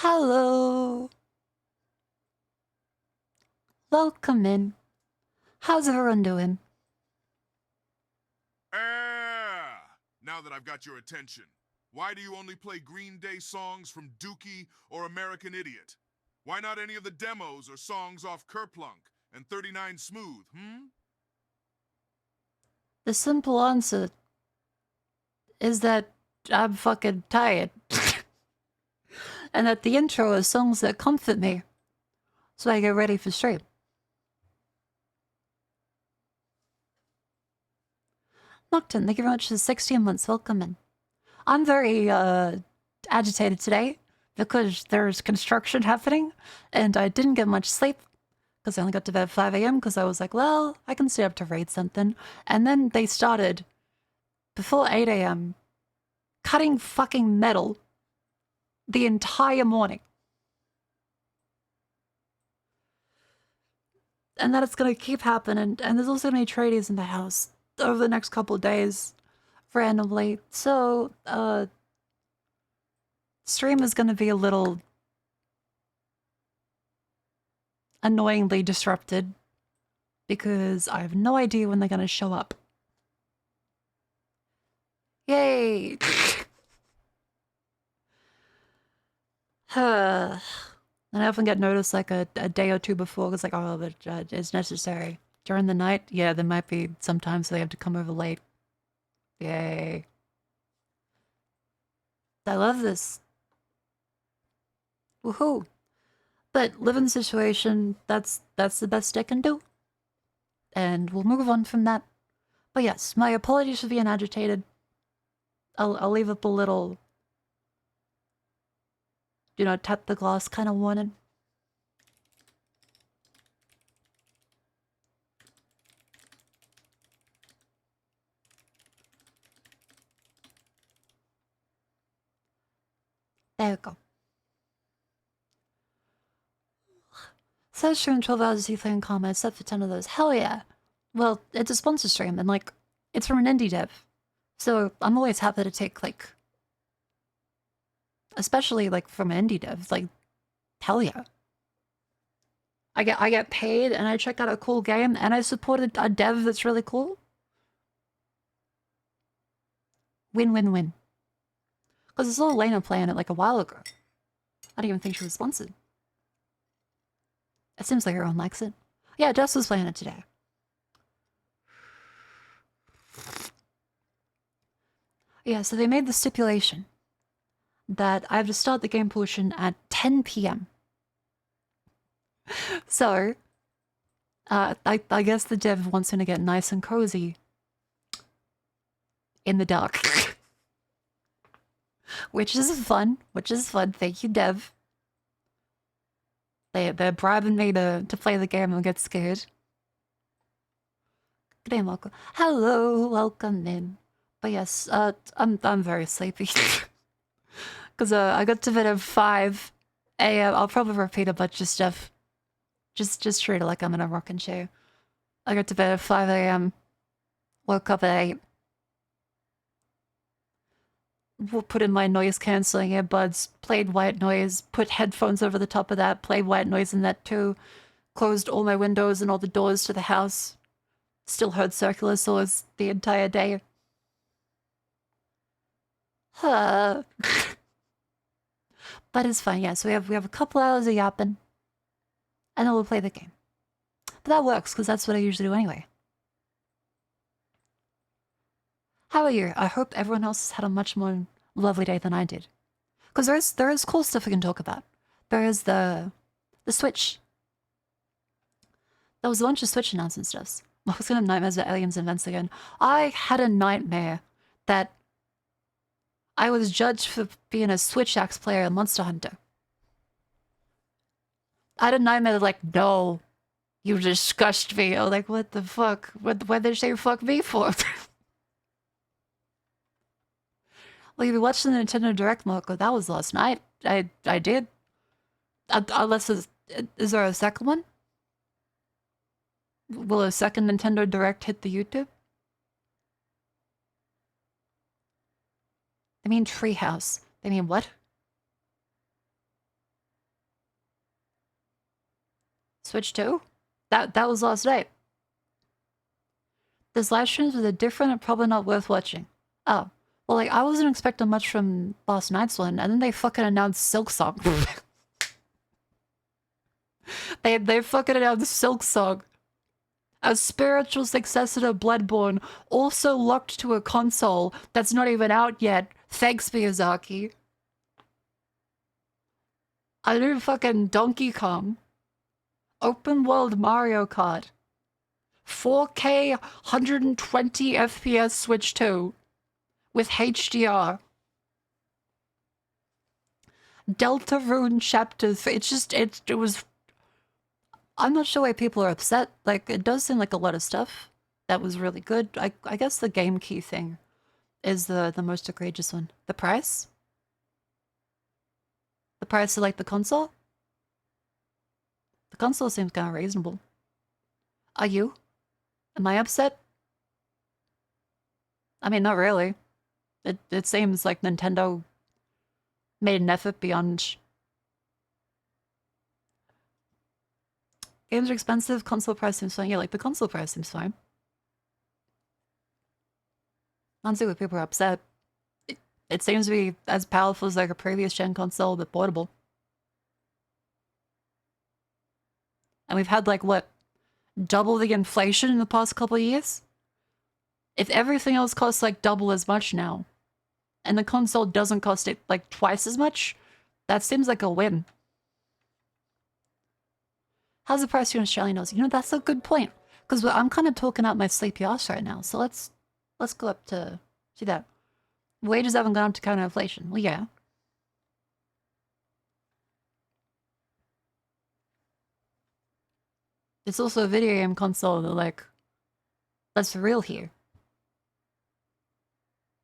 Hello. Welcome in. How's everyone doing? Now that I've got your attention, why do you only play Green Day songs from Dookie or American Idiot? Why not any of the demos or songs off Kerplunk and 39 Smooth, The simple answer is that I'm fucking tired. And that the intro is songs that comfort me. So I get ready for stream. Nocturne, thank you very much for 16 months. Welcome in. I'm very agitated today because there's construction happening and I didn't get much sleep because I only got to bed at 5 a.m. because I was like, well, I can stay up to read something. And then they started before 8 a.m. cutting fucking metal the entire morning. And that it's gonna keep happening, and there's also gonna be tradies in the house over the next couple of days, randomly. So, stream is gonna be a little annoyingly disrupted because I have no idea when they're gonna show up. Yay! And I often get noticed like a day or two before because like, oh, but it's necessary. During the night, yeah, there might be sometimes they have to come over late. Yay. I love this. Woohoo. But living situation, that's the best I can do. And we'll move on from that. But yes, my apologies for being agitated. I'll leave up a little, tap the glass kind of warning. There we go. Says stream 12 hours of playing comments, set for 10 of those. Hell yeah. Well, it's a sponsor stream, and like, it's from an indie dev. So I'm always happy to take, like, especially like from an indie dev, like, hell yeah. I get paid and I check out a cool game and I supported a dev that's really cool. Win-win-win. Because I saw Elena playing it like a while ago. I didn't even think she was sponsored. It seems like everyone likes it. Yeah, Jess was playing it today. Yeah, so they made the stipulation that I have to start the game portion at 10 p.m. So, I guess the dev wants him to get nice and cozy in the dark. Which is fun. Thank you, dev. They're bribing me to play the game and get scared. Good day, welcome. Hello, welcome in. But yes, I'm very sleepy. Cause I got to bed at 5 a.m. I'll probably repeat a bunch of stuff. Just treat it like I'm in a rocking chair. I got to bed at 5 a.m. Woke up at 8. Put in my noise cancelling earbuds, played white noise, put headphones over the top of that, played white noise in that too. Closed all my windows and all the doors to the house. Still heard circular saws the entire day. But it's fine, yeah. So we have a couple hours of yapping. And then we'll play the game. But that works, because that's what I usually do anyway. How are you? I hope everyone else has had a much more lovely day than I did. Because there is cool stuff we can talk about. There is the Switch. There was a bunch of Switch announcement stuffs. I was gonna have nightmares about aliens and events again. I had a nightmare that I was judged for being a Switch Axe player in Monster Hunter. I had a nightmare that, like, no, you disgust me. I was like, what the fuck? What did they say fuck me for? Well, you watched the Nintendo Direct, Marco. That was last night. I did. Unless is there a second one? Will a second Nintendo Direct hit the YouTube? They mean Treehouse. They mean what? Switch 2? That was last night. This live streams with a different and probably not worth watching. Oh. Well, like, I wasn't expecting much from last night's one, and then they fucking announced Silk Song. they fucking announced Silk Song. A spiritual successor to Bloodborne, also locked to a console that's not even out yet. Thanks, Miyazaki. A new fucking Donkey Kong. Open world Mario Kart. 4K 120 FPS Switch 2 with HDR. Deltarune Chapter 3. It was... I'm not sure why people are upset. Like, it does seem like a lot of stuff that was really good. I guess the game key thing is the most egregious one. The price? The price of, like, the console? The console seems kind of reasonable. Are you? Am I upset? I mean, not really. It seems like Nintendo made an effort beyond... Games are expensive, console price seems fine. Yeah, like, the console price seems fine. I don't see why people are upset. It seems to be as powerful as, like, a previous gen console, but portable. And we've had, like, what? Double the inflation in the past couple of years? If everything else costs, like, double as much now, and the console doesn't cost it, like, twice as much, that seems like a win. How's the price in Australian dollars? You know, that's a good point. Because I'm kind of talking out my sleepy ass right now. So let's go up to... See that? Wages haven't gone up to counter inflation. Well, yeah. It's also a video game console that, like... That's real here.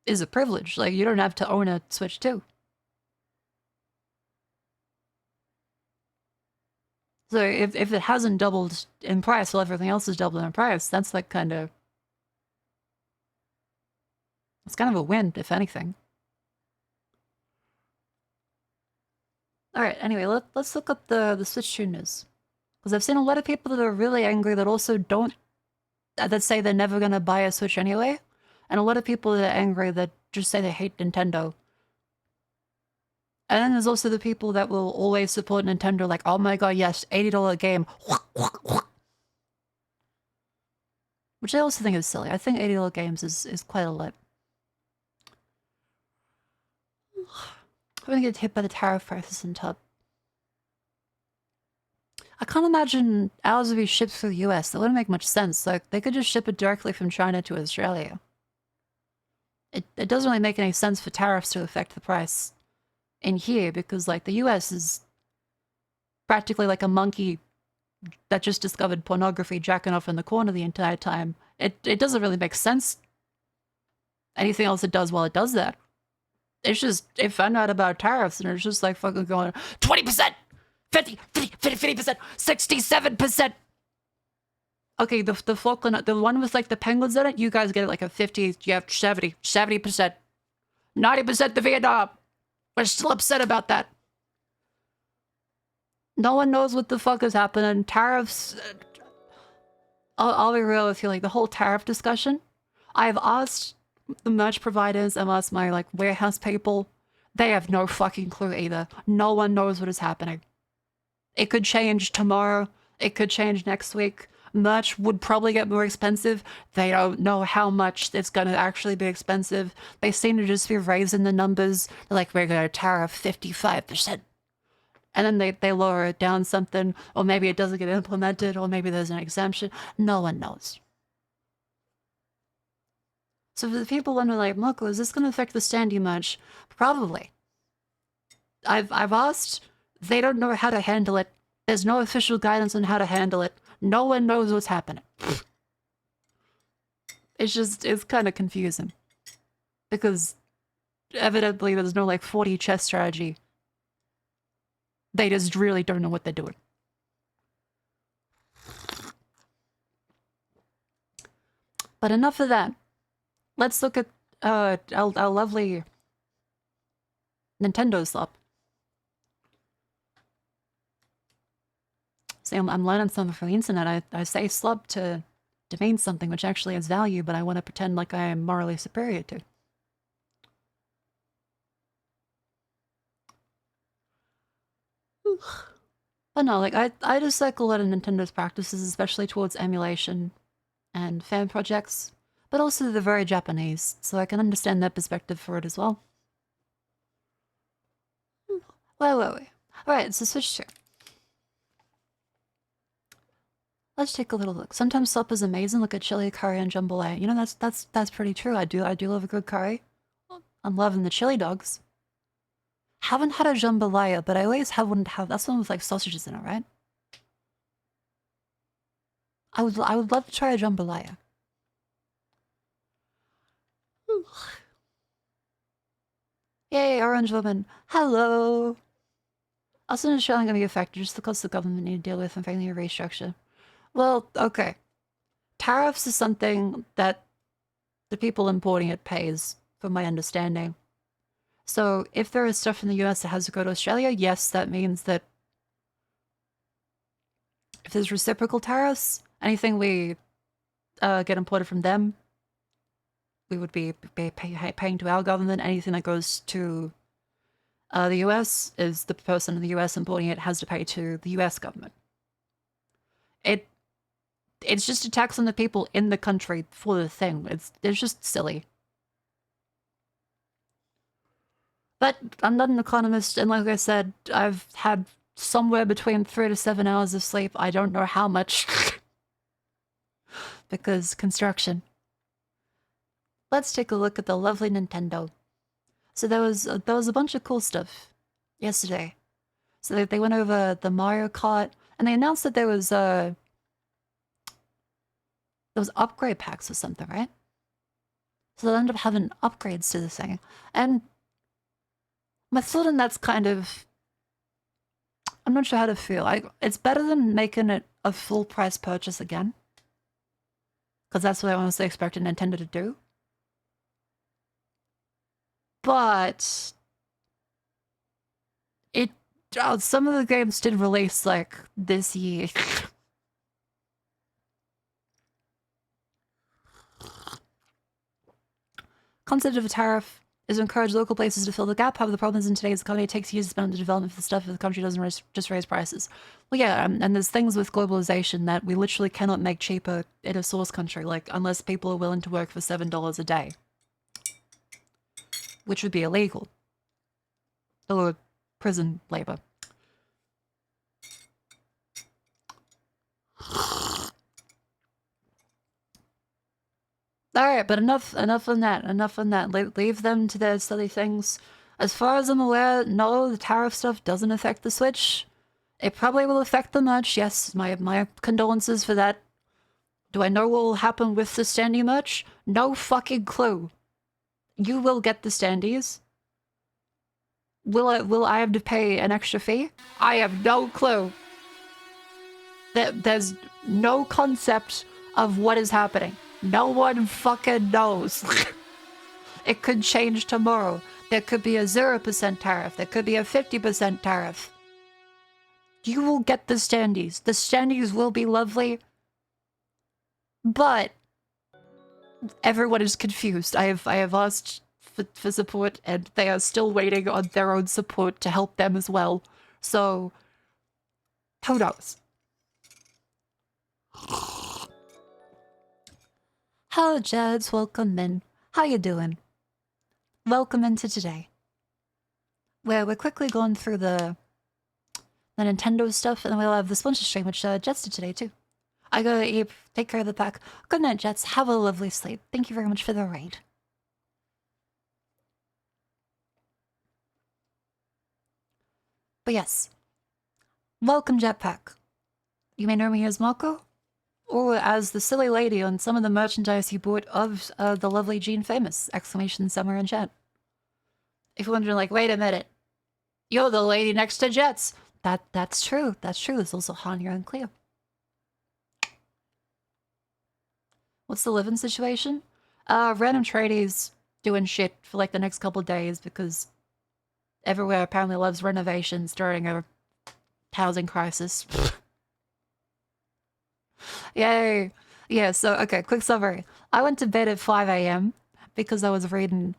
Is a privilege. Like, you don't have to own a Switch 2. So if it hasn't doubled in price while everything else has doubled in price, that's like kind of... It's kind of a win, if anything. Alright, anyway, let's look up the Switch 2 news. Because I've seen a lot of people that are really angry that also don't... that say they're never gonna buy a Switch anyway. And a lot of people that are angry that just say they hate Nintendo. And then there's also the people that will always support Nintendo, like, oh my god, yes, $80 game. Which I also think is silly. I think $80 games is quite a lot. I'm gonna get hit by the tariff prices on top. I can't imagine ours would be shipped through the US. That wouldn't make much sense. Like, they could just ship it directly from China to Australia. It doesn't really make any sense for tariffs to affect the price in here, because, like, the US is practically like a monkey that just discovered pornography jacking off in the corner the entire time. It doesn't really make sense. Anything else it does while it does that. It's just, it found out about tariffs and it's just like fucking going 20%, 50%, 67%. Okay, the Falkland, the one with like the penguins in it, you guys get it like a 50, you have 70%, 90% the Vietnam. We're still upset about that. No one knows what the fuck is happening. Tariffs... I'll be real with you, like, the whole tariff discussion. I've asked the merch providers, I've asked my, like, warehouse people. They have no fucking clue either. No one knows what is happening. It could change tomorrow. It could change next week. Merch would probably get more expensive. They don't know how much it's gonna actually be expensive. They seem to just be raising the numbers. They're like, we're gonna tariff 55%. And then they lower it down something, or maybe it doesn't get implemented, or maybe there's an exemption. No one knows. So for the people wondering, like, Moko, is this gonna affect the standee much? Probably. I've asked. They don't know how to handle it. There's no official guidance on how to handle it. No one knows what's happening. It's kind of confusing. Because evidently there's no, like, 40 chess strategy. They just really don't know what they're doing. But enough of that. Let's look at our lovely Nintendo slop. See, I'm learning something from the internet. I say slub to mean something which actually has value, but I want to pretend like I am morally superior to. But no, like, I just like a lot of Nintendo's practices, especially towards emulation and fan projects, but also they're very Japanese, so I can understand their perspective for it as well. Wait. Alright, so switch to. Let's take a little look. Sometimes sup is amazing. Look at chili, curry, and jambalaya. You know, that's pretty true. I do love a good curry. I'm loving the chili dogs. Haven't had a jambalaya, but I always wouldn't have. That's one with like sausages in it, right? I would love to try a jambalaya. Yay, orange woman. Hello. Also, in Australia, going to be affected just because the government need to deal with and failing a restructure. Well, okay. Tariffs is something that the people importing it pays, from my understanding. So if there is stuff in the US that has to go to Australia, yes, that means that if there's reciprocal tariffs, anything we get imported from them, we would be paying to our government. Anything that goes to the US is the person in the US importing it has to pay to the US government. It's just a tax on the people in the country for the thing. It's just silly. But I'm not an economist, and like I said, I've had somewhere between 3 to 7 hours of sleep. I don't know how much. Because construction. Let's take a look at the lovely Nintendo. So there was a bunch of cool stuff yesterday. So they went over the Mario Kart, and they announced that there was upgrade packs or something, right? So they'll end up having upgrades to the thing. And my thought on that's kind of... I'm not sure how to feel. It's better than making it a full price purchase again. Because that's what I honestly expected Nintendo to do. But... some of the games did release, like, this year. Concept of a tariff is to encourage local places to fill the gap. However, the problem is in today's economy, it takes years to spend on the development of the stuff if the country doesn't just raise prices. Well, yeah, and there's things with globalization that we literally cannot make cheaper in a source country, like, unless people are willing to work for $7 a day. Which would be illegal. Or prison labor. Alright, but enough on that. Leave them to their silly things. As far as I'm aware, no, the tariff stuff doesn't affect the Switch. It probably will affect the merch, yes, my condolences for that. Do I know what will happen with the standee merch? No fucking clue. You will get the standees. Will I have to pay an extra fee? I have no clue. There's no concept of what is happening. No one fucking knows. It could change tomorrow. There could be a 0% tariff. There could be a 50% tariff. You will get the standees. The standees will be lovely. But everyone is confused. I have asked for support, and they are still waiting on their own support to help them as well. So, who knows? Hello, Jads. Welcome in. How you doing? Welcome into today. We're quickly going through the Nintendo stuff, and then we'll have the sponsor stream, which Jets did today, too. I gotta eat, take care of the pack. Good night, Jets. Have a lovely sleep. Thank you very much for the raid. But yes. Welcome, Jetpack. You may know me as Marco, or as the silly lady on some of the merchandise you bought of the lovely Jean Famous! Exclamation somewhere in chat. If you're wondering, like, wait a minute. You're the lady next to Jets. That's true. That's true. There's also Hanya and Cleo. What's the living situation? Random tradies doing shit for like the next couple days because everywhere apparently loves renovations during a housing crisis. Yay. Yeah, so, okay, quick summary. I went to bed at 5 a.m. because I was reading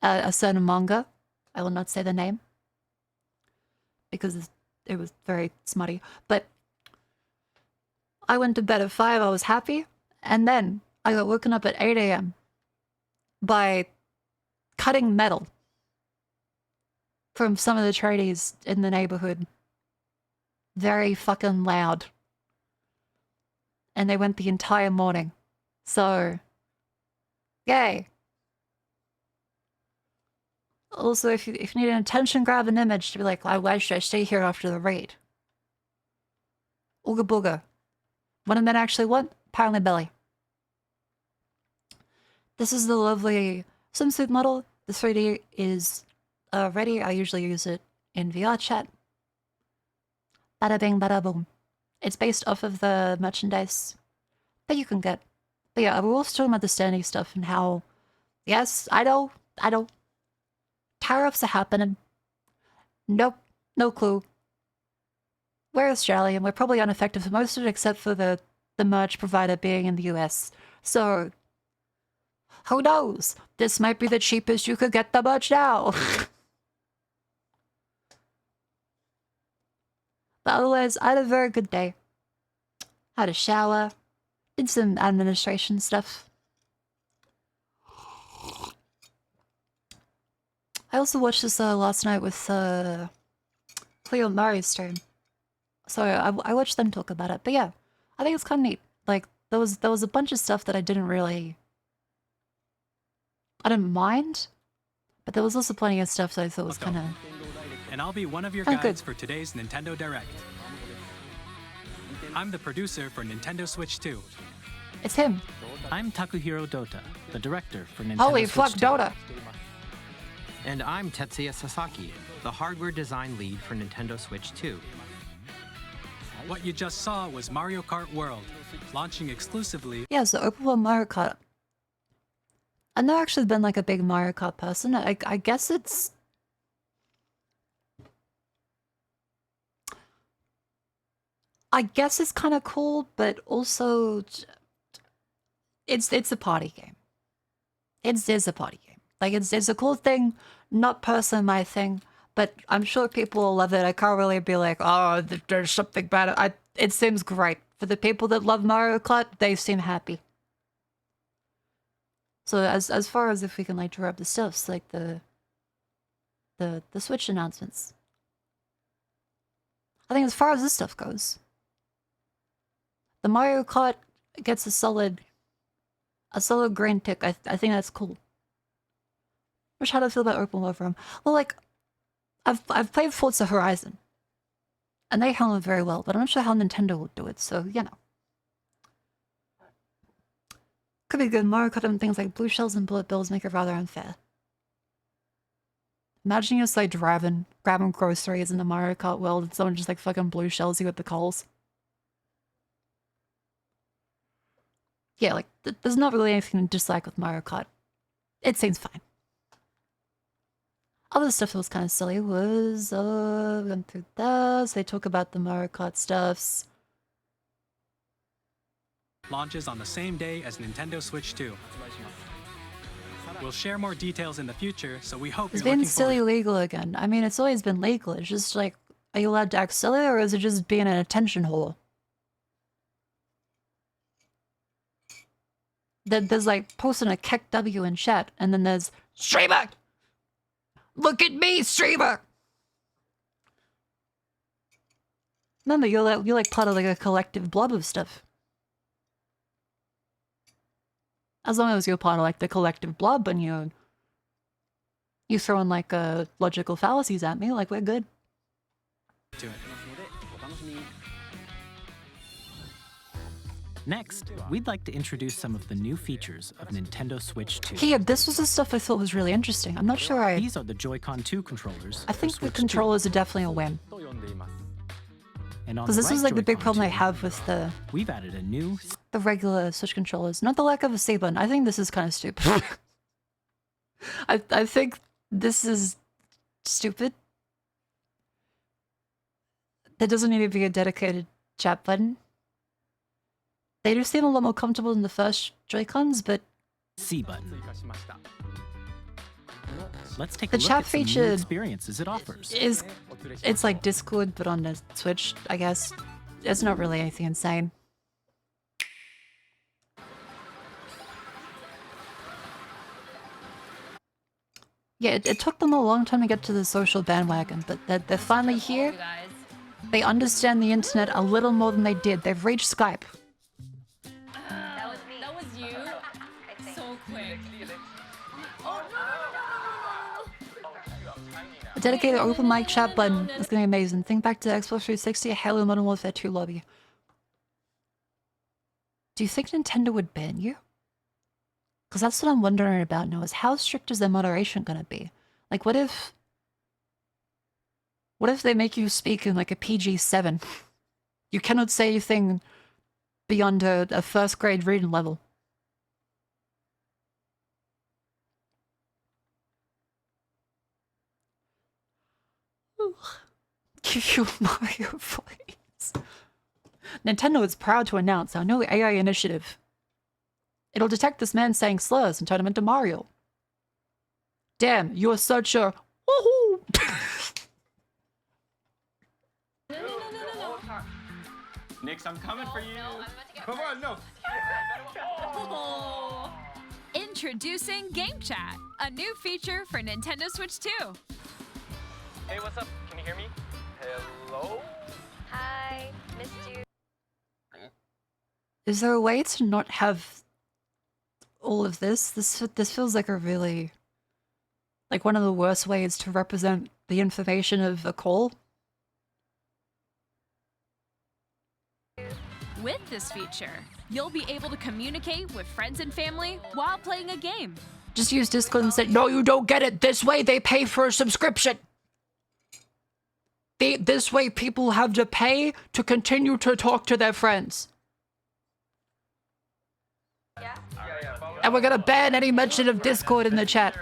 a certain manga. I will not say the name because it was very smutty. But I went to bed at 5, I was happy. And then I got woken up at 8 a.m. by cutting metal from some of the tradies in the neighborhood. Very fucking loud. And they went the entire morning. So, yay. Also, if you need an attention grabbing image to be like, why should I stay here after the raid? Ooga booga. One of them actually what? Apparently belly. This is the lovely swimsuit model. The 3D is ready. I usually use it in VR chat. Bada bing, bada boom. It's based off of the merchandise that you can get. But yeah, we're also talking about the standing stuff and how, yes, I know. Tariffs are happening. Nope, no clue. We're Australian. We're probably unaffected for most of it except for the merch provider being in the US. So, who knows? This might be the cheapest you could get the merch now. But otherwise, I had a very good day. Had a shower. Did some administration stuff. I also watched this last night with Cleo Murray's stream. So I watched them talk about it. But yeah, I think it's kind of neat. Like, there was a bunch of stuff that I didn't mind. But there was also plenty of stuff that I thought was kind of... And I'll be one of your good. guides for today's Nintendo Direct. I'm the producer for Nintendo Switch 2. It's him. I'm Takuhiro Dota, the director for Nintendo Holy Switch fuck, 2. Dota. And I'm Tetsuya Sasaki, the hardware design lead for Nintendo Switch 2. What you just saw was Mario Kart World, launching exclusively. Yeah, so open world Mario Kart. I've never actually been like a big Mario Kart person. I guess it's... I guess it's kind of cool, but also... It's a party game. It's a party game. Like, it's a cool thing, not personally my thing, but I'm sure people will love it. I can't really be like, oh, there's something bad. It seems great. For the people that love Mario Kart, they seem happy. So as far as if we can like draw up the stuffs, like the Switch announcements. I think as far as this stuff goes, the Mario Kart gets a solid green tick. I think that's cool. Which, how do I feel about open world for him? Well, like, I've played Forza Horizon, and they handle it very well, but I'm not sure how Nintendo will do it. So you know, could be good. Mario Kart and things like blue shells and bullet bills make it rather unfair. Imagine just like grabbing groceries in the Mario Kart world, and someone just like fucking blue shells you with the coals. Yeah, like there's not really anything to dislike with Mario Kart. It seems fine. Other stuff that was kind of silly was, went through this, they talk about the Mario Kart stuffs. Launches on the same day as Nintendo Switch 2. We'll share more details in the future, so we hope It's you're been looking silly forward. legal again. I mean, it's always been legal. It's just like, are you allowed to act silly, or is it just being an attention whore? There's like posting a Keck W in chat, and then there's streamer. Look at me, streamer. Remember, you're like part of like a collective blob of stuff. As long as you're part of like the collective blob, and you throwing like logical fallacies at me, like we're good. To it. Next, we'd like to introduce some of the new features of Nintendo Switch 2. Here, this was the stuff I thought was really interesting. I'm not sure These are the Joy-Con 2 controllers. I for think the Switch 2. controllers are definitely a win. And on Because the this right is like the big Joy-Con problem I 2, have with the we've added a new regular Switch controllers. Not the lack of a C button. I think this is kind of stupid. I think this is stupid. There doesn't need to be a dedicated chat button. They do seem a lot more comfortable than the first Joy-Cons, but C button. Let's take The a look chat at some new feature experiences it offers. it's like Discord, but on the Switch, I guess. It's not really anything insane. Yeah, it took them a long time to get to the social bandwagon, but they're finally here. They understand the internet a little more than they did. They've reached Skype. That was you. So quick. A dedicated open mic chat button is gonna be amazing. Think back to Xbox 360, Halo Modern Warfare 2 lobby. Do you think Nintendo would ban you? Because that's what I'm wondering about now, is how strict is their moderation gonna be? Like, what if they make you speak in like a PG-7? You cannot say anything beyond a first grade reading level. Give you a Mario voice. Nintendo is proud to announce our new AI initiative. It'll detect this man saying slurs and turn him into Mario. Damn, you're such a woohoo! Nix, I'm coming for you. Come on, no. Introducing Game Chat, a new feature for Nintendo Switch 2. Hey, what's up? Can you hear me? Hello? Hi, missed you. Is there a way to not have all of this? This feels like a really, like one of the worst ways to represent the information of a call. With this feature, you'll be able to communicate with friends and family while playing a game. Just use Discord and say, no, you don't get it. This way they pay for a subscription. This way people have to pay to continue to talk to their friends. And we're gonna ban any mention of Discord in the chat.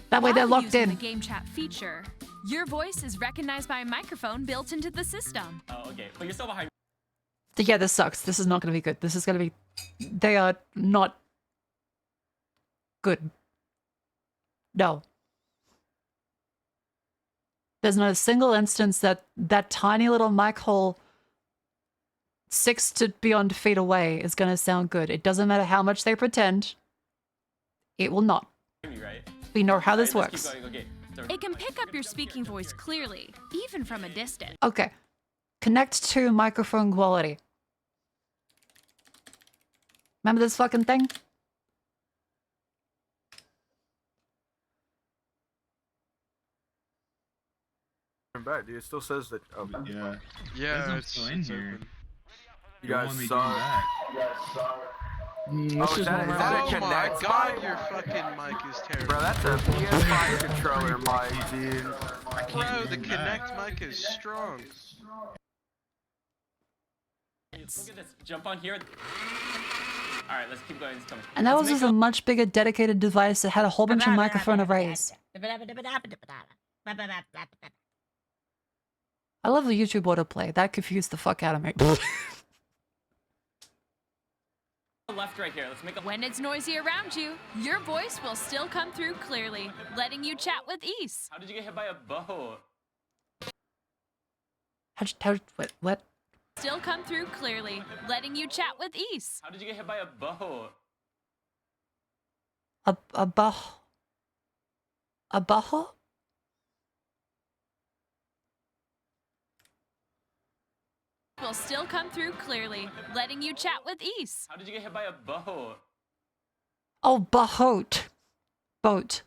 That way they're While locked using in. the Game Chat feature, your voice is recognized by a microphone built into the system. Oh, okay. But you're still behind. Yeah, this sucks. This is not gonna be good. This is gonna be... They are not... good. No. There's not a single instance that tiny little mic hole 6 to beyond feet away is gonna sound good. It doesn't matter how much they pretend. It will not. Right? We know how this Alright, let's works. keep going. Okay. So- It can pick up your speaking voice clearly, even from a distance. Okay. Connect to microphone quality. Remember this fucking thing? Back, dude. It still says that. Oh, Yeah. Yeah, it's still in here. you guys want me suck. doing that? Oh, is that a Oh Connect my god, mic? your fucking mic is terrible. Bro, that's a PS5 controller mic, dude. Bro, the Connect mic is strong. Look at this. Jump on here. Alright, let's keep going. It's coming. And that Let's was make just a much bigger dedicated device that had a whole bunch of microphone arrays. I love the YouTube autoplay. That confused the fuck out of me. left right here. Let's make a... When it's noisy around you, your voice will still come through clearly, letting you chat with ease. How did you get hit by a boat? What? Still come through clearly, letting you chat with ease. How did you get hit by a boat? A baho? Will still come through clearly, letting you chat with ease. How did you get hit by a boat? Oh, bahot. Boat.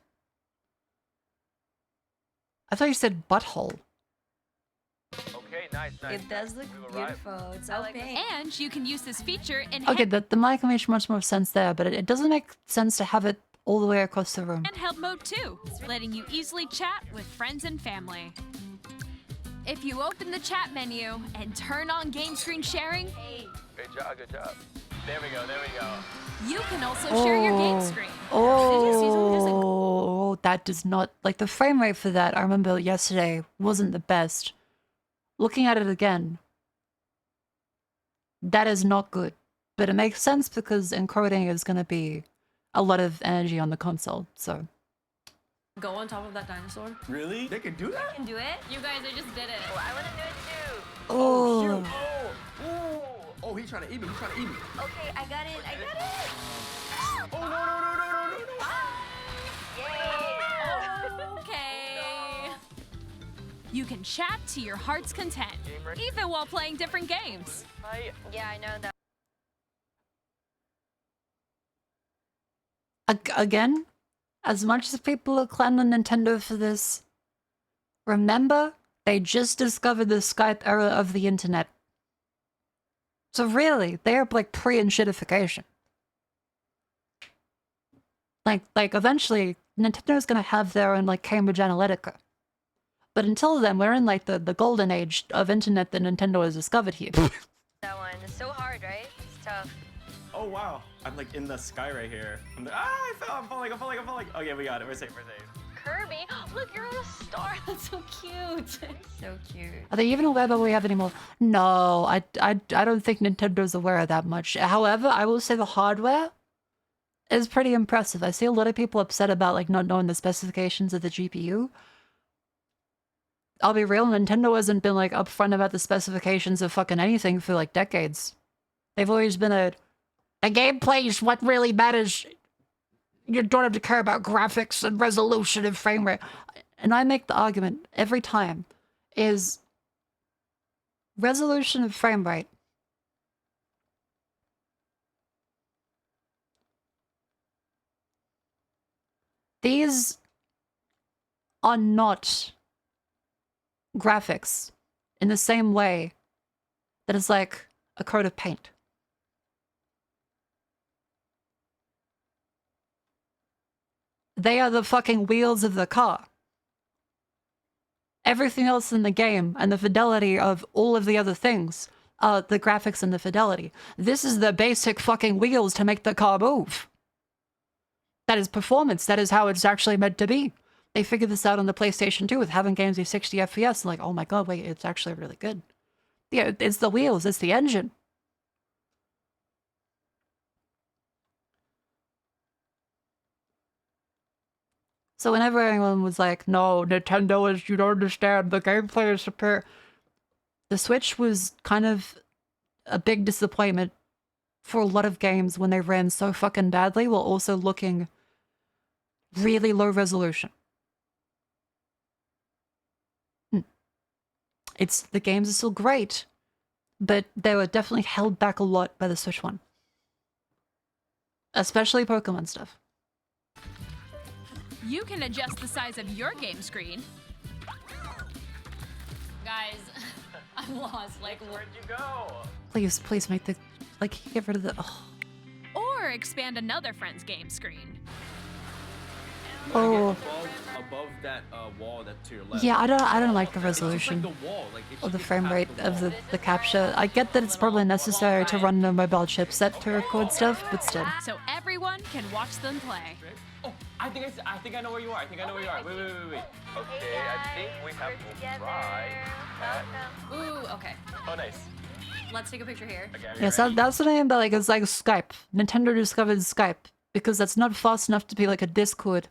I thought you said butthole. Okay, nice. It does look beautiful. It's so pink. And you can use this feature in Okay, the mic makes much more sense there, but it doesn't make sense to have it all the way across the room. handheld mode too, letting you easily chat with friends and family. If you open the chat menu and turn on game screen sharing, Good job, good job. There we go, there we go. you can also share your game screen. Oh, that does not... Like, the frame rate for that, I remember yesterday, wasn't the best. Looking at it again, that is not good. But it makes sense because encoding is going to be a lot of energy on the console, so. Go on top of that dinosaur. Really? They can do that? Can do it? You guys, I just did it. Oh, I want to do it too. Oh, shoot. Oh, he's trying to eat me. He's trying to eat me. Okay, I got it. I got it. Oh, no. Yay. Okay. You can chat to your heart's content, even while playing different games. Yeah, I know that. Again, as much as people are clowning Nintendo for this, remember, they just discovered the Skype era of the internet. So really, they're like pre-shitification. Like eventually, Nintendo's gonna have their own like Cambridge Analytica. But until then, we're in like the golden age of internet that Nintendo has discovered here. That one. It's so hard, right? It's tough. Oh, wow. I'm like in the sky right here. I fell. I'm falling. Okay, we got it. We're safe. Kirby, look, you're on a star. That's so cute. So cute. Are they even aware that we have any more? No, I don't think Nintendo's aware of that much. However, I will say the hardware is pretty impressive. I see a lot of people upset about like not knowing the specifications of the GPU. I'll be real, Nintendo hasn't been like upfront about the specifications of fucking anything for like decades. They've always been the gameplay is what really matters. You don't have to care about graphics and resolution and frame rate. And I make the argument every time is resolution and frame rate. These are not graphics in the same way that it's like a coat of paint. They are the fucking wheels of the car. Everything else in the game and the fidelity of all of the other things are the graphics and the fidelity. This is the basic fucking wheels to make the car move. That is performance. That is how it's actually meant to be. They figured this out on the PlayStation 2 with having games be 60 FPS. Like, oh my god, wait, it's actually really good. Yeah, it's the wheels, it's the engine. So whenever anyone was like, no, Nintendo is, you don't understand, the gameplay is superior. The Switch was kind of a big disappointment for a lot of games when they ran so fucking badly while also looking really low resolution. The games are still great, but they were definitely held back a lot by the Switch one. Especially Pokemon stuff. You can adjust the size of your game screen. Guys, I'm lost. Like, Where'd you go? Please make the, like, get rid of the, oh. Or expand another friend's game screen. Oh. Above that wall that's to your left. Yeah, I don't like the resolution It's just like the wall. Like, or the frame rate of the capture. I get that it's probably necessary to run a mobile chipset to record stuff, but still. So everyone can watch them play. Oh, I think I know where you are. Wait. Okay, I think we have to try. Ooh, okay. Oh, nice. Let's take a picture here. Okay, Yes, that's what I mean by like, it's like Skype. Nintendo discovered Skype because that's not fast enough to be like a Discord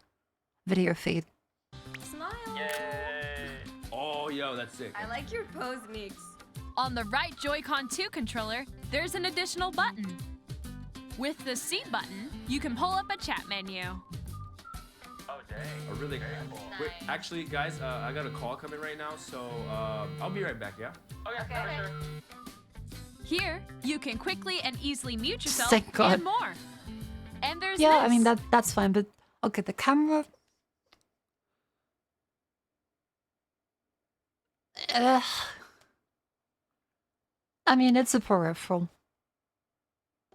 video feed. Smile. Yay. Oh, yo, that's sick. I like your pose, Meeks. On the right Joy-Con 2 controller, there's an additional button. With the C button, you can pull up a chat menu. Oh, dang. Oh, really? Wait, actually, guys, I got a call coming right now, so I'll be right back, yeah? Okay, for sure. Here, you can quickly and easily mute yourself Thank God. and more. And there's Yeah, this. I mean that's fine, but okay, the camera. I mean, it's a peripheral.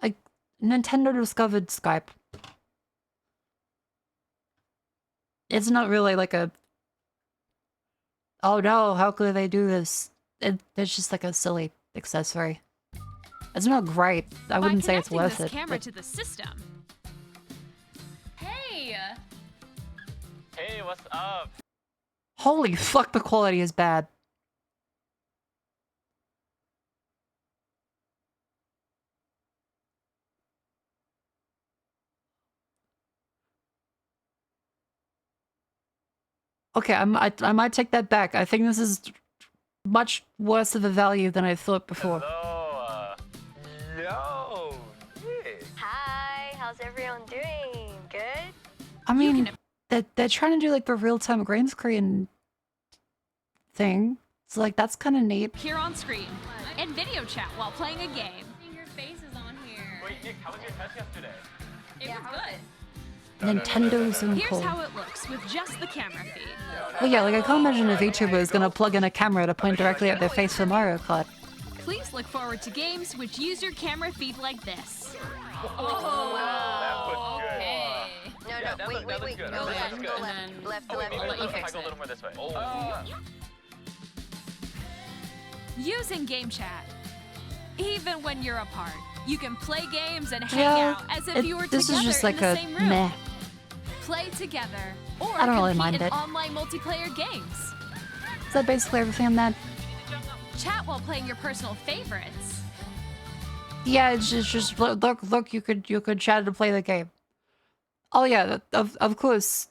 Like, Nintendo discovered Skype. It's not really like a, oh no, how could they do this? It's just like a silly accessory. It's not great. I wouldn't say it's worth this it. camera but- to the system. Hey! Hey, what's up? Holy fuck, the quality is bad. Okay, I might take that back. I think this is much worse of a value than I thought before. Hello, yo, Nick. Hi, how's everyone doing? Good? I mean, they're trying to do like the real-time green screen thing. So like that's kind of neat. Here on screen, and video chat while playing a game. Your face is on here. Wait, Nick, how was your test yesterday? It was good. Nintendo's and Here's cool. how it looks with just the camera feed. Well, yeah, like I can't imagine a VTuber is gonna plug in a camera to point directly at their face for Mario Kart. Please look forward to games which use your camera feed like this. Oh, okay. No, wait. Good. Go That's left, good. go left. Left, Oh, wait, left. I'll let you If I fix go a it. little more this way. Using game chat. Even when you're apart, you can play games and hang Yeah, out as if you were this together is just like in the a same room. meh. Play together, or I don't really compete mind in it. online multiplayer games. Is that basically everything on that? Chat while playing your personal favorites. Yeah, it's just look. You could chat to play the game. Oh yeah, of course.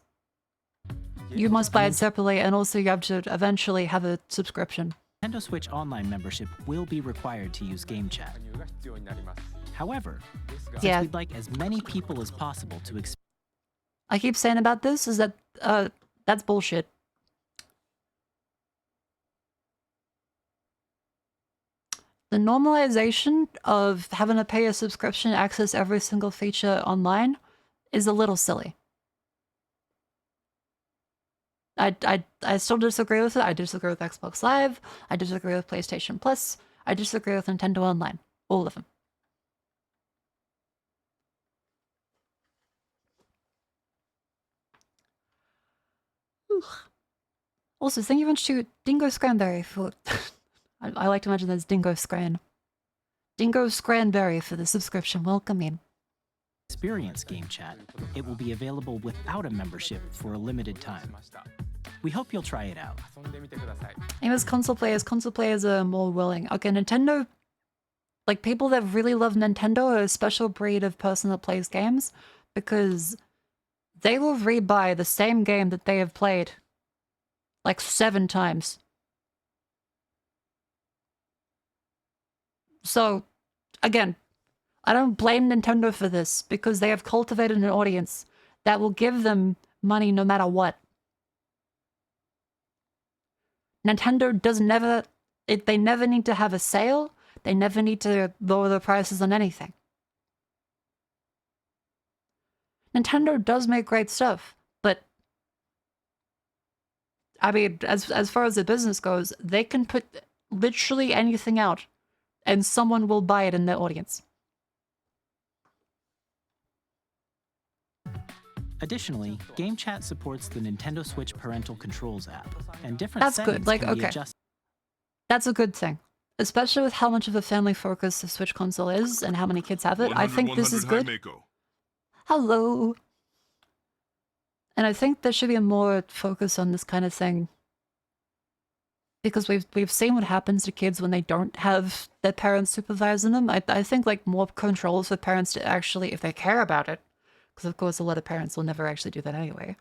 You must buy it separately, and also you have to eventually have a subscription. Nintendo Switch Online membership will be required to use game chat. However, since Yeah. we'd like as many people as possible to experience I keep saying about this is that that's bullshit. The normalization of having to pay a subscription to access every single feature online is a little silly. I still disagree with it. I disagree with Xbox Live. I disagree with PlayStation Plus. I disagree with Nintendo Online. All of them. Also, thank you very much to Dingo Scranberry for... I like to imagine that's Dingo Scran. Dingo Scranberry for the subscription. Welcome in. game chat, it will be available without a membership for a limited time. We hope you'll try it out. Aim as console players are more willing. Okay, Nintendo... Like, people that really love Nintendo are a special breed of person that plays games, because they will rebuy the same game that they have played like 7 times. So, again, I don't blame Nintendo for this, because they have cultivated an audience that will give them money no matter what. Nintendo they never need to have a sale, they never need to lower the prices on anything. Nintendo does make great stuff, but I mean, as far as the business goes, they can put literally anything out, and someone will buy it in their audience. Additionally, Game Chat supports the Nintendo Switch Parental Controls app, and different That's settings good. Like, can be okay, adjusted. that's a good thing, especially with how much of a family focus the Switch console is and how many kids have it. I think this is good. Hello. And I think there should be a more focus on this kind of thing, because we've seen what happens to kids when they don't have their parents supervising them. I think like more controls for parents to actually, if they care about it, because of course a lot of parents will never actually do that anyway.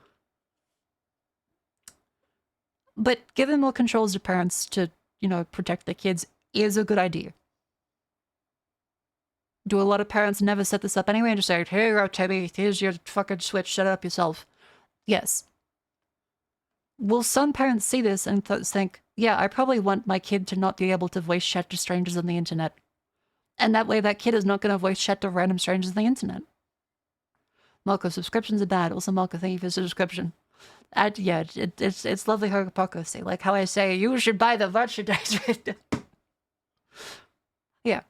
But giving more controls to parents to, you know, protect their kids is a good idea. Do a lot of parents never set this up anyway and just say, here you go, Timmy, here's your fucking Switch, shut it up yourself? Yes. Will some parents see this and think, yeah, I probably want my kid to not be able to voice chat to strangers on the internet. And that way that kid is not going to voice chat to random strangers on the internet. Marco, subscriptions are bad. Also, Marco, thank you for the subscription. Yeah, it's lovely hypocrisy. Like how I say, you should buy the merchandise. Yeah.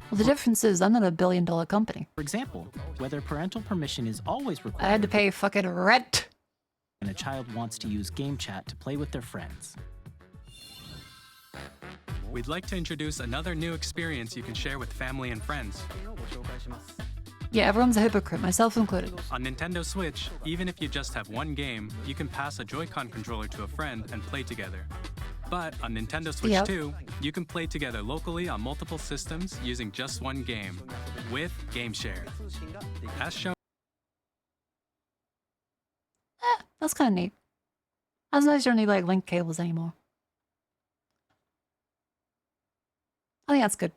Well, the difference is I'm not a billion-dollar company. For example, whether parental permission is always required. I had to pay fucking rent. And a child wants to use Game Chat to play with their friends. We'd like to introduce another new experience you can share with family and friends. Yeah, everyone's a hypocrite, myself included. On Nintendo Switch, even if you just have one game, you can pass a Joy-Con controller to a friend and play together. But on Nintendo Switch Yep. 2, you can play together locally on multiple systems using just one game with GameShare. As shown. That's kind of neat. That's nice you don't need like link cables anymore. I think that's good.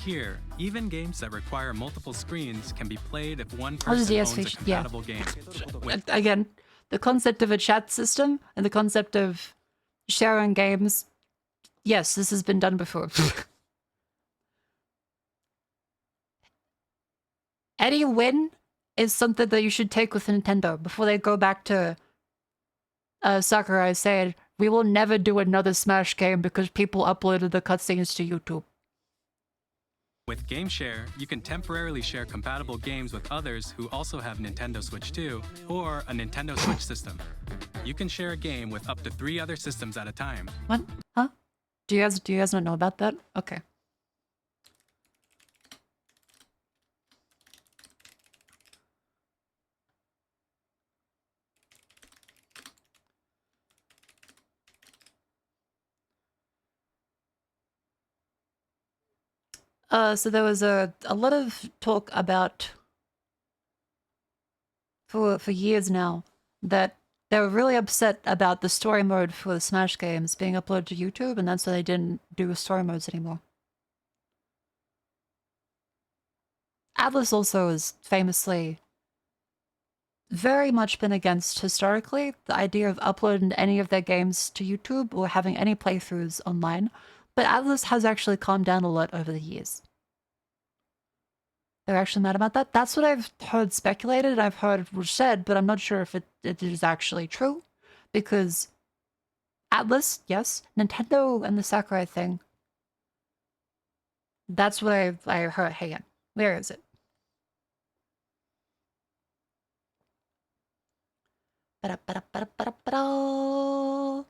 Here, even games that require multiple screens can be played if one I'll just person owns a deactivate- yeah. compatible game. With Again, the concept of a chat system and the concept of sharing games. Yes, this has been done before. Any win is something that you should take with Nintendo before they go back to Sakurai saying, we will never do another Smash game because people uploaded the cutscenes to YouTube. With GameShare, you can temporarily share compatible games with others who also have Nintendo Switch 2 or a Nintendo Switch system. You can share a game with up to 3 other systems at a time. What? Huh? Do you guys not know about that? Okay. So there was a lot of talk about for years now that they were really upset about the story mode for the Smash games being uploaded to YouTube, and that's why they didn't do story modes anymore. Atlas also has famously very much been against, historically, the idea of uploading any of their games to YouTube or having any playthroughs online, but Atlas has actually calmed down a lot over the years. They're actually mad about that. That's what I've heard speculated, I've heard said, but I'm not sure if it is actually true, because Atlas, yes, Nintendo and the Sakurai thing, that's what I heard. Hang on, where is it? Ba-da-ba-da-ba-da-ba-da.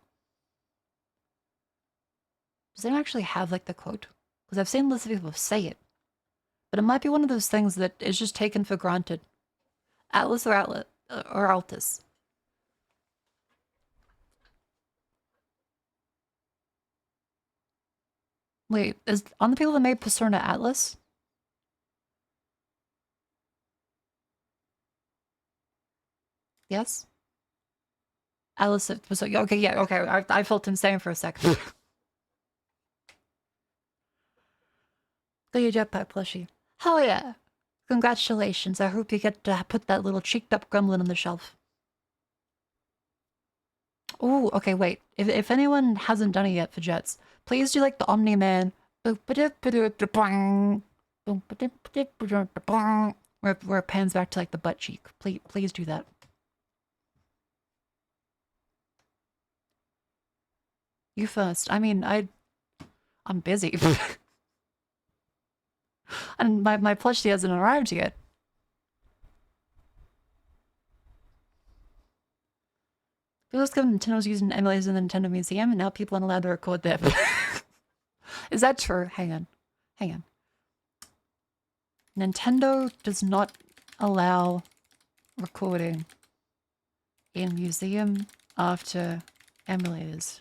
Does anyone actually have like the quote? Because I've seen lots of people say it. But it might be one of those things that is just taken for granted. Atlas or Altus. Wait, is on the people that made Persona Atlas? Yes? Atlas was like, okay, yeah, okay. I felt him saying for a second. Go your jetpack plushie. Hell yeah. Congratulations. I hope you get to put that little cheeked up gremlin on the shelf. Oh, okay, wait. If anyone hasn't done it yet for Jets, please do like the Omni-Man. Where it pans back to like the butt cheek. Please do that. You first. I mean, I'm busy. And my plushie hasn't arrived yet. Feels good Nintendo's using emulators in the Nintendo Museum, and now people aren't allowed to record them. Is that true? Hang on. Hang on. Nintendo does not allow recording in museum after emulators.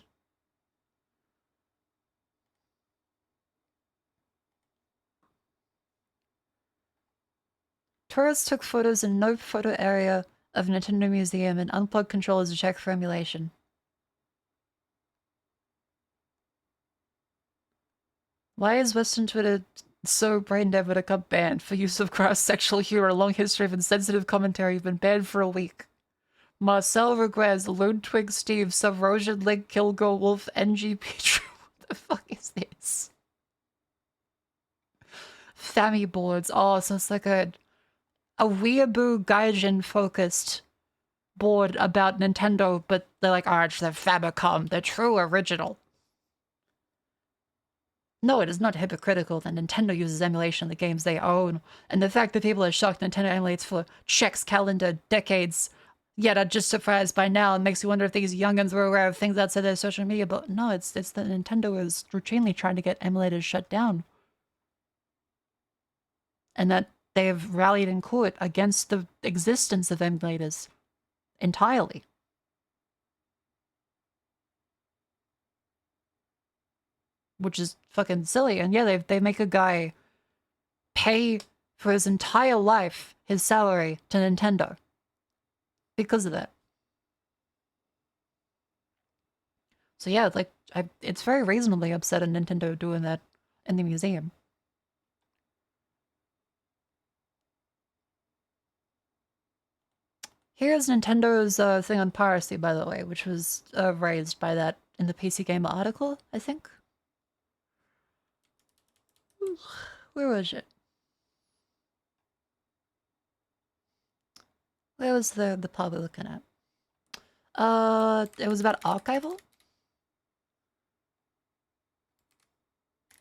Tourists took photos in no photo area of Nintendo Museum and unplugged controllers to check for emulation. Why is Western Twitter so brain dead when it got banned for use of cross-sexual humor? A long history of insensitive commentary have been banned for a week. Marcel Regrets, Lone Twig Steve, Subrosion Link, Killgirl Wolf, NG Petru. What the fuck is this? Fammy boards. Oh, so it's like a Weeaboo Gaijin focused board about Nintendo, but they're like, oh, it's the Famicom, the true original. No, it is not hypocritical that Nintendo uses emulation in the games they own, and the fact that people are shocked Nintendo emulates for Chex calendar decades, yet are just surprised by now, and makes you wonder if these youngins were aware of things outside their social media, but no, it's that Nintendo is routinely trying to get emulators shut down. And that they have rallied in court against the existence of emulators entirely. which is fucking silly. And yeah, they make a guy pay for his entire life, his salary, to Nintendo because of that. So yeah, like, it's very reasonably upset at Nintendo doing that in the museum. Here's Nintendo's thing on piracy, by the way, which was raised by that in the PC Gamer article, I think. Where was it? Where was the pub we're looking at? It was about archival?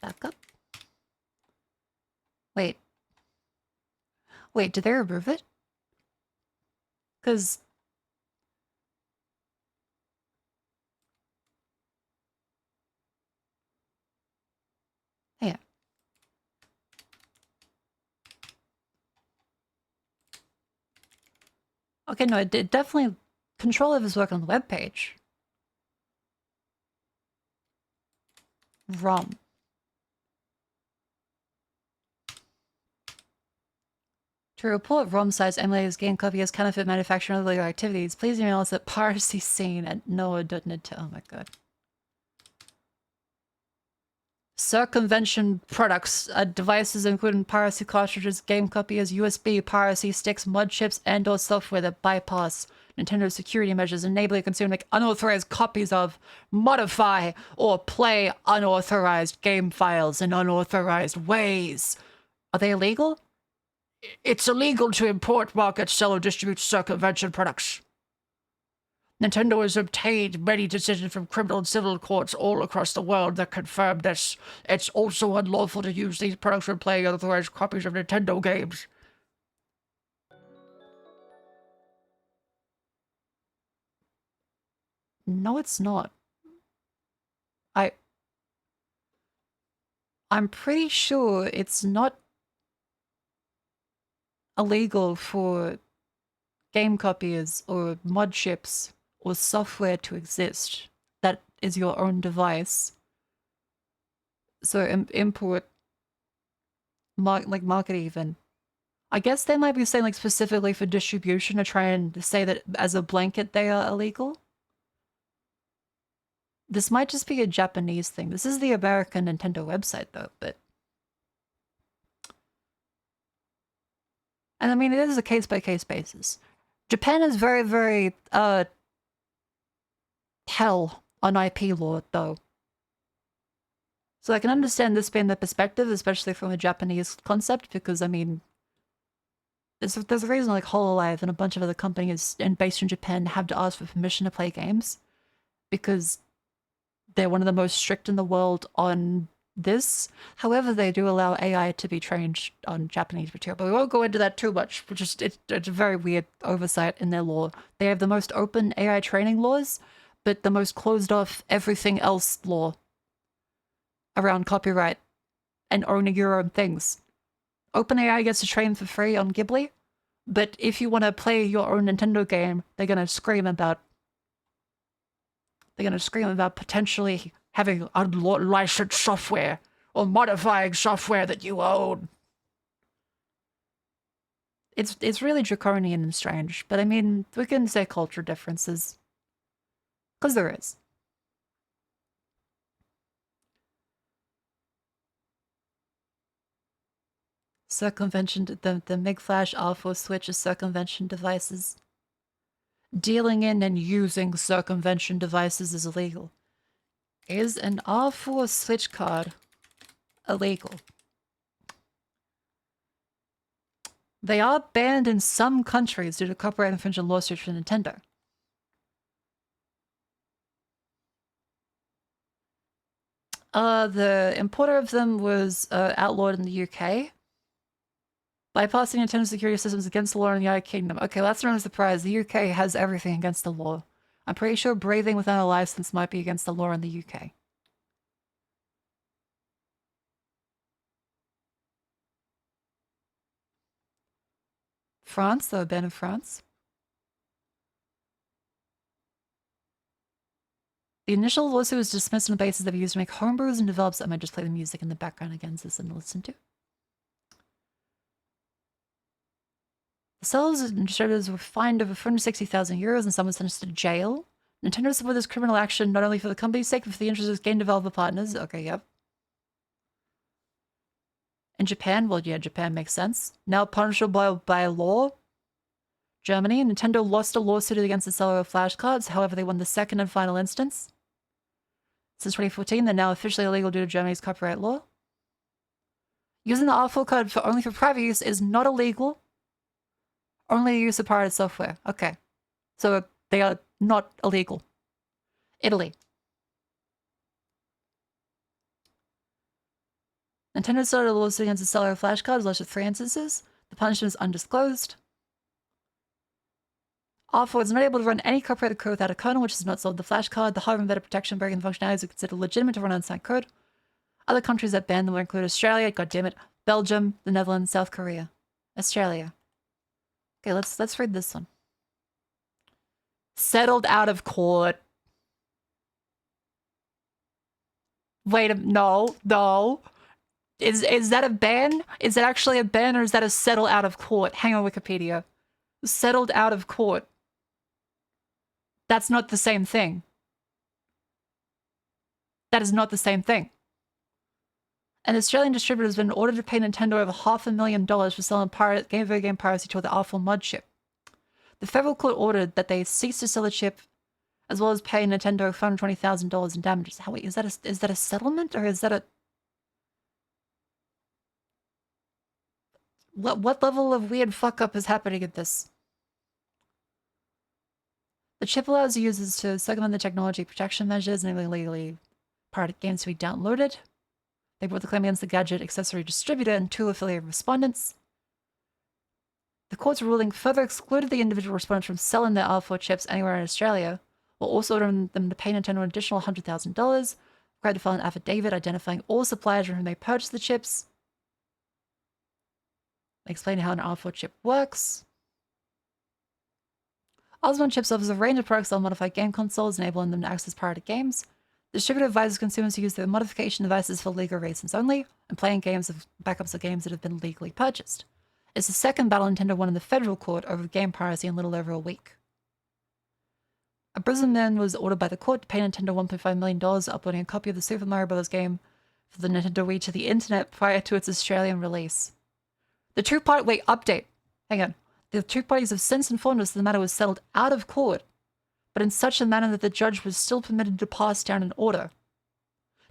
Back up. Wait. Wait, did they remove it? Because... Yeah. Okay, no, it definitely... Control of his work on the webpage. ROM. To report ROM size emulators, game copiers, counterfeit manufacturing, and other illegal activities, please email us at piracy.scene at noah.net. Oh my god. Circumvention products, devices including piracy cartridges, game copiers, USB, piracy sticks, mod chips, and/or software that bypass Nintendo's security measures, enabling a consumer to make unauthorized copies of, modify, or play unauthorized game files in unauthorized ways. Are they illegal? It's illegal to import, market, sell, or distribute circumvention products. Nintendo has obtained many decisions from criminal and civil courts all across the world that confirm this. It's also unlawful to use these products when playing unauthorized copies of Nintendo games. No, it's not. I'm pretty sure it's not illegal for game copiers or mod chips or software to exist. That is your own device. So import, market even. I guess they might be saying like specifically for distribution to try and say that as a blanket they are illegal. This might just be a Japanese thing. This is the American Nintendo website though, but... And I mean, it is a case-by-case basis. Japan is very, very, hell on IP law, though. So I can understand this being the perspective, especially from a Japanese concept, because, I mean, there's a reason like HoloLive and a bunch of other companies based in Japan have to ask for permission to play games, because they're one of the most strict in the world on this. However, they do allow AI to be trained on Japanese material, but we won't go into that too much, which is it's a very weird oversight in their law. They have the most open AI training laws, but the most closed off everything else law around copyright and owning your own things. OpenAI gets to train for free on Ghibli, but if you want to play your own Nintendo game, they're gonna scream about potentially having unlicensed software or modifying software that you own. It's really draconian and strange, but I mean, we can say culture differences. Because there is. Circumvention, the MIG Flash R4 switch is circumvention devices. Dealing in and using circumvention devices is illegal. Is an R4 switch card illegal? They are banned in some countries due to copyright infringement lawsuits from Nintendo. The importer of them was outlawed in the UK. Bypassing Nintendo security systems against the law in the United Kingdom. Okay, well, that's not a surprise. The UK has everything against the law. I'm pretty sure breathing without a license might be against the law in the UK. France, though, a ban in France. The initial lawsuit was dismissed on the basis that we used to make homebrews and develops. I might just play the music in the background again so something to listen to. The sellers and distributors were fined over 460,000 euros and some were sentenced to jail. Nintendo supported this criminal action not only for the company's sake, but for the interests of its game developer partners. Okay, yep. In Japan, well, yeah, Japan makes sense. Now punishable by law. Germany, Nintendo lost a lawsuit against the seller of flashcards. However, they won the second and final instance. Since 2014, they're now officially illegal due to Germany's copyright law. Using the R4 code only for private use is not illegal. Only the use of pirated software. Okay. So they are not illegal. Italy. Nintendo started a lawsuit against the seller of flashcards, alleged with 3 instances. The punishment is undisclosed. R4 is not able to run any copyrighted code without a kernel, which has not sold the flashcard. The hardware embedded protection breaking functionalities are considered legitimate to run unsigned code. Other countries that ban them will include Australia, goddammit, Belgium, the Netherlands, South Korea. Australia. Okay, let's read this one. Settled out of court. Wait a no. Is that a ban? Is that actually a ban or is that a settle out of court? Hang on, Wikipedia. Settled out of court. That's not the same thing. That is not the same thing. An Australian distributor has been ordered to pay Nintendo over $500,000 for selling video game piracy to the R4 mod chip. The federal court ordered that they cease to sell the chip, as well as pay Nintendo $520,000 in damages. How, wait, is that a settlement or is that a... What level of weird fuck up is happening at this? The chip allows users to circumvent the technology protection measures, enabling legally pirated games to be downloaded. They brought the claim against the gadget accessory distributor and 2 affiliated respondents. The court's ruling further excluded the individual respondents from selling their R4 chips anywhere in Australia, while also ordering them to pay Nintendo an additional $100,000, required to file an affidavit identifying all suppliers from whom they purchased the chips, explaining how an R4 chip works. Osmond chips offers a range of products that will modify game consoles, enabling them to access pirated games. The distributor advises consumers to use their modification devices for legal reasons only, and playing games of backups of games that have been legally purchased. It's the second battle Nintendo won in the federal court over game piracy in a little over a week. A Brisbane man was ordered by the court to pay Nintendo $1.5 million for uploading a copy of the Super Mario Bros. Game for the Nintendo Wii to the internet prior to its Australian release. The two parties... Wait, update. Hang on. The two parties have since informed us that the matter was settled out of court, but in such a manner that the judge was still permitted to pass down an order.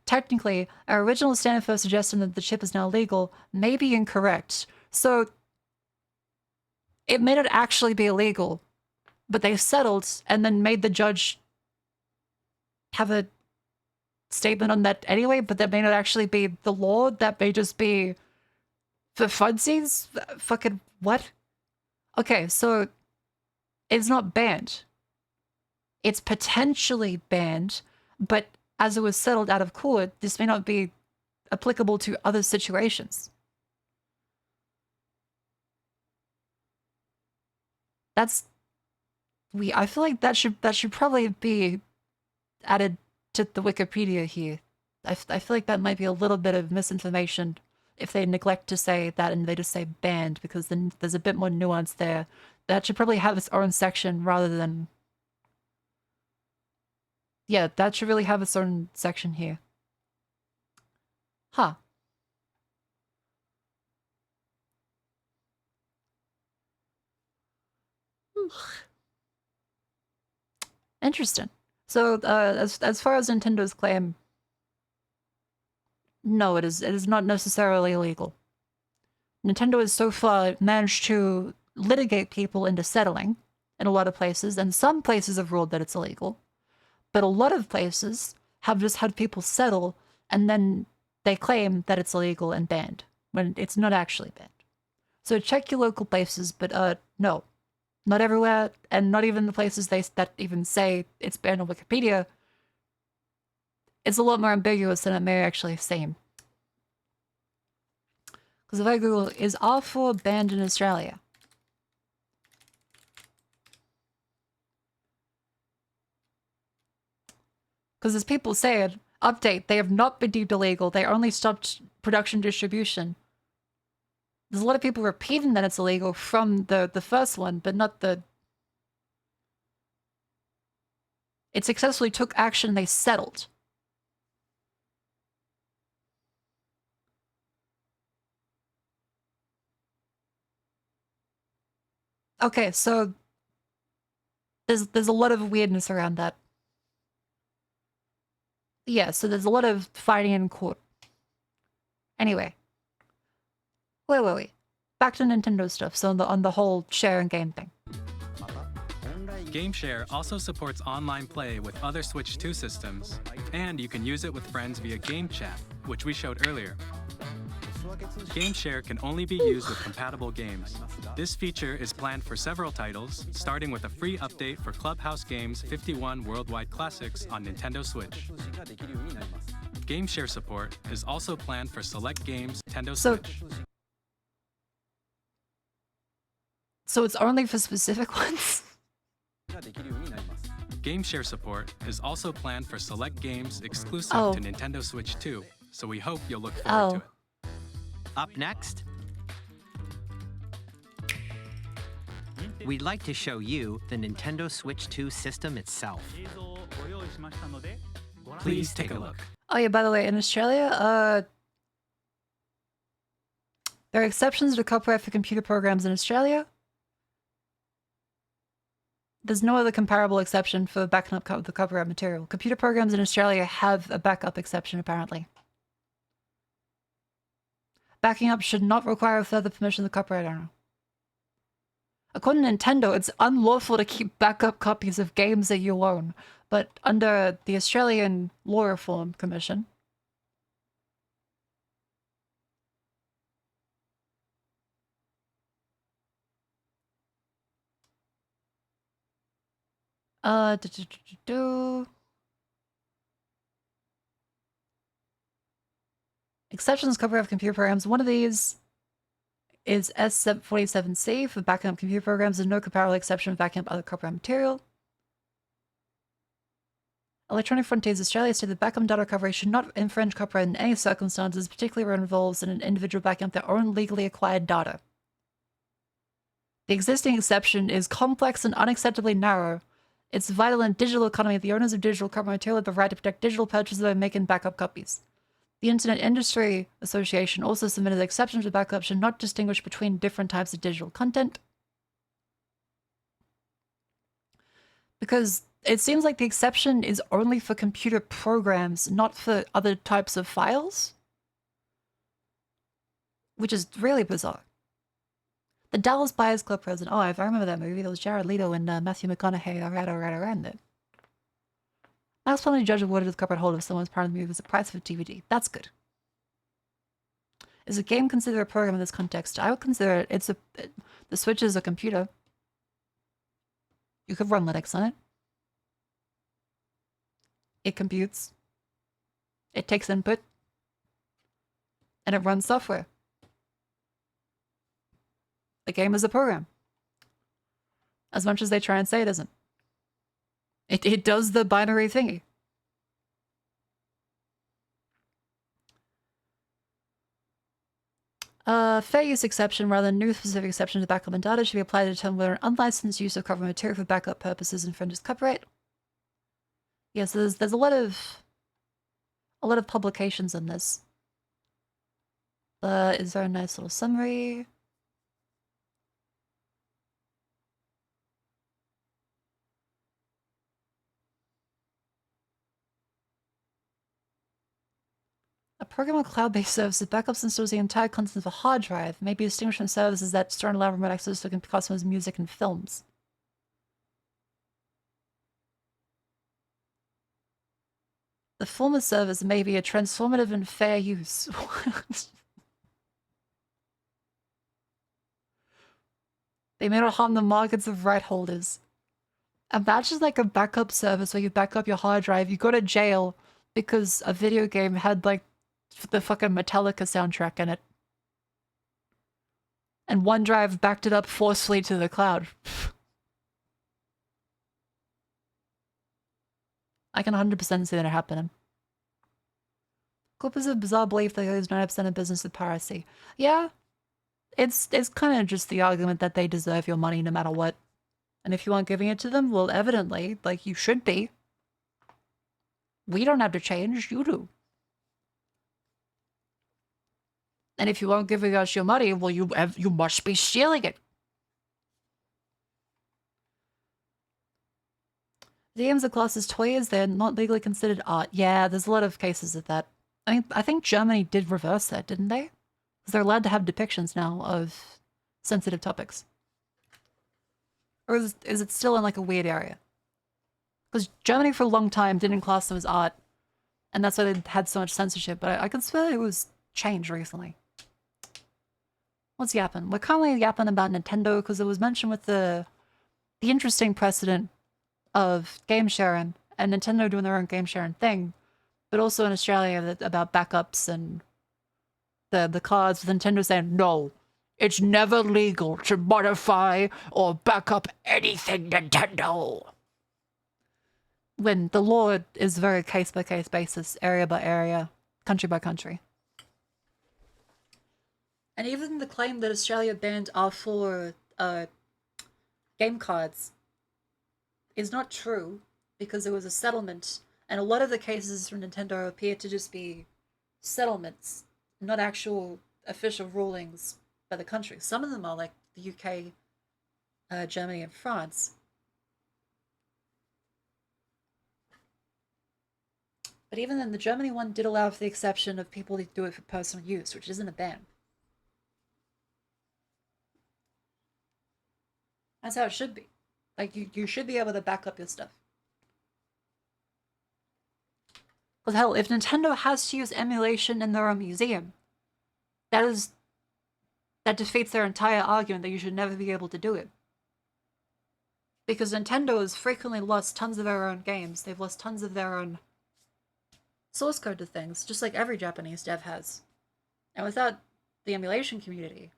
Technically, our original stand for suggesting that the chip is now legal may be incorrect, so it may not actually be illegal, but they settled and then made the judge have a statement on that anyway, but that may not actually be the law. That may just be for funsies. Fucking what? Okay, so it's not banned. It's potentially banned, but as it was settled out of court, this may not be applicable to other situations. I feel like that should probably be added to the Wikipedia here. I feel like that might be a little bit of misinformation if they neglect to say that and they just say banned, because then there's a bit more nuance there. That should probably have its own section rather than... Yeah, that should really have its own section here. Huh. Interesting. So, as far as Nintendo's claim, no, it is not necessarily illegal. Nintendo has so far managed to litigate people into settling in a lot of places, and some places have ruled that it's illegal. But a lot of places have just had people settle, and then they claim that it's illegal and banned, when it's not actually banned. So check your local places, but no. Not everywhere, and not even the places that even say it's banned on Wikipedia. It's a lot more ambiguous than it may actually seem. Because if I Google, is R4 banned in Australia? Because as people said, update, they have not been deemed illegal. They only stopped production distribution. There's a lot of people repeating that it's illegal from the first one, but not the... It successfully took action, they settled. Okay, so there's a lot of weirdness around that. Yeah, so there's a lot of fighting in court. Anyway. Wait. Back to Nintendo stuff, so on the whole share and game thing. GameShare also supports online play with other Switch 2 systems, and you can use it with friends via Game Chat, which we showed earlier. GameShare can only be used with compatible games. This feature is planned for several titles, starting with a free update for Clubhouse Games 51 Worldwide Classics on Nintendo Switch. GameShare support is also planned for select games Nintendo Switch. So it's only for specific ones? GameShare support is also planned for select games exclusive to Nintendo Switch 2, so we hope you'll look forward to it. Up next, we'd like to show you the Nintendo Switch 2 system itself. Please take a look. Oh yeah, by the way, in Australia, there are exceptions to copyright for computer programs in Australia. There's no other comparable exception for backing up the copyright material. Computer programs in Australia have a backup exception, apparently. Backing up should not require further permission of the copyright owner. According to Nintendo, it's unlawful to keep backup copies of games that you own, but under the Australian Law Reform Commission, exceptions copyright of computer programs. One of these is S47C for backing up computer programs. There's no comparable exception for backing up other copyright material. Electronic Frontiers Australia stated that backup data recovery should not infringe copyright in any circumstances, particularly where it involves an individual backing up their own legally acquired data. The existing exception is complex and unacceptably narrow. It's vital in digital economy that the owners of digital copyright material have the right to protect digital purchases by making backup copies. The Internet Industry Association also submitted that exceptions to backup should not distinguish between different types of digital content. Because it seems like the exception is only for computer programs, not for other types of files. Which is really bizarre. The Dallas Buyers Club president. Oh, I remember that movie. There was Jared Leto and Matthew McConaughey. Alright, then. Max penalty judge awarded the copyright holder if someone's part of the movie was the price of a DVD. That's good. Is a game considered a program in this context? I would consider it. The Switch is a computer. You could run Linux on it. It computes. It takes input. And it runs software. The game is a program. As much as they try and say it isn't. It does the binary thingy. Fair use exception rather than new specific exception to backup and data should be applied to determine whether an unlicensed use of copyright material for backup purposes infringes copyright. Yes, there's a lot of publications in this. Is there a nice little summary? A program with cloud-based services backups and stores the entire contents of a hard drive may be distinguished from services that store and allow remote access to customers' music and films. The former service may be a transformative and fair use. They may not harm the markets of right holders. Imagine like a backup service where you back up your hard drive, you go to jail because a video game had like the fucking Metallica soundtrack in it. And OneDrive backed it up forcefully to the cloud. I can 100% see that happening. Coop is a bizarre belief that there's 90% of business with piracy. Yeah, it's kind of just the argument that they deserve your money no matter what. And if you aren't giving it to them, well, evidently, like, you should be. We don't have to change, you do. And if you aren't giving us your money, well, you must be stealing it. The games are classed as toys, they're not legally considered art. Yeah, there's a lot of cases of that. I think Germany did reverse that, didn't they? Because they're allowed to have depictions now of sensitive topics. Or is it still in like a weird area? Because Germany for a long time didn't class them as art, and that's why they had so much censorship, but I can swear it was changed recently. What's yapping? We're currently yapping about Nintendo because it was mentioned with the interesting precedent of game sharing and Nintendo doing their own game sharing thing, but also in Australia about backups and the cards with Nintendo saying, no, it's never legal to modify or back up anything Nintendo. When the law is very case-by-case basis, area by area, country by country. And even the claim that Australia banned R4 game cards is not true, because it was a settlement, and a lot of the cases from Nintendo appear to just be settlements, not actual official rulings by the country. Some of them are like the UK, Germany, and France. But even then, the Germany one did allow for the exception of people who do it for personal use, which isn't a ban. That's how it should be. Like, you should be able to back up your stuff. Because hell, if Nintendo has to use emulation in their own museum, that defeats their entire argument that you should never be able to do it. Because Nintendo has frequently lost tons of their own games. They've lost tons of their own source code to things, just like every Japanese dev has. And without the emulation community,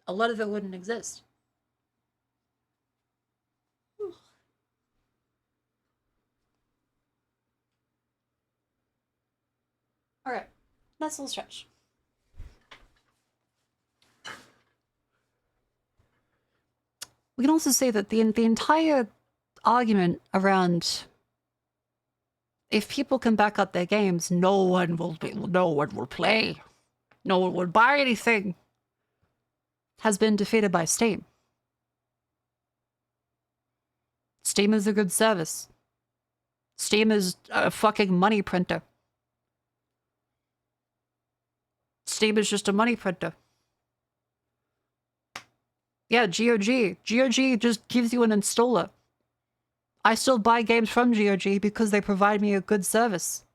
a lot of it wouldn't exist. Alright, nice little stretch. We can also say that the entire argument around if people can back up their games, no one will play, no one will buy anything, has been defeated by Steam. Steam is a good service. Steam is a fucking money printer. Steam is just a money printer. Yeah, GOG. GOG just gives you an installer. I still buy games from GOG because they provide me a good service.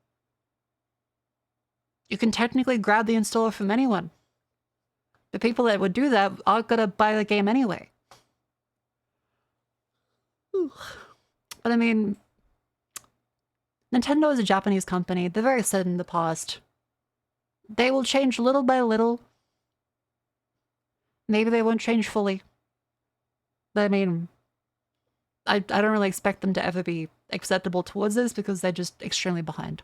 You can technically grab the installer from anyone. The people that would do that aren't gonna buy the game anyway. But I mean, Nintendo is a Japanese company. They're very set in the past. They will change little by little. Maybe they won't change fully. But I mean, I don't really expect them to ever be acceptable towards this because they're just extremely behind.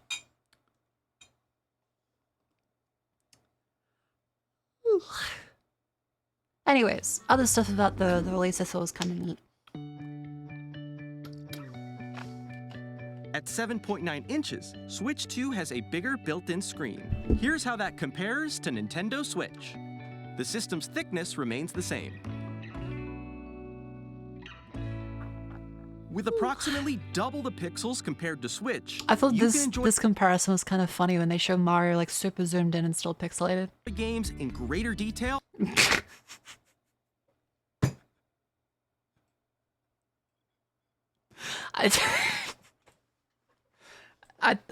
Anyways, other stuff about the release I thought was kind of neat. At 7.9 inches, Switch 2 has a bigger built-in screen. Here's how that compares to Nintendo Switch. The system's thickness remains the same. With approximately double the pixels compared to Switch, I thought you can enjoy this comparison was kind of funny when they show Mario like super zoomed in and still pixelated. games in greater detail.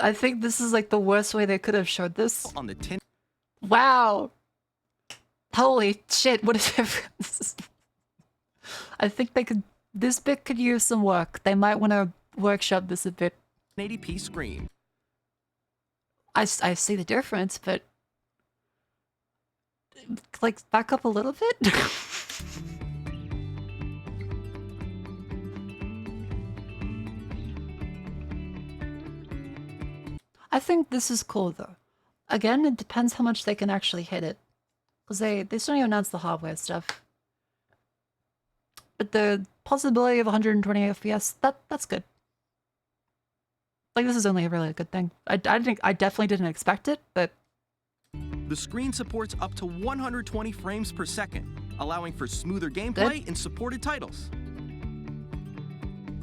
I think this is like the worst way they could have showed this. On the tin. Wow. Holy shit, what is this? I think they could, this bit could use some work. They might want to workshop this a bit. 1080p screen. I see the difference, but like back up a little bit. I think this is cool though. Again, it depends how much they can actually hit it. Because they still don't even announce the hardware stuff. But the possibility of 120 FPS, that's good. Like, this is only a really good thing. I definitely didn't expect it, but... The screen supports up to 120 frames per second, allowing for smoother gameplay in supported titles.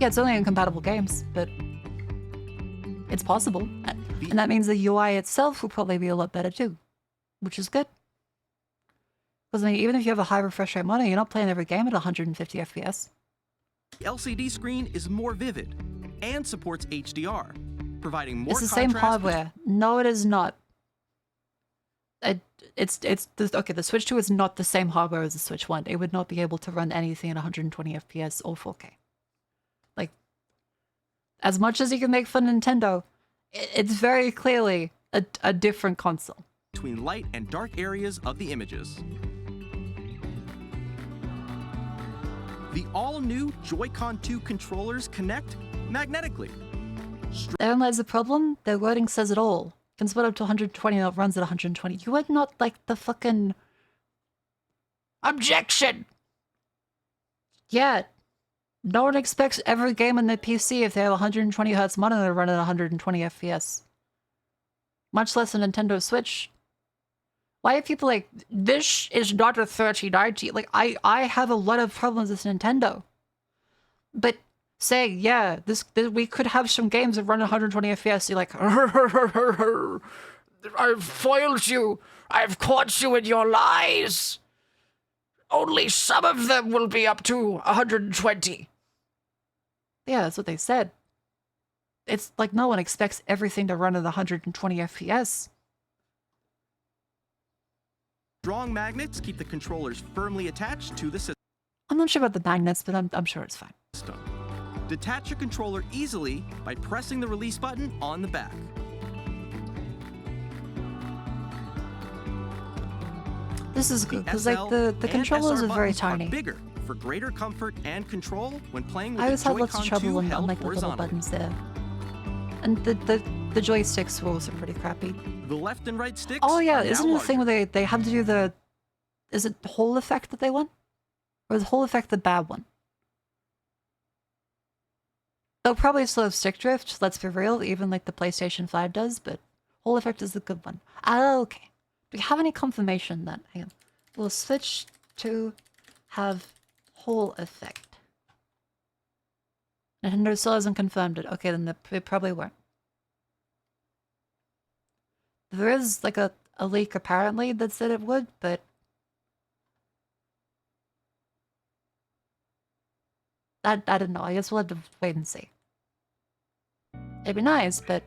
Yeah, it's only in compatible games, but it's possible. And that means the UI itself will probably be a lot better too, which is good. Because I mean, even if you have a high refresh rate monitor, you're not playing every game at 150 FPS. The LCD screen is more vivid and supports HDR, providing more It's the same contrast. hardware. No, it is not. Okay, the Switch 2 is not the same hardware as the Switch 1. It would not be able to run anything at 120 FPS or 4K. Like, as much as you can make fun of Nintendo, it's very clearly a different console. Between light and dark areas of the images. The all-new Joy-Con 2 controllers connect magnetically. Therein lies the problem. Their wording says it all. Can split up to 120 and it runs at 120. You would not like the fucking... Objection! Yeah. No one expects every game on their PC if they have a 120 Hz monitor to run at 120 FPS. Much less a Nintendo Switch. Why are people like, this is not a 3090? Like, I have a lot of problems with Nintendo. But say, yeah, this we could have some games that run 120 FPS. You're like, I've foiled you. I've caught you in your lies. Only some of them will be up to 120. Yeah, that's what they said. It's like no one expects everything to run at 120 FPS. Strong magnets keep the controllers firmly attached to the system. I'm not sure about the magnets, but I'm sure it's fine. Detach your controller easily by pressing the release button on the back. This is good, because like the controllers are very tiny. Bigger for greater comfort and control when playing with I always the had lots of Joy-Con trouble 2 on held like the little horizontally. buttons there. And the joysticks were also pretty crappy. The left and right sticks. Oh yeah, are isn't now it the thing where they have to do the... Is it the Hall effect that they want? Or is the Hall effect the bad one? They'll probably still have stick drift, let's be real, even like the PlayStation 5 does, but Hall effect is the good one. Ah, okay. Do we have any confirmation then? Hang on. Will Switch to have Hall effect? Nintendo still hasn't confirmed it. Okay, then it probably won't. There is like a leak apparently that said it would, but I don't know. I guess we'll have to wait and see. It'd be nice, but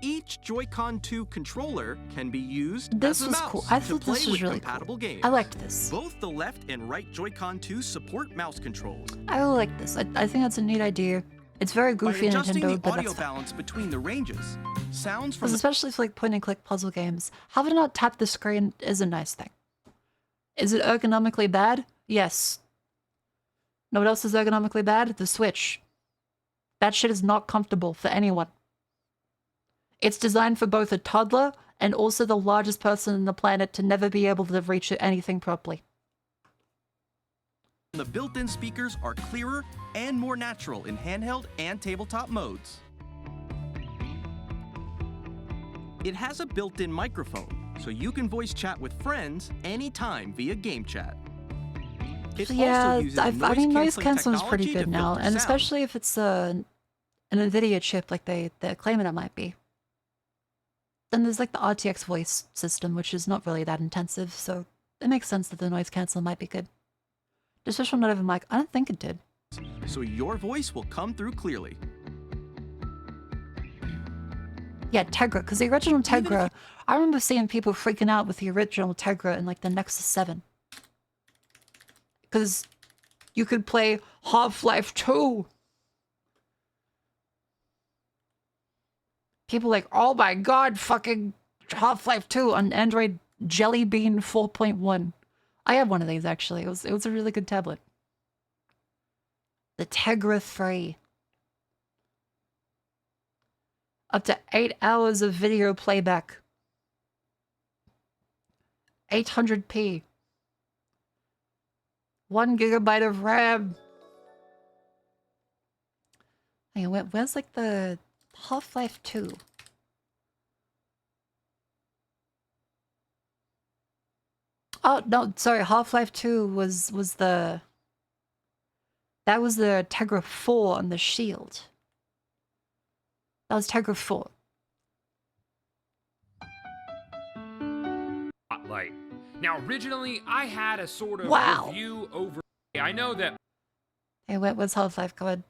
Each Joy-Con 2 controller can be used this as a was mouse cool. I to thought play this was with really compatible cool. games. I liked this. Both the left and right Joy-Con 2 support mouse controls. I really like this. I think that's a neat idea. It's very goofy By in adjusting Nintendo, the but audio that's fine. balance between the ranges, sounds from Because the especially for like point-and-click puzzle games, having to not tap the screen is a nice thing. Is it ergonomically bad? Yes. Know what else is ergonomically bad? The Switch. That shit is not comfortable for anyone. It's designed for both a toddler and also the largest person on the planet to never be able to reach anything properly. The built-in speakers are clearer and more natural in handheld and tabletop modes. It has a built-in microphone, so you can voice chat with friends anytime via game chat. It Yeah, also uses I mean, noise noise-canceling canceling's pretty technology to good now, filter and sound. especially if it's an NVIDIA chip like they're claiming it might be. Then there's like the RTX voice system, which is not really that intensive, so it makes sense that the noise canceling might be good. Does this one not even mic? I don't think it did. So your voice will come through clearly. Yeah, Tegra, because the original Tegra, I remember seeing people freaking out with the original Tegra in like the Nexus 7. Because you could play Half-Life 2. People like, oh my god, fucking Half-Life 2 on Android Jelly Bean 4.1. I had one of these actually. It was a really good tablet. The Tegra 3. Up to 8 hours of video playback. 800p. 1 gigabyte of RAM. Hey, where's like the Half-Life 2? Oh, no, sorry, Half-Life 2 was the... That was the Tegra 4 on the Shield. That was Tegra 4. Spotlight. Now, originally, I had a sort of Wow. review over... I know that... Hey, where's Half-Life going?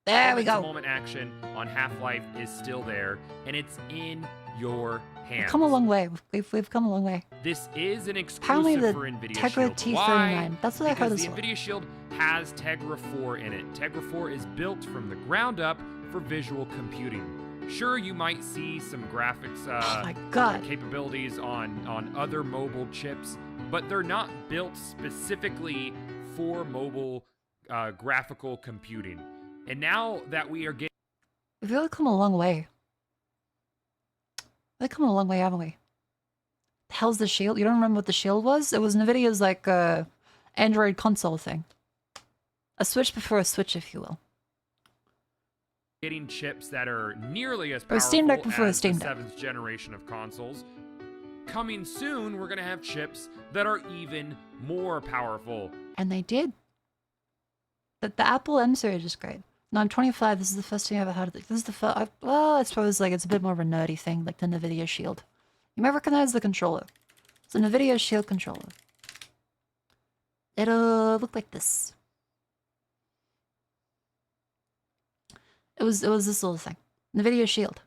There we go. Moment action on Half-Life is still there, and it's in your hands. We've come a long way. We've come a long way. This is an Apparently exclusive the for NVIDIA Tegra Shield. T39. Why? That's what I heard Because as the well. NVIDIA Shield has Tegra 4 in it. Tegra 4 is built from the ground up for visual computing. Sure, you might see some graphics Oh my God. capabilities on other mobile chips, but they're not built specifically for mobile graphical computing. And now that we are getting... We've really come a long way. We've come a long way, haven't we? The hell's the Shield? You don't remember what the Shield was? It was NVIDIA's, like, Android console thing. A Switch before a Switch, if you will. getting chips that are nearly as Or powerful Steam Deck before the as Steam the Deck. 7th generation of consoles. Coming soon, we're going to have chips that are even more powerful. And they did. The Apple M series is great. No, I'm 25. This is the first thing I ever had. This is the first. Well, I suppose like it's a bit more of a nerdy thing, like the NVIDIA Shield. You might recognize the controller. It's a NVIDIA Shield controller. It'll look like this. It was this little thing, NVIDIA Shield.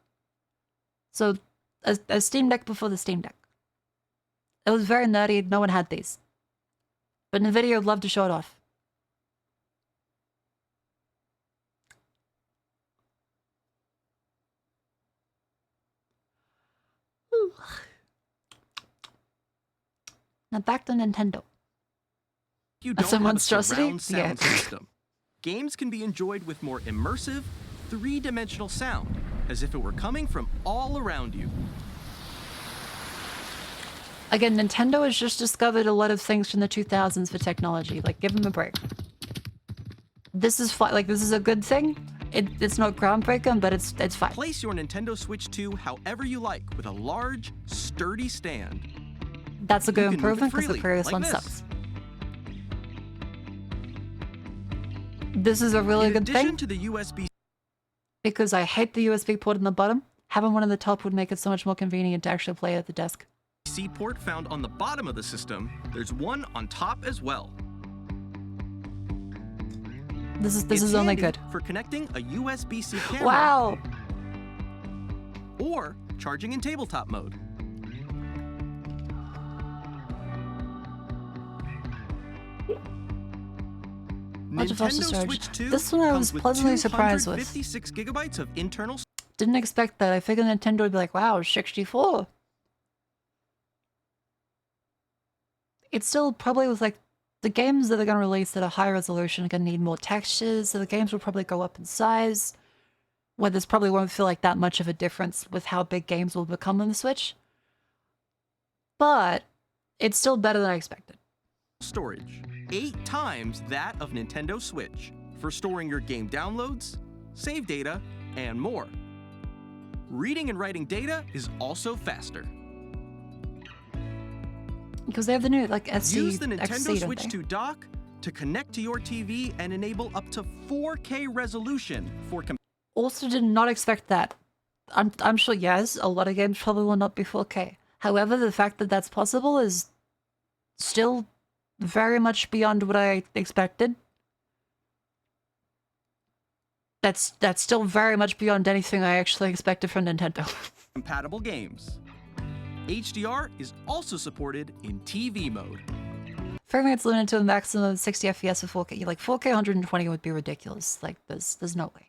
So, a Steam Deck before the Steam Deck. It was very nerdy. No one had these, but NVIDIA would love to show it off. Now back to Nintendo. You That's don't a have a monstrosity? surround sound Yeah. system. Games can be enjoyed with more immersive, three-dimensional sound, as if it were coming from all around you. Again, Nintendo has just discovered a lot of things from the 2000s for technology. Like, give them a break. This is fine. Like, this is a good thing. It's not groundbreaking, but it's fine. Place your Nintendo Switch 2 however you like with a large, sturdy stand. That's a good You can move it improvement because the freely, previous like one this. sucks. This is a really In good addition thing to the USB because I hate the USB port in the bottom. Having one on the top would make it so much more convenient to actually play at the desk. C port found on the bottom of the system, there's one on top as well. This It's is only handy good. for connecting a USB-C camera. Wow. Or charging in tabletop mode. Much faster Nintendo storage. Switch 2 This one I comes was with pleasantly surprised with. 256 gigabytes of internal Didn't expect that. I figured Nintendo would be like, wow, 64. It's still probably with like the games that are going to release that are high resolution are going to need more textures, so the games will probably go up in size. Where this probably won't feel like that much of a difference with how big games will become on the Switch. But it's still better than I expected. storage, 8 times that of Nintendo Switch, for storing your game downloads, save data, and more. Reading and writing data is also faster. Because they have the new, like, SC, Use the XC, Nintendo don't Switch they? 2 dock to connect to your TV and enable up to 4K resolution for Also did not expect that. I'm sure, yes, a lot of games probably will not be 4K. However, the fact that that's possible is still very much beyond what I expected. That's still very much beyond anything I actually expected from Nintendo. compatible games. HDR is also supported in TV mode. Frame rate's limited to a maximum of 60 FPS with 4K. Like 4K 120 would be ridiculous. Like there's no way.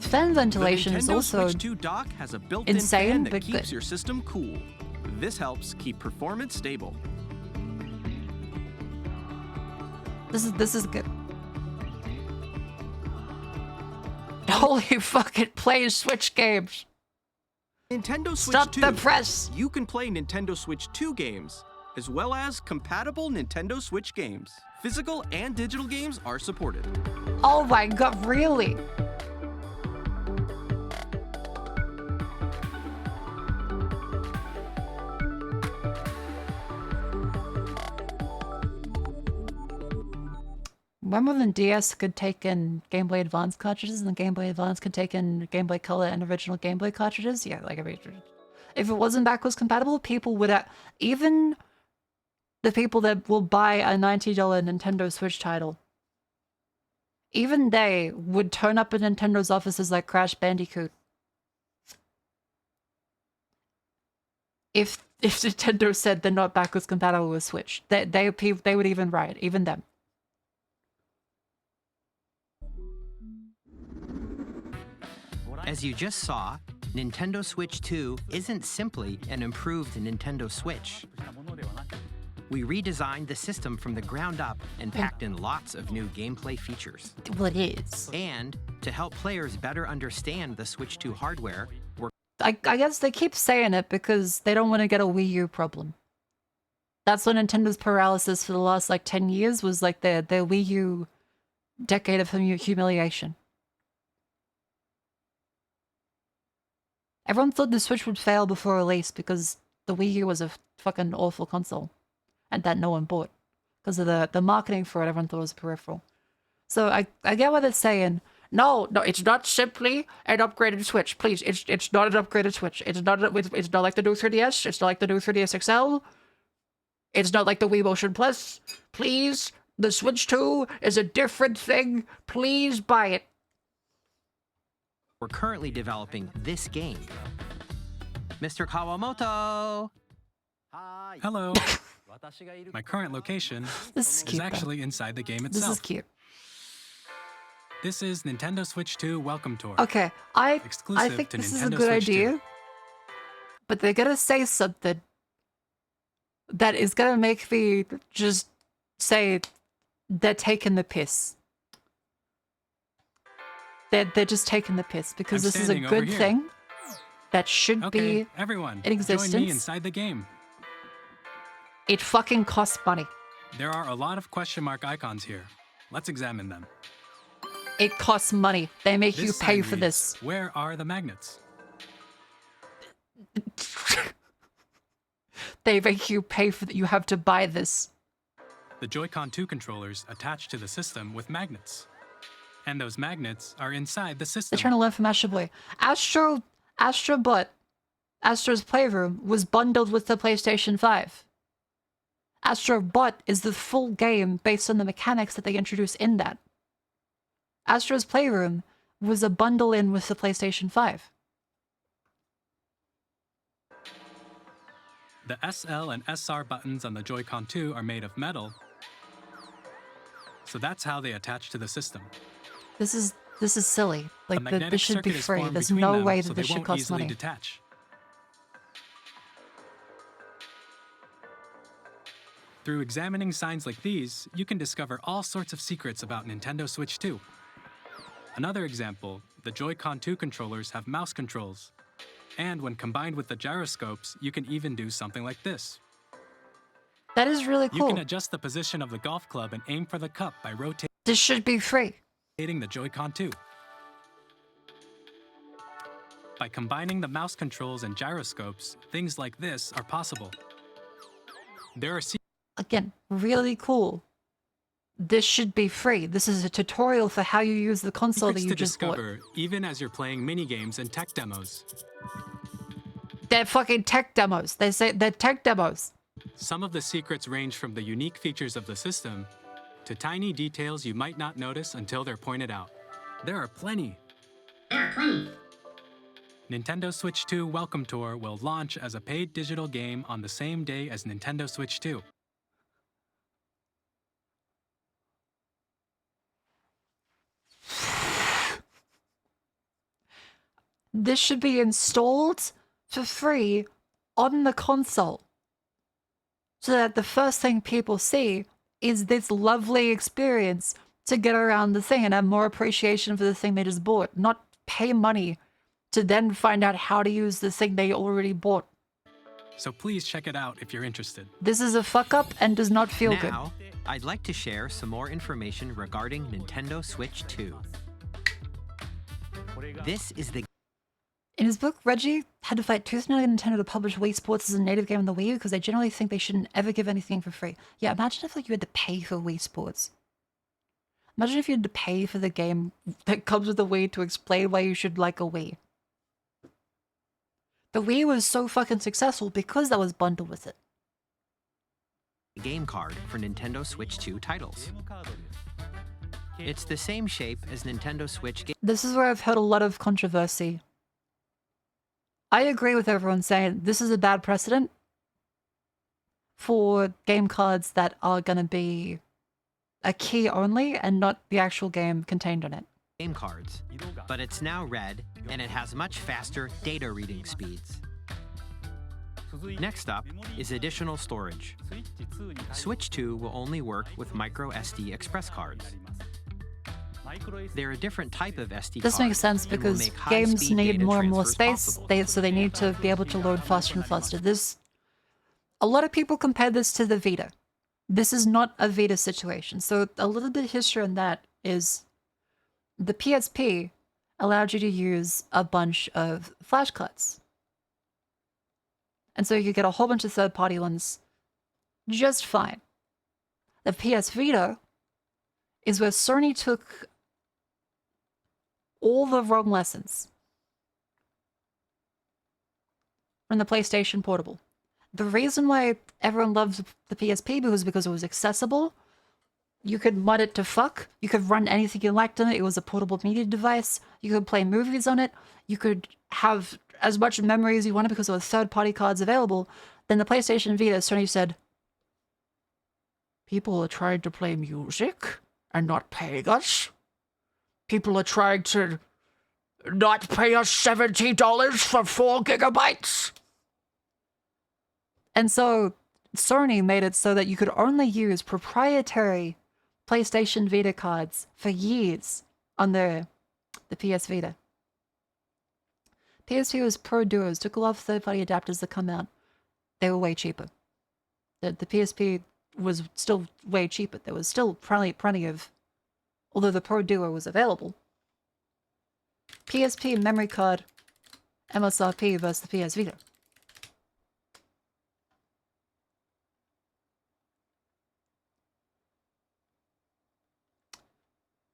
Fan ventilation the is Nintendo also Switch 2 dock has a built-in insane, fan that but keeps good. your system cool. This helps keep performance stable. This is good. Holy fucking play Switch games. Nintendo Switch Stop 2. the press. You can play Nintendo Switch 2 games, as well as compatible Nintendo Switch games. Physical and digital games are supported. Oh my god, really? Remember when DS could take in Game Boy Advance cartridges and the Game Boy Advance could take in Game Boy Color and original Game Boy cartridges? Yeah, like if it wasn't backwards compatible, people would even the people that will buy a $90 Nintendo Switch title, even they would turn up at Nintendo's offices like Crash Bandicoot. If Nintendo said they're not backwards compatible with Switch, they would even riot, even them. As you just saw, Nintendo Switch 2 isn't simply an improved Nintendo Switch. We redesigned the system from the ground up and packed in lots of new gameplay features. Well, it is. And to help players better understand the Switch 2 hardware, I guess they keep saying it because they don't want to get a Wii U problem. That's what Nintendo's paralysis for the last like 10 years was, like their Wii U decade of humiliation. Everyone thought the Switch would fail before release because the Wii U was a fucking awful console. And that no one bought. Because of the marketing for it, everyone thought it was a peripheral. So I get what they're saying. No, it's not simply an upgraded Switch. Please, it's not an upgraded Switch. It's not like the new 3DS. It's not like the new 3DS XL. It's not like the Wii Motion Plus. Please, the Switch 2 is a different thing. Please buy it. we're currently developing this game. Mr. Kawamoto! Hello. My current location This is cute, though. actually inside the game This itself. is cute. This is Nintendo Switch 2 Welcome Tour. Okay, I Exclusive think to this is Nintendo a good Switch 2. idea. But they're gonna say something that is gonna make me just say they're taking the piss. They're just taking the piss because I'm this is a standing over good here. thing that should Okay, be everyone, in existence. join me inside the game. It fucking costs money. There are a lot of question mark icons here. Let's examine them. It costs money. They make you This pay sign for reads, this. Where are the magnets? They make you pay for you have to buy this. The Joy-Con 2 controllers attach to the system with magnets. And those magnets are inside the system. They're trying to learn from Astro Boy. Astro's Playroom was bundled with the PlayStation 5. Astro Bot is the full game based on the mechanics that they introduce in that. Astro's Playroom was a bundle in with the PlayStation 5. The SL and SR buttons on the Joy-Con 2 are made of metal. So that's how they attach to the system. This is silly. Like A magnetic this should be circuit is free. formed There's between no them, way so that they this should won't cost easily money. detach. Through examining signs like these, you can discover all sorts of secrets about Nintendo Switch 2. Another example, the Joy-Con 2 controllers have mouse controls. And when combined with the gyroscopes, you can even do something like this. That is really You cool. can adjust the position of the golf club and aim for the cup by rotating This should be free. the Joy-Con 2. By combining the mouse controls and gyroscopes, things like this are possible. There are Again, really cool. This should be free. This is a tutorial for how you use the console that secrets you to just bought. discover, even as you're playing mini-games and tech demos. They're fucking tech demos. They say they're tech demos. Some of the secrets range from the unique features of the system to tiny details you might not notice until they're pointed out. There are plenty. Nintendo Switch 2 Welcome Tour will launch as a paid digital game on the same day as Nintendo Switch 2. This should be installed for free on the console. So that the first thing people see is this lovely experience to get around the thing and have more appreciation for the thing they just bought, not pay money to then find out how to use the thing they already bought. So please check it out if you're interested. This is a fuck up and does not feel good. Now, I'd like to share some more information regarding Nintendo Switch 2. This is the... In his book, Reggie had to fight tooth and nail Nintendo to publish Wii Sports as a native game on the Wii U because they generally think they shouldn't ever give anything for free. Yeah, imagine if like you had to pay for Wii Sports. Imagine if you had to pay for the game that comes with the Wii to explain why you should like a Wii. The Wii was so fucking successful because that was bundled with it. game card for Nintendo Switch 2 titles. It's the same shape as Nintendo Switch game. This is where I've heard a lot of controversy. I agree with everyone saying this is a bad precedent for game cards that are going to be a key only and not the actual game contained in it. Game cards, but it's now red and it has much faster data reading speeds. Next up is additional storage. Switch 2 will only work with micro SD express cards. They're a different type of SD This card makes sense and will because make games high-speed need data more and more transfers space, possible. so they need to be able to load faster and faster. A lot of people compare this to the Vita. This is not a Vita situation. So a little bit of history on that is the PSP allowed you to use a bunch of flash cards. And so you could get a whole bunch of third-party ones just fine. The PS Vita is where Sony took all the wrong lessons from the PlayStation Portable. The reason why everyone loves the PSP was because it was accessible. You could mod it to fuck. You could run anything you liked on it. It was a portable media device. You could play movies on it. You could have as much memory as you wanted because there were third-party cards available. Then the PlayStation Vita, Sony said, people are trying to play music and not paying us. People are trying to not pay us $70 for 4 gigabytes. And so Sony made it so that you could only use proprietary PlayStation Vita cards for years on the PS Vita. PSP was Pro Duos, took a lot of third-party adapters that come out. They were way cheaper. The PSP was still way cheaper. There was still plenty of, although the Pro Duo was available. PSP memory card MSRP versus the PS Vita.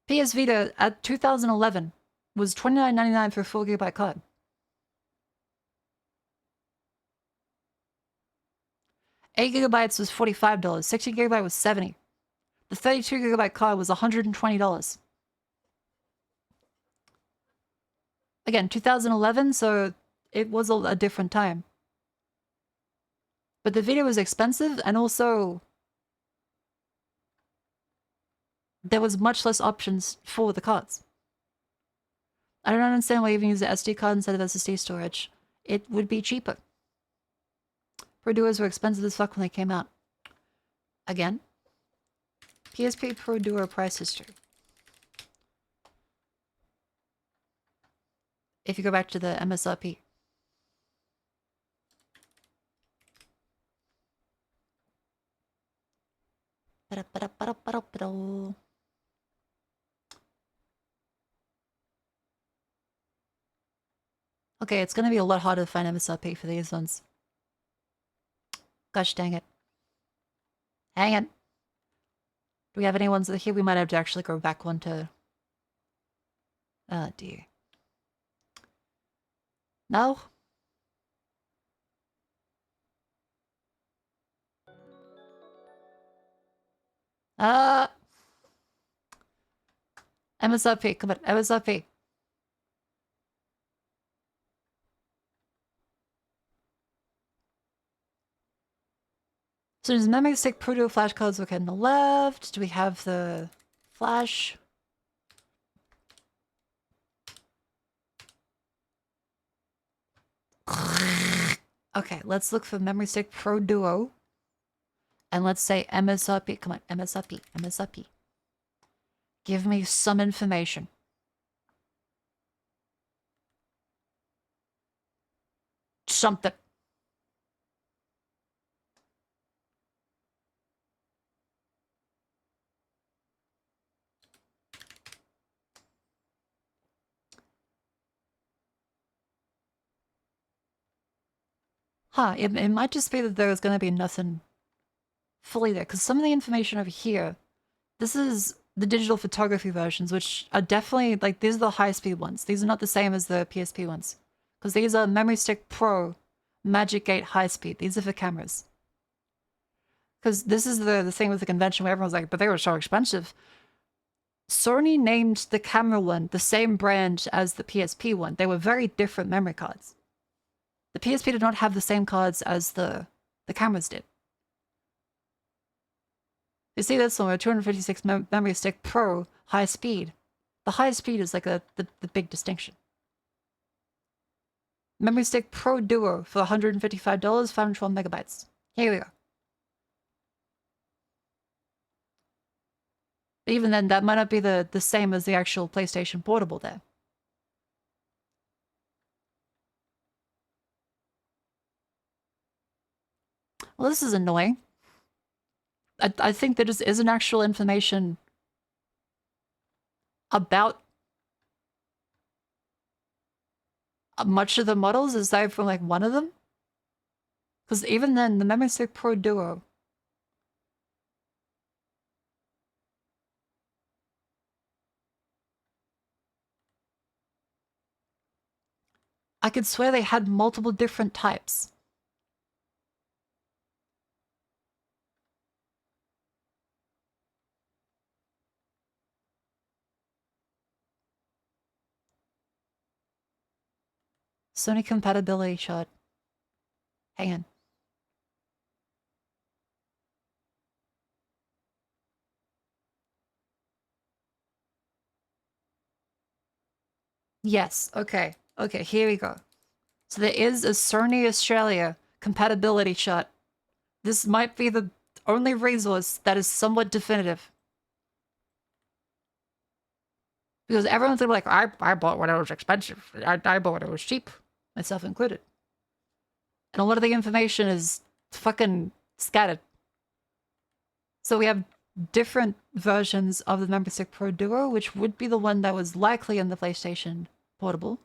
PS Vita at 2011 was $29.99 for a 4 gigabyte card. $8 gigabytes was $45. 60 gigabyte was $70. The 32 gigabyte card was $120. Again, 2011, so it was a different time. But the Vita was expensive, and also there was much less options for the cards. I don't understand why you even use the SD card instead of SSD storage. It would be cheaper. Pro Duos were expensive as fuck when they came out. Again, PSP Pro Duo price history. If you go back to the MSRP. Okay, it's gonna be a lot harder to find MSRP for these ones. Gosh dang it. Hang it. Do we have any ones that here? We might have to actually go back one to... Oh dear. No? MSRP, come on, MSRP. So there's memory stick, Pro Duo flashcards, okay, on the left. Do we have the flash? Okay, let's look for memory stick Pro Duo. And let's say MSRP. Come on, MSRP, MSRP. Give me some information. Something. Huh, it might just be that there's gonna be nothing fully there, because some of the information over here, this is the digital photography versions, which are definitely, like, these are the high-speed ones. These are not the same as the PSP ones, because these are Memory Stick Pro Magic Gate high-speed. These are for cameras. Because this is the thing with the convention where everyone's like, but they were so expensive. Sony named the camera one the same brand as the PSP one. They were very different memory cards. The PSP did not have the same cards as the cameras did. You see this somewhere, 256 Memory Stick Pro high speed. The high speed is like the big distinction. Memory Stick Pro Duo for $155, 512 megabytes. Here we go. Even then, that might not be the same as the actual PlayStation Portable there. Well, this is annoying. I think there just isn't actual information about much of the models aside from like one of them. Because even then, the Memory Stick Pro Duo, I could swear they had multiple different types. Sony compatibility shot. Hang on. Yes, okay. Okay, here we go. So there is a Sony Australia compatibility shot. This might be the only resource that is somewhat definitive. Because everyone's gonna be like, I bought when it was expensive. I bought when it was cheap. Myself included. And a lot of the information is fucking scattered. So we have different versions of the Memory Stick Pro Duo, which would be the one that was likely in the PlayStation Portable.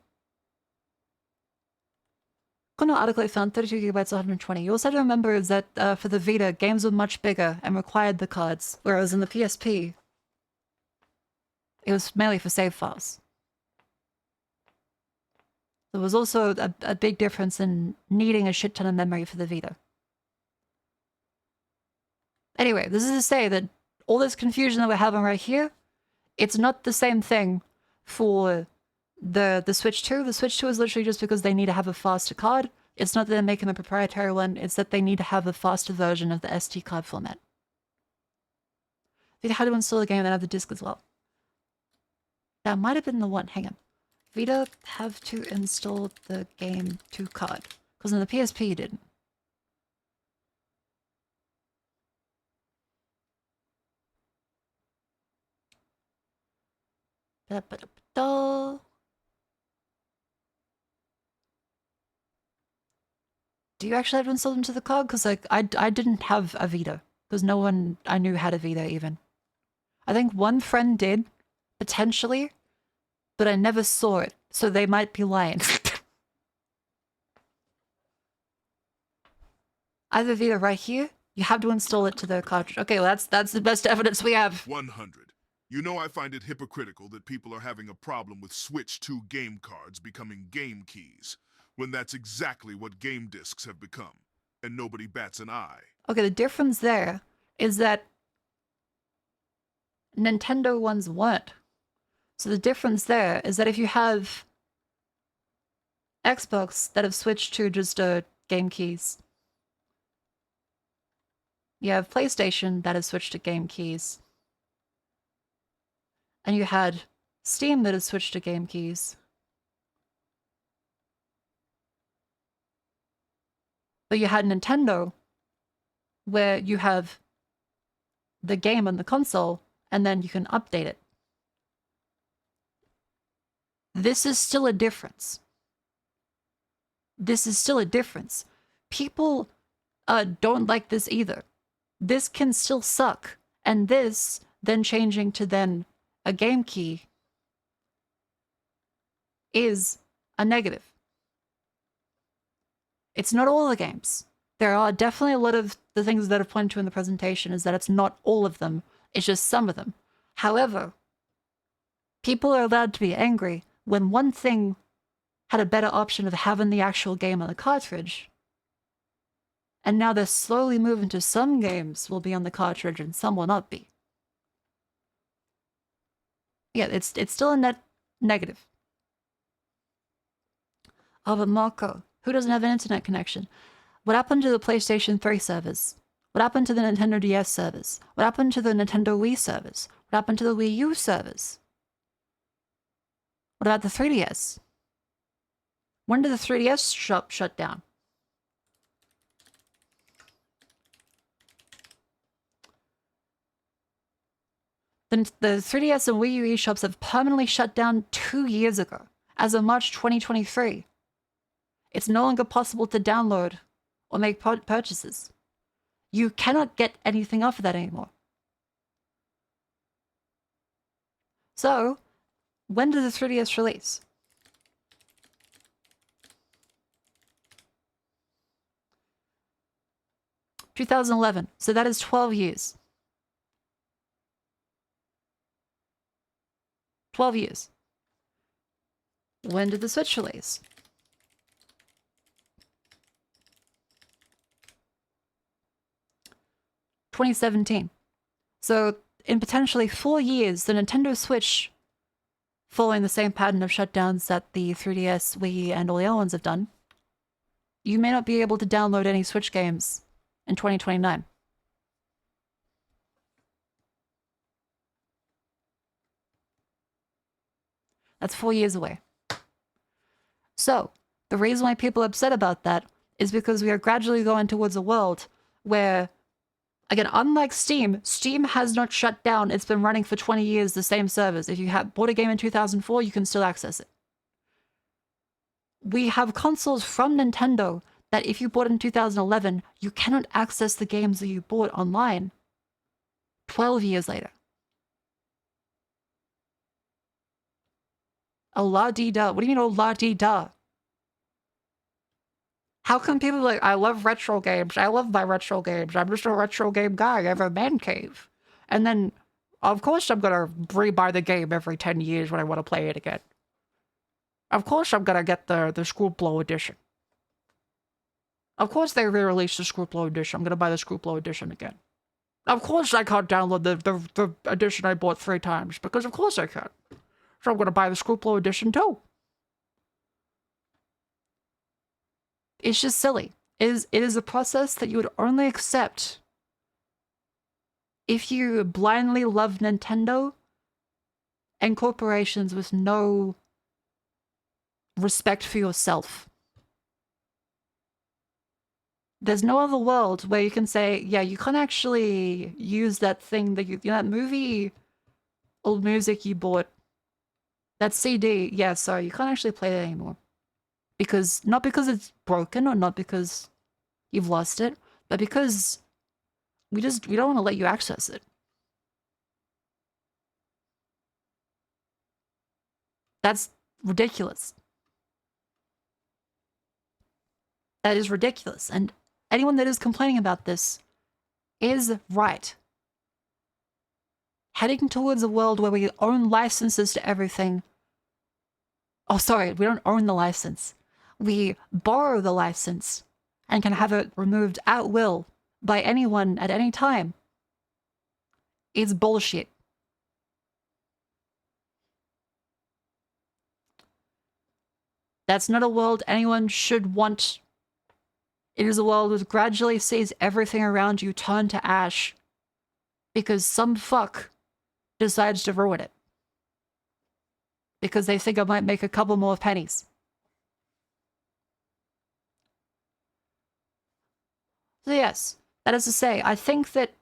この article I found 32 gigabytes, 120. You also have to remember is that for the Vita, games were much bigger and required the cards, whereas in the PSP, it was mainly for save files. There was also a big difference in needing a shit ton of memory for the Vita. Anyway, this is to say that all this confusion that we're having right here, it's not the same thing for the Switch 2. The Switch 2 is literally just because they need to have a faster card. It's not that they're making a proprietary one, it's that they need to have a faster version of the SD card format. Vita had to install the game and have the disc as well. That might have been the one. Hang on. Vita have to install the game to card. Because in the PSP you didn't. Da-ba-da-ba-da. Do you actually have to install them to the card? Because like I didn't have a Vita. Because no one I knew had a Vita even. I think one friend did, potentially, but I never saw it, so they might be lying. I have a Vita right here. You have to install it to the cartridge. Okay, well that's the best evidence we have. 100. You know I find it hypocritical that people are having a problem with Switch 2 game cards becoming game keys, when that's exactly what game discs have become, and nobody bats an eye. Okay, the difference there is that Nintendo ones weren't. So the difference there is that if you have Xbox that have switched to just game keys, you have PlayStation that has switched to game keys, and you had Steam that has switched to game keys. But you had Nintendo where you have the game on the console and then you can update it. This is still a difference. This is still a difference. People don't like this either. This can still suck. And this, then changing to then a game key, is a negative. It's not all the games. There are definitely a lot of the things that I've pointed to in the presentation is that it's not all of them, it's just some of them. However, people are allowed to be angry when one thing had a better option of having the actual game on the cartridge, and now they're slowly moving to some games will be on the cartridge and some will not be. Yeah, it's still a net negative. Oh, but Marco, who doesn't have an internet connection? What happened to the PlayStation 3 servers? What happened to the Nintendo DS servers? What happened to the Nintendo Wii servers? What happened to the Wii U servers? What about the 3DS? When did the 3DS shut down? The 3DS and Wii U eShops have permanently shut down 2 years ago, as of March 2023. It's no longer possible to download or make purchases. You cannot get anything off of that anymore. So, when did the 3DS release? ...2011. So that is 12 years. 12 years. When did the Switch release? 2017. So, in potentially 4 years, the Nintendo Switch, following the same pattern of shutdowns that the 3DS, Wii, and all the other ones have done, you may not be able to download any Switch games in 2029. That's 4 years away. So, the reason why people are upset about that is because we are gradually going towards a world where, again, unlike Steam, Steam has not shut down. It's been running for 20 years, the same servers. If you bought a game in 2004, you can still access it. We have consoles from Nintendo that if you bought in 2011, you cannot access the games that you bought online 12 years later. Oh, la-dee-da. What do you mean, oh, la-dee-da? How come people are like, I love retro games. I love my retro games. I'm just a retro game guy. I have a man cave. And then, of course, I'm going to rebuy the game every 10 years when I want to play it again. Of course, I'm going to get the Screwblow edition. Of course, they re-released the Screwblow edition. I'm going to buy the Screwblow edition again. Of course, I can't download the edition I bought 3 times, because of course I can. So I'm going to buy the Screwblow edition too. It's just silly. It is a process that you would only accept if you blindly love Nintendo and corporations with no respect for yourself. There's no other world where you can say, yeah, you can't actually use that thing that you know, that movie old music you bought, that CD, yeah, sorry, you can't actually play that anymore. Because, not because it's broken or not because you've lost it, but because we don't want to let you access it. That's ridiculous. That is ridiculous. And anyone that is complaining about this is right. Heading towards a world where we own licenses to everything. Oh, sorry, we don't own the license. We borrow the license and can have it removed at will by anyone at any time. It's bullshit. That's not a world anyone should want. It is a world that gradually sees everything around you turn to ash because some fuck decides to ruin it. Because they think I might make a couple more pennies. So yes, That is to say, I think that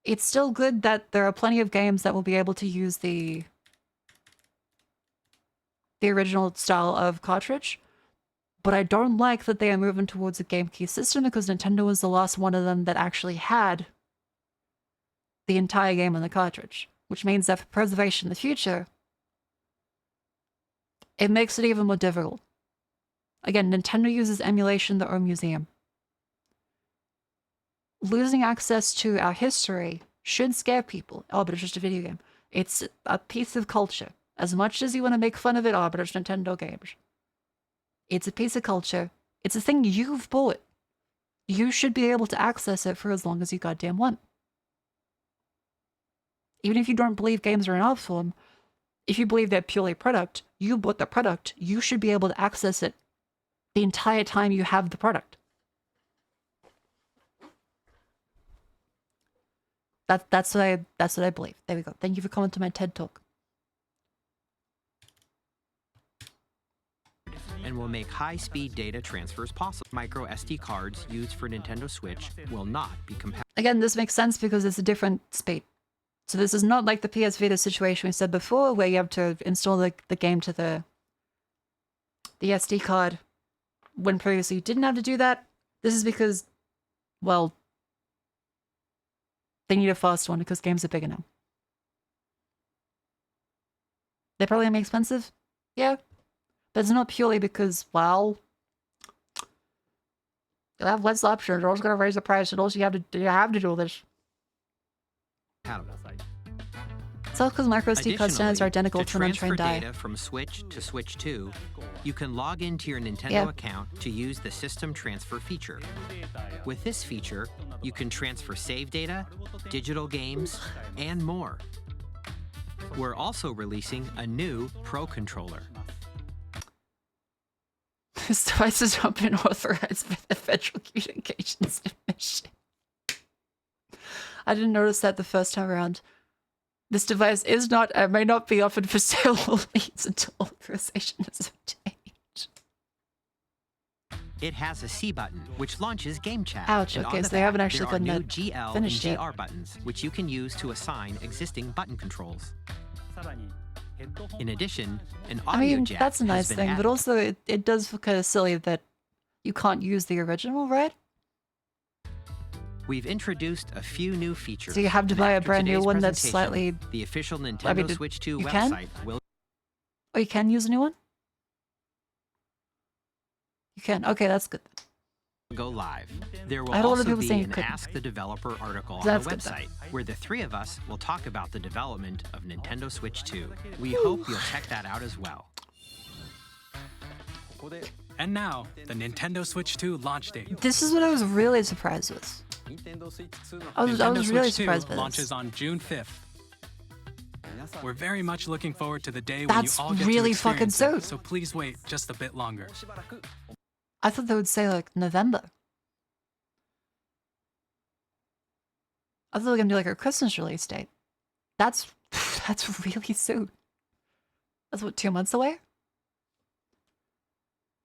it's still good that there are plenty of games that will be able to use the original style of cartridge, but I don't like that they are moving towards a game key system because Nintendo was the last one of them that actually had the entire game on the cartridge, which means that for preservation in the future, it makes it even more difficult. Again, Nintendo uses emulation, their own museum. Losing access to our history should scare people. Oh, but it's just a video game. It's a piece of culture. As much as you want to make fun of it, oh, but it's Nintendo games. It's a piece of culture. It's a thing you've bought. You should be able to access it for as long as you goddamn want. Even if you don't believe games are an art form, if you believe they're purely a product, you bought the product, you should be able to access it the entire time you have the product. That's what I believe. There we go. Thank you for coming to my TED Talk. And will make high-speed data transfers possible. Micro SD cards used for Nintendo Switch will not be compatible. Again, this makes sense because it's a different speed. So this is not like the PS Vita situation we said before, where you have to install the game to the SD card when previously you didn't have to do that. This is because, well, they need a fast one because games are bigger now. They're probably gonna be expensive, yeah, but it's not purely because, well, you have less options. You're always gonna raise the price, and also you have to do this. It's all because micro SD card standards are identical to an untrained die. Data from Switch to Switch 2, you can log into your Nintendo account to use the System Transfer feature. With this feature, you can transfer save data, digital games, and more. We're also releasing a new Pro Controller. This device has not been authorized by the Federal Communications Commission. I didn't notice that the first time around. This device is not and may not be offered for sale or lease until authorization is obtained. It has a C button, which launches Game Chat. Ouch, And okay, on so the they haven't back, actually there are gotten new that GL finished and yet. GR buttons, which you can use to assign existing button controls. In addition, an I audio mean, jack that's a has nice been thing, but added. also it does feel kind of silly that you can't use the original, right? We've introduced a few new features. So you have to and buy a after brand new today's one that's presentation, slightly... The official Nintendo I mean, Switch 2 you can? website will Oh, you can use a new one? You can. Okay, that's good. go live. There will I had a lot of also people be saying you an couldn't. Ask the Developer article on That's the good then. website, where the three of us will talk about the development of Nintendo Switch 2. We hope you'll check that out as well. And now, the Nintendo Switch 2 launch date. This is what I was really surprised with. I was Nintendo really Switch 2 surprised by this. launches on June 5th. We're very much looking forward to the day when That's you all get really to fucking experience it, soon. so please wait just a bit longer. I thought they would say like November. I thought they were gonna do like a Christmas release date. That's really soon. That's what, 2 months away?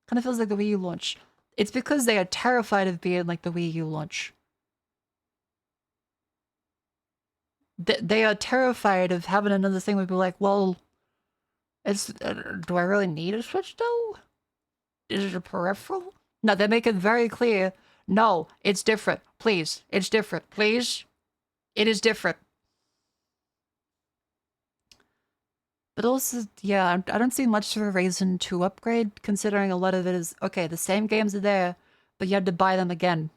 Kind of feels like the Wii U launch. It's because they are terrified of being like the Wii U launch. They are terrified of having another thing where people are like, well, do I really need a Switch though? Is it a peripheral? No, they make it very clear. No, it's different. Please, it's different. Please, it is different. But also, yeah, I don't see much of a reason to upgrade, considering a lot of it is, okay, the same games are there, but you had to buy them again.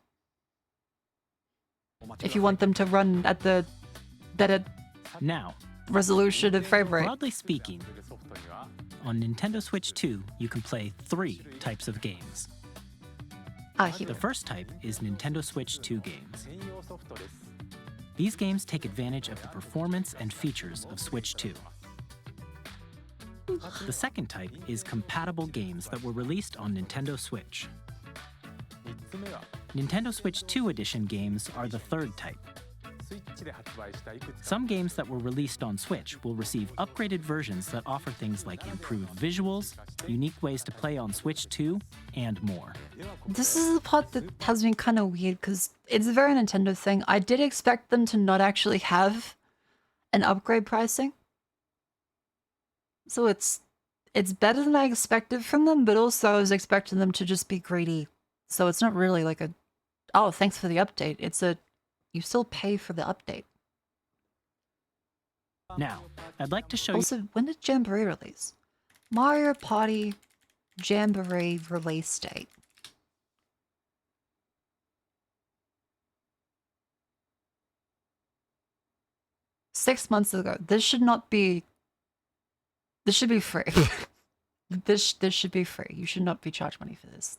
If you want them to run at the better Now, resolution and frame rate. broadly speaking, on Nintendo Switch 2, you can play 3 types of games. The first type is Nintendo Switch 2 games. These games take advantage of the performance and features of Switch 2. The second type is compatible games that were released on Nintendo Switch. Nintendo Switch 2 Edition games are the third type. Some games that were released on Switch will receive upgraded versions that offer things like improved visuals, unique ways to play on Switch 2, and more. This is the part that has been kind of weird because it's a very Nintendo thing. I did expect them to not actually have an upgrade pricing. So it's better than I expected from them, but also I was expecting them to just be greedy. So it's not really like a, oh, thanks for the update. It's a, you still pay for the update. Now, I'd like to show Also, when did Jamboree release? Mario Party Jamboree release date. Six months ago. This should not be. This should be free. This should be free. You should not be charged money for this.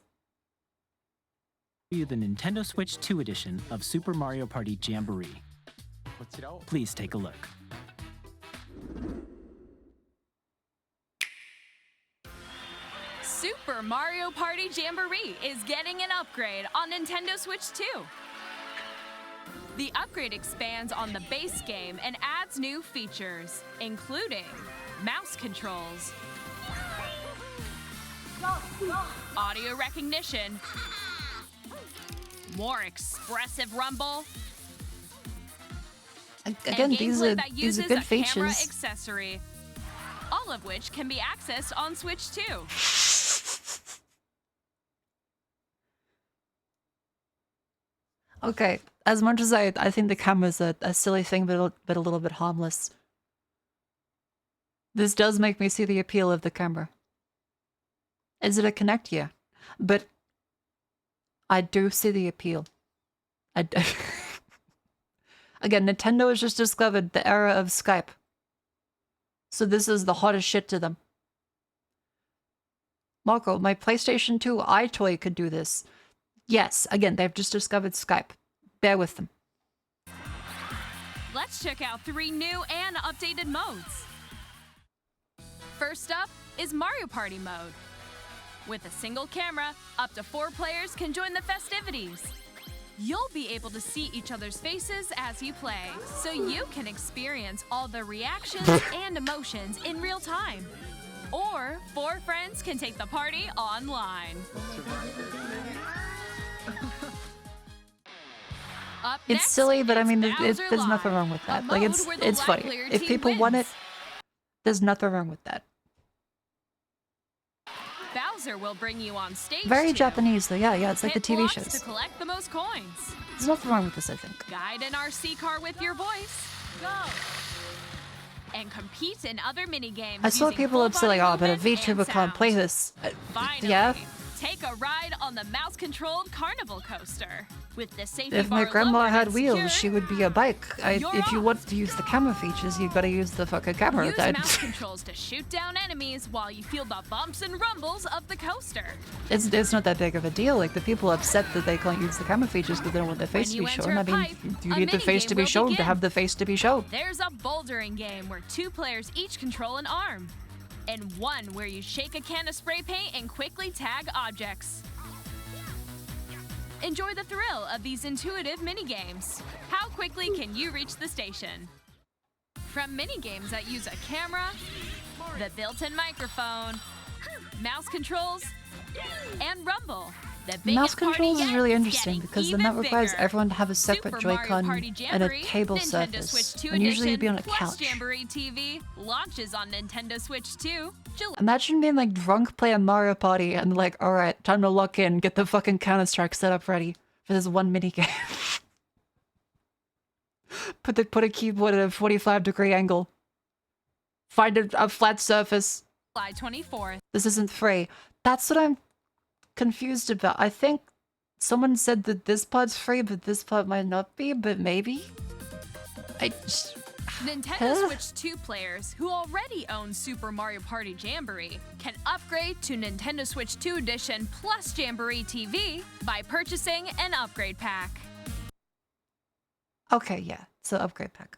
you the Nintendo Switch 2 edition of Super Mario Party Jamboree. Please take a look. Super Mario Party Jamboree is getting an upgrade on Nintendo Switch 2. The upgrade expands on the base game and adds new features, including mouse controls, audio recognition, more expressive rumble, again, and these gameplay are that uses good a camera features. accessory, all of which can be accessed on Switch 2. Okay, as much as I think the camera's a silly thing, but a little bit harmless. This does make me see the appeal of the camera. Is it a Kinect? Yeah. But I do see the appeal. Again, Nintendo has just discovered the era of Skype. So this is the hottest shit to them. Marco, my PlayStation 2 iToy could do this. Yes, again, they've just discovered Skype. Bear with them. Let's check out 3 new and updated modes. First up is Mario Party mode. With a single camera, up to 4 players can join the festivities. You'll be able to see each other's faces as you play, so you can experience all the reactions and emotions in real time. Or 4 friends can take the party online. Up It's next silly, but I is mean, Bowser there's nothing Live, wrong with that. a Like, mode where the it's funny. livelier If team people want it, wins. there's nothing wrong with that. Bowser will bring you on stage. Very too. Japanese, though. Yeah, it's like the Hit TV blocks shows. to collect the most coins. There's nothing wrong with this, I think. Guide an RC car with your voice. Go. And compete in other mini games. I saw people upset like, oh, but a VTuber can't play this. Finally, Yeah. take a ride on the mouse-controlled carnival coaster. With the safety If my bar grandma lowered had and wheels, secure, she would be a bike. You're If you off. want to use the camera features, you gotta use the fucking camera. Use mouse controls to shoot down enemies while you feel the bumps and rumbles of the coaster. It's not that big of a deal. Like, the people upset that they can't use the camera features because they don't want their face to you be enter shown. a I mean, pipe, you a need the face minigame to be will shown to begin. have the face to be shown. There's a bouldering game where 2 players each control an arm, and one where you shake a can of spray paint and quickly tag objects. Enjoy the thrill of these intuitive minigames. How quickly can you reach the station? From minigames that use a camera, the built-in microphone, mouse controls, and rumble, the biggest Mouse party controls is yet really is interesting getting because then that even requires bigger. everyone to have a separate Super Mario Joy-Con Party and a Jamboree, table Nintendo surface. Switch 2 And usually you'd be on a Edition plus couch. Jamboree TV launches on Nintendo Switch 2 July. Imagine being like drunk playing Mario Party and like, alright, time to lock in, get the fucking Counter-Strike setup ready for this one minigame. Put a keyboard at a 45-degree angle. Find a flat surface. July 24th. This isn't free. That's what I'm confused about. I think someone said that this part's free, but this part might not be, but maybe? Nintendo Huh? Switch 2 players who already own Super Mario Party Jamboree can upgrade to Nintendo Switch 2 Edition plus Jamboree TV by purchasing an upgrade pack. Okay, yeah, it's an upgrade pack.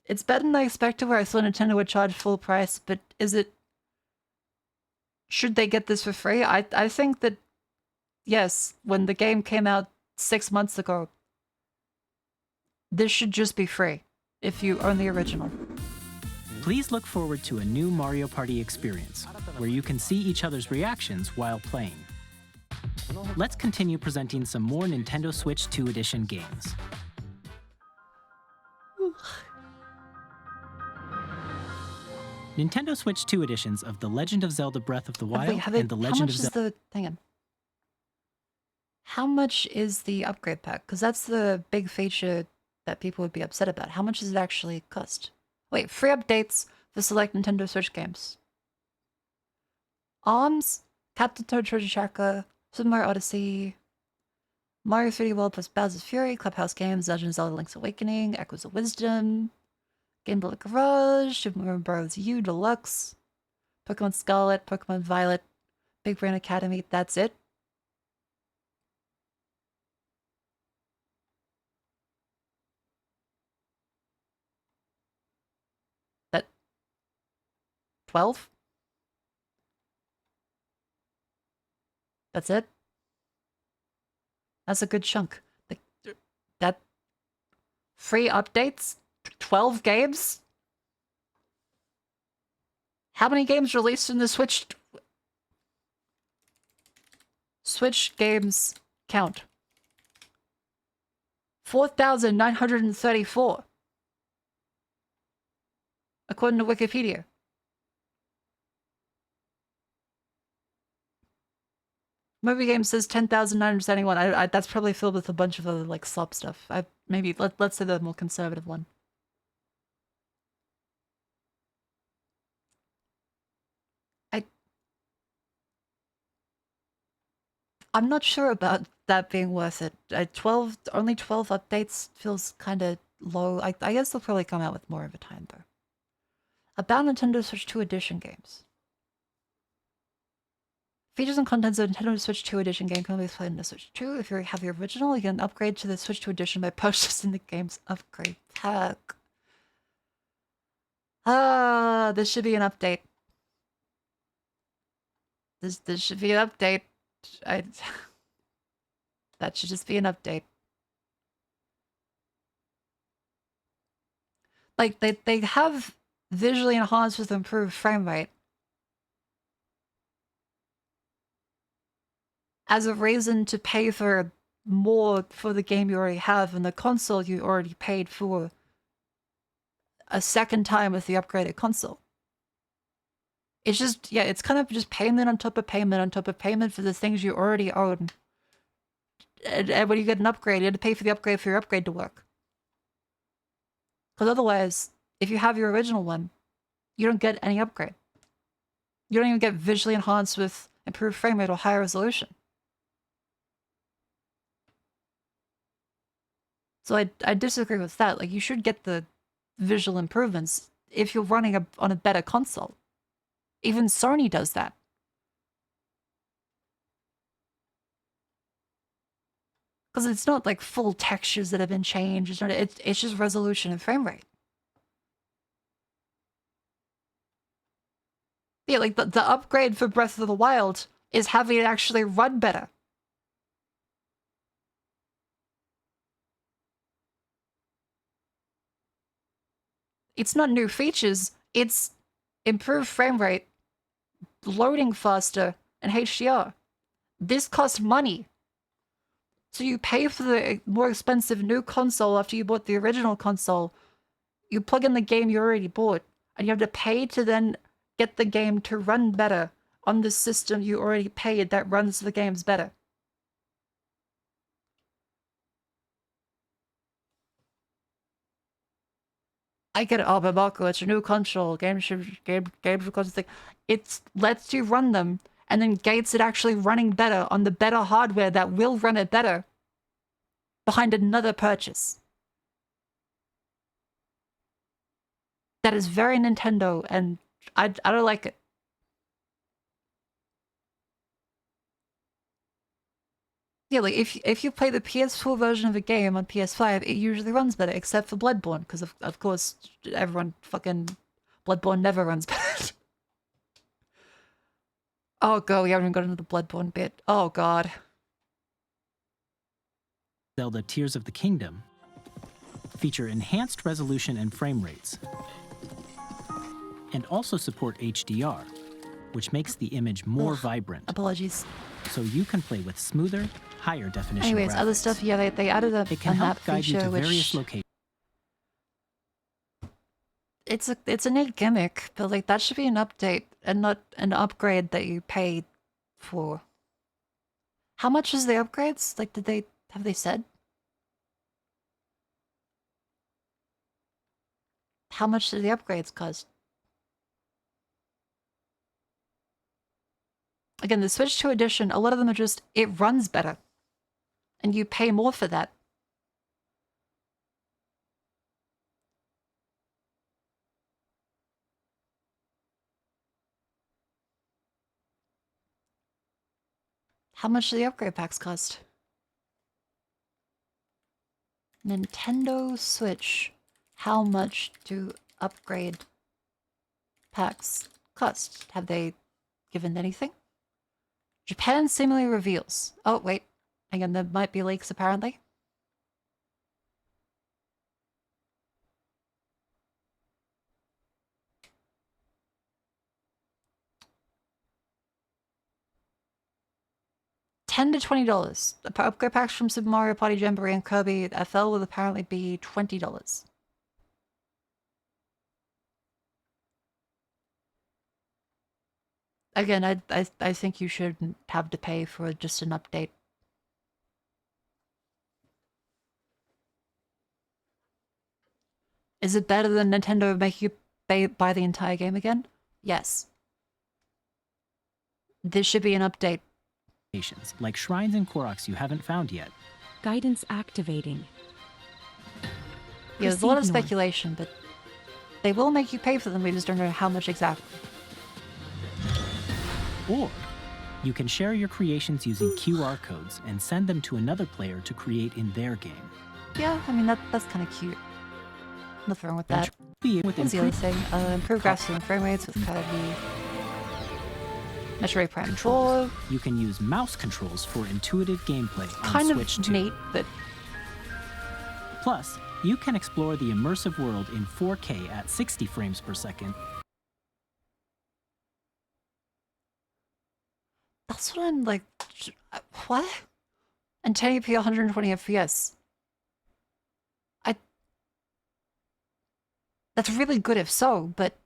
It's better than I expected where I thought Nintendo would charge full price, but is it... Should they get this for free? I think that, yes, when the game came out 6 months ago, this should just be free if you own the original. Please look forward to a new Mario Party experience, where you can see each other's reactions while playing. Let's continue presenting some more Nintendo Switch 2 Edition games. Nintendo Switch 2 editions of The Legend of Zelda Breath of the Wild and The Legend of Zelda... How much is the upgrade pack? Because that's the big feature that people would be upset about. How much does it actually cost? Wait, free updates for select Nintendo Switch games. ARMS, Captain Toad Treasure Tracker, Super Mario Odyssey, Mario 3D World plus Bowser's Fury, Clubhouse Games, Legend of Zelda Link's Awakening, Echoes of Wisdom, Game Boy Garage, Super Mario Bros. U Deluxe, Pokemon Scarlet, Pokemon Violet, Big Brain Academy. That's it. That 12? That's it? That's a good chunk. That free updates? 12 games? How many games released in the Switch games count? 4,934. According to Wikipedia. Movie Game says 10,971. That's probably filled with a bunch of other, like, slop stuff. Maybe, let's say the more conservative one. I'm not sure about that being worth it. Only 12 updates feels kind of low. I guess they'll probably come out with more over time, though. About Nintendo Switch 2 Edition games. Features and contents of Nintendo Switch 2 Edition game can only be played in the Switch 2. If you have the original, you can upgrade to the Switch 2 Edition by purchasing the game's upgrade pack. This should be an update. This should be an update. That should just be an update. Like, they have visually enhanced with improved frame rate as a reason to pay for more for the game you already have and the console you already paid for a second time with the upgraded console. It's just, yeah, it's kind of just payment on top of payment on top of payment for the things you already own. And when you get an upgrade, you have to pay for the upgrade for your upgrade to work. Because otherwise, if you have your original one, you don't get any upgrade. You don't even get visually enhanced with improved frame rate or higher resolution. So I disagree with that. Like, you should get the visual improvements if you're running on a better console. Even Sony does that. Because it's not like full textures that have been changed. It's just resolution and frame rate. Yeah, like the upgrade for Breath of the Wild is having it actually run better. It's not new features, it's improved frame rate, loading faster, and HDR. This costs money. So you pay for the more expensive new console after you bought the original console. You plug in the game you already bought, and you have to pay to then get the game to run better on the system you already paid that runs the games better. I get it, oh, but Marco, it's a new console. Games because it lets you run them and then gates it actually running better on the better hardware that will run it better behind another purchase. That is very Nintendo, and I don't like it. Yeah, like, if you play the PS4 version of a game on PS5, it usually runs better, except for Bloodborne, because of course, everyone fucking... Bloodborne never runs better. Oh god, we haven't even got into the Bloodborne bit. Oh god. Zelda Tears of the Kingdom, feature enhanced resolution and frame rates, and also support HDR, which makes the image more vibrant. Apologies. So you can play with smoother, higher definition Anyways, graphics. other stuff, yeah, they added a It can map help guide you feature, to various which locations. it's a neat gimmick, but like that should be an update and not an upgrade that you pay for. How much is the upgrades? Like, have they said? How much do the upgrades cost? Again, the Switch 2 edition, a lot of them are just, it runs better. And you pay more for that. How much do the upgrade packs cost? Nintendo Switch. How much do upgrade packs cost? Have they given anything? Japan seemingly reveals. Oh, wait. Again, there might be leaks, apparently. $10 to $20. The upgrade packs from Super Mario Party Jamboree and Kirby FL will apparently be $20. Again, I think you shouldn't have to pay for just an update. Is it better than Nintendo making you buy the entire game again? Yes. This should be an update. Like shrines and Koroks you haven't found yet. Guidance activating. Yeah, there's a lot of Proceed north. speculation, but they will make you pay for them, we just don't know how much exactly. Or you can share your creations using QR codes and send them to another player to create in their game. Yeah, I mean, that's kind of cute. Nothing wrong with that. Be with What's the other thing? Improve graphics and frame rates with Kirby. Metro Prime Controller. You can use mouse controls for intuitive gameplay on Kind Switch of 2. neat, but Plus, you can explore the immersive world in 4K at 60 frames per second. that's what I'm like. What? And 1080p 120 FPS. That's really good if so, but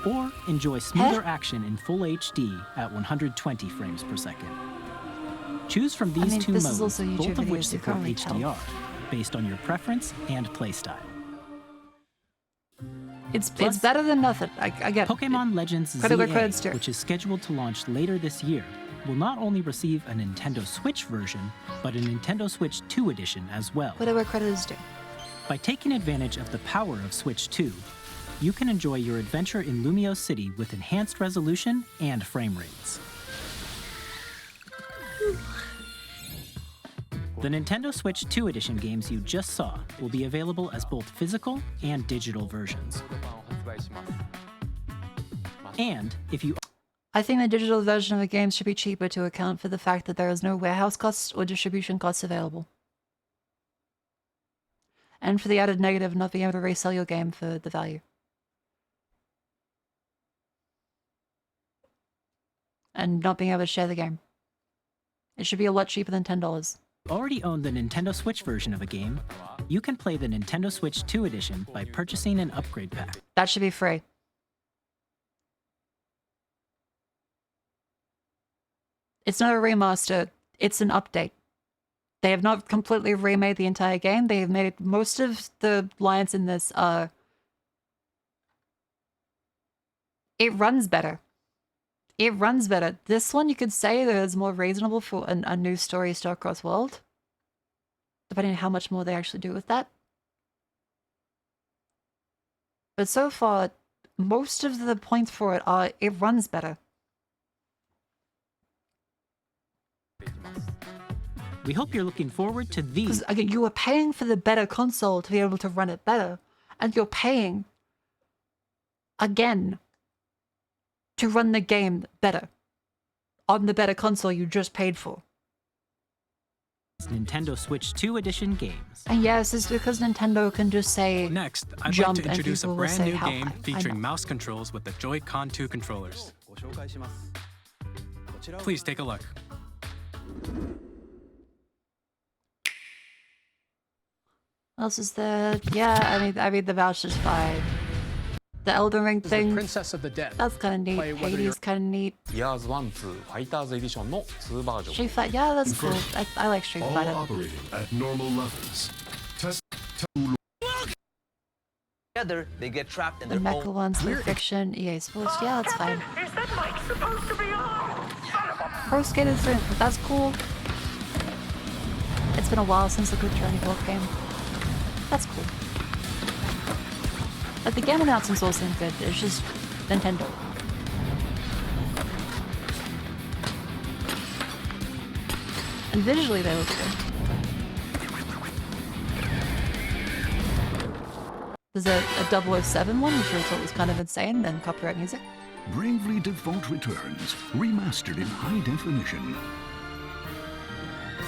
Or enjoy smoother action in full HD at 120 frames per second. Choose from these two this modes, is also YouTube both of which videos, you support can't really tell. HDR, based on your preference and playstyle. it's better than nothing. I get it. Pokemon Legends Credit where credit's ZA, due. which is scheduled to launch later this year, will not only receive a Nintendo Switch version, but a Nintendo Switch 2 edition as well. Whatever credit is due. By taking advantage of the power of Switch 2, you can enjoy your adventure in Lumio City with enhanced resolution and frame rates. The Nintendo Switch 2 edition games you just saw will be available as both physical and digital versions. And if you I think the digital version of the game should be cheaper to account for the fact that there is no warehouse costs or distribution costs available. And for the added negative of not being able to resell your game for the value. And not being able to share the game. It should be a lot cheaper than $10. already own the Nintendo Switch version of a game, you can play the Nintendo Switch 2 edition by purchasing an upgrade pack. That should be free. It's not a remaster, it's an update. They have not completely remade the entire game. They have made most of the lines in this, it runs better. It runs better. This one, you could say that is more reasonable for a new story Star-Cross world. Depending on how much more they actually do with that. But so far, most of the points for it are, it runs better. We hope you're looking forward to these. Because again, you are paying for the better console to be able to run it better. And you're paying, again, to run the game better. On the better console you just paid for. Nintendo Switch 2 Edition games. And yes, it's because Nintendo can just say Next, I'd like jump to introduce a and people will brand say new how game high. I featuring know. mouse controls with the Joy-Con 2 controllers. Please take a look. What else is there? Yeah, I mean the voucher's fine. The Elden Ring thing. Princess of the Dead. That's kind of neat. Hades kind of neat. Years 1, 2 ファイターズエディションの2バージョン。 Street Fighter, yeah, that's cool. I like Street All Fighter. operating at normal levels. Together, they get trapped in The their mecha own. ones, the fiction, EA Sports, yeah, that's fine. Is that mic supposed to be on? Pro Skater 3, that's cool. It's been a while since the Good Journey Book game. That's cool. But the game announcements all seem good, it's just Nintendo. And visually they look good. There's a 007 one, which I thought was kind of insane, and copyright music. Bravely Default returns, remastered in high definition.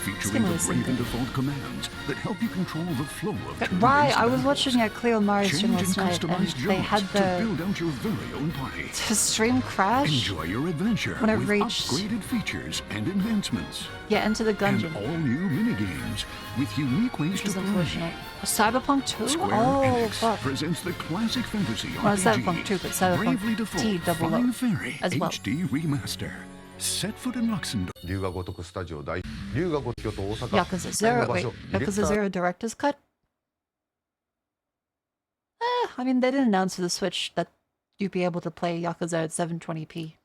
Featuring the Brave and Default commands that help you control the flow of turn-based Right, I was battles. watching Cleo and Mario stream Change and last night, and customize they had jumps to build the out your very own party. stream crash. Enjoy your adventure when it with reached upgraded features and enhancements. into the dungeon. And all new minigames with unique ways Which to is play. unfortunate. Cyberpunk 2? Square Oh, Enix fuck. presents the classic fantasy Well, RPG, Cyberpunk 2, but Cyberpunk Bravely Default T double O Flying Fairy as well. HD Remaster. Set foot in Luxembourg. Yakuza 0, wait, Yakuza 0 Director's Cut? I mean, they didn't announce for the Switch that you'd be able to play Yakuza at 720p.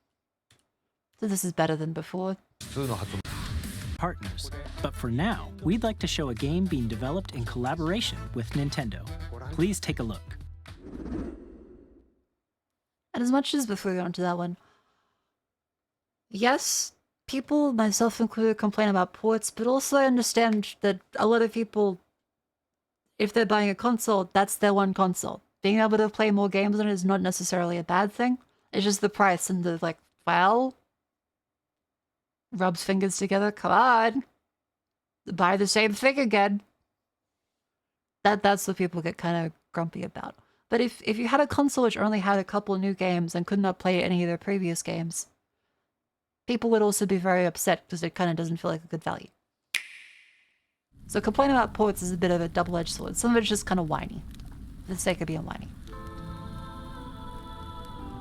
So this is better than before. Partners. But for now, we'd like to show a game being developed in collaboration with Nintendo. Please take a look. And as much as before we go on to that one, yes, people, myself included, complain about ports, but also I understand that a lot of people, if they're buying a console, that's their one console. Being able to play more games on it is not necessarily a bad thing. It's just the price and the, like, well, rubs fingers together, come on, buy the same thing again. That's what people get kind of grumpy about. But if you had a console which only had a couple new games and could not play any of their previous games, people would also be very upset because it kind of doesn't feel like a good value. So complaining about ports is a bit of a double-edged sword. Some of it's just kind of whiny, for the sake of being whiny.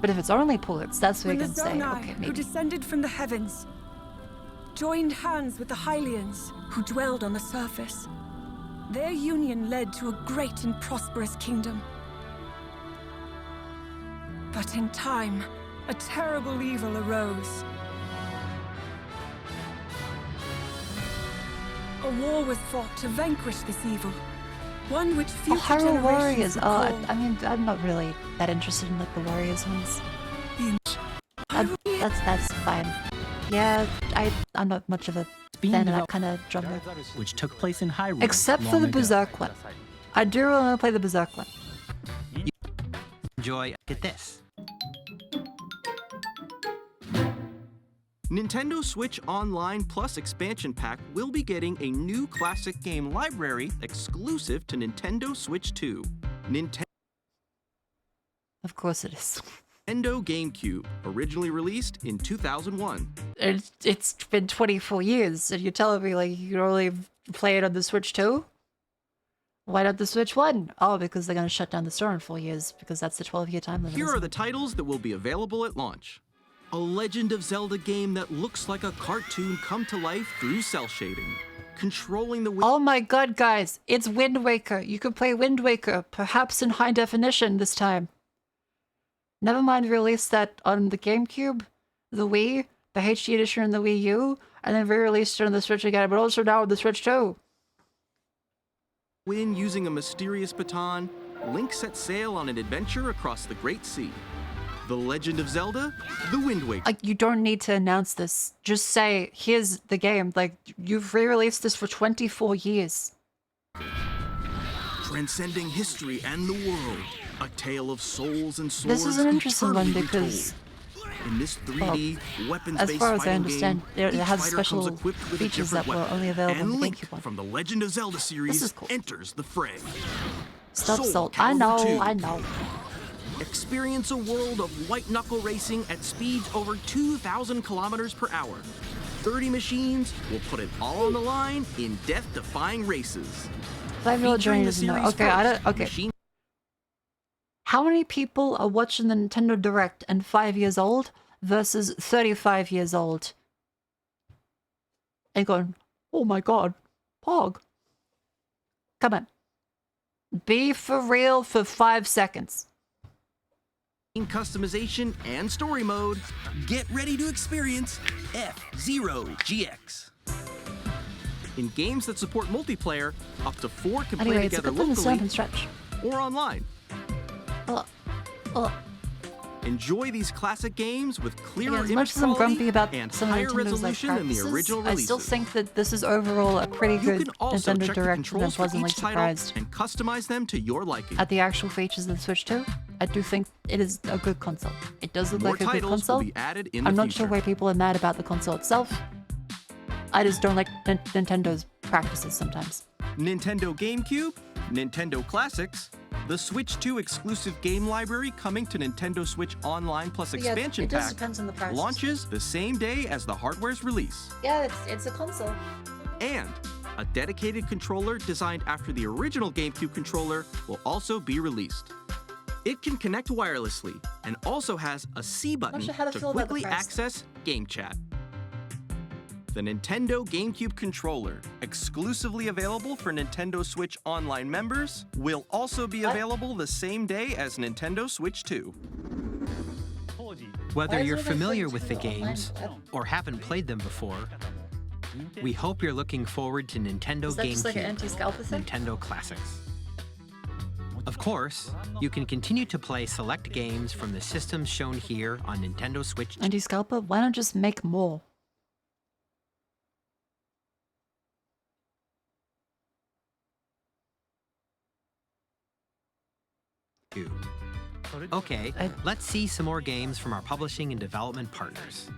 But if it's only ports, that's what you can say. Okay, who maybe. descended from the heavens, joined hands with the Hylians, who dwelled on the surface. Their union led to a great and prosperous kingdom. But in time, a terrible evil arose. A war was fought to vanquish this evil, one which Oh, future Hyrule generations Warriors. will Oh, call I mean, I'm not really that interested in like the Warriors ones. That's fine. Yeah, I'm not much of a fan of that kind of genre. Which took place in Hyrule. Except for long the ago. Berserk one. I do really want to play the Berserk one. Enjoy. Get this. Nintendo Switch Online Plus Expansion Pack will be getting a new classic game library exclusive to Nintendo Switch 2. Of course it is. Nintendo GameCube, originally released in 2001. It's been 24 years, and you're telling me like you can only play it on the Switch 2? Why not the Switch 1? Oh, because they're gonna shut down the store in 4 years, because that's the 12-year time limit. Here isn't are it? the titles that will be available at launch. A Legend of Zelda game that looks like a cartoon come to life through cell shading. Controlling the Oh my god, guys, it's Wind Waker. You can play Wind Waker, perhaps in high definition this time. Never mind release that on the GameCube, the Wii, the HD edition and the Wii U, and then re-released it on the Switch again, but also now on the Switch 2. Win using a mysterious baton, Link sets sail on an adventure across the Great Sea. The Legend of Zelda, The Wind Waker. Like, you don't need to announce this. Just say, here's the game. Like, you've re-released this for 24 years. Transcending history and the world. A tale of souls and swords This is an interesting one eternally because In this 3D As weapons-based far as I fighting understand, game, it each has fighter special comes equipped with a features different that were weapon. only available and on the Link GameCube one. from the Legend of Zelda series is cool. enters the fray. Stop Soul Salt. I Calibur know, 2. I know. Experience a world of white knuckle racing at speeds over 2,000 kilometers per hour. 30 machines will put it all on the line in death-defying races. 5-year-old Johnny doesn't know. Okay, I don't. Okay. Machine How many people are watching the Nintendo Direct and 5 years old versus 35 years old? And going, oh my god, Pog. Come on. Be for real for 5 seconds. customization and story mode, get ready to experience F-Zero GX. In games that support multiplayer, up to 4 can play Anyway, it's a together good thing to stand locally and stretch. or online. Oh. Enjoy these classic games with clearer As image much as I'm quality grumpy about and some of higher Nintendo's like resolution than the practices, original I releases. still think that this is overall a pretty You good can also Nintendo check the Direct, and I'm controls for pleasantly each title surprised and customize them to your liking. at the actual features of the Switch 2. I do think it is a good console. It does look More like a good titles console. will be added in the I'm not future. sure why people are mad about the console itself. I just don't like Nintendo's practices sometimes. Nintendo GameCube, Nintendo Classics, the Switch 2 exclusive game library coming to Nintendo Switch Online Plus But yeah, expansion it does pack depends on the prices. launches the same day as the hardware's release. Yeah, it's a console. And a dedicated controller designed after the original GameCube controller will also be released. It can connect wirelessly and also has a C button sure how to to feel about the quickly price. access Game Chat. The Nintendo GameCube controller, exclusively available for Nintendo Switch Online members, will also be available the same day as Nintendo Switch 2. Whether you're familiar with the games or haven't played them before, we hope you're looking forward to Nintendo Is that just like an GameCube, anti-scalper thing? Nintendo Classics. Of course, you can continue to play select games from the systems shown here on Nintendo Switch 2. Anti-scalper? Why not just make more? Okay, let's see some more games from our publishing and development partners.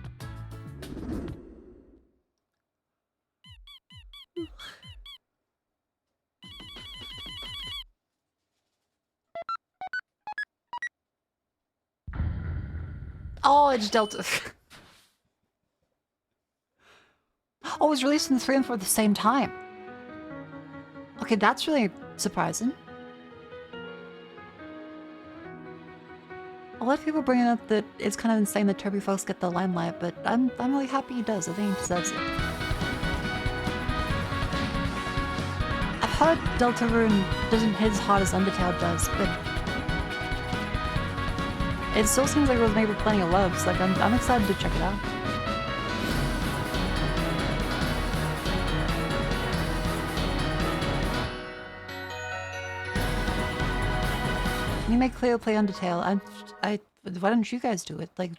Oh, it's Delta. Oh, it was released in the 3 and 4 at the same time. Okay, that's really surprising. A lot of people bringing up that it's kind of insane that Toby Fox get the limelight, but I'm really happy he does. I think he deserves it. I've heard Deltarune doesn't hit as hard as Undertale does, but it still seems like it was made with plenty of love, so like I'm excited to check it out. Can you make Cleo play Undertale? Why don't you guys do it? Like,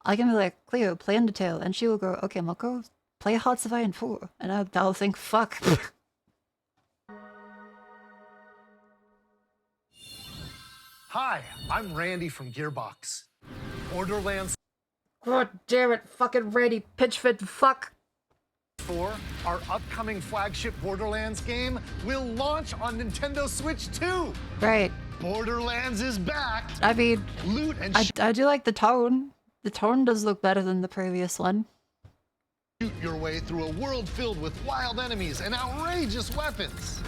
I can be like, Cleo, play Undertale, and she will go, okay, Moko, play Hearts of Iron 4, and I'll think, fuck. Hi, I'm Randy from Gearbox. Borderlands God damn it, fucking Randy Pitchford, fuck. 4, our upcoming flagship Borderlands game, will launch on Nintendo Switch 2. Right. Borderlands is back. I mean, Loot and I do like the tone. The tone does look better than the previous one. shoot your way through a world filled with wild enemies and outrageous weapons.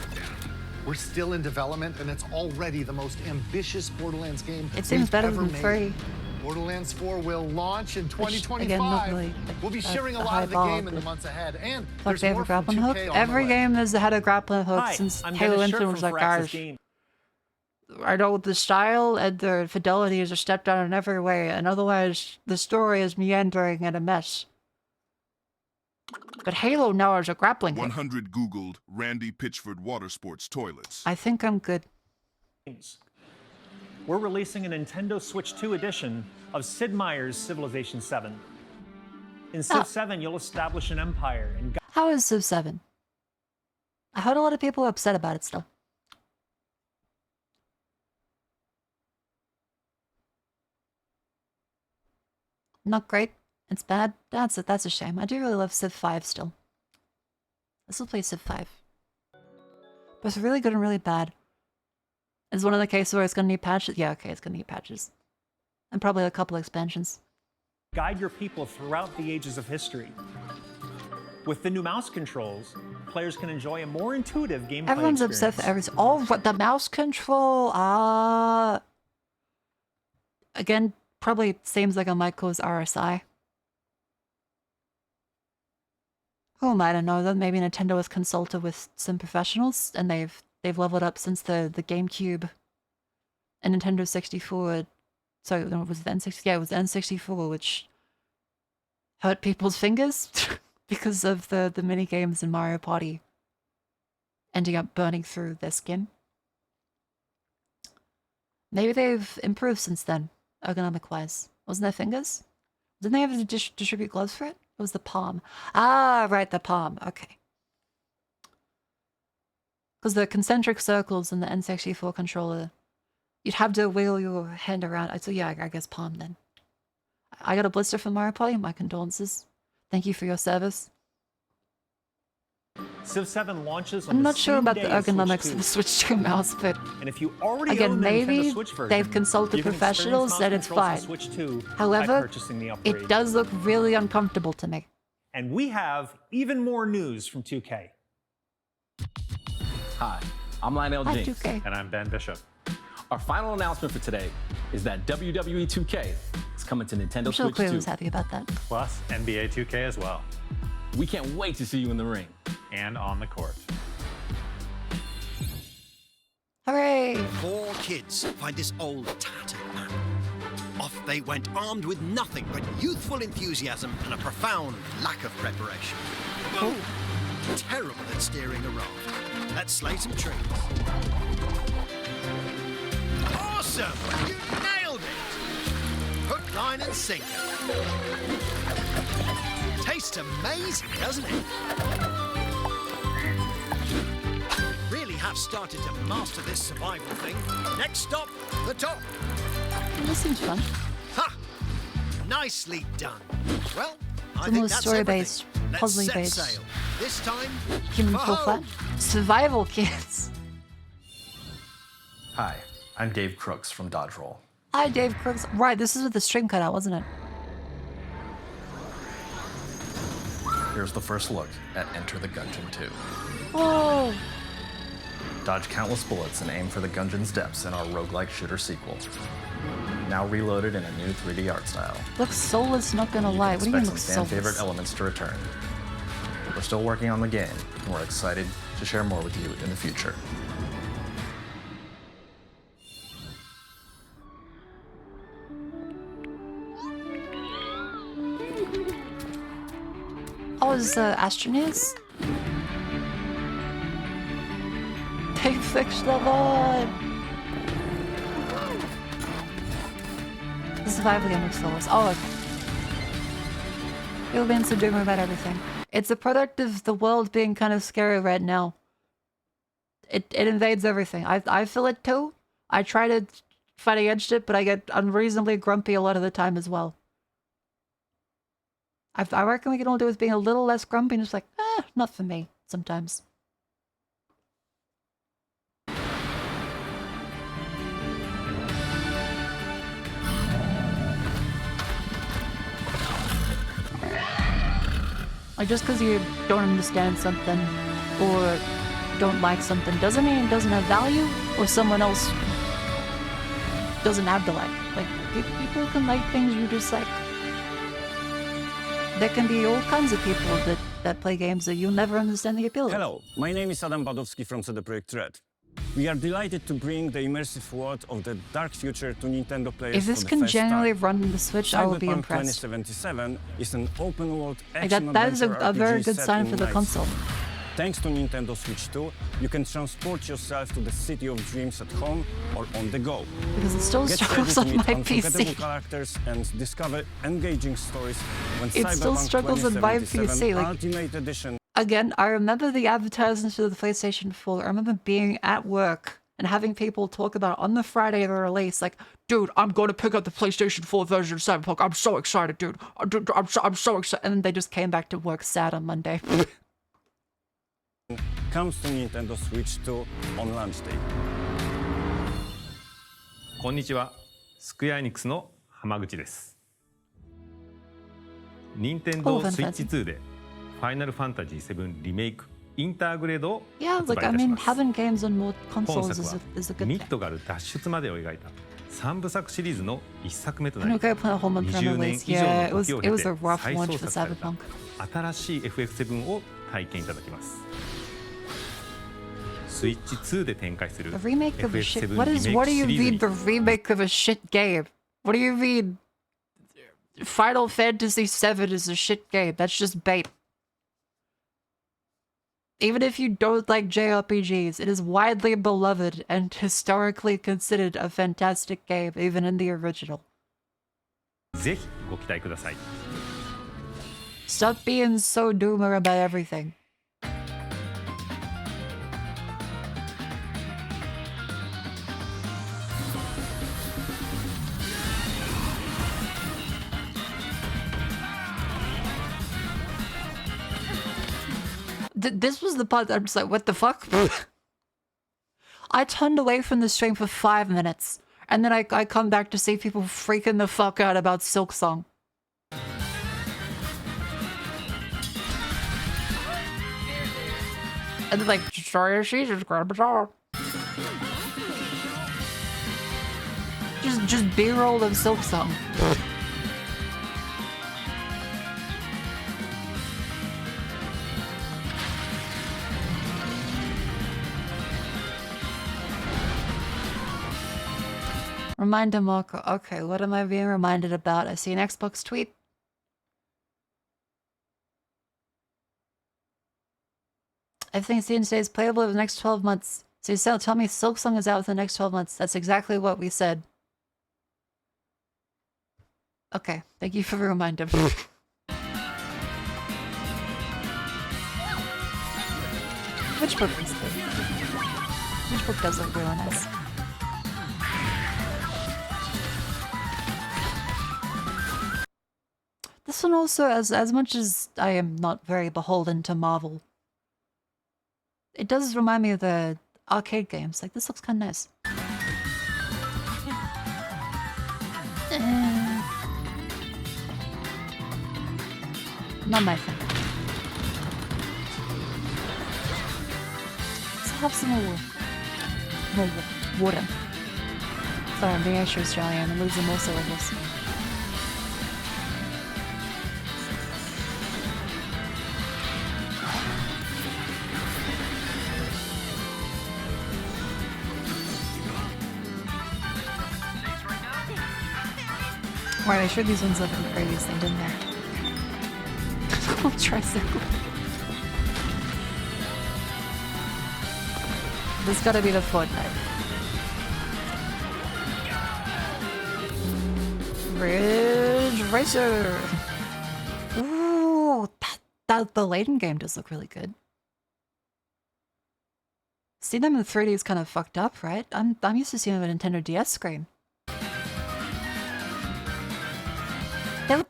We're still in development, and it's already the most ambitious Borderlands game It seems we've better ever than made. 3. Borderlands 4 will launch in 2025. again, not really we'll be sharing a a lot high of the bar, game in the but- months ahead, and Fuck, there's they have more a from grappling 2K hook. on the Every way. game has had a grappling hook Hi, since I'm Halo Dennis Infinite Scherf was from like, Firaxis guys. Games. I know the style and the fidelity is a step down in every way, and otherwise the story is meandering and a mess. But Halo now is a grappling hook. 100 Googled Randy Pitchford water sports toilets. I think I'm good. We're releasing a Nintendo Switch 2 edition of Sid Meier's Civilization 7. In Civ 7, you'll establish an empire and How is Civ 7? I heard a lot of people are upset about it still. Not great. It's bad. That's a shame. I do really love Civ 5 still. I still play Civ 5. But it's really good and really bad. Is one of the cases where it's gonna need patches? Yeah, okay, it's gonna need patches. And probably a couple expansions. Guide your people throughout the ages of history. With the new mouse controls, players can enjoy a more intuitive gameplay Everyone's experience. obsessed with oh, the mouse control. Again, probably seems like a Michael's RSI. Who am I to know that maybe Nintendo has consulted with some professionals and they've leveled up since the GameCube and Nintendo 64. So no, it was the N64. Yeah, it was the N64, which hurt people's fingers because of the mini games in Mario Party ending up burning through their skin. Maybe they've improved since then, ergonomic-wise. Wasn't there fingers? Didn't they have to distribute gloves for it? It was the palm. Ah, right, the palm. Okay. Because the concentric circles in the N64 controller, you'd have to wheel your hand around. So yeah, I guess palm then. I got a blister from Mario Party. My condolences. Thank you for your service. Civ 7 launches on I'm the not sure same about the day as Switch ergonomics 2. of the Switch 2 mouse, but And if you already again, own the maybe Nintendo Switch version, they've consulted you can professionals experience and mouse it's controls on fine. Switch 2 by However, purchasing the upgrade. it does look really uncomfortable to me. And we have even more news from 2K. Hi, I'm Lionel Hi, James. 2K. And I'm Ben Bishop. Our final announcement for today is that WWE 2K is coming to Nintendo I'm sure Switch Cleo 2. was happy about that. Plus NBA 2K as well. We can't wait to see you in the ring. And on the court. Hooray! 4 kids find this old tattered map. Off they went armed with nothing but youthful enthusiasm and a profound lack of preparation. Boom! Terrible at steering a raft. Let's slay some trees. Awesome! You nailed it! Hook, line and sinker. Tastes amazing, doesn't it? Really have started to master this survival thing. Next stop, the top. This seems fun. Ha! Nicely done. Well, I It's think more that's story-based, everything. Let's puzzling-based. set sail. This time, Human for full home. flat. Survival kids. Hi, I'm Dave Crooks from Dodge Roll. Hi, Dave Crooks. Right, this is with the stream cut out, wasn't it? Here's the first look at Enter the Gungeon 2. Oh, Dodge countless bullets and aim for the Gungeon's depths in our roguelike shooter sequel. Now reloaded in a new 3D art style. looks soulless, not gonna lie. What do you mean Expect looks some fan favorite soulless? elements to return. We're still working on the game, and we're excited to share more with you in the future. Oh, is Astroneers? They fixed the mod! The survival game looks soulless. Oh, okay. You'll be into doom about everything. It's a product of the world being kind of scary right now. It invades everything. I feel it too. I try to fight against it, but I get unreasonably grumpy a lot of the time as well. I reckon we can all do with being a little less grumpy and just like, not for me, sometimes. Like, just because you don't understand something or don't like something doesn't mean it doesn't have value or someone else doesn't have to like. Like, people can like things you dislike. There can be all kinds of people that play games that you'll never understand the appeal of. Hello, my name is Adam Badowski from CD Projekt Red. We are delighted to bring the immersive world of the dark future to Nintendo players If this for the can first genuinely time. run the Switch, I will be Cyberpunk impressed. 2077 is an open-world Like action that is a adventure very RPG good set sign in for the night console. city. Thanks to Nintendo Switch 2, you can transport yourself to the city of dreams at home or on the go. Because it still Get struggles ready to on meet my unforgettable PC. characters and discover engaging stories when It still Cyberpunk struggles on my 2077 PC, like- Ultimate Edition. Again, I remember the advertisements for the PlayStation 4. I remember being at work and having people talk about it on the Friday of the release, like, dude, I'm going to pick up the PlayStation 4 version of Cyberpunk. I'm so excited, dude. I'm so excited. And then they just came back to work sad on Monday. Comes to Nintendo Switch 2 on launch day. こんにちは。スクエアエニックスの浜口です。任天堂 Switch 2でファイナルファンタジー7リメイクインターグレードを発売いたします。 Yeah, like, I mean, having games on more consoles is a good ミ thing. ッドガル脱出までを描いた3部作シリーズの1作目とな I'm り gonna go play a whole month from 20年 release. 以上 Yeah, の時を it was 経 a て rough 再 launch 創 for 作された Cyberpunk. 新しい FF7 を体験いただきます。スイッチ2で展開する The remake of a shit. FF7 What リ is? メイ What ク do you シリーズ mean に the remake of a shit game? What do you mean? Final Fantasy VII is a shit game. That's just bait. Even if you don't like JRPGs, it is widely beloved and historically considered a fantastic game, even in the original. ぜひご期待ください。 Stop being so doomer about everything. This was the part that I'm just like, what the fuck? I turned away from the stream for 5 minutes, and then I come back to see people freaking the fuck out about Silksong. And they're like, sorry, she's just grab a jar. Just B-roll of Silksong. Reminder marker. Okay, what am I being reminded about? I see an Xbox tweet. Everything seen today is playable over the next 12 months. So you tell me Silksong is out within the next 12 months. That's exactly what we said. Okay, thank you for the reminder. Which book is this? Which book does look really nice? This one also, as much as I am not very beholden to Marvel, it does remind me of the arcade games. Like, this looks kind of nice. Not my thing. Let's have some more water. Sorry, I'm being extra Australian. I'm losing more syllables. Right, I sure these ones look like the previous thing, didn't they? I'll tricycle. This gotta be the Fortnite. Ridge Racer! Ooh, that the Layton game does look really good. Seeing them in 3D is kind of fucked up, right? I'm used to seeing them on a Nintendo DS screen.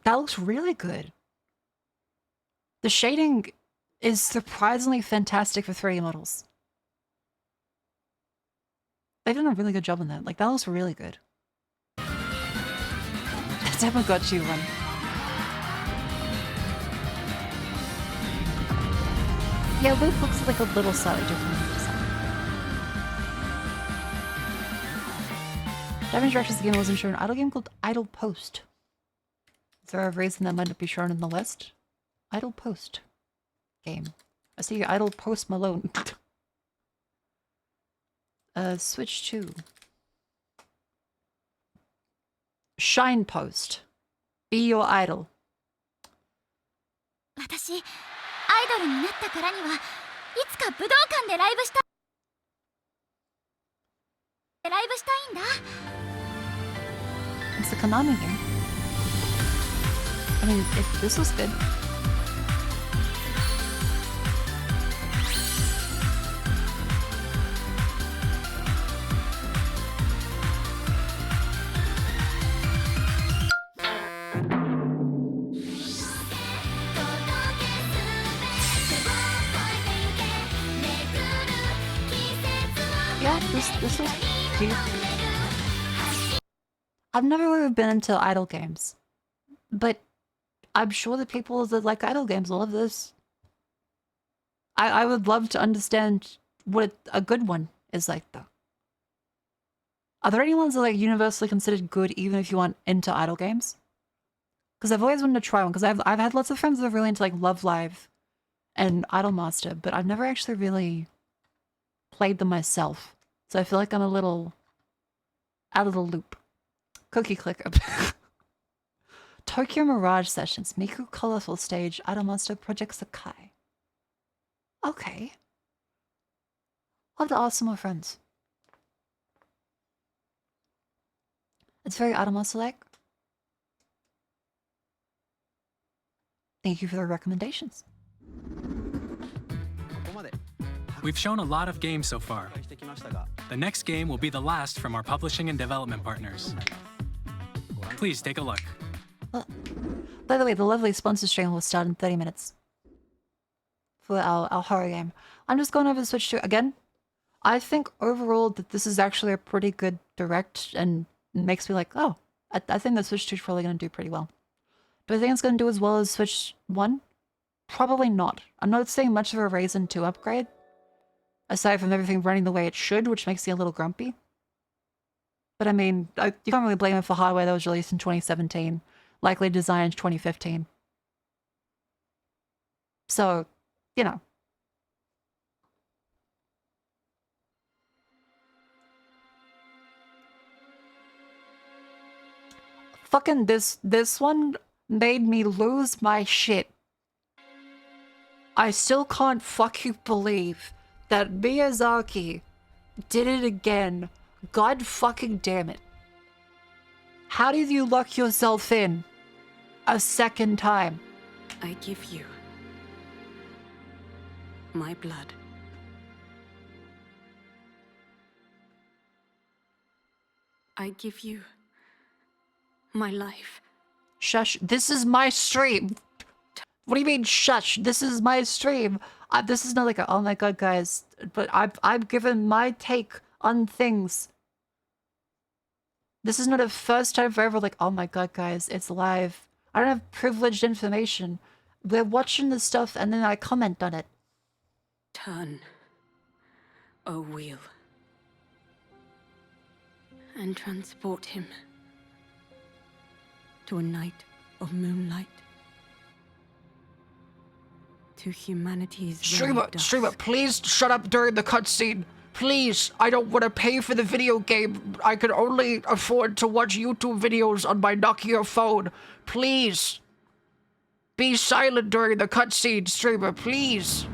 That looks really good. The shading is surprisingly fantastic for 3D models. They've done a really good job on that. Like, that looks really good. That Tamagotchi one. Yeah, Luke looks like a little slightly different than this. Diamond Directions the game wasn't shown. Idle game called Idle Post. Is there a reason that might not be shown in the list? Idle Post game. I see Idle Post Malone. Switch 2. Shine Post. Be your idol. 私、アイドルになったからには、いつか武道館でライブしたいんだ。It's a Konami game. I mean, this was good. This is cute. I've never really been into idle games, but I'm sure the people that like idle games will love this. I would love to understand what a good one is like, though. Are there any ones that are like universally considered good, even if you aren't into idle games? Because I've always wanted to try one. Because I've had lots of friends that are really into like Love Live and Idolmaster, but I've never actually really played them myself. So I feel like I'm a little out of the loop. Cookie clicker. Tokyo Mirage Sessions, Miku Colorful Stage, Idolmaster, Project Sakai. Okay. I'll have to ask some more friends. It's very Idolmaster-like. Thank you for the recommendations. We've shown a lot of games so far. The next game will be the last from our publishing and development partners. Please take a look. By the way, the lovely sponsor stream will start in 30 minutes. For our horror game. I'm just going over the Switch 2 again. I think overall that this is actually a pretty good direct and makes me like, oh, I think the Switch 2 is probably going to do pretty well. Do I think it's going to do as well as Switch 1? Probably not. I'm not seeing much of a Ryzen 2 upgrade. Aside from everything running the way it should, which makes me a little grumpy. But I mean, you can't really blame it for hardware that was released in 2017. Likely designed in 2015. So, you know. Fucking this one made me lose my shit. I still can't fucking believe that Miyazaki did it again. God fucking damn it. How did you lock yourself in a second time? I give you my blood. I give you my life. Shush, this is my stream. What do you mean, shush? This is my stream. This is not like a, oh my god, guys. But I've given my take on things. This is not a first time forever, like, oh my god, guys, it's live. I don't have privileged information. We're watching this stuff and then I comment on it. Turn a wheel and transport him to a night of moonlight. To humanity's Streamer, please shut up during the cutscene. Please, I don't want to pay for the video game. I can only afford to watch YouTube videos on my Nokia phone. Please. Be silent during the cutscene, streamer, please.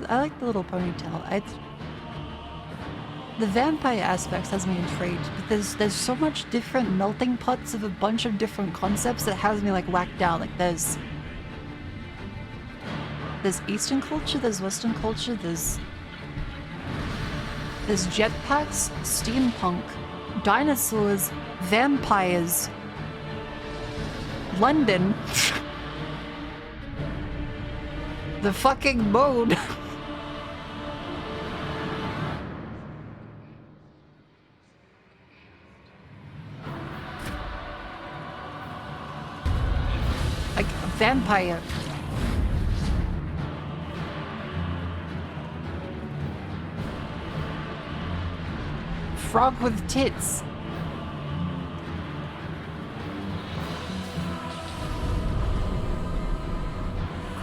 I like the little ponytail. The vampire aspects has me intrigued, but there's so much different melting pots of a bunch of different concepts that has me like whacked out. Like there's Eastern culture, there's Western culture, there's jetpacks, steampunk, dinosaurs, vampires, London. The fucking moon. Like a vampire. Frog with tits.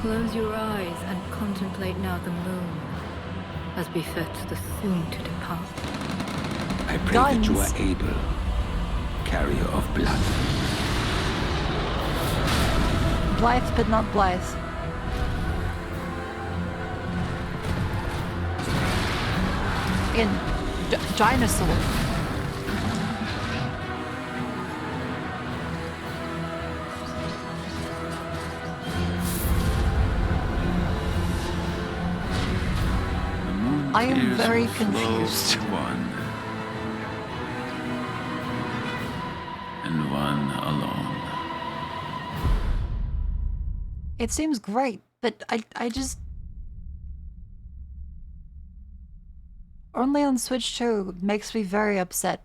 Close your eyes and contemplate now the moon, as befits the soon-to-depart. I pray that you are able, carrier of blood. Blithe but not blithe. In dinosaur. I am very confused. One. And one alone. It seems great, but I just... Only on Switch 2 makes me very upset.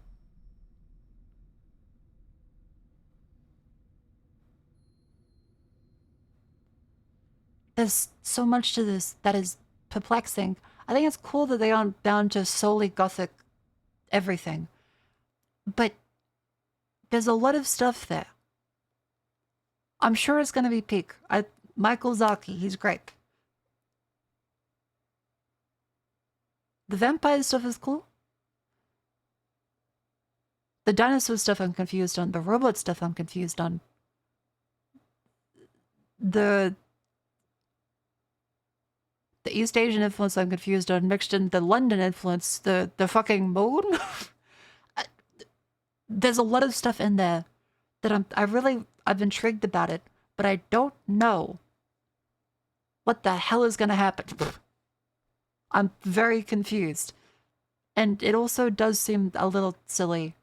There's so much to this that is perplexing. I think it's cool that they aren't bound to solely gothic everything. But there's a lot of stuff there. I'm sure it's going to be peak. Michael Zaki, he's great. The vampire stuff is cool. The dinosaur stuff I'm confused on. The robot stuff I'm confused on. The East Asian influence I'm confused on, mixed in the London influence, the fucking moon. There's a lot of stuff in there that I'm intrigued about it, but I don't know what the hell is gonna happen. I'm very confused. And it also does seem a little silly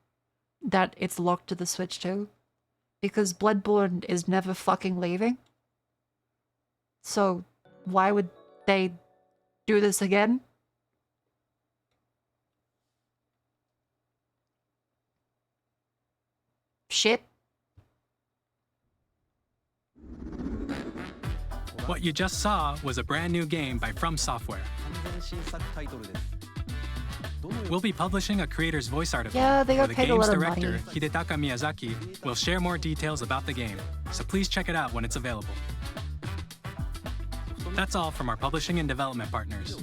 that it's locked to the Switch too, because Bloodborne is never fucking leaving. So why would they do this again? Shit. What you just saw was a brand new game by From Software. We'll be publishing a creator's voice article, Yeah, they where got the paid a game's lot of director, money. Hidetaka Miyazaki, will share more details about the game, so please check it out when it's available. That's all from our publishing and development partners.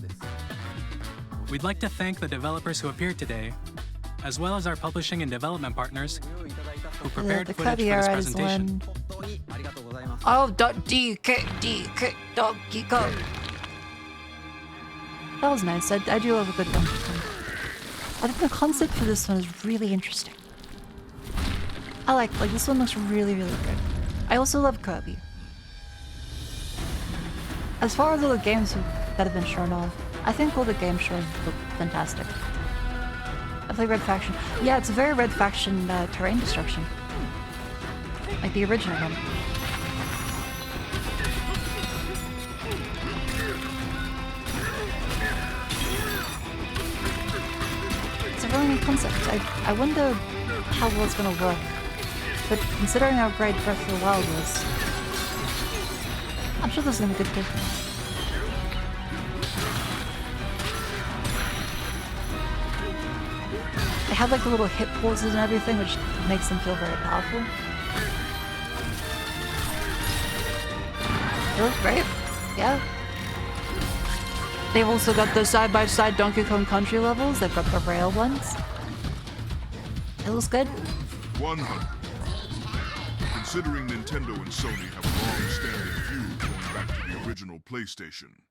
We'd like to thank the developers who appeared today, as well as our publishing and development partners who prepared footage for this presentation. Oh, DK, Donkey Kong. That was nice. I do love a good Donkey Kong. I think the concept for this one is really interesting. I like this one looks really, really good. I also love Kirby. As far as all the games that have been shown off, I think all the games shown look fantastic. I play Red Faction. Yeah, it's a very Red Faction terrain destruction. Like the original one. It's a really neat concept. I wonder how well it's gonna work. But considering how great Breath of the Wild was, I'm sure this is gonna be good too. They have like the little hit pauses and everything, which makes them feel very powerful. They look great. Yeah. They've also got the side-by-side Donkey Kong Country levels. They've got the rail ones. It looks good. 100. Considering Nintendo and Sony have a long-standing feud going back to the original PlayStation,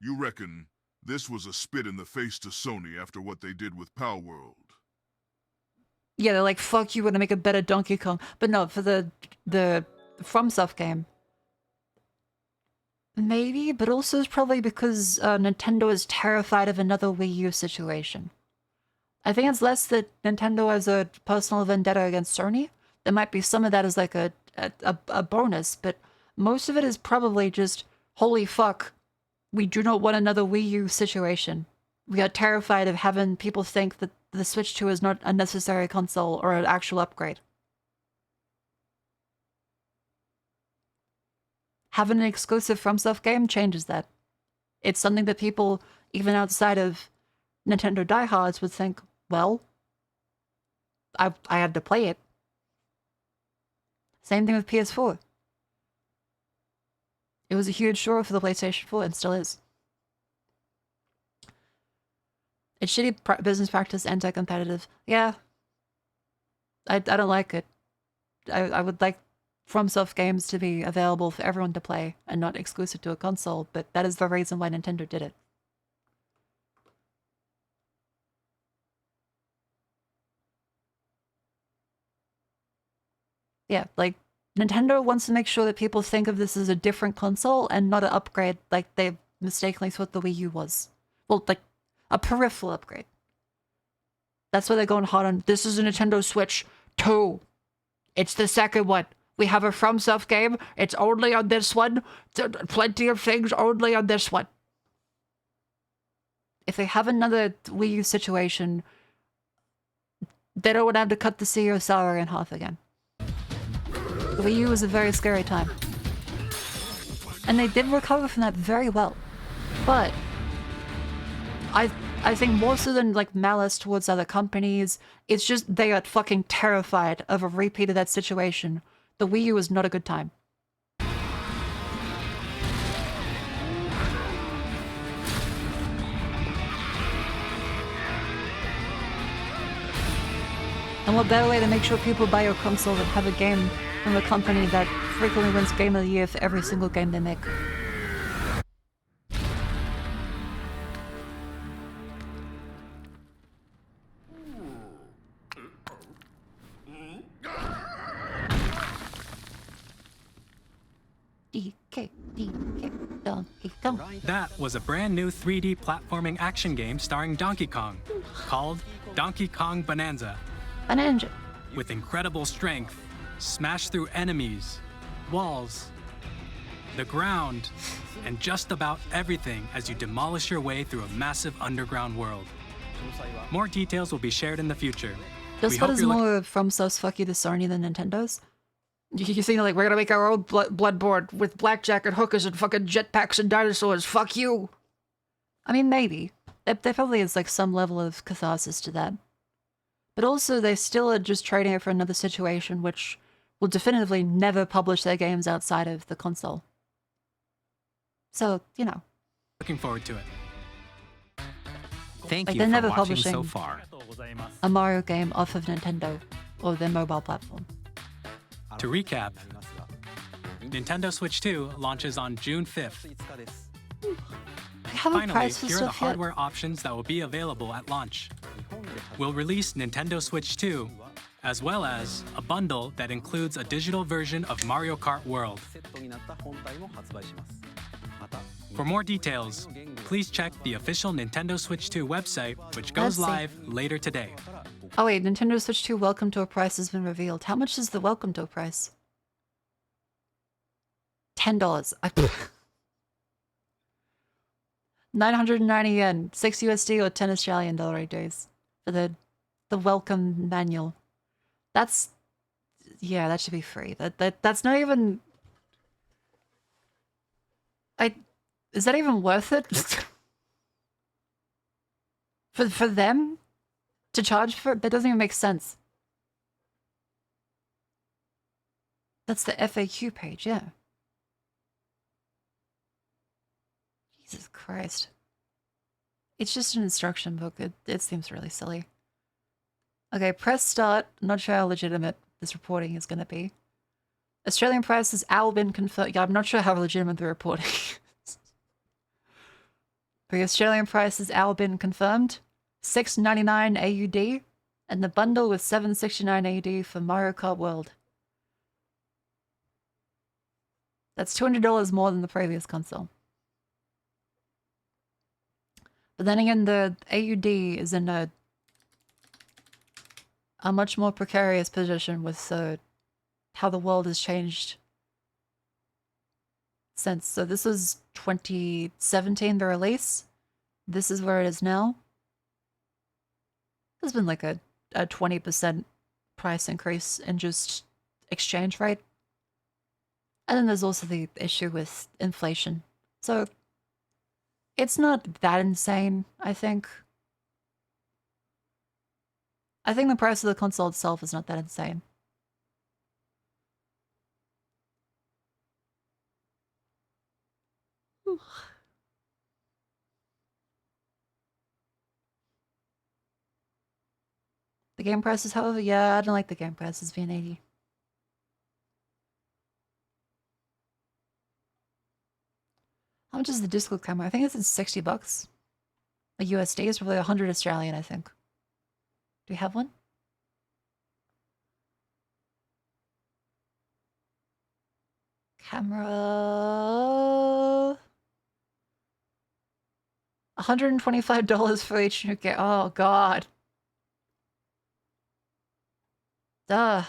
you reckon this was a spit in the face to Sony after what they did with Power World? Yeah, they're like, fuck you, we're gonna make a better Donkey Kong. But no, for the FromSoft game, maybe, but also it's probably because Nintendo is terrified of another Wii U situation. I think it's less that Nintendo has a personal vendetta against Sony. There might be some of that as like a bonus, but most of it is probably just, holy fuck, we do not want another Wii U situation. We are terrified of having people think that the Switch 2 is not a necessary console or an actual upgrade. Having an exclusive FromSoft game changes that. It's something that people, even outside of Nintendo diehards, would think, well, I had to play it. Same thing with PS4. It was a huge draw for the PlayStation 4 and still is. It's shitty business practice, anti-competitive. Yeah. I don't like it. I would like FromSoft games to be available for everyone to play and not exclusive to a console, but that is the reason why Nintendo did it. Yeah, like, Nintendo wants to make sure that people think of this as a different console and not an upgrade like they mistakenly thought the Wii U was. Well, like, A peripheral upgrade. That's why they're going hard on. This is a Nintendo Switch 2. It's the second one. We have a FromSoft game. It's only on this one. Plenty of things only on this one. If they have another Wii U situation, they don't have to cut the CEO salary in half again. The Wii U was a very scary time. And they did recover from that very well. But I think more so than like malice towards other companies, it's just they are fucking terrified of a repeat of that situation. The Wii U was not a good time. And what better way to make sure people buy your console than have a game from a company that frequently wins Game of the Year for every single game they make. Donkey Kong. That was a brand new 3D platforming action game starring Donkey Kong, called Donkey Kong Bonanza. Bonanza. With incredible strength, smash through enemies, walls, the ground, and just about everything as you demolish your way through a massive underground world. More details will be shared in the future. Just what is more FromSoft's fuck you to Sony than Nintendo's? You think like, we're gonna make our own Bloodborne with blackjack and hookers and fucking jetpacks and dinosaurs, fuck you! I mean, maybe. There probably is like some level of catharsis to that. But also, they still are just trading it for another situation which will definitively never publish their games outside of the console. So, you know. Looking forward to it. Thank like, you they're for never watching publishing so far. a Mario game off of Nintendo or their mobile platform. To recap, Nintendo Switch 2 launches on June 5th. Finally, here are the hardware options that will be available at launch. We'll release Nintendo Switch 2, as well as a bundle that includes a digital version of Mario Kart World. For more details, please check the official Nintendo Switch 2 website, which goes live later today. Oh wait, Nintendo Switch 2 Welcome to a Price has been revealed. How much is the Welcome to a Price? $10. 990 yen, 6 USD or 10 Australian dollar days for the welcome manual. That's, yeah, that should be free. That's not even, is that even worth it? for them to charge for it? That doesn't even make sense. That's the FAQ page, yeah. Jesus Christ. It's just an instruction book. It seems really silly. Okay, press start. I'm not sure how legitimate this reporting is going to be. Australian price has been confirmed. Yeah, I'm not sure how legitimate the reporting is. The Australian price has been confirmed. $6.99 AUD. And the bundle was $7.69 AUD for Mario Kart World. That's $200 more than the previous console. But then again, the AUD is in a much more precarious position with how the world has changed since. So this was 2017, the release. This is where it is now. There's been like a 20% price increase in just exchange rate. And then there's also the issue with inflation. So it's not that insane, I think. I think the price of the console itself is not that insane. Whew. The game prices, however, yeah, I don't like the game prices being 80. How much is the disc camera? I think it's $60. A USD is probably 100 Australian, I think. Do we have one? Camera. $125 for each new game. Oh, God. Duh.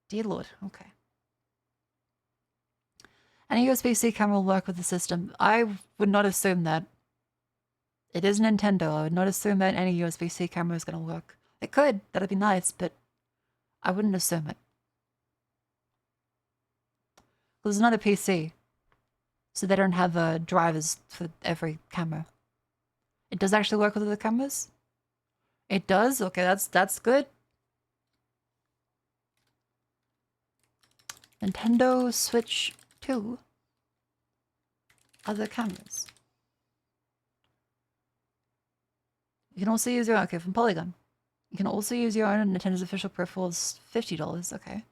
Dear Lord. Okay. Any USB-C camera will work with the system. I would not assume that. It is Nintendo. I would not assume that any USB-C camera is going to work. It could. That'd be nice, but I wouldn't assume it. Because it's not a PC. So they don't have drivers for every camera. It does actually work with other cameras? It does? Okay, that's good. Nintendo Switch 2. Other cameras. You can also use your own, okay, from Polygon. You can also use your own Nintendo's official peripherals, $50, okay.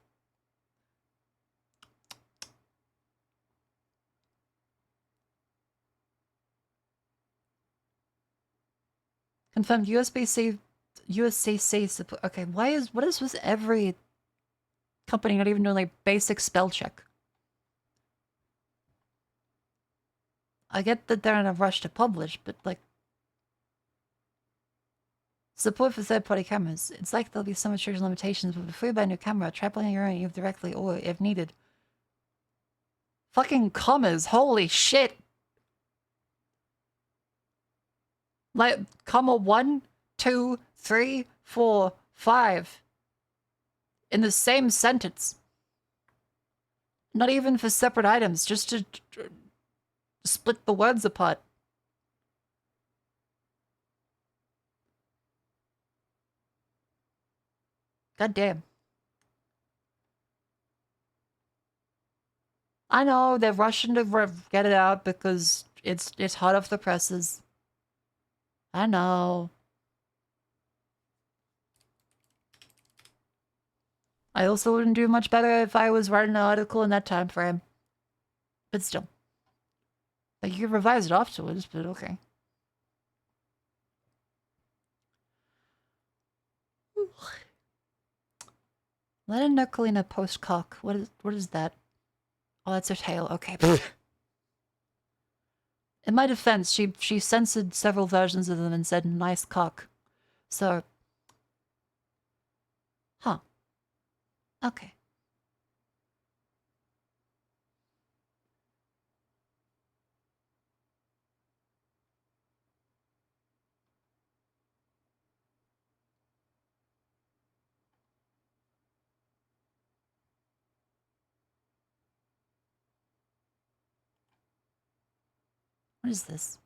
Confirmed USB-C support. Okay, what is with every company not even doing like basic spell check? I get that they're in a rush to publish, but like support for third-party cameras. It's like there'll be some restriction limitations, but before you buy a new camera, try playing your own either directly or, if needed. Fucking commas, holy shit! Like, comma 1, 2, 3, 4, 5. In the same sentence. Not even for separate items, just to split the words apart. God damn. I know, they're rushing to get it out because it's hot off the presses. I know. I also wouldn't do much better if I was writing an article in that time frame. But still. Like, you could revise it afterwards, but okay. Let a Nucleina post-cock. What is that? Oh, that's her tail. Okay. In my defense, she censored several versions of them and said nice cock. So. Huh. Okay. What is this?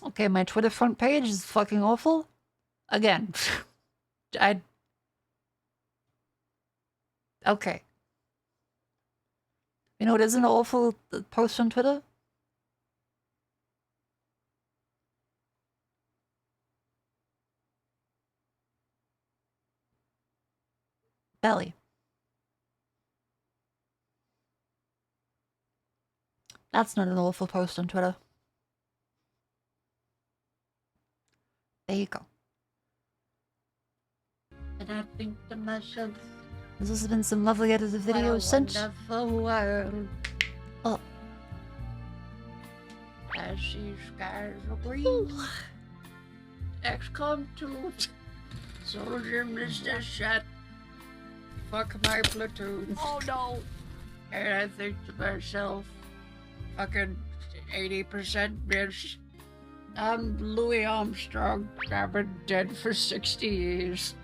Okay, my Twitter front page is fucking awful. Again. Okay. You know what isn't an awful post on Twitter? Belly. That's not an awful post on Twitter. There you go. And I think to myself, this has been some lovely edited videos sent. Wonderful world. Oh. As these skies are green. XCOM 2. Soldier missed a shot. Fuck my platoon. Oh no. And I think to myself, fucking 80% miss. I'm Louis Armstrong. I've been dead for 60 years.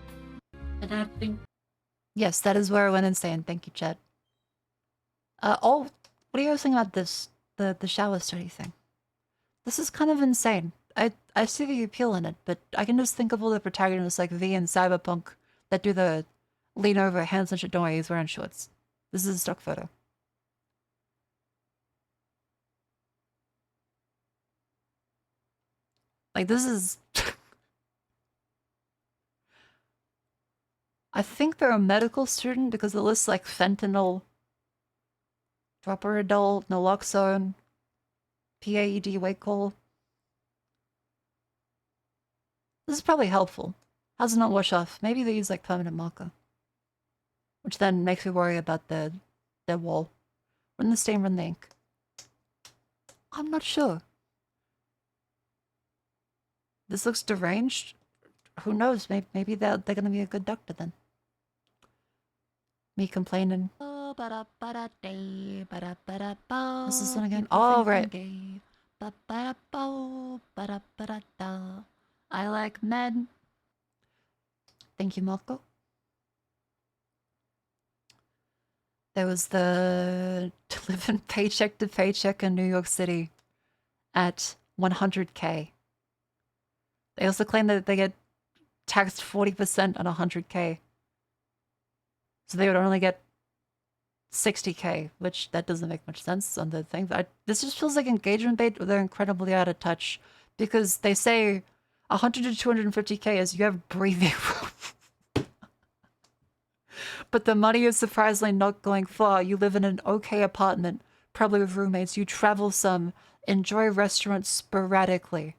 And I think... Yes, that is where I went insane. Thank you, Chet. Oh, what are you guys thinking about this? The shower study thing. This is kind of insane. I see the appeal in it, but I can just think of all the protagonists like V and Cyberpunk that do the lean over, hands and shit, don't worry, he's wearing shorts. This is a stock photo. Like, this is... I think they're a medical student because it lists like fentanyl, droperidol, naloxone, PAED wake coal. This is probably helpful. How does it not wash off? Maybe they use like permanent marker. Which then makes me worry about their wall. Run the stain, run the ink. I'm not sure. This looks deranged. Who knows? Maybe they're gonna be a good doctor then. Me complaining. What's this one again? Oh, right. I like men. Thank you, Marco. There was the to live in paycheck to paycheck in New York City at 100K. They also claim that they get taxed 40% on 100K. So they would only get 60K, which that doesn't make much sense on the thing. This just feels like engagement bait. They're incredibly out of touch because they say 100 to 250K is you have breathing room. But the money is surprisingly not going far. You live in an okay apartment, probably with roommates. You travel some, enjoy restaurants sporadically.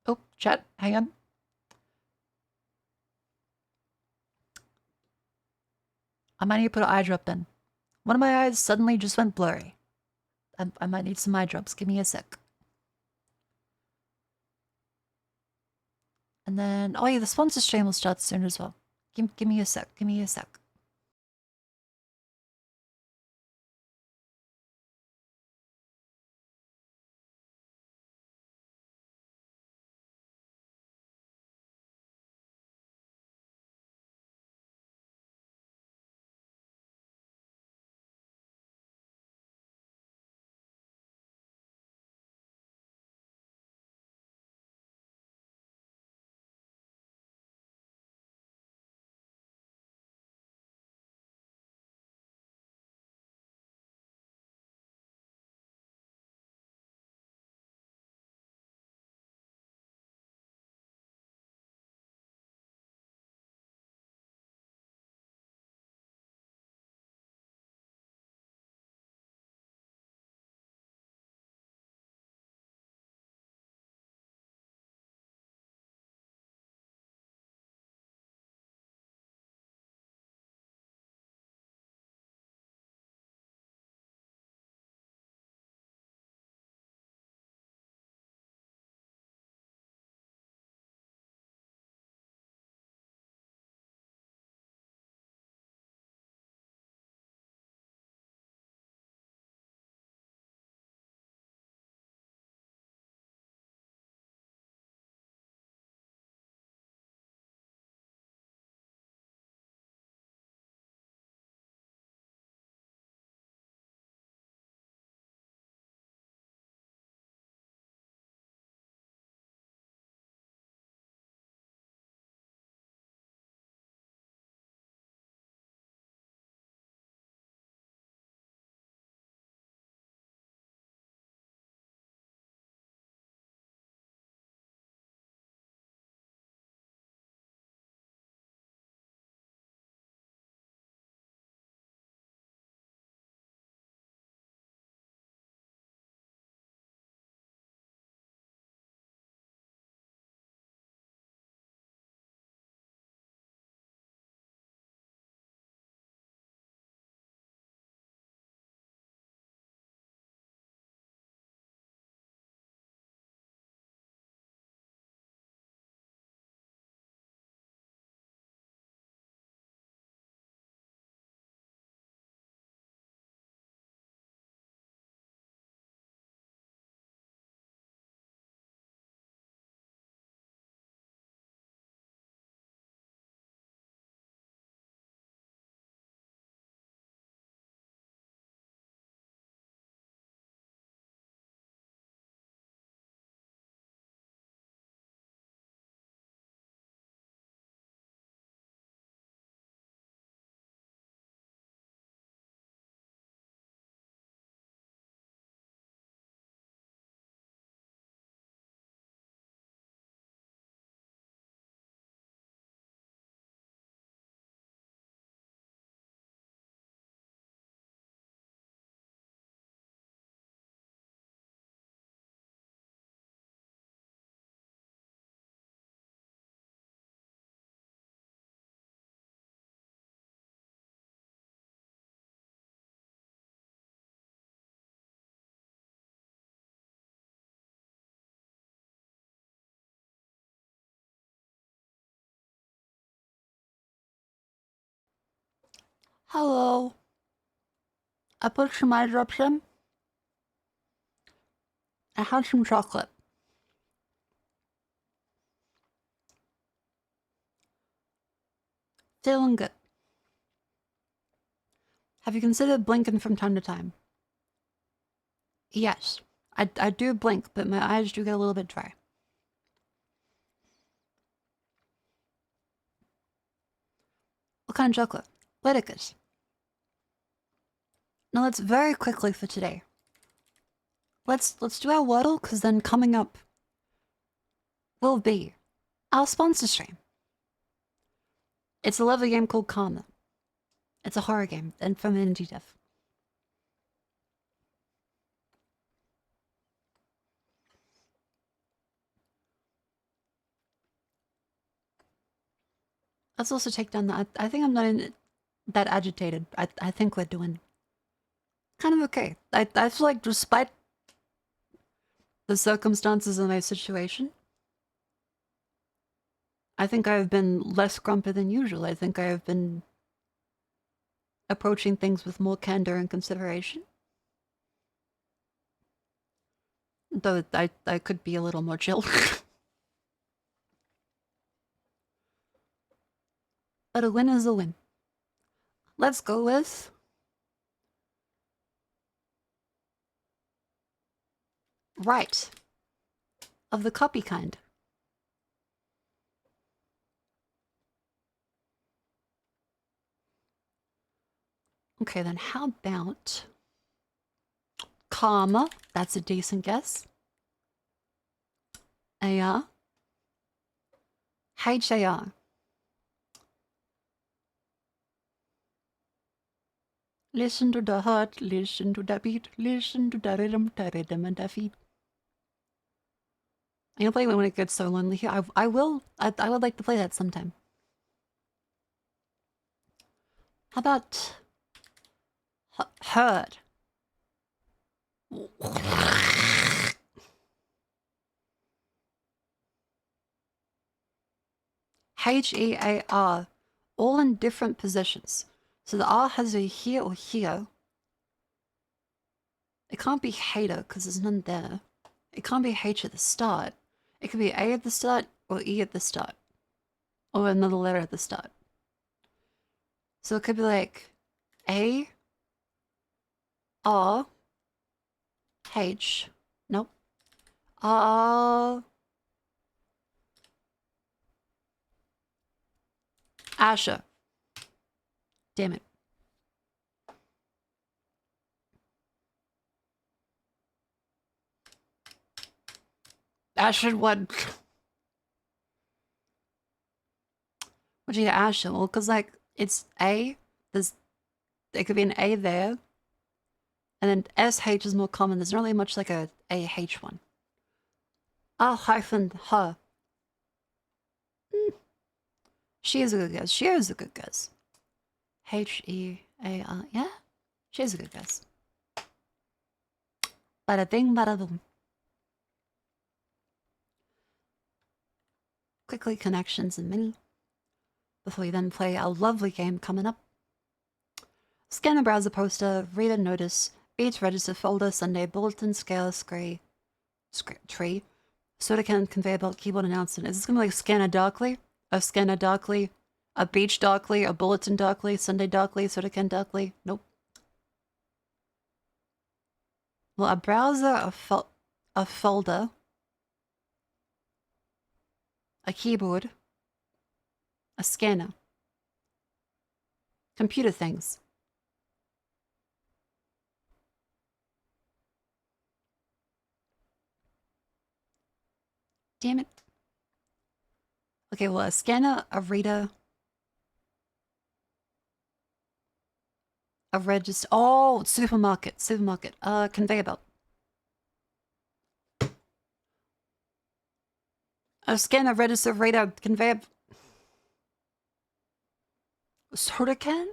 Oh, chat, hang on. I might need to put an eye drop in. One of my eyes suddenly just went blurry. I might need some eye drops. Give me a sec. And then, oh yeah, the sponsor stream will start soon as well. Give me a sec. Give me a sec. Hello. I put some eye drops in. I had some chocolate. Feeling good. Have you considered blinking from time to time? Yes. I do blink, but my eyes do get a little bit dry. What kind of chocolate? Leticus. Now let's very quickly for today. Let's do our Wordle, because then coming up will be our sponsor stream. It's a lovely game called Karma. It's a horror game, and from Indie Dev. Let's also take down the... I think I'm not that agitated. I think we're doing kind of okay. I feel like despite the circumstances of my situation, I think I've been less grumpy than usual. I think I have been approaching things with more candor and consideration. Though I could be a little more chill. But a win is a win. Let's go with... Right. Of the copy kind. Okay, then how about... Karma. That's a decent guess. AR. HAR. Listen to the heart, listen to the beat, listen to the rhythm and the feet. I'm gonna play when it gets so lonely here. I would like to play that sometime. How about... Heard. HEAR. All in different positions. So the R has a here or here. It can't be hater because there's none there. It can't be H at the start. It could be A at the start or E at the start. Or another letter at the start. So it could be like A, R, H. Nope. R. Asher. Damn it. Asher what? What'd you get Asher? Well, because like it's A, it could be an A there. And then SH is more common. There's not really much like a AH one. R-her. She is a good guess. She is a good guess. H-E-A-R. Yeah? She is a good guess. Bada bing, bada boom. Quickly connections and mini. Before we then play our lovely game coming up. Scan the browser poster, read a notice, beat register folder, Sunday bulletin, scale, tree, soda can, conveyor belt, keyboard announcement. Is this gonna be like scanner darkly? A scanner darkly? A beach darkly? A bulletin darkly? Sunday darkly? Soda can darkly? Nope. Well, a browser, a folder, a keyboard, a scanner, computer things. Damn it. Okay, well, a scanner, a reader, a register. Oh, supermarket. Conveyor belt. A scanner, register, reader, conveyor. Soda can?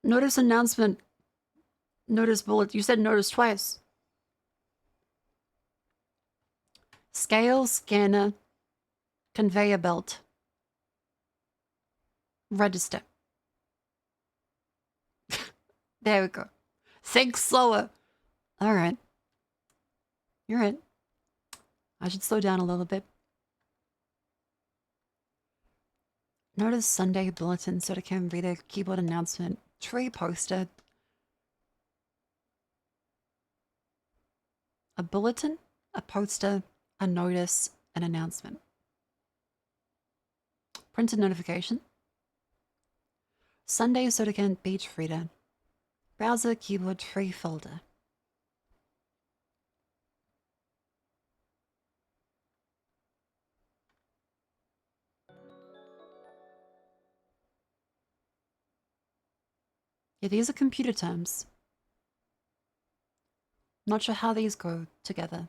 Notice announcement. Notice bullet. You said notice twice. Scale, scanner, conveyor belt, Register. There we go. Think slower. Alright. You're right. I should slow down a little bit. Notice Sunday bulletin, so I can read a keyboard announcement. Tree poster. A bulletin, a poster, a notice, an announcement. Printed notification. Sunday Sodacan Beach Reader. Browser keyboard tree folder. Yeah, these are computer terms. Not sure how these go together.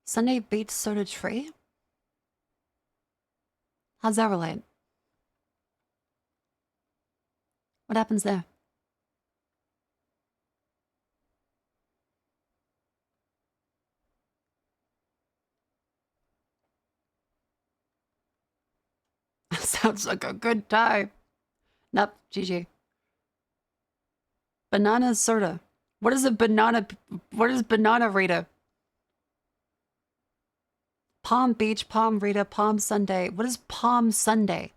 Sunday Beach Soda Tree? How's that relate? What happens there? Sounds like a good time. Nope, GG. Banana soda. What is a banana? What is banana Rita? Palm Beach, Palm Rita, Palm Sunday. What is Palm Sunday?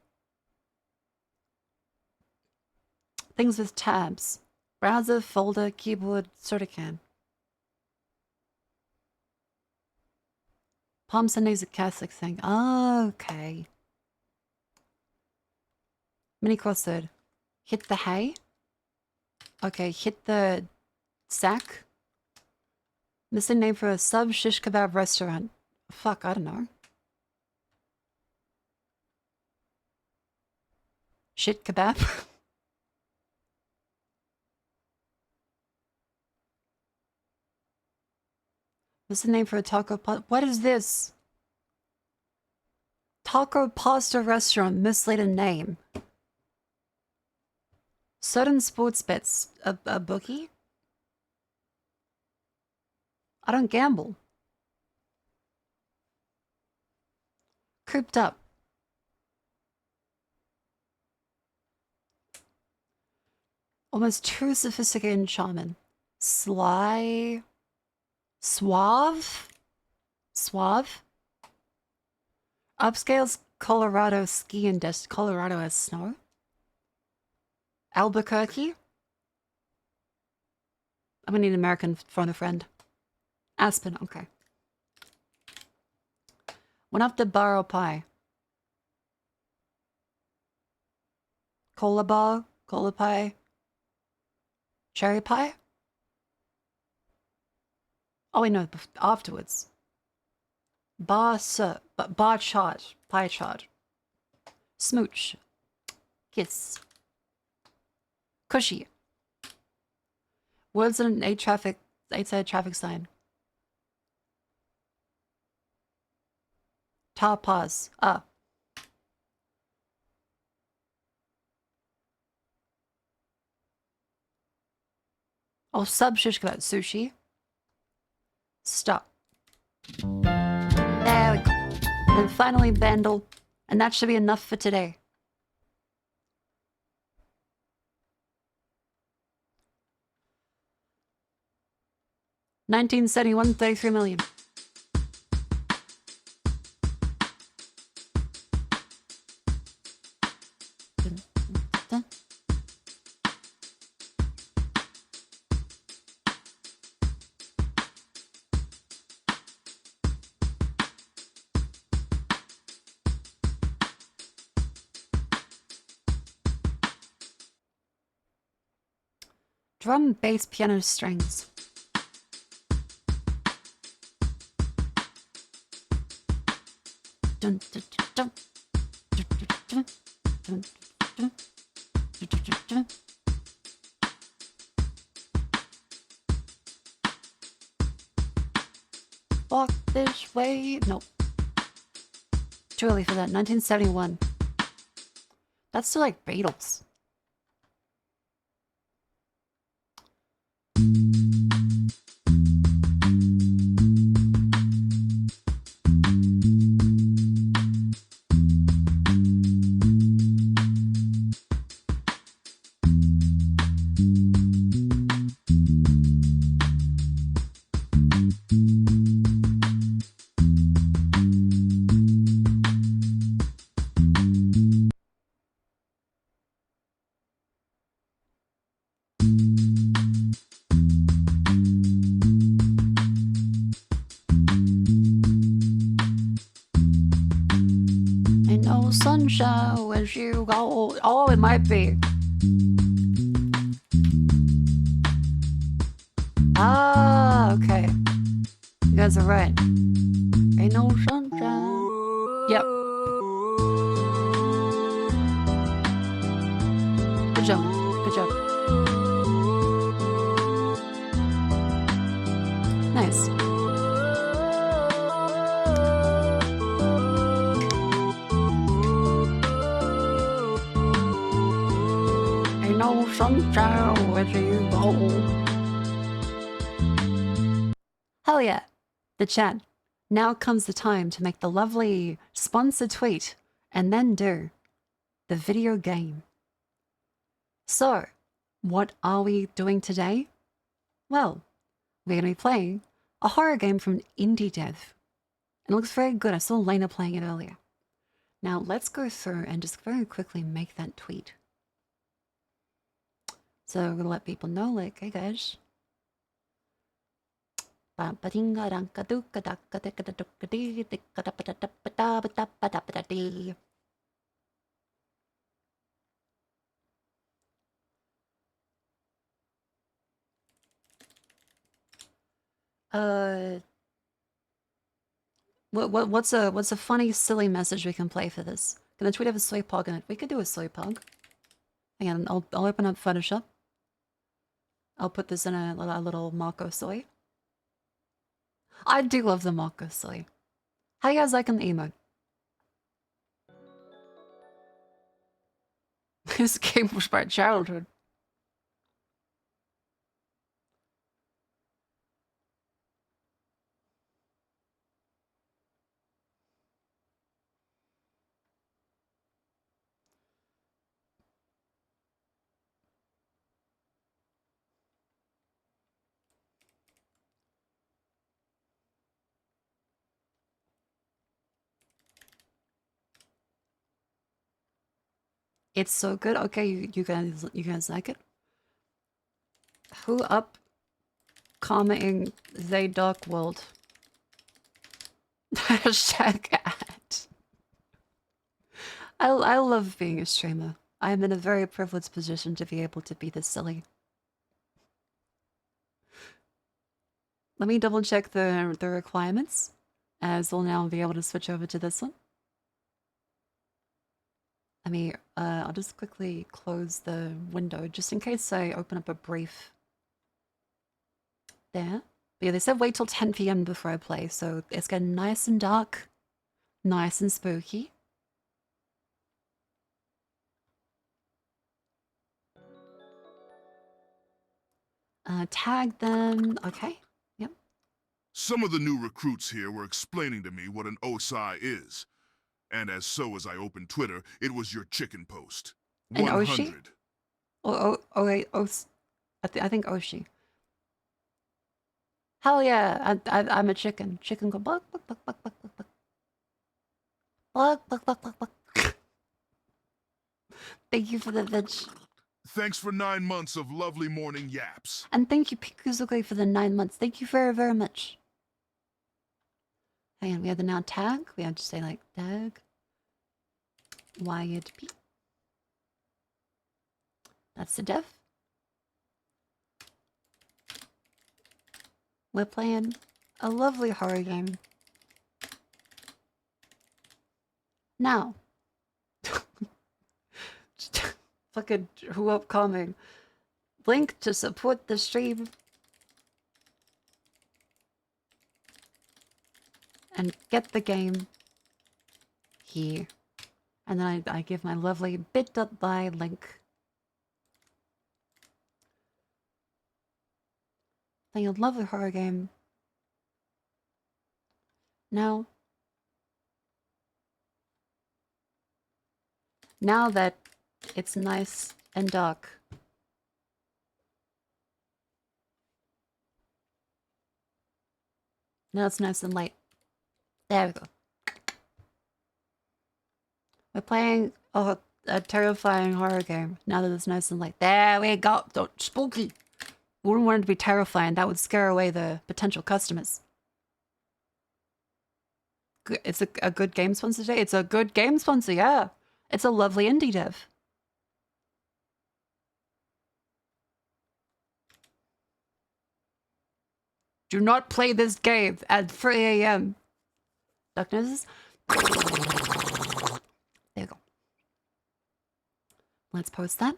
Things with tabs. Browser, folder, keyboard, soda can. Palm Sunday's a Catholic thing. Oh, okay. Mini crossword. Hit the hay. Okay, hit the sack. Missing name for a sub shish kebab restaurant. Fuck, I don't know. Shit kebab? What's the name for a taco pasta? What is this? Taco pasta restaurant, misleading name. Certain sports bets. A bookie? I don't gamble. Cooped up. Almost too sophisticated and charming. Sly. Suave? Suave? Upscale's Colorado skiing destination. Colorado has snow. Albuquerque? I'm gonna need an American phone a friend. Aspen, okay. Went up to Barrow Pie. Cola bar, cola pie. Cherry pie? Oh wait, no, afterwards. Bar chart, pie chart. Smooch. Kiss. Cushy. Words in an 8-sided traffic sign. Ta pause. Ah. Oh, sub shish kebab. Sushi. Stop. There we go. And finally Bandle. And that should be enough for today. $1971, 33 million. Drum, bass, piano, strings. Dun, dun, dun, dun, dun, dun, dun, dun, dun. Walk this way. Nope. Too early for that. 1971. That's still like Beatles. sunshine as you go. Oh, it might be. Ah, okay. You guys are right. Ain't no sunshine. Yep. Good job. Good job. Nice. Ain't no sunshine where you go. Hell yeah. The chat. Now comes the time to make the lovely sponsor tweet and then do the video game. So, what are we doing today? Well, we're going to be playing a horror game from Indie Dev. It looks very good. I saw Lena playing it earlier. Now, let's go through and just very quickly make that tweet. So, we're going to let people know, like, hey guys. What's a funny, silly message we can play for this? Can the tweet have a soy pog in it? We could do a soy pog. Hang on, I'll open up Photoshop. I'll put this in a little Mako soy. I do love the Mako soy. How you guys liking the emote? This game was my childhood. It's so good. Okay, you guys like it? Who up commenting they dark world? Hashtag ad. I love being a streamer. I am in a very privileged position to be able to be this silly. Let me double check the requirements, as we'll now be able to switch over to this one. I'll just quickly close the window, just in case I open up a brief there. But yeah, they said wait till 10 PM before I play, so it's getting nice and dark, nice and spooky. Tag them, okay, yep. Some of the new recruits here were explaining to me what an OSI is. And as I opened Twitter, it was your chicken post. An Oshi? Oh, wait, I think Oshi. Hell yeah, I'm a chicken. Chicken go buck, buck, buck, buck, buck, buck, buck. Buck, buck, buck, buck, buck. Thank you for the veg. Thanks for 9 months of lovely morning yaps. And thank you, Pikuzuki, for the 9 months. Thank you very, very much. Hang on, we have the now tag. We have to say like tag. Wired P. That's the dev. We're playing a lovely horror game. Now. Fucking who upcoming. Link to support the stream. And get the game here. And then I give my lovely bit.ly link. Playing a lovely horror game. Now that it's nice and dark. Now it's nice and light. There we go. We're playing a terrifying horror game. Now that it's nice and light. There we go. Spooky. We wouldn't want it to be terrifying. That would scare away the potential customers. It's a good game sponsor today? It's a good game sponsor, yeah. It's a lovely indie dev. Do not play this game at 3 a.m. Darkness. There you go. Let's post that.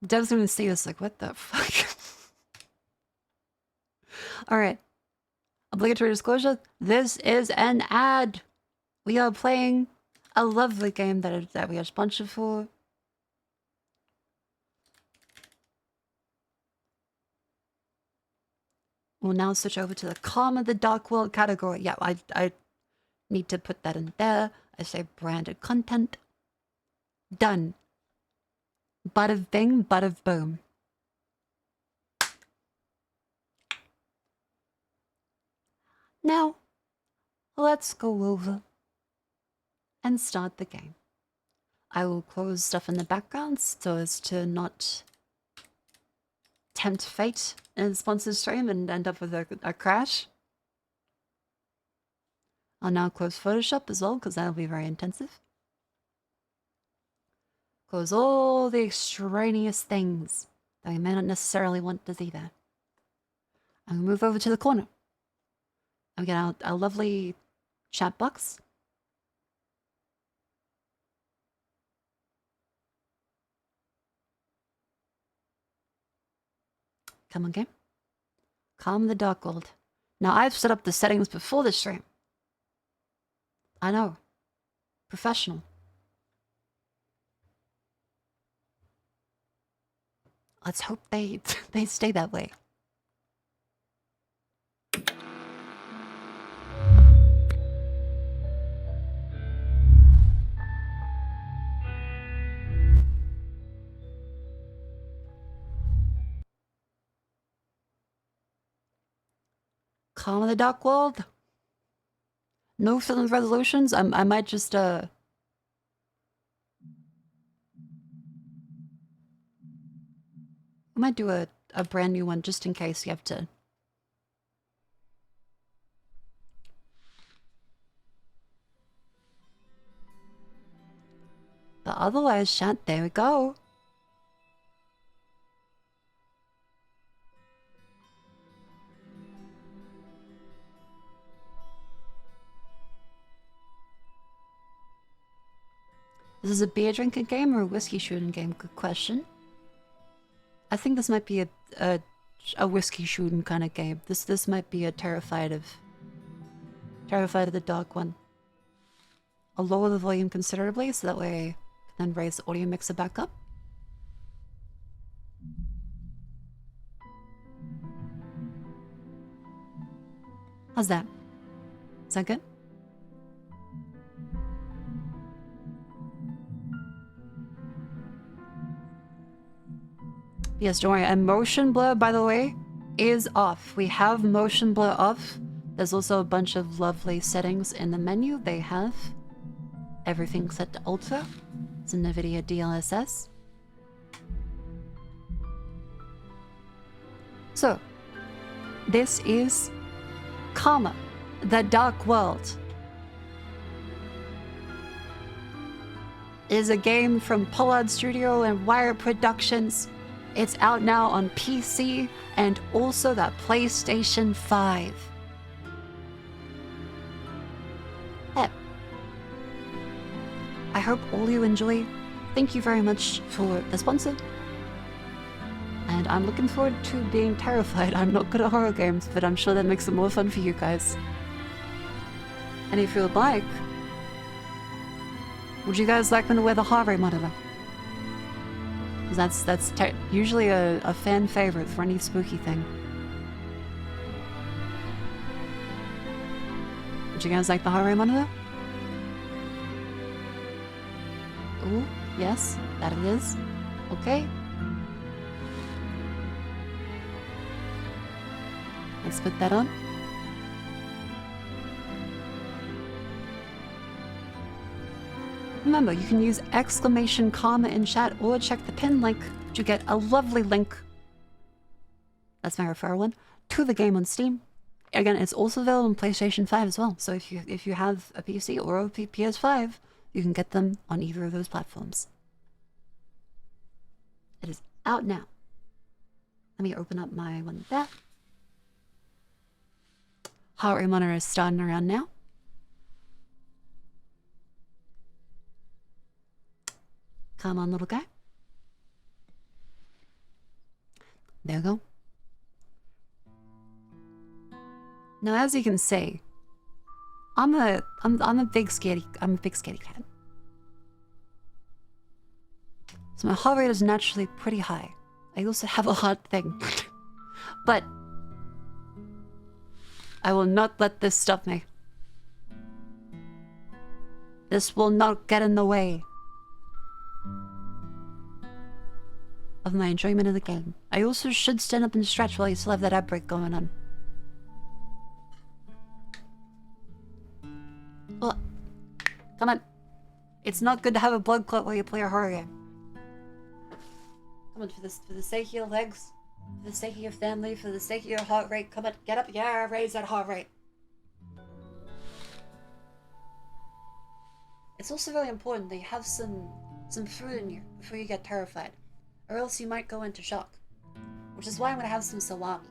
Dev's gonna see this like, what the fuck? Alright. Obligatory disclosure. This is an ad. We are playing a lovely game that we are sponsored for. We'll now switch over to the Calm of the Dark World category. Yeah, I need to put that in there. I say branded content. Done. Bada bing, bada boom. Now, let's go over and start the game. I will close stuff in the background so as to not tempt fate in sponsor stream and end up with a crash. I'll now close Photoshop as well because that'll be very intensive. Close all the extraneous things that we may not necessarily want to see there. And move over to the corner. And we get our lovely chat box. Come on, game. Calm the Dark World. Now, I've set up the settings before the stream. I know. Professional. Let's hope they stay that way. Calm of the Dark World. No films resolutions. I might just I might do a brand new one just in case you have to. But otherwise, chat, there we go. This is a beer drinking game or a whiskey shooting game? Good question. I think this might be a whiskey shooting kind of game. This might be a Terrified of the Dark one. I'll lower the volume considerably so that way I can then raise the audio mixer back up. How's that? Is that good? Yes, don't worry. And motion blur, by the way, is off. We have motion blur off. There's also a bunch of lovely settings in the menu. They have everything set to ultra. It's a NVIDIA DLSS. So, this is Karma, the Dark World. It is a game from Pollard Studio and Wire Productions. It's out now on PC and also that PlayStation 5. Yeah. I hope all you enjoy. Thank you very much for the sponsor. And I'm looking forward to being terrified. I'm not good at horror games, but I'm sure that makes it more fun for you guys. And if you would like, would you guys like me to wear the heart rate monitor? That's usually a fan favorite for any spooky thing. Would you guys like the heart rate monitor? Ooh, yes, that it is. Okay. Let's put that on. Remember, you can use exclamation comma in chat or check the pin link to get a lovely link. That's my referral one to the game on Steam. Again, it's also available on PlayStation 5 as well. So if you have a PC or a PS5, you can get them on either of those platforms. It is out now. Let me open up my one there. Heart rate monitor is starting around now. Come on, little guy. There we go. Now, as you can see, I'm a big scaredy cat. So my heart rate is naturally pretty high. I also have a heart thing. But I will not let this stop me. This will not get in the way of my enjoyment of the game. I also should stand up and stretch while you still have that ad break going on. Well, come on. It's not good to have a blood clot while you play a horror game. Come on, for the sake of your legs, for the sake of your family, for the sake of your heart rate, come on, get up, yeah, raise that heart rate. It's also really important that you have some food in you before you get terrified, or else you might go into shock. Which is why I'm gonna have some salami.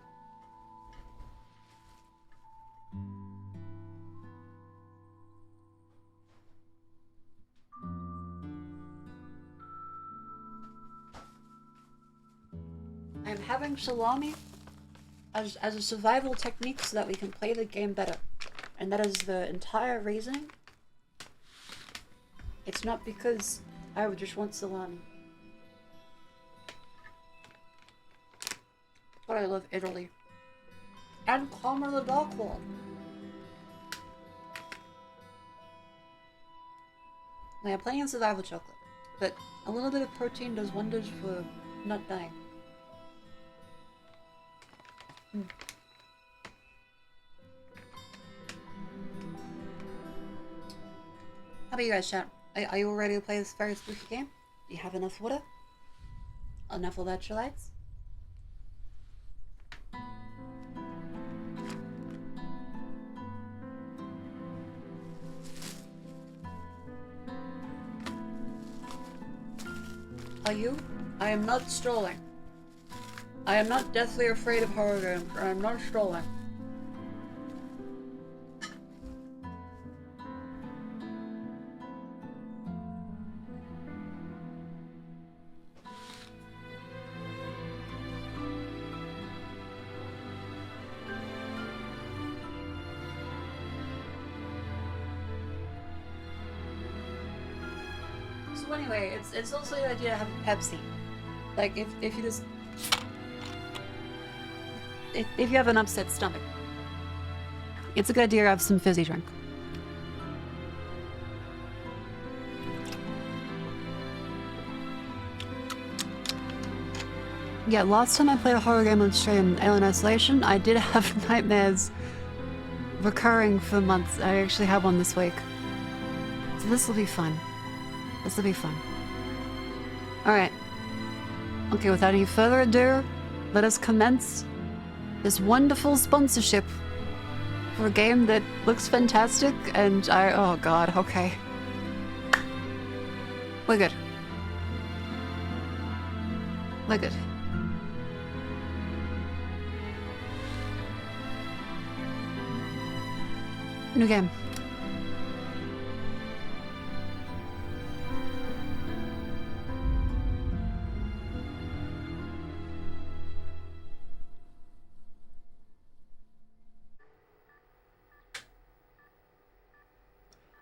I'm having salami as a survival technique so that we can play the game better. And that is the entire reason. It's not because I would just want salami. But I love Italy. And Palmer the dog wall. I have plenty of survival chocolate, but a little bit of protein does wonders for not dying. How about you guys, chat? Are you all ready to play this very spooky game? Do you have enough water? Enough electrolytes? Are you? I am not strolling. I am not deathly afraid of horror games. I am not strolling. So anyway, it's also the idea to have Pepsi. Like if you just if you have an upset stomach, it's a good idea to have some fizzy drink. Yeah, last time I played a horror game on stream, Alien Isolation, I did have nightmares recurring for months. I actually have one this week. So this will be fun. This will be fun. Alright. Okay, without any further ado, let us commence this wonderful sponsorship for a game that looks fantastic and oh god, okay. We're good. We're good. New game.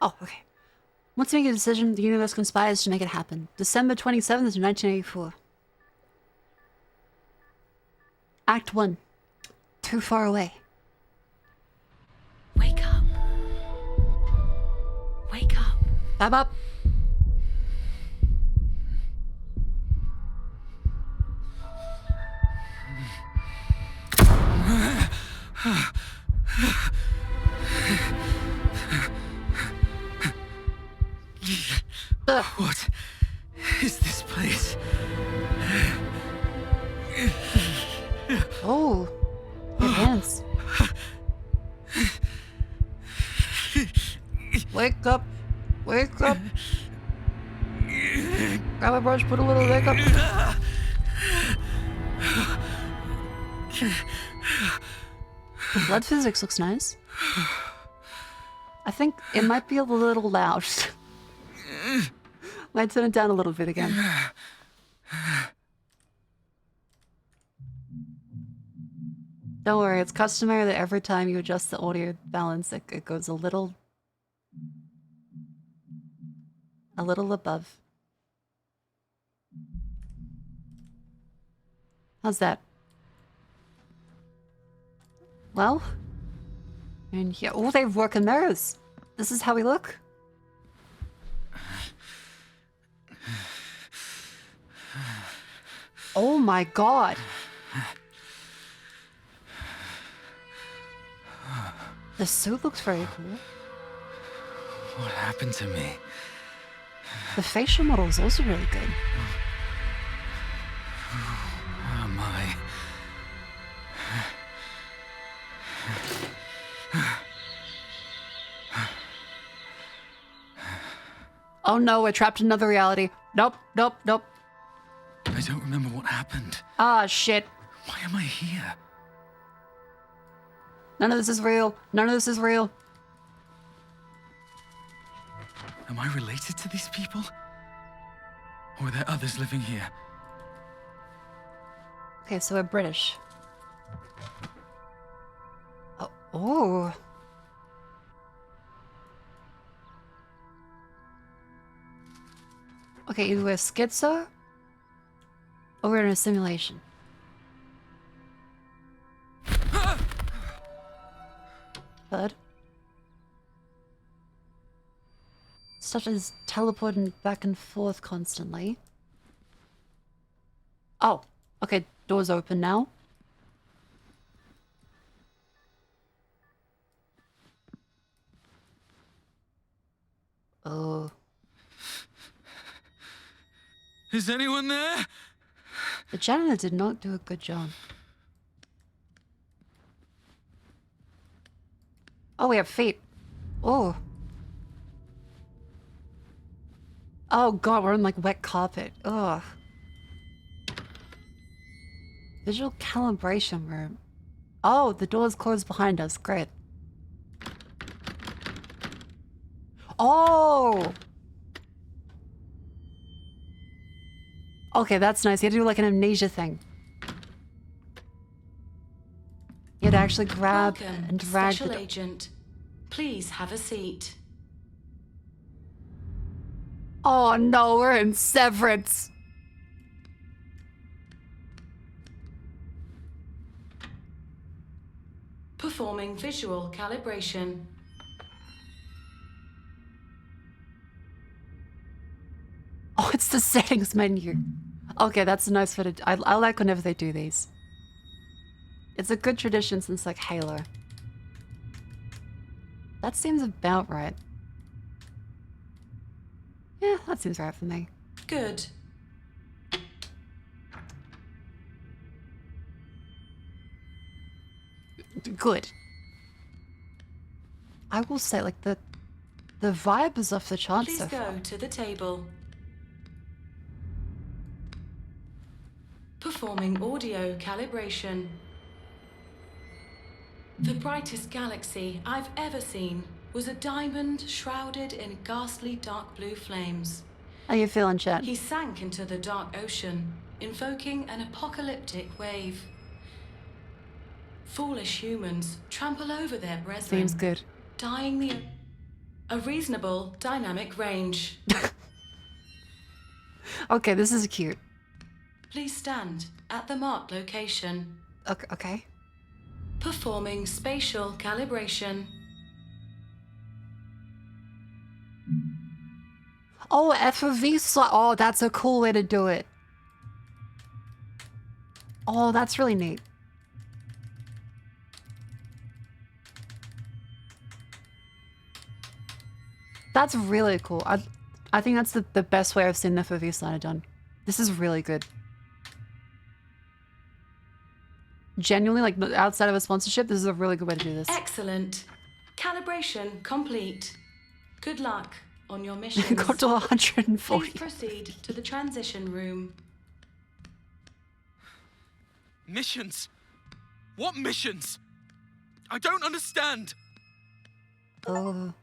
Oh, okay. Once you make a decision, the universe conspires to make it happen. December 27th, 1984. Act 1. Too far away. Wake up. Wake up. Bop up. What is this place? Oh, your hands. Wake up. Wake up. Grab a brush, put a little makeup. The blood physics looks nice. I think it might be a little loud. Might turn it down a little bit again. Don't worry, it's customary that every time you adjust the audio balance, it goes a little above. How's that? Well, and here, oh, they work in mirrors. This is how we look. Oh my god. The suit looks very cool. What happened to me? The facial model is also really good. Who am I? Oh no, we're trapped in another reality. Nope, nope, nope. I don't remember what happened. Ah, shit. Why am I here? None of this is real. None of this is real. Am I related to these people? Or are there others living here? Okay, so we're British. Oh. Oh. Okay, either we're schizo or we're in a simulation. Third. Stuff is teleporting back and forth constantly. Oh, okay, door's open now. Oh. Is anyone there? The janitor did not do a good job. Oh, we have feet. Oh. Oh god, we're in like wet carpet. Ugh. Visual calibration room. Oh, the door's closed behind us. Great. Oh! Okay, that's nice. You had to do like an amnesia thing. You had to actually grab Welcome, and drag Special the Agent. Please have a seat. Oh no, we're in Severance. Performing visual calibration. Oh, it's the settings menu. Okay, that's a nice footage. I like whenever they do these. It's a good tradition since like Halo. That seems about right. Yeah, that seems right for me. Good. Good. I will say, like, the vibe is off the charts Please so far. go to the table. Performing audio calibration. The brightest galaxy I've ever seen was a diamond shrouded in ghastly dark blue flames. How you feeling, chat? He sank into the dark ocean, invoking an apocalyptic wave. Foolish humans trample over their brethren. Seems good. Dying a reasonable dynamic range. Okay, this is cute. Please stand at the marked location. Okay. Performing spatial calibration. Oh, FOV slot. Oh, that's a cool way to do it. Oh, that's really neat. That's really cool. I think that's the best way I've seen the FOV slider done. This is really good. Genuinely, like outside of a sponsorship, this is a really good way to do this. Excellent. Calibration complete. Good luck on your mission. Got to 140. Please proceed to the transition room. Missions? What missions? I don't understand. Oh.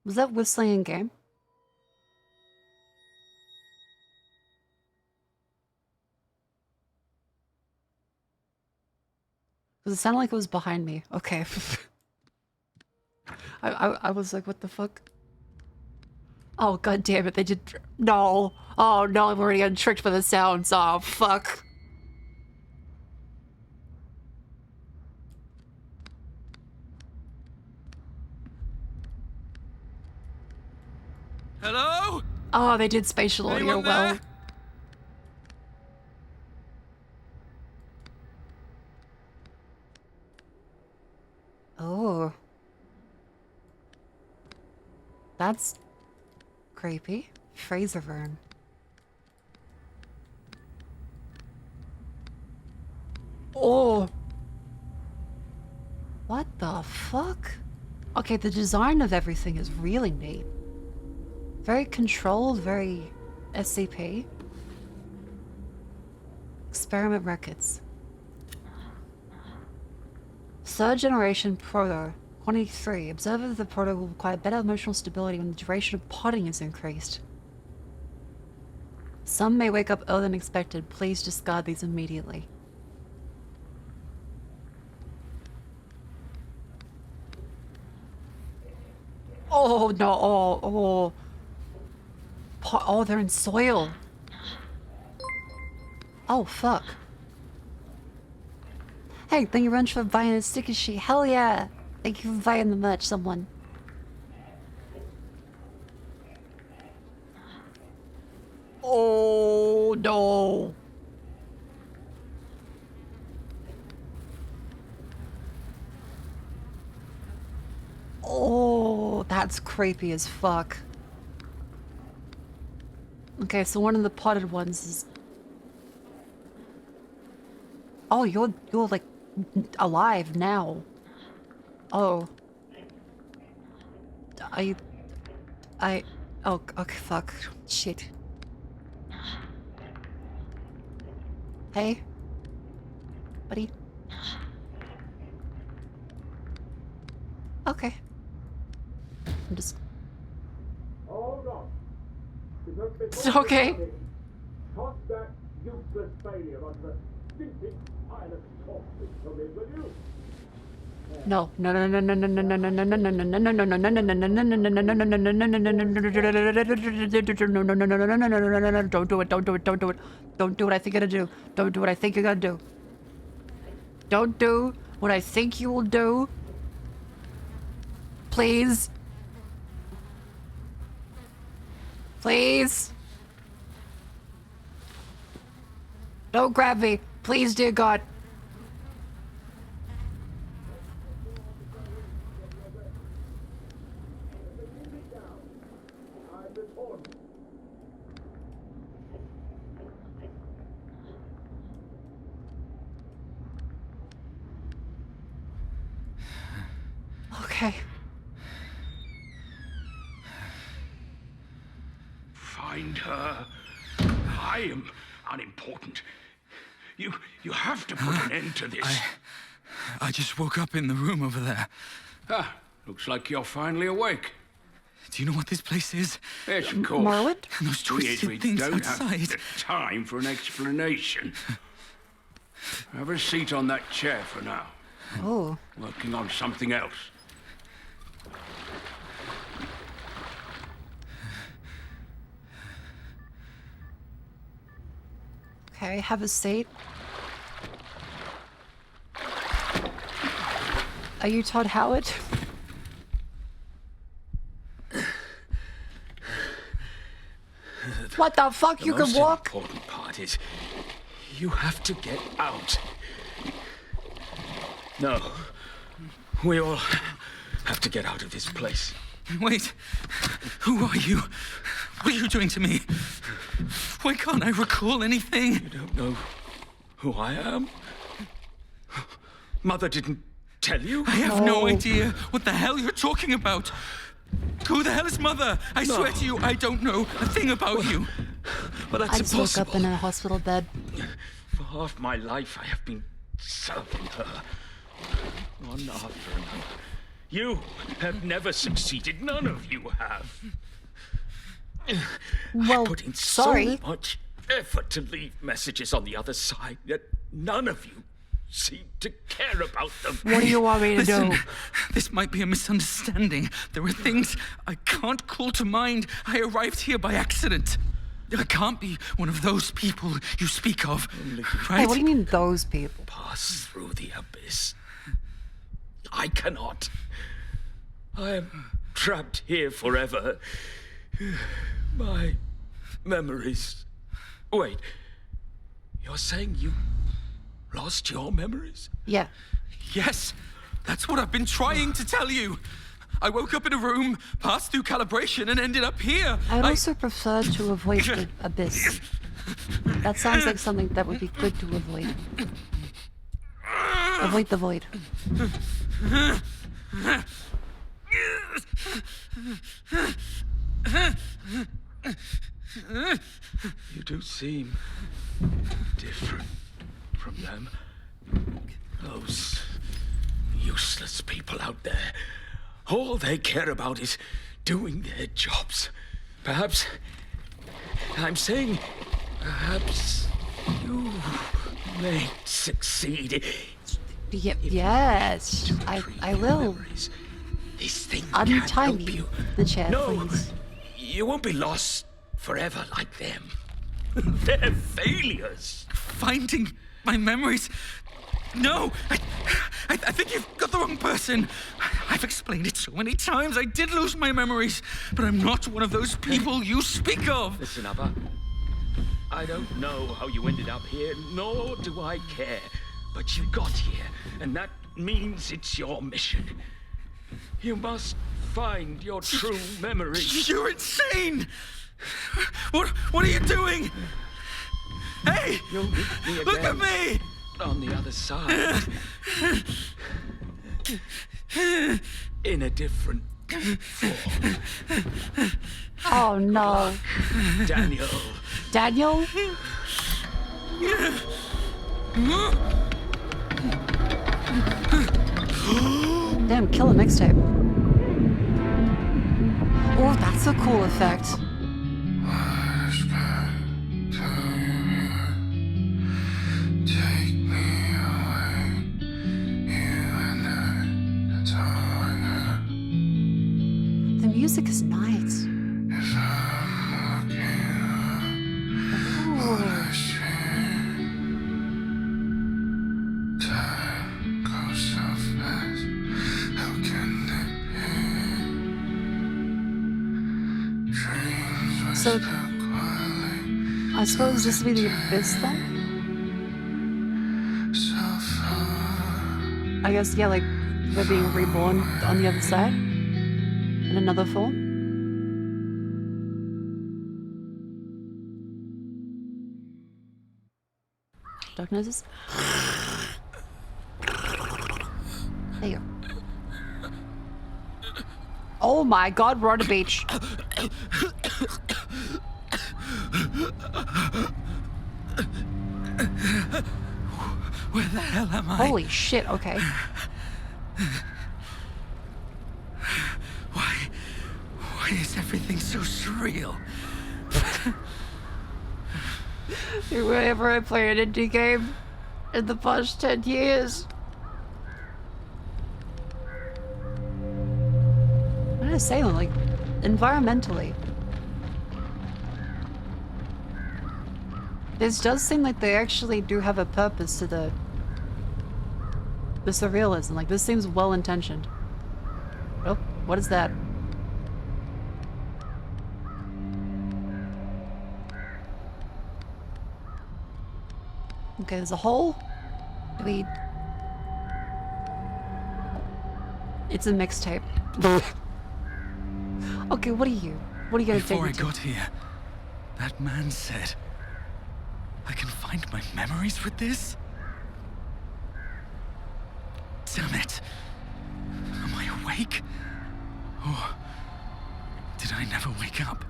Was that whistling in game? Because it sounded like it was behind me. Okay. I was like, what the fuck? Oh, god damn it, they did... No. Oh, no, I'm already getting tricked by the sounds. Oh, fuck. Hello? Oh, they did spatial audio well. Oh. That's creepy. Fraser Vern. Oh. What the fuck? Okay, the design of everything is really neat. Very controlled, very SCP. Experiment records. Third generation proto, 23. Observe that the proto will require better emotional stability when the duration of potting is increased. Some may wake up earlier than expected. Please discard these immediately. Oh no, oh. Oh, they're in soil. Oh, fuck. Hey, thank you very much for buying a sticker sheet. Hell yeah. Thank you for buying the merch, someone. Oh, no. Oh, that's creepy as fuck. Okay, so one of the potted ones is... Oh, you're like alive now. Oh. Oh, okay, fuck. Shit. Hey? Buddy? Okay. I'm just... Hold on. It's okay. Toss that useless failure onto the stinking pile of corpses to live with you. No, no, no, no, no, no, no, no, no, no, no, no, no, no, no, no, no, no, don't do it, don't do it, don't do it. Don't do what I think you're gonna do. Don't do what I think you're gonna do. Don't do what I think you will do. Please. Please. Don't grab me. Please, dear God. Okay. Find her. I am unimportant. You have to put an end to this. I just woke up in the room over there. Ah, looks like you're finally awake. Do you know what this place is? Yes, of course. Morwood? And those twisted We things don't outside. have the time for an explanation. Have a seat on that chair for now. Oh. Working on something else. Okay, have a seat. Are you Todd Howard? What the fuck? You can walk? The most important part is you have to get out. No, We all have to get out of this place. Wait. Who are you? What are you doing to me? Why can't I recall anything? You don't know who I am? Mother didn't tell you? I have no idea what the hell you're talking about. Who the hell is Mother? I swear to you, I don't know a thing about you. But that's I just woke up in a hospital bed. For half my life, I have been serving her. One after another. You have never succeeded. None of you have. Well, I put in sorry. so much effort to leave messages on the other side, yet none of you seem to care about them. What do you want me to Listen, do? this might be a misunderstanding. There are things I can't call to mind. I arrived here by accident. I can't be one of those people you speak of, right? Hey, what do you mean, those people? Pass through the abyss. I cannot. I am trapped here forever. My memories. Wait. You're saying you lost your memories? Yeah. Yes, that's what I've been trying to tell you. I woke up in a room, passed through calibration, and ended up here. I'd also prefer to avoid the abyss. That sounds like something that would be good to avoid. Avoid the void. You do seem different from them. Those useless people out there. All they care about is doing their jobs. Perhaps, I'm saying, perhaps you may succeed. Yes, I will. This thing untie me, the chair, please. You won't be lost forever like them. They're failures. Finding my memories? No, I think you've got the wrong person. I've explained it so many times. I did lose my memories, but I'm not one of those people you speak of. Listen, Abba. I don't know how you ended up here, nor do I care. But you got here, and that means it's your mission. You must find your true memories. You're insane! What are you doing? Hey! You'll meet me again. Look at me! On the other side. In a different form. Oh no. Daniel. Daniel? Damn, killer mixtape. Oh, that's a cool effect. The music is nice. So, I suppose this would be the abyss then? I guess, yeah, like, they're being reborn on the other side? In another form? Dark noses? There you go. Oh my god, we're on a beach. Where the hell am I? Holy shit, okay. Why is everything so surreal? Whenever I play an indie game in the past 10 years. What did I say? Like, environmentally. This does seem like they actually do have a purpose to the surrealism. Like, this seems well-intentioned. Oh, what is that? Okay, there's a hole. Do we... It's a mixtape. Okay, what are you? What are you gonna take Before me I to? got here, that man said, I can find my memories with this? Damn it. Am I awake? Or did I never wake up?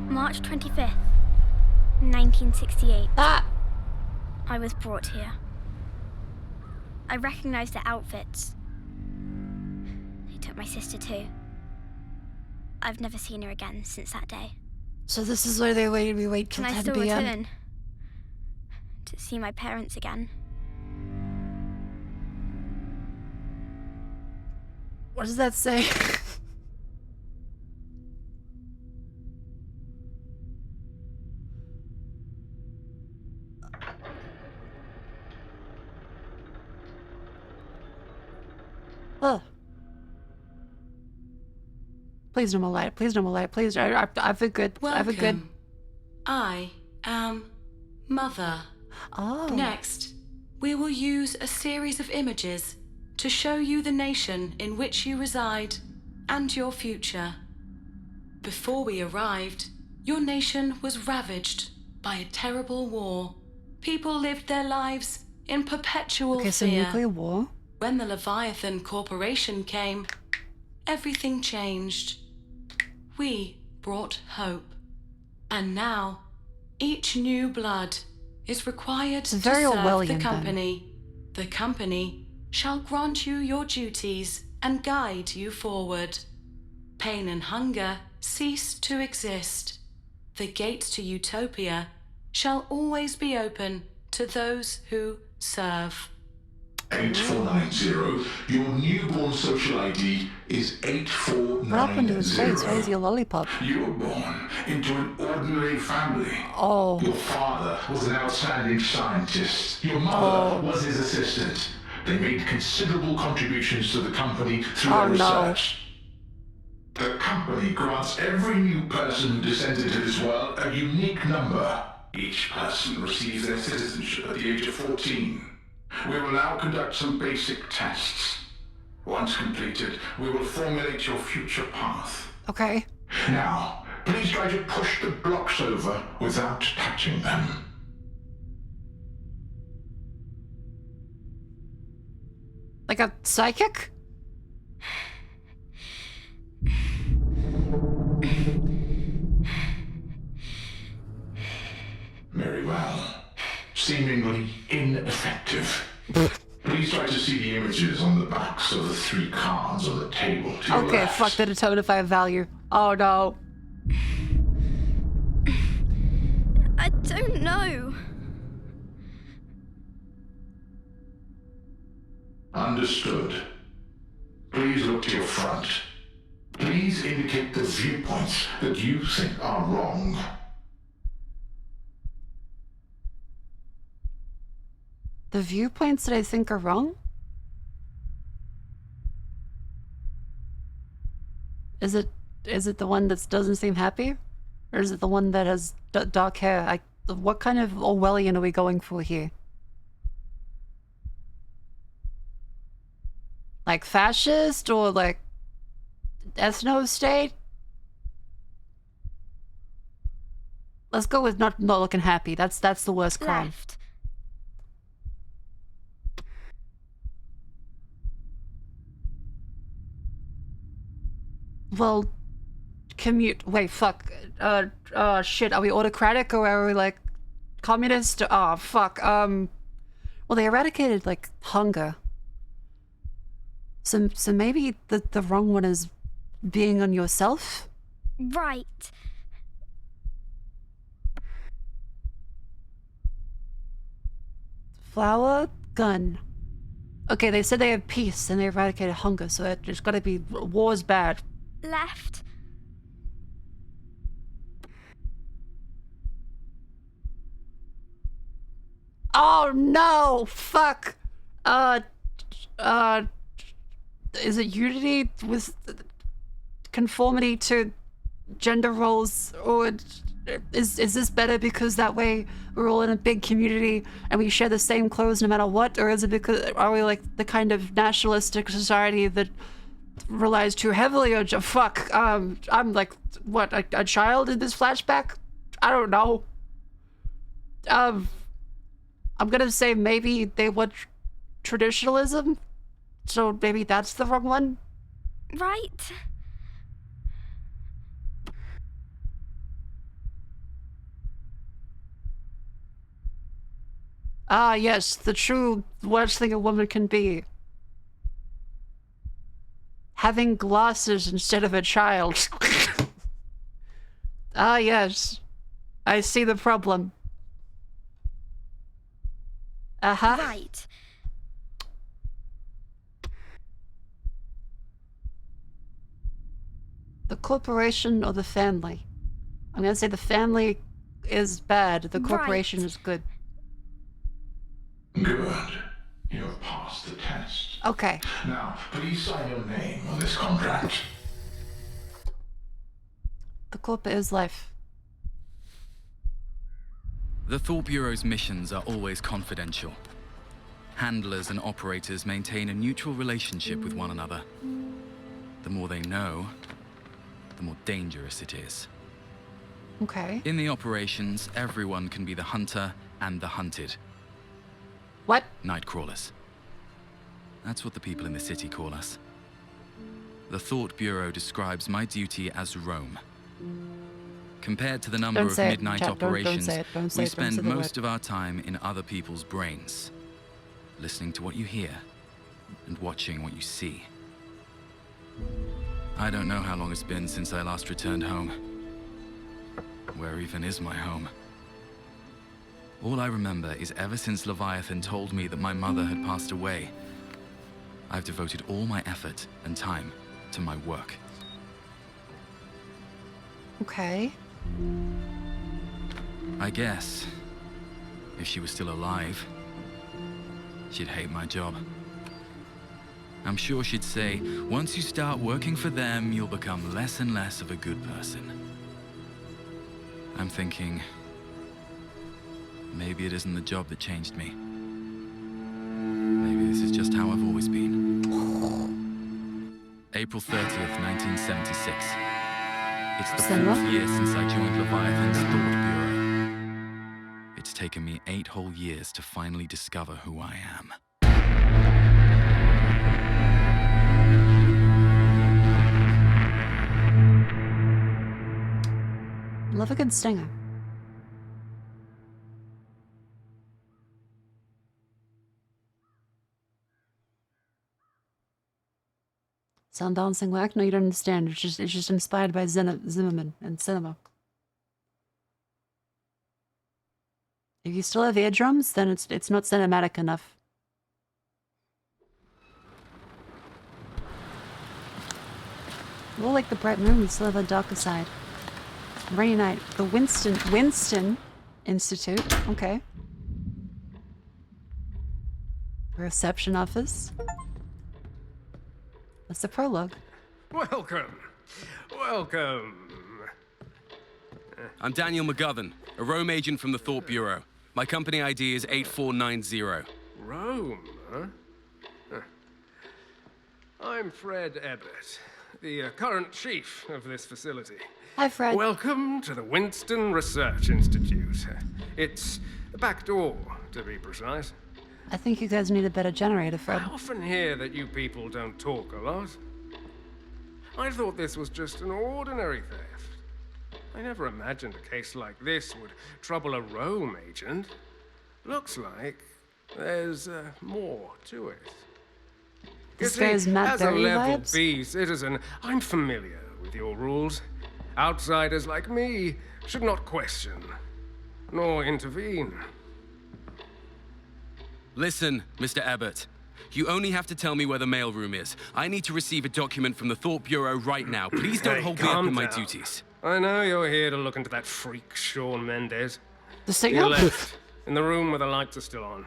March 25th, 1968. Ah! I was brought here. I recognized the outfits. They took my sister too. I've never seen her again since that day. So this is where they waited me wait till Can 10 I still p.m. return to see my parents again? What does that say? Oh. Please no more light. Please no more light. Please, I have a good. I have a good. Welcome. I am Mother. Oh. Next, we will use a series of images to show you the nation in which you reside and your future. Before we arrived, your nation was ravaged by a terrible war. People lived their lives in perpetual Okay, so fear. nuclear war. When the Leviathan Corporation came, everything changed. We brought hope. And now, each new blood is required to very serve Orwellian, the then. company. The company shall grant you your duties and guide you forward. Pain and hunger cease to exist. The gates to utopia shall always be open to those who serve. 8490. Your newborn social ID is 8490. What happened to his face? Why is he a lollipop? You were born into an ordinary family. Oh. Your father was an outstanding scientist. Your mother was his assistant. They made considerable contributions to the company through their research. The company grants every new person who descends into this world a unique number. Each person receives their citizenship at the age of 14. We will now conduct some basic tests. Once completed, we will formulate your future path. Okay. Now, please try to push the blocks over without touching them. Like a psychic? Very well. Seemingly ineffective. Please try to see the images on the backs of the 3 cards on the table to your Okay, left. fuck the determine if I have value. Oh no. I don't know. Understood. Please look to your front. Please indicate the viewpoints that you think are wrong. The viewpoints that I think are wrong? Is it the one that doesn't seem happy? Or is it the one that has dark hair? What kind of Orwellian are we going for here? Like fascist or like ethno-state? Let's go with not looking happy. That's the worst crime. Left. Well, commute. Wait, fuck. Shit. Are we autocratic or are we like communist? Oh, fuck. Well, they eradicated like hunger. So maybe the wrong one is being on yourself. Right. Flower, gun. Okay, they said they have peace and they eradicated hunger, so there's gotta be war's bad. Left. Oh no! Fuck! Is it unity with conformity to gender roles or Is this better because that way we're all in a big community and we share the same clothes no matter what? Or is it because, are we like the kind of nationalistic society that relies too heavily on, fuck, I'm like, what, a child in this flashback? I don't know. I'm gonna say maybe they want traditionalism, so maybe that's the wrong one? Right? Ah, yes, the true worst thing a woman can be. Having glasses instead of a child. Ah, yes. I see the problem. Uh-huh. Right. The corporation or the family? I'm gonna say the family is bad, the corporation is good. Good. You have passed the test. Okay. Now, please sign your name on this contract. The corp is life. The Thought Bureau's missions are always confidential. Handlers and operators maintain a neutral relationship with one another. The more they know, the more dangerous it is. Okay. In the operations, everyone can be the hunter and the hunted. What? Nightcrawlers. That's what the people in the city call us. The Thought Bureau describes my duty as roam. Compared to the number of midnight operations, we spend most of our time in other people's brains, listening to what you hear and watching what you see. I don't know how long it's been since I last returned home. Where even is my home? All I remember is ever since Leviathan told me that my mother had passed away, I've devoted all my effort and time to my work. Okay. I guess, if she was still alive, she'd hate my job. I'm sure she'd say, once you start working for them, you'll become less and less of a good person. I'm thinking, maybe it isn't the job that changed me. Maybe this is just how I've always been. April 30th, 1976. It's the 4th year since I joined Leviathan's Thought Bureau. It's taken me 8 whole years to finally discover who I am. Love a good stinger. Sound balancing whack? No, you don't understand. It's just inspired by Zimmerman and cinema. If you still have eardrums, then it's not cinematic enough. More like the bright moon, we still have a darker side. Rainy night. The Winston Institute. Okay. Reception office. That's the prologue. Welcome. Welcome. I'm Daniel McGovern, a Rome agent from the Thought Bureau. My company ID is 8490. Rome, huh? I'm Fred Ebbett, the current chief of this facility. Hi, Fred. Welcome to the Winston Research Institute. It's the back door, to be precise. I think you guys need a better generator, Fred. I often hear that you people don't talk a lot. I thought this was just an ordinary theft. I never imagined a case like this would trouble a Rome agent. Looks like there's more to it. This guy's Matt as a Berry level vibes? B citizen, I'm familiar with your rules. Outsiders like me should not question, nor intervene. Listen, Mr. Abbott. You only have to tell me where the mailroom is. I need to receive a document from the Thought Bureau right now. Please don't hold me up in my duties. I know you're here to look into that freak, Shawn Mendes. The singer? You left, in the room where the lights are still on.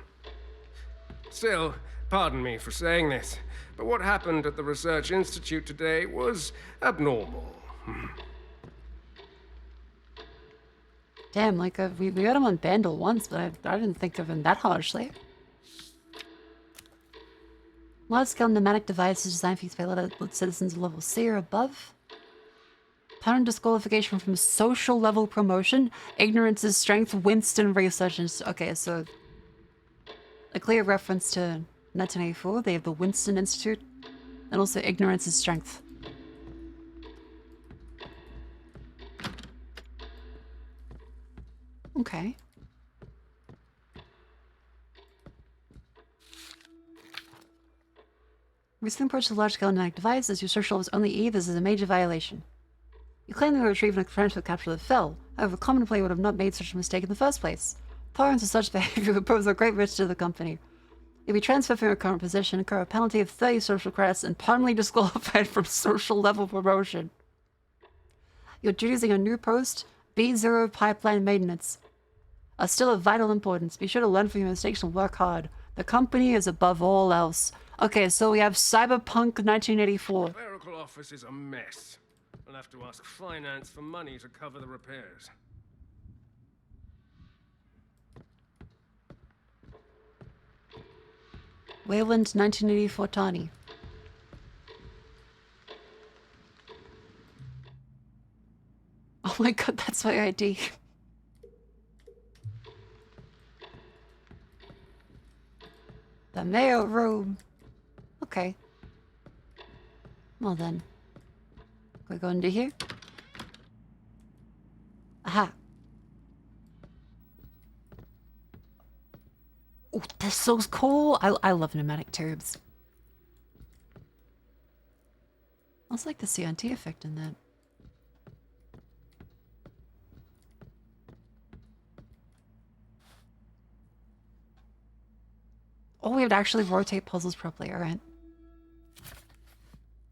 Still, pardon me for saying this, but what happened at the Research Institute today was abnormal. Damn, like, we got him on Bandle once, but I didn't think of him that harshly. Large-scale pneumatic devices designed for use by citizens of level C or above. Pattern disqualification from social level promotion. Ignorance is strength. Winston research. Okay, so a clear reference to 1984. They have the Winston Institute, and also ignorance is strength. Okay. Recently approached a large-scale pneumatic device as your social level is only E. This is a major violation. You claim they were retrieving a friend to capture that fell. However, common play would have not made such a mistake in the first place. Tolerance of such behavior would pose a great risk to the company. You'll be transferred from your current position, incur a penalty of 30 social credits, and permanently disqualified from social level promotion. Your duties in your new post, B0 pipeline maintenance, are still of vital importance. Be sure to learn from your mistakes and work hard. The company is above all else. Okay, so we have Cyberpunk 1984. The clerical office is a mess. I'll have to ask finance for money to cover the repairs. Wayland 1984 Tani. Oh my god, that's my ID. The mail room. Okay. Well then. Can we go into here? Aha. Oh, this so cool. I love pneumatic tubes. I also like the CNT effect in that. Oh, we have to actually rotate puzzles properly. Alright.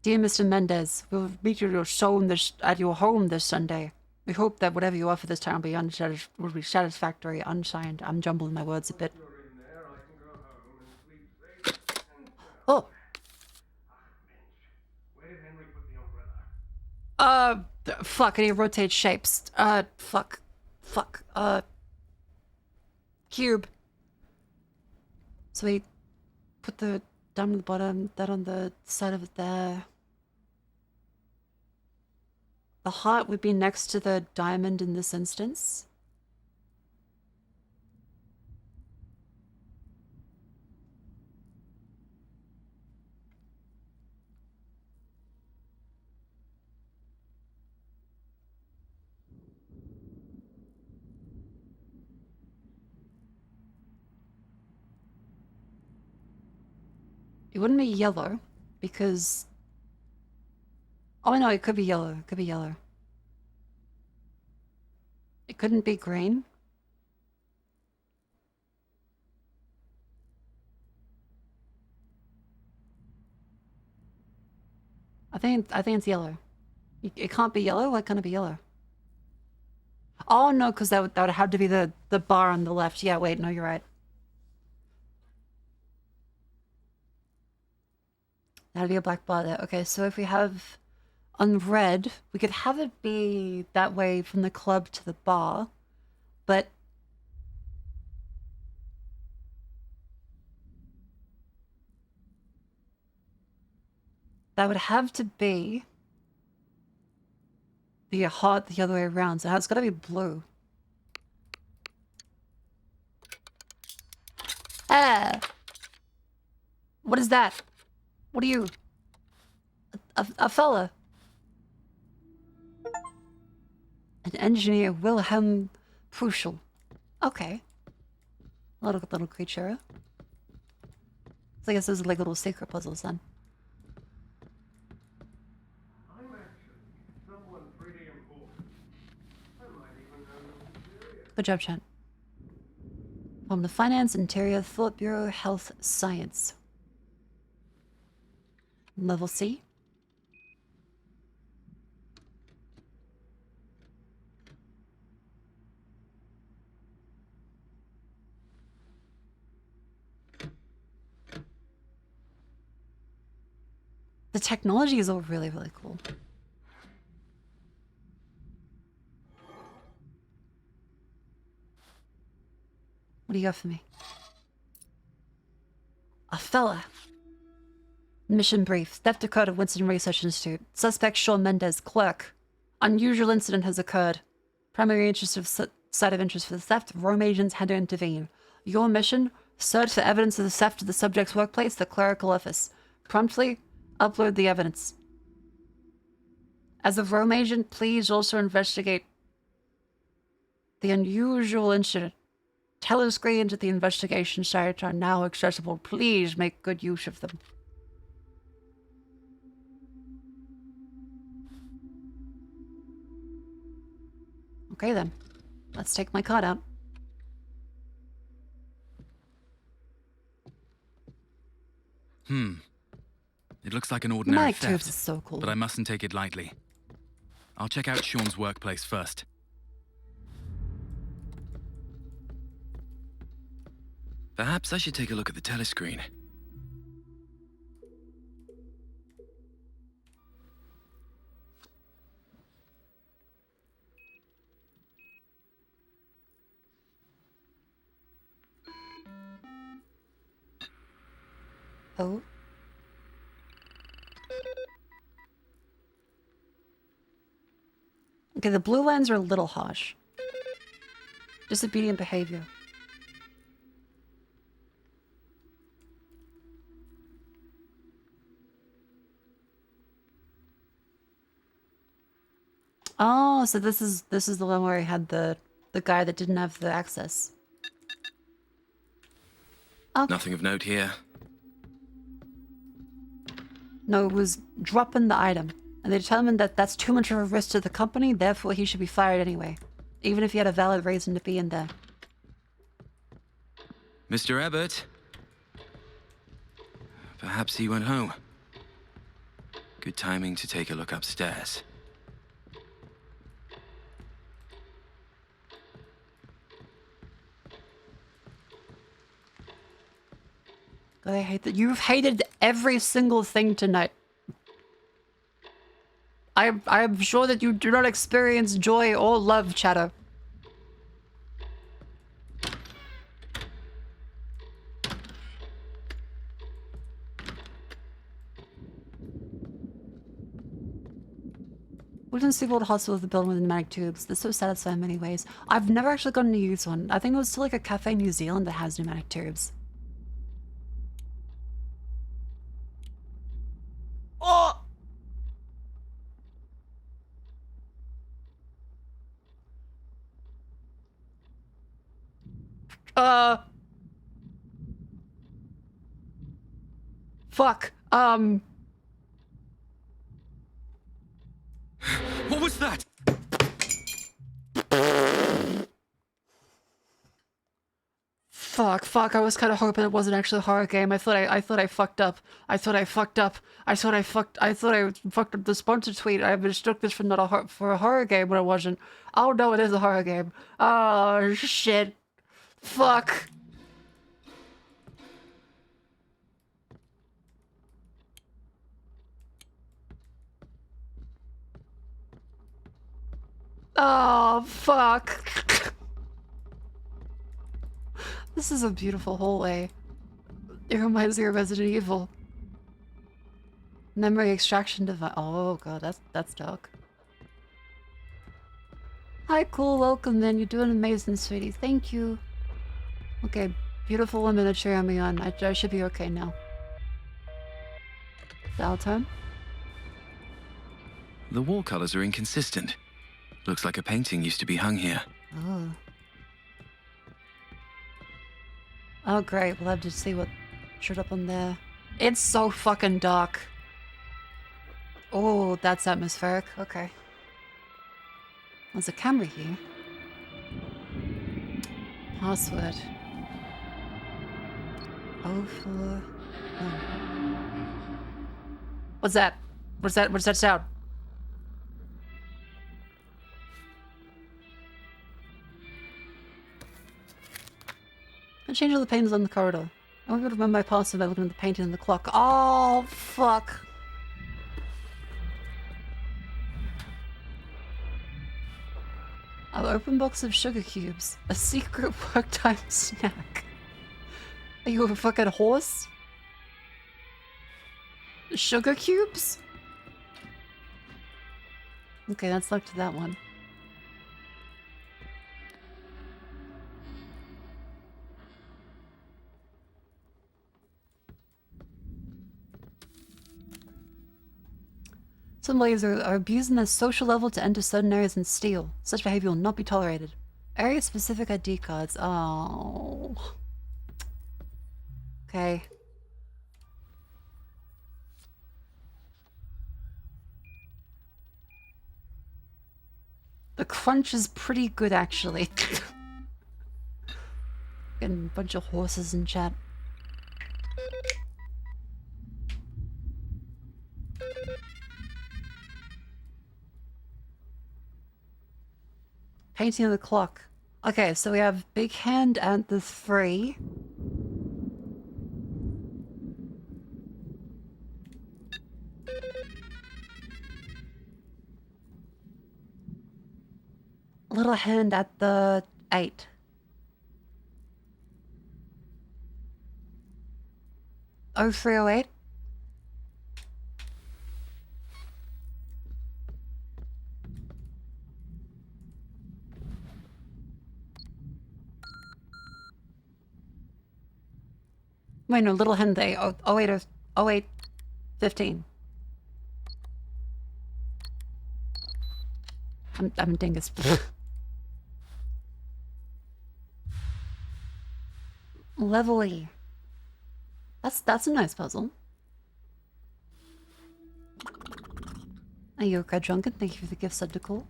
Dear Mr. Mendez, we'll meet you at your home this Sunday. We hope that whatever you offer this time will be satisfactory, unsigned. I'm jumbling my words a bit. Oh! Fuck, I need to rotate shapes. Fuck. Cube. So we put the down on the bottom, that on the side of it there. The heart would be next to the diamond in this instance. It wouldn't be yellow, because... Oh no, it could be yellow. It could be yellow. It couldn't be green. I think it's yellow. It can't be yellow? Why can't it be yellow? Oh no, because that would have to be the bar on the left. Yeah, wait, no, you're right. That'd be a black bar there. Okay, so if we have on red, we could have it be that way from the club to the bar, but that would have to be the heart the other way around. So it's got to be blue. Ah! What is that? What are you? A fella. An engineer, Wilhelm Pruschel. Okay. Little creature. So I guess those are like little secret puzzles then. I'm actually someone pretty important. I might even know your superior. Good job, Chan. From the Finance, Interior, Thought Bureau, Health, Science. Level C. The technology is all really, really cool. What do you got for me? A fella. Mission brief. Theft occurred at Winston Research Institute. Suspect Sean Mendez, clerk. Unusual incident has occurred. Primary interest of site of interest for the theft. Rome agents had to intervene. Your mission? Search for evidence of the theft of the subject's workplace, the clerical office. Promptly upload the evidence. As a Rome agent, please also investigate the unusual incident. Telescreens at the investigation site are now accessible. Please make good use of them. Okay then. Let's take my card out. It looks like an ordinary Mike theft, Tubes is so cool. but I mustn't take it lightly. I'll check out Sean's workplace first. Perhaps I should take a look at the telescreen. Oh. Okay, the blue lines are a little harsh. Disobedient behavior. Oh, so this is the one where I had the guy that didn't have the access. Okay. Nothing of note here. No, it was dropping the item. And they determined that that's too much of a risk to the company, therefore he should be fired anyway. Even if he had a valid reason to be in there. Mr. Abbott? Perhaps he went home. Good timing to take a look upstairs. God, I hate that. You've hated every single thing tonight. I'm sure that you do not experience joy or love, Chatter. Wooden Seaboard Hospital is the building with pneumatic tubes. They're so satisfying in many ways. I've never actually gotten to use one. I think it was still like a Cafe New Zealand that has pneumatic tubes. Oh! Fuck. What was that? Fuck. I was kind of hoping it wasn't actually a horror game. I thought I fucked up. I thought I fucked up the sponsor tweet. I mistook this for for a horror game when it wasn't. Oh no, it is a horror game. Oh shit. Fuck. Oh, fuck. This is a beautiful hallway. It reminds me of Resident Evil. Memory extraction device. Oh god, that's dark. Hi, cool. Welcome, man. You're doing amazing, sweetie. Thank you. Okay, beautiful miniature on me on. I should be okay now. Dial time. The wall colors are inconsistent. Looks like a painting used to be hung here. Oh. Oh great, we'll have to see what showed up on there. It's so fucking dark. Oh, that's atmospheric. Okay. There's a camera here. Password. 04. Oh. What's that? What's that sound? I changed all the paintings on the corridor. I won't be able to remember my password by looking at the painting and the clock. Oh, fuck. An open box of sugar cubes. A secret work time snack. Are you a fucking horse? Sugar cubes? Okay, let's look to that one. Some players are abusing their social level to enter certain areas and steal. Such behavior will not be tolerated. Area-specific ID cards. Oh. Okay. The crunch is pretty good, actually. Getting a bunch of horses in chat. Painting of the clock. Okay, so we have Big Hand and the 3. Little Hand at the 8. Oh, 0308. Wait, no, Little Hen Day. Oh, 08, 15. I'm a dingus. Level E. That's a nice puzzle. Ayoka Drunken, thank you for the gift sub to cool.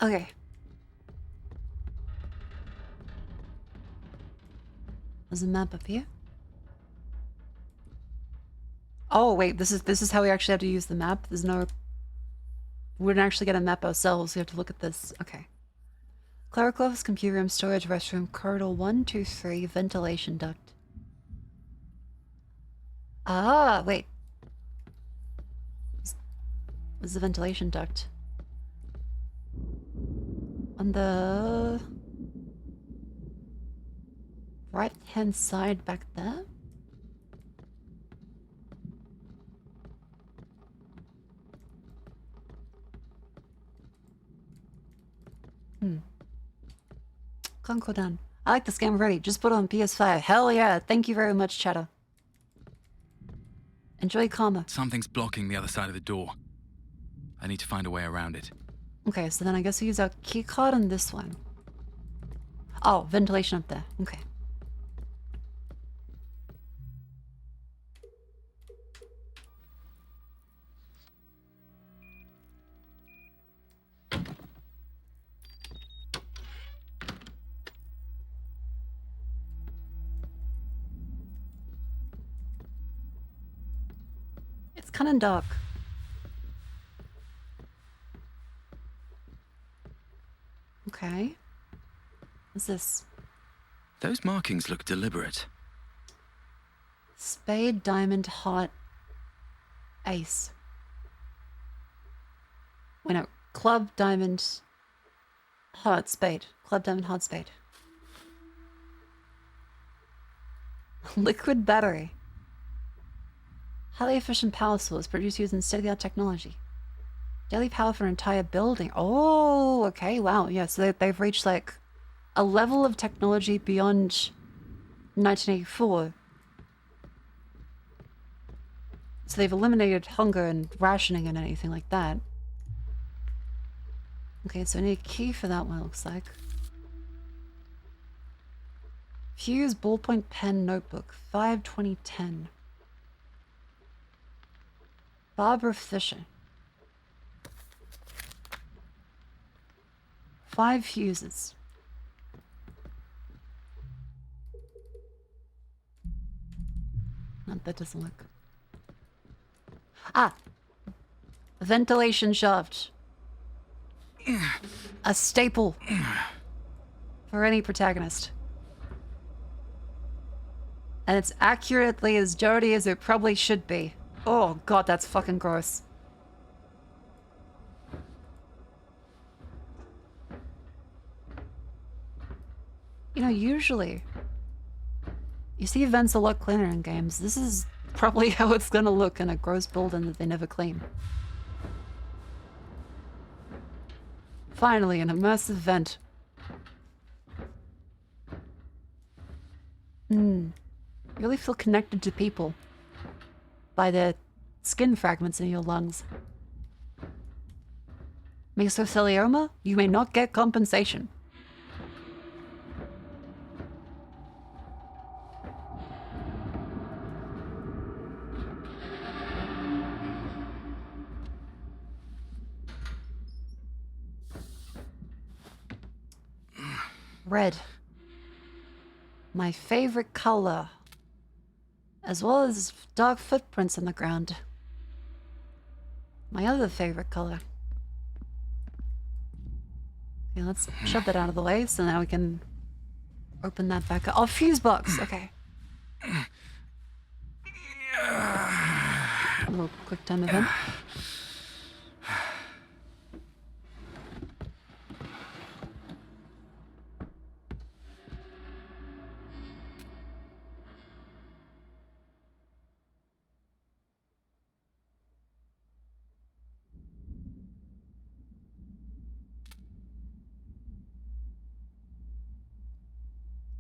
Okay. There's a map up here. Oh wait, this is how we actually have to use the map. There's no. We wouldn't actually get a map ourselves. We have to look at this. Okay. Clerical office, computer room, storage, restroom, corridor 1, 2, 3, ventilation duct. Ah, wait. Where's the ventilation duct? On the right-hand side back there? Can't go down. I like this game already. Just put it on PS5. Hell yeah. Thank you very much, Chatter. Enjoy Karma. Something's blocking the other side of the door. I need to find a way around it. Okay, so then I guess we use our keycard on this one. Oh, ventilation up there. Okay. It's kind of dark. Okay. What's this? Those markings look deliberate. Spade, diamond, heart, ace. Wait, no. Club, diamond, heart, spade. Club, diamond, heart, spade. Liquid battery. Highly efficient power source produced using state-of-the-art technology. Daily power for an entire building. Oh, okay, wow. Yeah, so they've reached like a level of technology beyond 1984. So they've eliminated hunger and rationing and anything like that. Okay, so I need a key for that one, it looks like. Fuse, ballpoint pen, notebook. 5/20/10. Barbara Fisher. 5 fuses. No, that doesn't work. Ah! Ventilation shaft. A staple. For any protagonist. And it's accurately as dirty as it probably should be. Oh god, that's fucking gross. You know, usually, you see vents a lot cleaner in games. This is probably how it's gonna look in a gross building that they never clean. Finally, an immersive vent. You really feel connected to people by the skin fragments in your lungs. Mesothelioma? You may not get compensation. Red. My favorite color. As well as dark footprints in the ground. My other favorite color. Okay, let's shove that out of the way so now we can open that back up. Oh, fuse box. Okay. A little quick time event.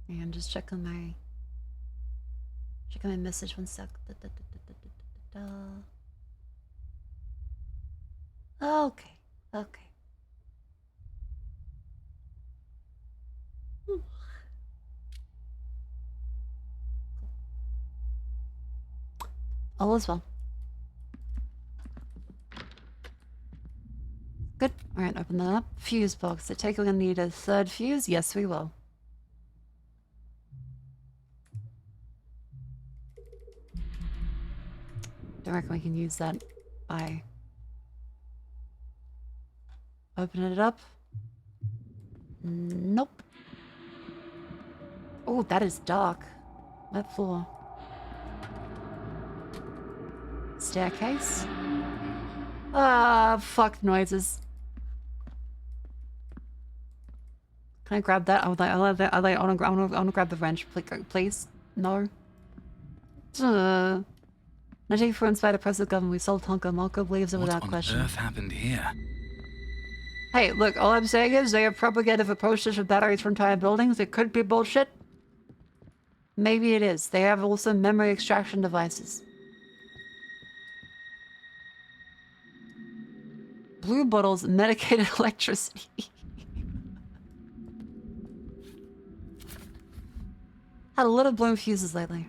And just checking my message 1 sec. Okay. Okay. All is well. Good. Alright, open that up. Fuse box. I take we're gonna need a third fuse? Yes, we will. Don't reckon we can use that by opening it up. Nope. Oh, that is dark. That floor. Staircase. Ah, fuck noises. Can I grab that? I want to grab the wrench, please. No. 94 inside the press of government, we sold Tonka. Malco believes it without question. What on earth happened here? Hey, look, all I'm saying is they have propagative approaches with batteries for entire buildings. It could be bullshit. Maybe it is. They have also memory extraction devices. Blue bottles, medicated electricity. Had a lot of blown fuses lately.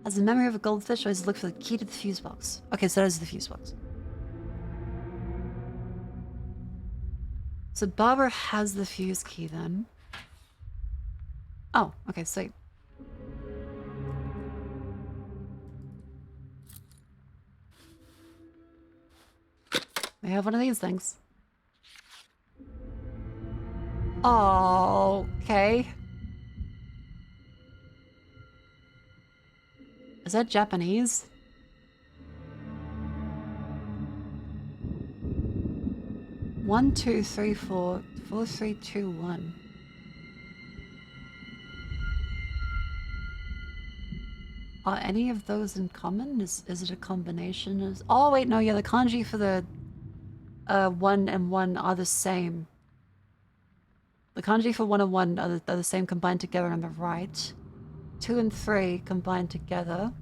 Has the memory of a goldfish, always look for the key to the fuse box. Okay, so that is the fuse box. So Barbara has the fuse key then. Oh, okay, sweet. We have one of these things. Oh, okay. Is that Japanese? One, 2, 3, 4, 4, 3, 2, 1. Are any of those in common? Is it a combination? Oh wait, no, yeah, the kanji for the 1 and 1 are the same. The kanji for 1 and 1 are the same combined together on the right. 2 and 3 combined together.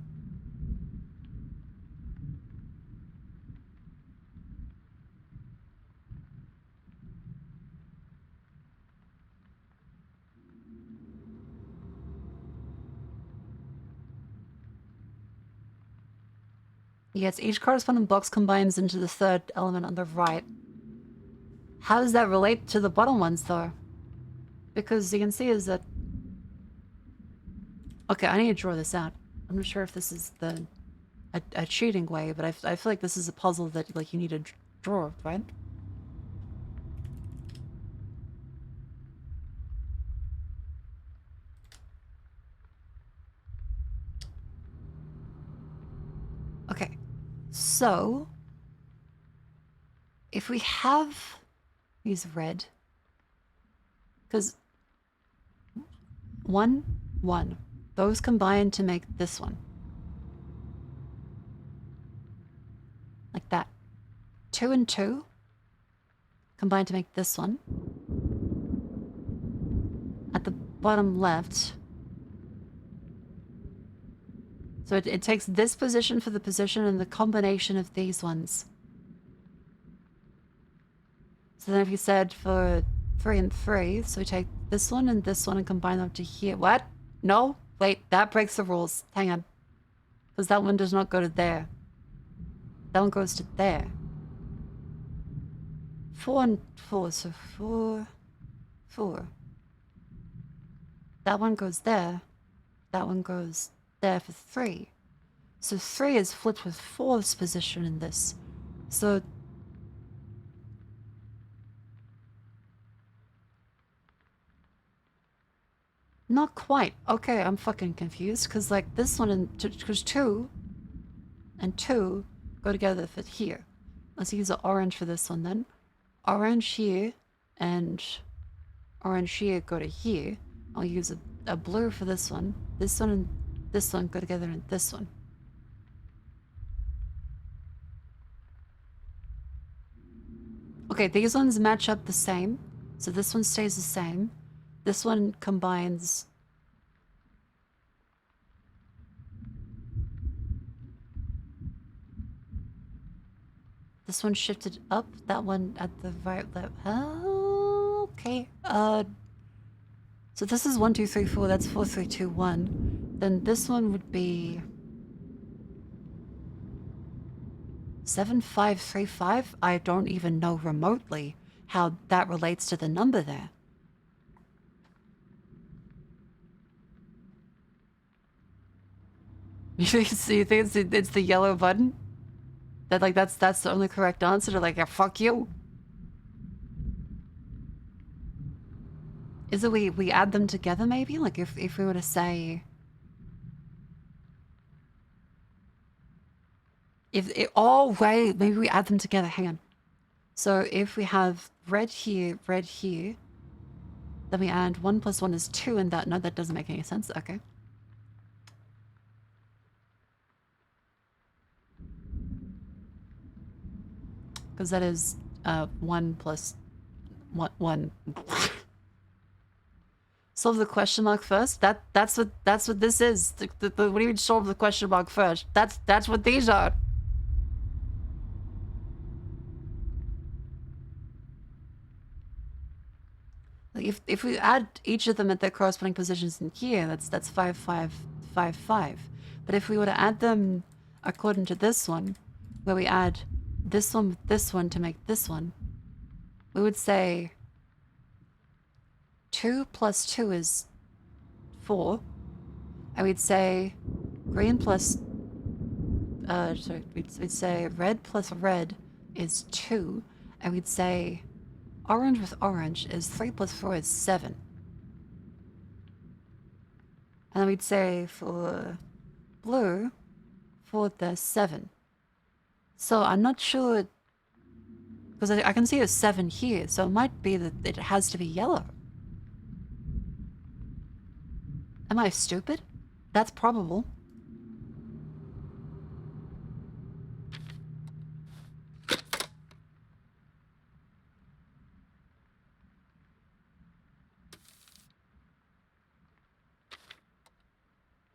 Yes, each corresponding box combines into the third element on the right. How does that relate to the bottom ones, though? Because you can see is that... Okay, I need to draw this out. I'm not sure if this is a cheating way, but I feel like this is a puzzle that like you need to draw, right? So, if we have these red, because 1, 1, those combine to make this one. Like that. 2 and 2 combine to make this one. At the bottom left. So it takes this position for the position and the combination of these ones. So then if you said for 3 and 3, so we take this one and combine them to here. What? No? Wait, that breaks the rules. Hang on. Because that one does not go to there. That one goes to there. 4 and 4, so 4, 4. That one goes there. That one goes there for 3. So 3 is flipped with 4's position in this. So not quite. Okay, I'm fucking confused. Because, like, this one and... Because 2 and 2 go together for here. Let's use an orange for this one, then. Orange here and orange here go to here. I'll use a blue for this one. This one and this one go together in this one. Okay, these ones match up the same. So this one stays the same. This one combines... This one shifted up, that one at the right level. Oh, okay. So this is 1, 2, 3, 4. That's 4, 3, 2, 1. Then this one would be 7, 5, 3, 5. I don't even know remotely how that relates to the number there. You think it's the yellow button? That, like, that's the only correct answer to, like, yeah, fuck you. Is it we add them together, maybe? Like, if we were to say... Oh, wait, maybe we add them together. Hang on. So if we have red here, then we add 1 plus 1 is 2, and that... No, that doesn't make any sense. Okay. Because that is 1 plus 1. Solve the question mark first. That's what this is. What do you mean solve the question mark first? That's what these are. Like if we add each of them at their corresponding positions in here, that's 5, 5, 5, 5. But if we were to add them according to this one, where we add this one with this one to make this one, we would say 2 plus 2 is 4. And we'd say green plus... sorry, we'd say red plus red is 2. And we'd say orange with orange is 3 plus 4 is 7. And then we'd say for blue, for the 7. So I'm not sure, because I can see a 7 here, so it might be that it has to be yellow. Am I stupid? That's probable.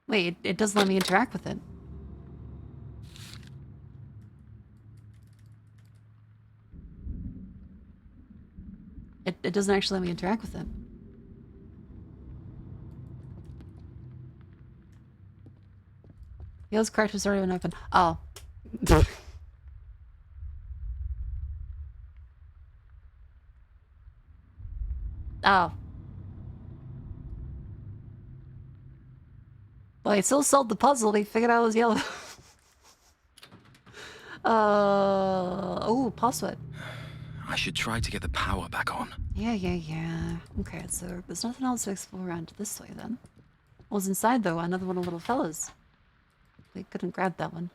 Wait, it doesn't let me interact with it. It doesn't actually let me interact with it. Yellow's card was already been open. Oh. Oh. Well, he still solved the puzzle. He figured out it was yellow. Oh, password. I should try to get the power back on. Yeah. Okay, so there's nothing else to explore around this way then. What was inside though? Another one of the little fellas. We couldn't grab that one.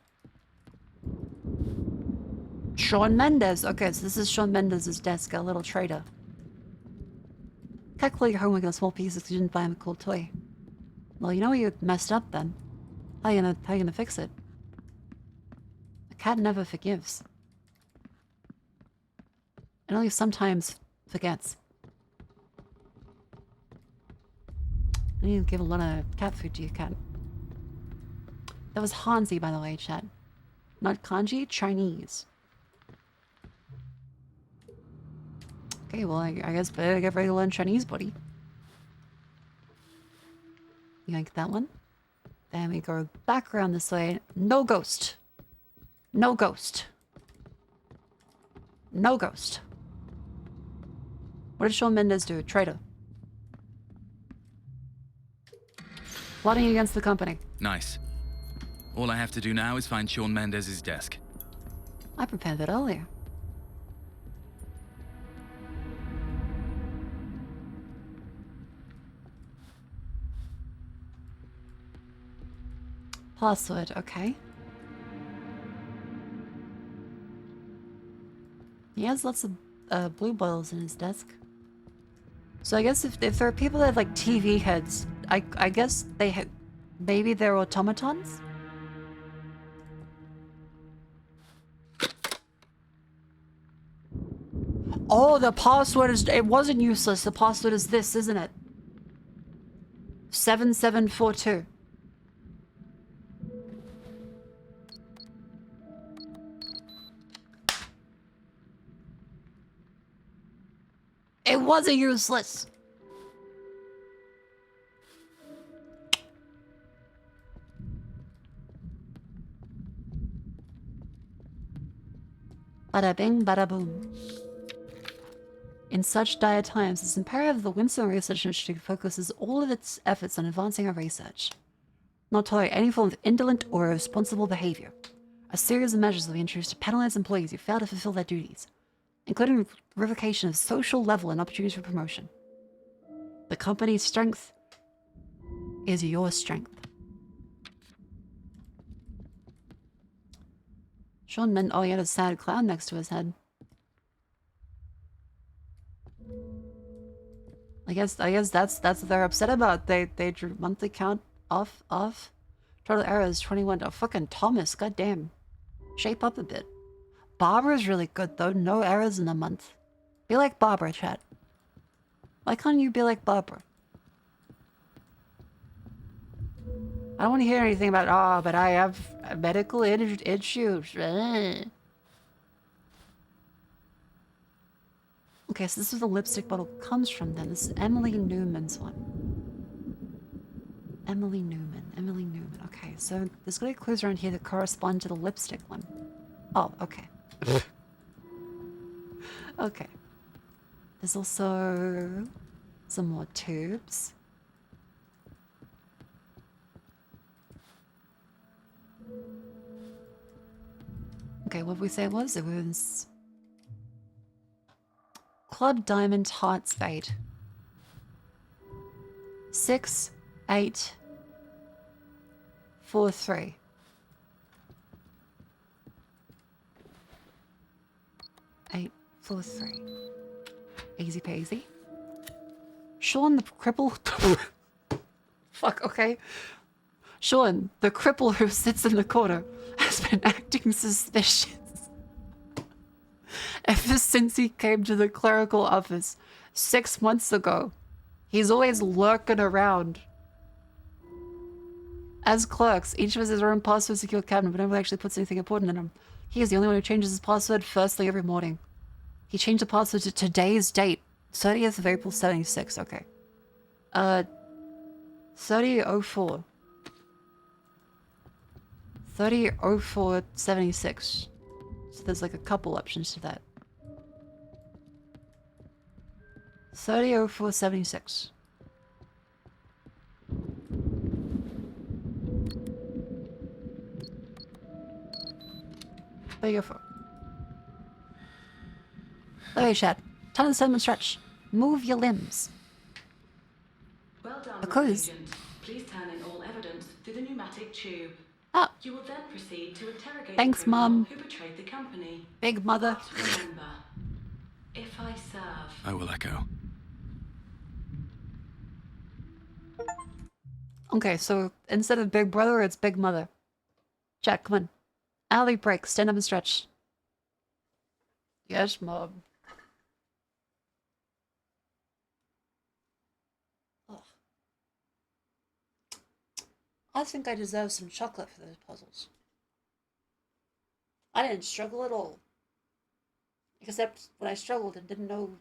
Shawn Mendes. Okay, so this is Shawn Mendes' desk, a little trader. Calculate your homework in small pieces because you didn't buy him a cool toy. Well, you know you messed up then. How you gonna fix it? A cat never forgives. It only sometimes forgets. I need to give a lot of cat food to your cat. That was Hanzi, by the way, chat. Not kanji, Chinese. Okay, well, I guess better get ready to learn Chinese, buddy. You like that one? Then we go back around this way. No ghost. No ghost. No ghost. What did Shawn Mendes do? Traitor. Plotting against the company. Nice. All I have to do now is find Shawn Mendes' desk. I prepared that earlier. Password, okay. He has lots of blue bottles in his desk. So I guess if there are people that have like TV heads, I guess they have, maybe they're automatons? Oh, the password is, it wasn't useless. The password is this, isn't it? 7742. It wasn't useless. Bada bing, bada boom. In such dire times, it's imperative the Winston Research Institute focuses all of its efforts on advancing our research. Not tolerate any form of indolent or irresponsible behavior. A series of measures will be introduced to penalize employees who fail to fulfill their duties, including revocation of social level and opportunities for promotion. The company's strength is your strength. Shawn Mendes, oh, he had a sad clown next to his head. I guess that's what they're upset about. They drew monthly count off. Total errors 21. Oh, fucking Thomas, goddamn. Shape up a bit. Barbara's really good though. No errors in a month. Be like Barbara, chat. Why can't you be like Barbara? I don't want to hear anything about, oh, but I have medical issues. Okay, so this is where the lipstick bottle comes from then. This is Emily Newman's one. Emily Newman. Okay, so there's got to be clues around here that correspond to the lipstick one. Oh, okay. Okay. There's also some more tubes. Okay, what did we say it was? It was Club Diamond Heart Spade. 6843. Eight, 4, 3. Easy peasy. Shawn the cripple. Fuck, okay. Shawn, the cripple who sits in the corner, has been acting suspicious ever since he came to the clerical office 6 months ago. He's always lurking around. As clerks, each of us has our own password secure cabinet, but nobody actually puts anything important in them. He is the only one who changes his password first thing every morning. He changed the password to today's date, 30th of April 76. Okay. 3004. 300476. So there's like a couple options to that. 300476. There you go for. Okay, chat. Time to send stretch. Move your limbs. Well done, Because agent. Please turn in all evidence through the pneumatic tube. Oh. You will then proceed to interrogate Thanks, the criminal Mom. who betrayed the company. Big mother. But remember, if I serve... I will echo. Okay, so instead of big brother, it's big mother. Jack, come on. Alley break, stand up and stretch. Yes, Mom. Ugh. I think I deserve some chocolate for those puzzles. I didn't struggle at all. Except when I struggled and didn't know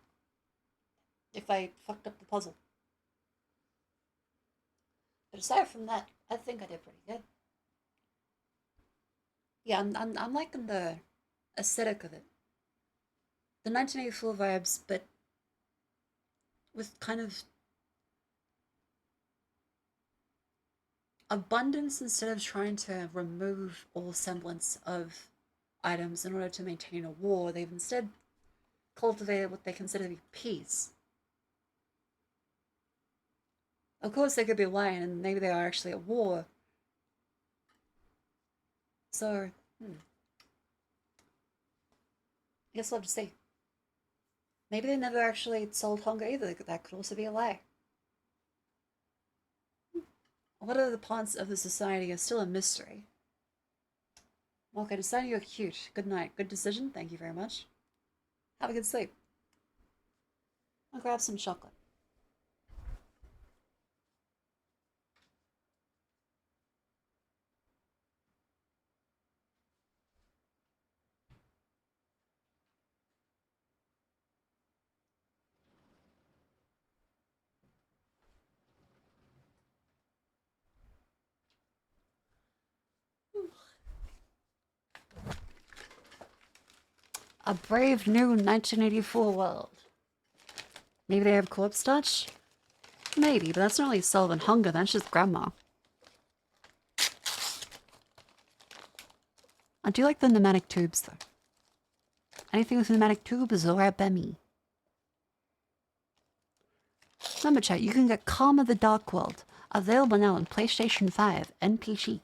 if I fucked up the puzzle. But aside from that, I think I did pretty good. Yeah, I'm liking the aesthetic of it. The 1984 vibes, but with kind of abundance instead of trying to remove all semblance of items in order to maintain a war. They've instead cultivated what they consider to be peace. Of course, they could be lying, and maybe they are actually at war. So, I guess we'll have to see. Maybe they never actually solved hunger either. That could also be a lie. What other parts of the society are still a mystery? Okay, deciding you're cute. Good night. Good decision. Thank you very much. Have a good sleep. I'll grab some chocolate. A brave new 1984 world. Maybe they have corpse touch? Maybe, but that's not really solving hunger, that's just grandma. I do like the pneumatic tubes, though. Anything with pneumatic tube is alright by me. Remember, chat, you can get Karma the Dark World, available now on PlayStation 5 and PC.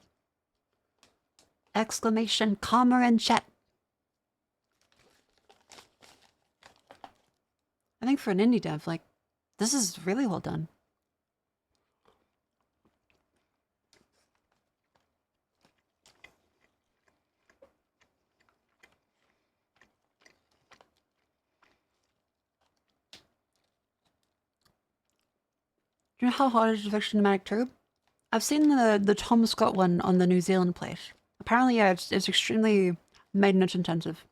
Exclamation Karma in chat. I think for an indie dev, like, this is really well done. Do you know how hard it is to fix a pneumatic tube? I've seen the Tom Scott one on the New Zealand place. Apparently, yeah, it's extremely maintenance intensive.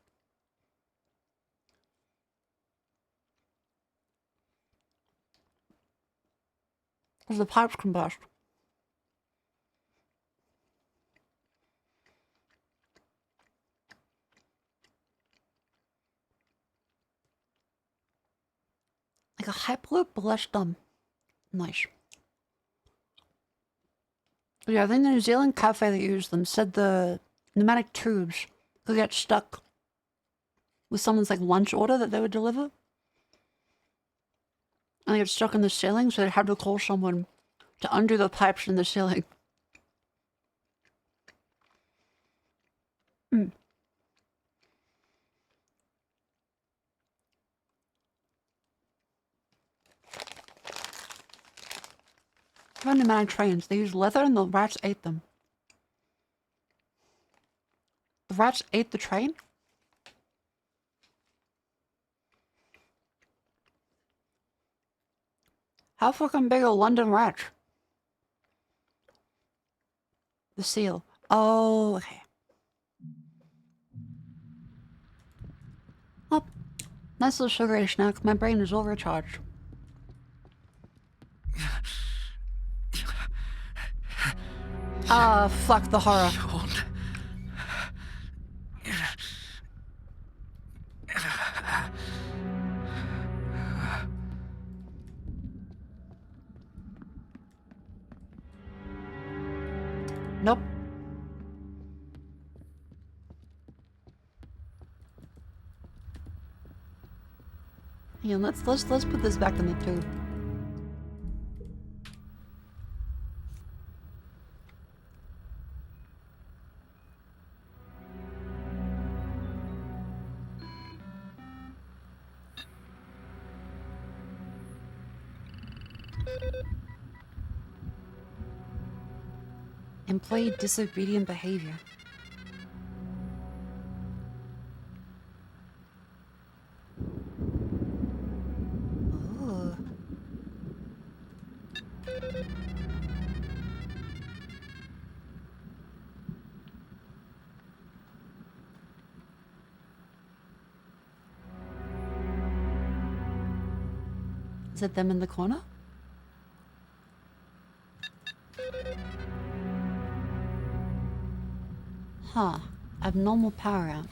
Because the pipes combust. Like a hyperloop, but less dumb. Nice. But yeah, I think the New Zealand cafe that used them said the pneumatic tubes could get stuck with someone's like lunch order that they would deliver. And they get stuck in the ceiling, so they had to call someone to undo the pipes in the ceiling. Pneumatic trains. They used leather and the rats ate them. The rats ate the train? How fucking big are London rats? The seal. Oh, okay. Oh, nice little sugary snack. My brain is overcharged. Ah, fuck the horror. Nope. Yeah, let's put this back in the tube. Employee disobedient behavior. Ooh. Is it them in the corner? Huh. Abnormal power out.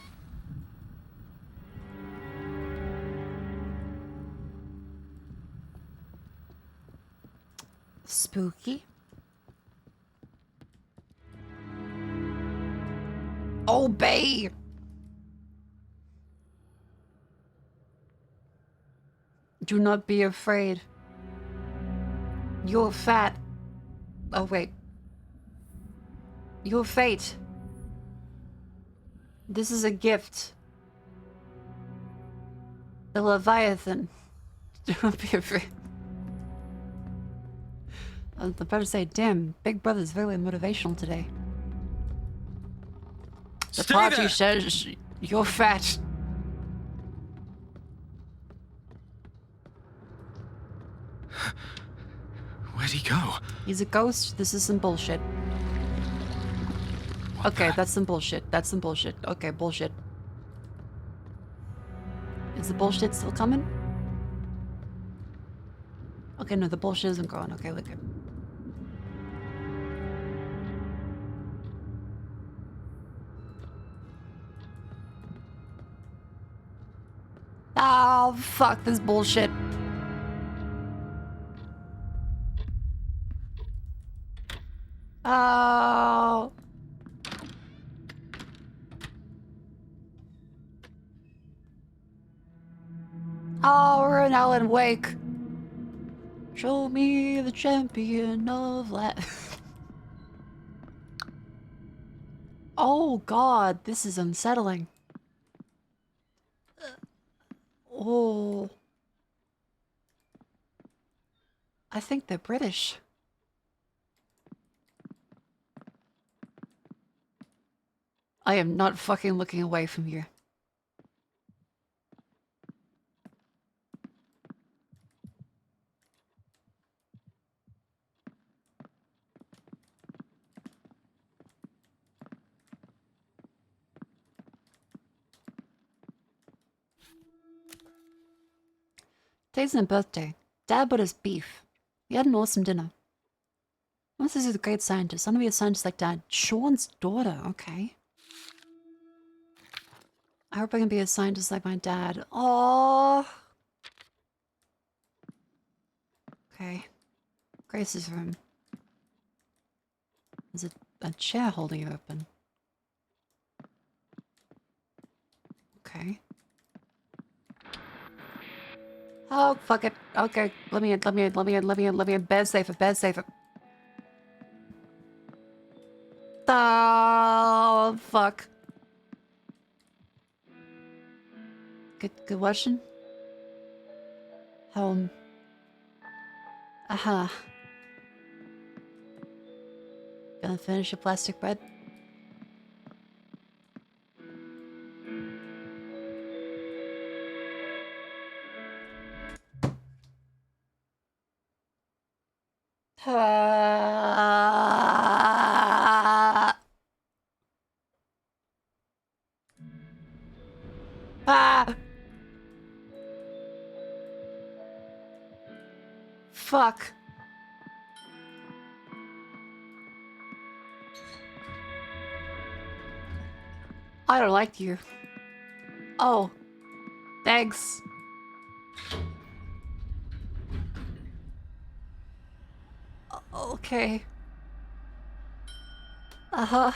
Spooky. Obey! Do not be afraid. You're fat. Oh, wait. Your fate. This is a gift. The Leviathan. Do not be afraid. I was about to say, damn, Big Brother's very motivational today. The party says you're fat. Where'd he go? He's a ghost. This is some bullshit. Okay, that's some bullshit. That's some bullshit. Okay, bullshit. Is the bullshit still coming? Okay, no, the bullshit isn't gone. Okay, look at. Oh, fuck this bullshit. Oh. Oh, we're in Alan Wake. Show me the champion of life. Oh god, this is unsettling. Oh. I think they're British. I am not fucking looking away from you. Today's my birthday. Dad bought us beef. We had an awesome dinner. My sister's a great scientist. I want to be a scientist like Dad. Sean's daughter, okay. I hope I can be a scientist like my dad. Oh. Okay. Grace's room. There's a chair holding it open. Okay. Oh, fuck it. Okay, let me in. Bed safer. Oh, fuck. Good question. Home. Aha. Gonna finish your plastic bread? Fuck. I don't like you. Oh. Thanks. Okay. Uh-huh.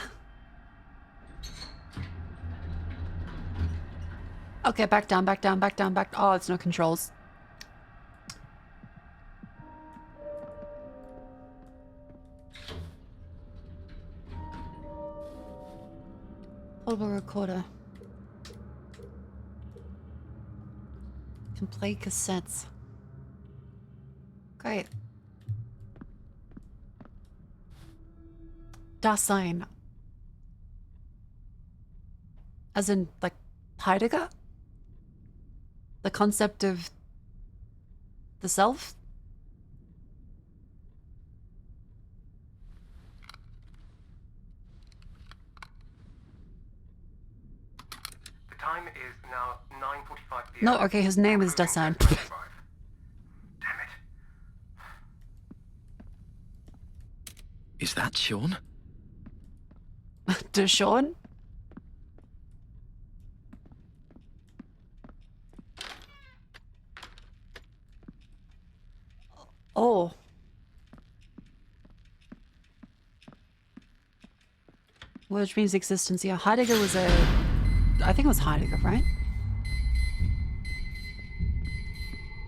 Okay, back down. Oh, it's no controls. Portable recorder. Can play cassettes. Great. Dasein. As in, like, Heidegger? The concept of the self? The time is now 9:45 p.m. No, okay, his name is Dasein. Damn it. Is that Sean? Deshaun? Oh. Which means existence. Yeah, Heidegger was a... I think it was Heidegger, right?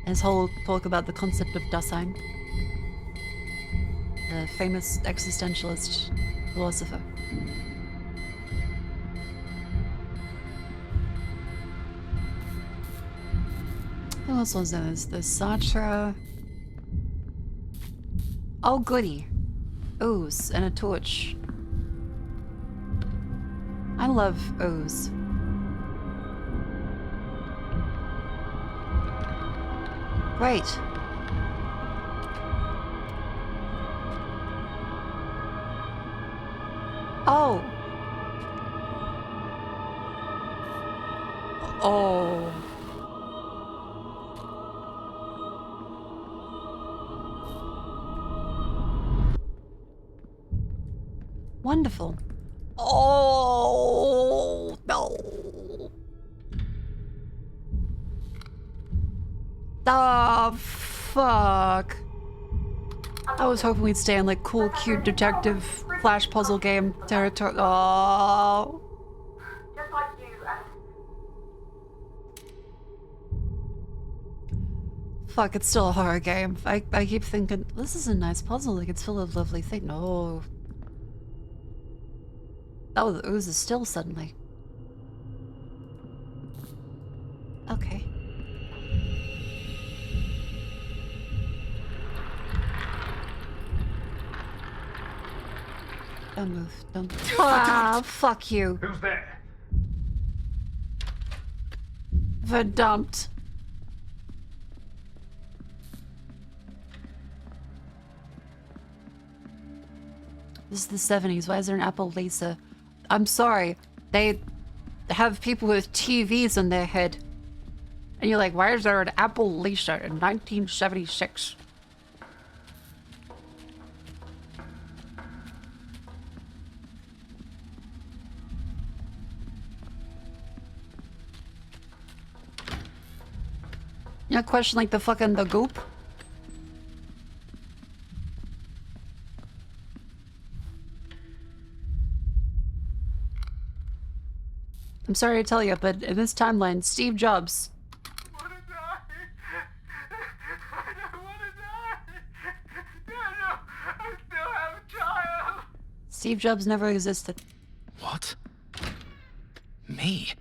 His whole talk about the concept of Dasein. A famous existentialist philosopher. Who else was there? There's Sartre. Oh, goody. Ooze and a torch. I love ooze. Great. Oh. Oh. Wonderful. Oh, no. The fuck. I was hoping we'd stay in like cool, cute detective flash puzzle game territory. Oh. Just like you and... Fuck, it's still a horror game. I keep thinking, this is a nice puzzle, like it's full of lovely things. No. Oh, the ooze is still suddenly. Okay. Don't move. Don't. Ah, fuck you. Who's there? Verdumped. This is the 70s. Why is there an Apple Lisa? I'm sorry. They have people with TVs in their head. And you're like, why is there an Apple Lisa in 1976? You know, question like the fucking the goop? I'm sorry to tell you, but in this timeline, Steve Jobs. Steve Jobs never existed. What? Me?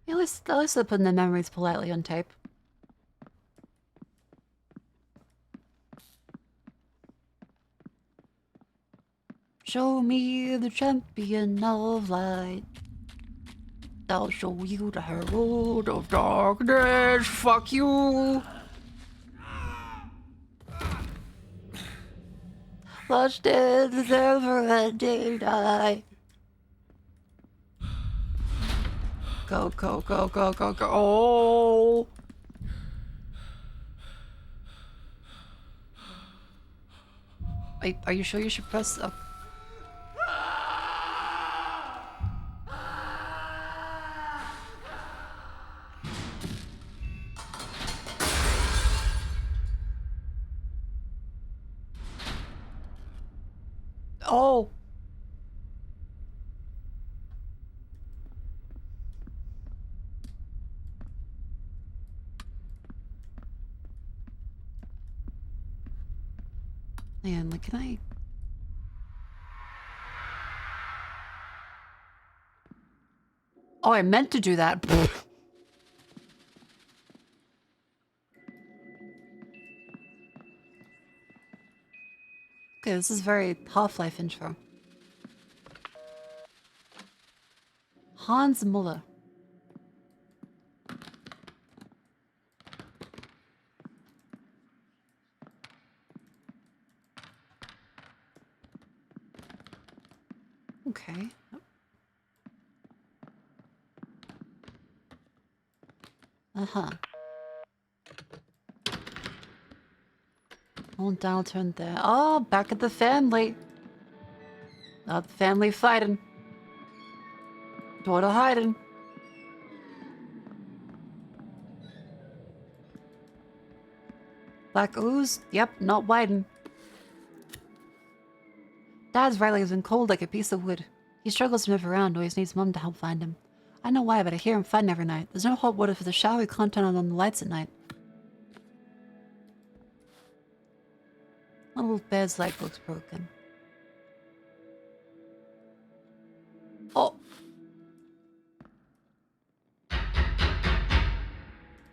At least they're putting the memories politely on tape. Show me the champion of light. I'll show you the herald of darkness. Fuck you. Lost in the never-ending night. Go, go, go, go, go, go. Oh. Are you sure you should press up? Oh. Man, like, can I... Oh, I meant to do that. Okay, this is very Half-Life intro. Hans Muller. Okay. Uh-huh. Hold down, turn there. Oh, back at the family. Oh, the family fighting. Daughter hiding. Black ooze? Yep, not widen. Dad's Riley has been cold like a piece of wood. He struggles to move around, always needs Mom to help find him. I know why, but I hear him fighting every night. There's no hot water for the shower, we can't turn on the lights at night. Little bear's leg looks broken. Oh!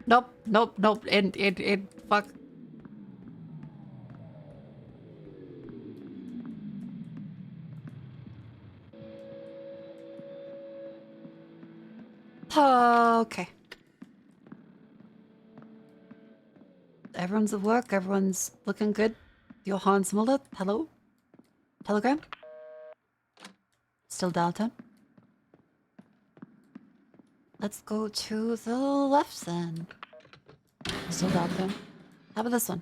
Nope, nope, nope, fuck. Okay. Everyone's at work, everyone's looking good. Your Hans Muller, hello? Telegram? Still downtown? Let's go to the left then. Still downtown. How about this one?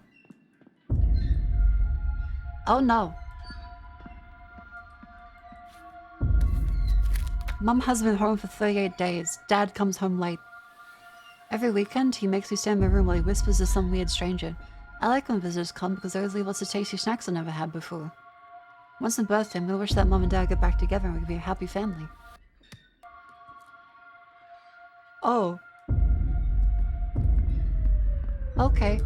Oh no. Mom has been home for 38 days. Dad comes home late. Every weekend, he makes me stay in my room while he whispers to some weird stranger. I like when visitors come because they always leave lots of tasty snacks I never had before. Once on birthday, I'm gonna wish that Mom and Dad get back together and we can be a happy family. Oh. Okay.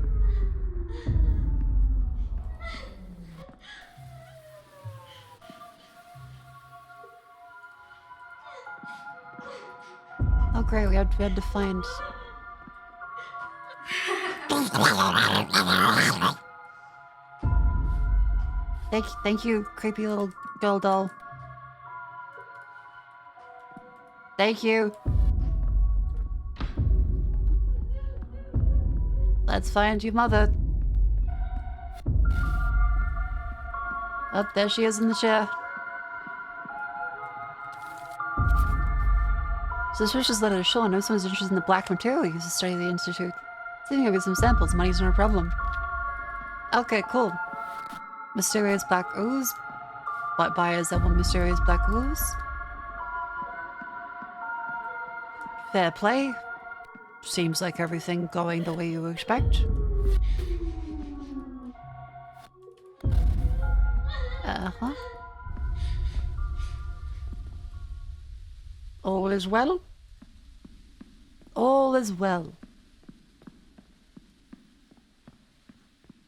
Oh great, we had to find... Thank you, creepy little girl doll. Thank you. Let's find your mother. Oh, there she is in the chair. Suspicious letter to Shaw. I know someone's interested in the black material used to study the Institute. See if I can get some samples. Money's not a problem. Okay, cool. Mysterious black ooze. What buyers that want mysterious black ooze? Fair play. Seems like everything going the way you expect. Uh-huh. All is well? All is well.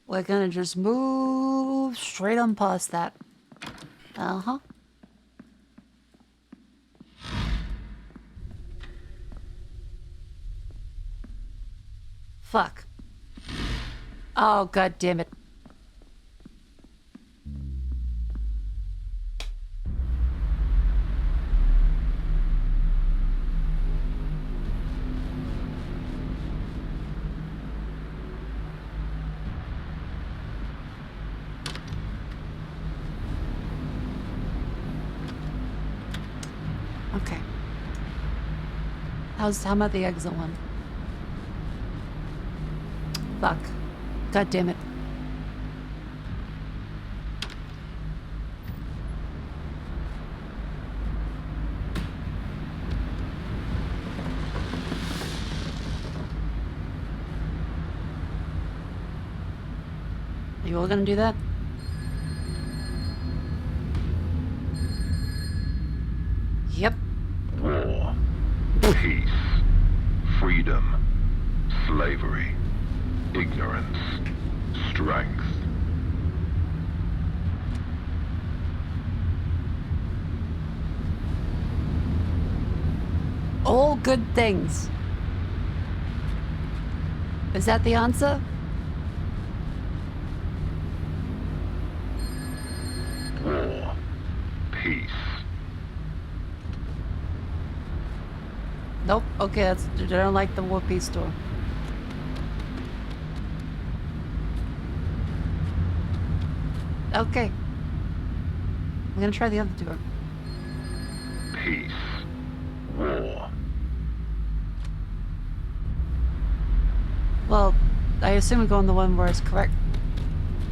We're gonna just move straight on past that. Uh-huh. Fuck. Oh, god damn it. Okay. How about the exit one? Fuck. God damn it. Are you all gonna do that? Yep. War, peace, freedom, slavery, ignorance, strength. All good things. Is that the answer? Nope. Okay, I don't like the War Peace door. Okay. I'm gonna try the other door. Peace. War. Well, I assume we go on the one where it's correct.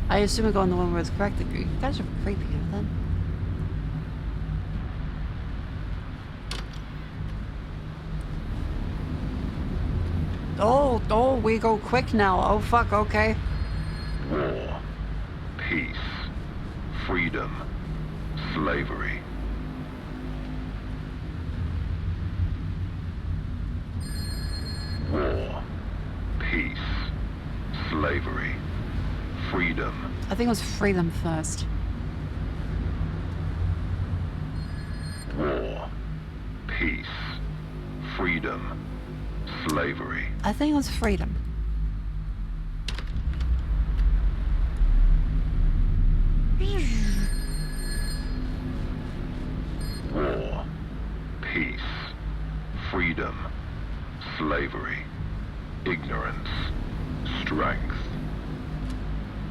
I assume we go on the one where it's correct. You guys are creepy then. Oh, we go quick now. Oh, fuck, okay. War. Peace. Freedom. Slavery. War. Peace. Slavery. Freedom. I think it was freedom first. War. Peace. Freedom. Slavery. I think it was freedom. War. Peace. Freedom. Slavery. Ignorance. Strength.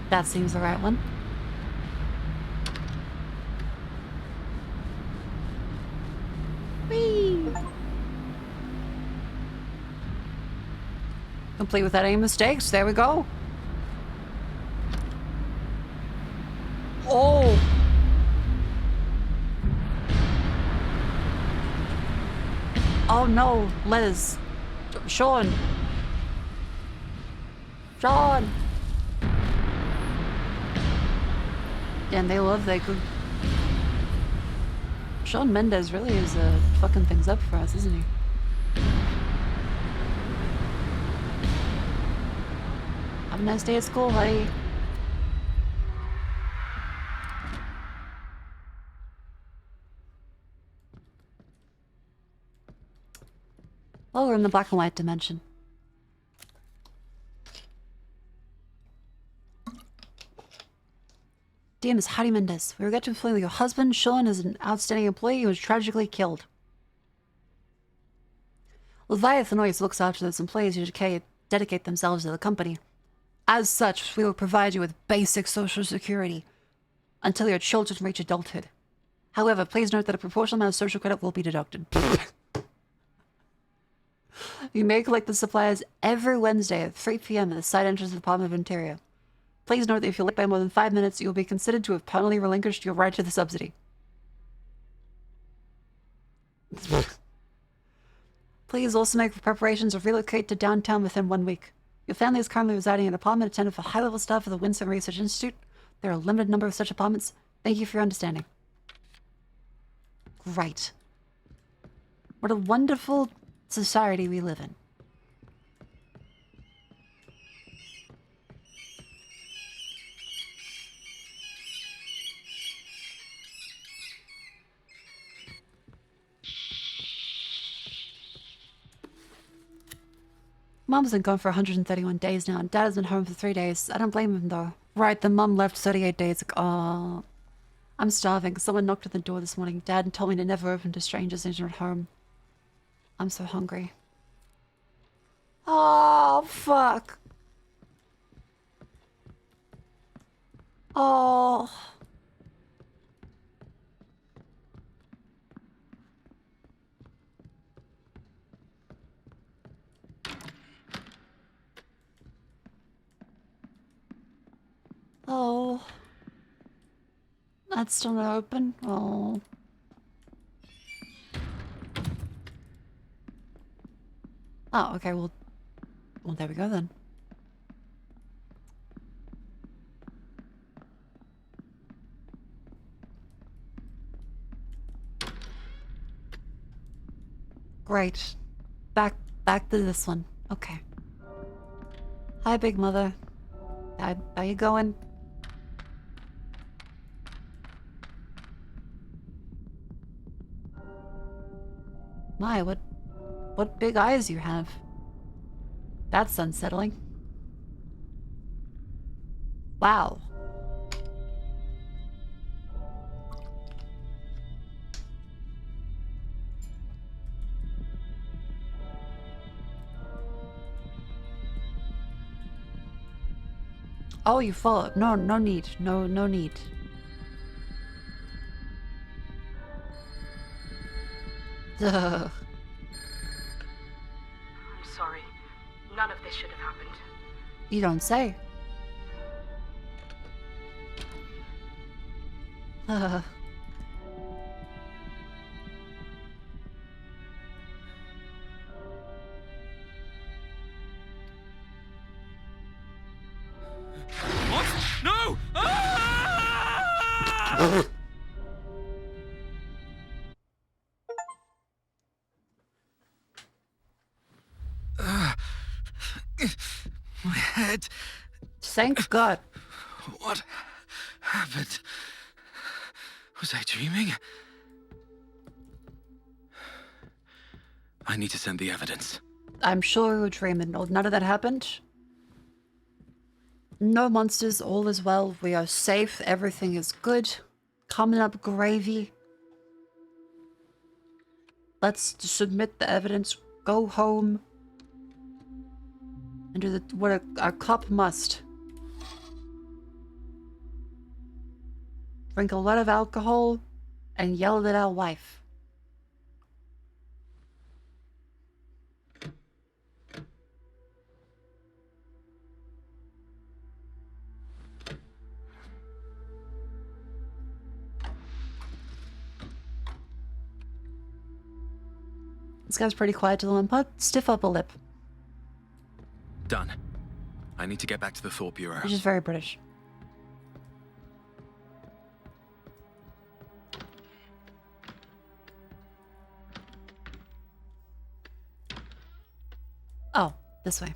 That seems the right one. Whee! Complete without any mistakes. There we go. Oh! Oh no, Liz. Sean. Sean! And they love that good. Shawn Mendes really is fucking things up for us, isn't he? Have a nice day at school, buddy. Oh, we're in the black and white dimension. Dear Miss Hattie Mendes, we regret to inform you that your husband, Sean, is an outstanding employee who was tragically killed. Leviathan always looks after those employees who dedicate themselves to the company. As such, we will provide you with basic social security until your children reach adulthood. However, please note that a proportional amount of social credit will be deducted. You may collect the supplies every Wednesday at 3 p.m. at the side entrance of the Department of Interior. Please note that if you're late by more than 5 minutes, you will be considered to have permanently relinquished your right to the subsidy. Please also make preparations to relocate to downtown within 1 week. Your family is currently residing in an apartment attended for high-level staff of the Winston Research Institute. There are a limited number of such apartments. Thank you for your understanding. Great. What a wonderful society we live in. Mom's been gone for 131 days now, and Dad has been home for 3 days. I don't blame him, though. Right, the mum left 38 days ago. Oh, I'm starving. Someone knocked at the door this morning, Dad, and told me to never open to strangers when you're at home. I'm so hungry. Oh, fuck. Oh. Oh. That's still not open? Oh. Oh, okay, well, there we go then. Great. Back to this one. Okay. Hi, Big Mother. How you going? My, what big eyes you have. That's unsettling. Wow. Oh, you follow. No, no need. No need. Ugh. I'm sorry. None of this should have happened. You don't say. What? No! Ah! My head. Thank God. What happened? Was I dreaming? I need to send the evidence. I'm sure you were dreaming. No, none of that happened. No monsters, all is well. We are safe. Everything is good. Coming up gravy. Let's submit the evidence. Go home. And do what a cop must. Drink a lot of alcohol and yell at our wife. This guy's pretty quiet to the one part. Stiff upper lip. Done. I need to get back to the Thought Bureau. He's just very British. Oh, this way.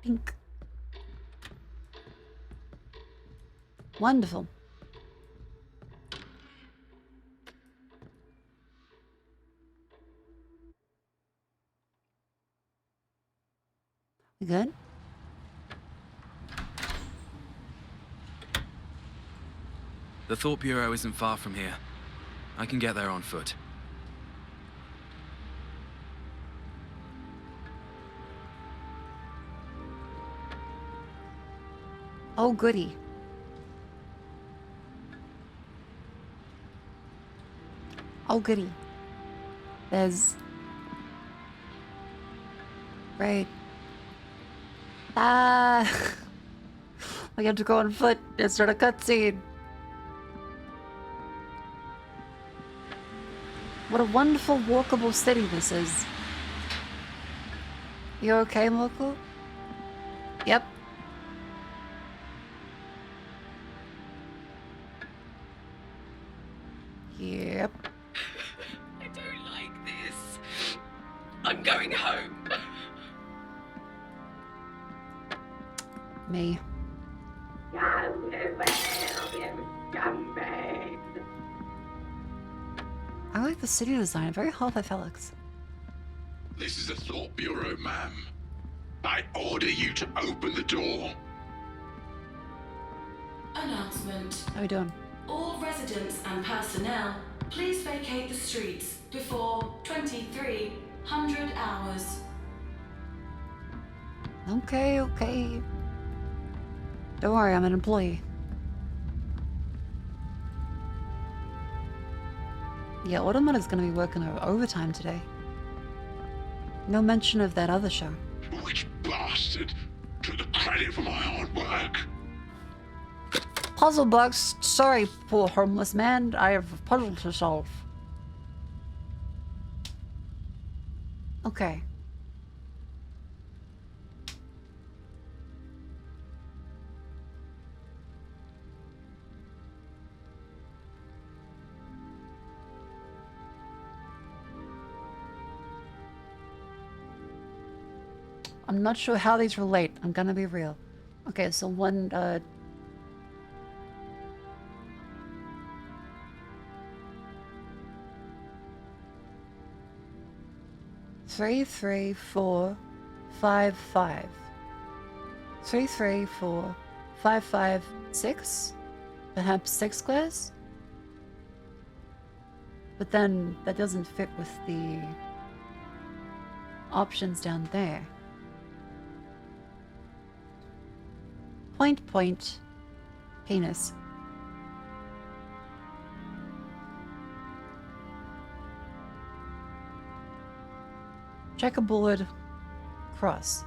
Pink. Wonderful. We good? The Thought Bureau isn't far from here. I can get there on foot. Oh, goody. Oh, goody. There's... Right. Ah! I have to go on foot. It's not a cutscene. What a wonderful walkable city this is. You okay, Moko? Yep. Yep. I don't like this. I'm going home. Me. I like the city design. Very Half-Life. This is the Thought Bureau, ma'am. I order you to open the door. Announcement. How we doing? All residents and personnel, please vacate the streets before 2300 hours. Okay, okay. Don't worry, I'm an employee. Yeah, Automata's gonna be working overtime today. No mention of that other show. Which bastard took the credit for my hard work? Puzzle box. Sorry, poor homeless man. I have a puzzle to solve. Okay. I'm not sure how these relate. I'm gonna be real. Okay, so one, 33455. 334556? Perhaps 6 squares? But then that doesn't fit with the options down there. Point, point, penis. Checkerboard, cross.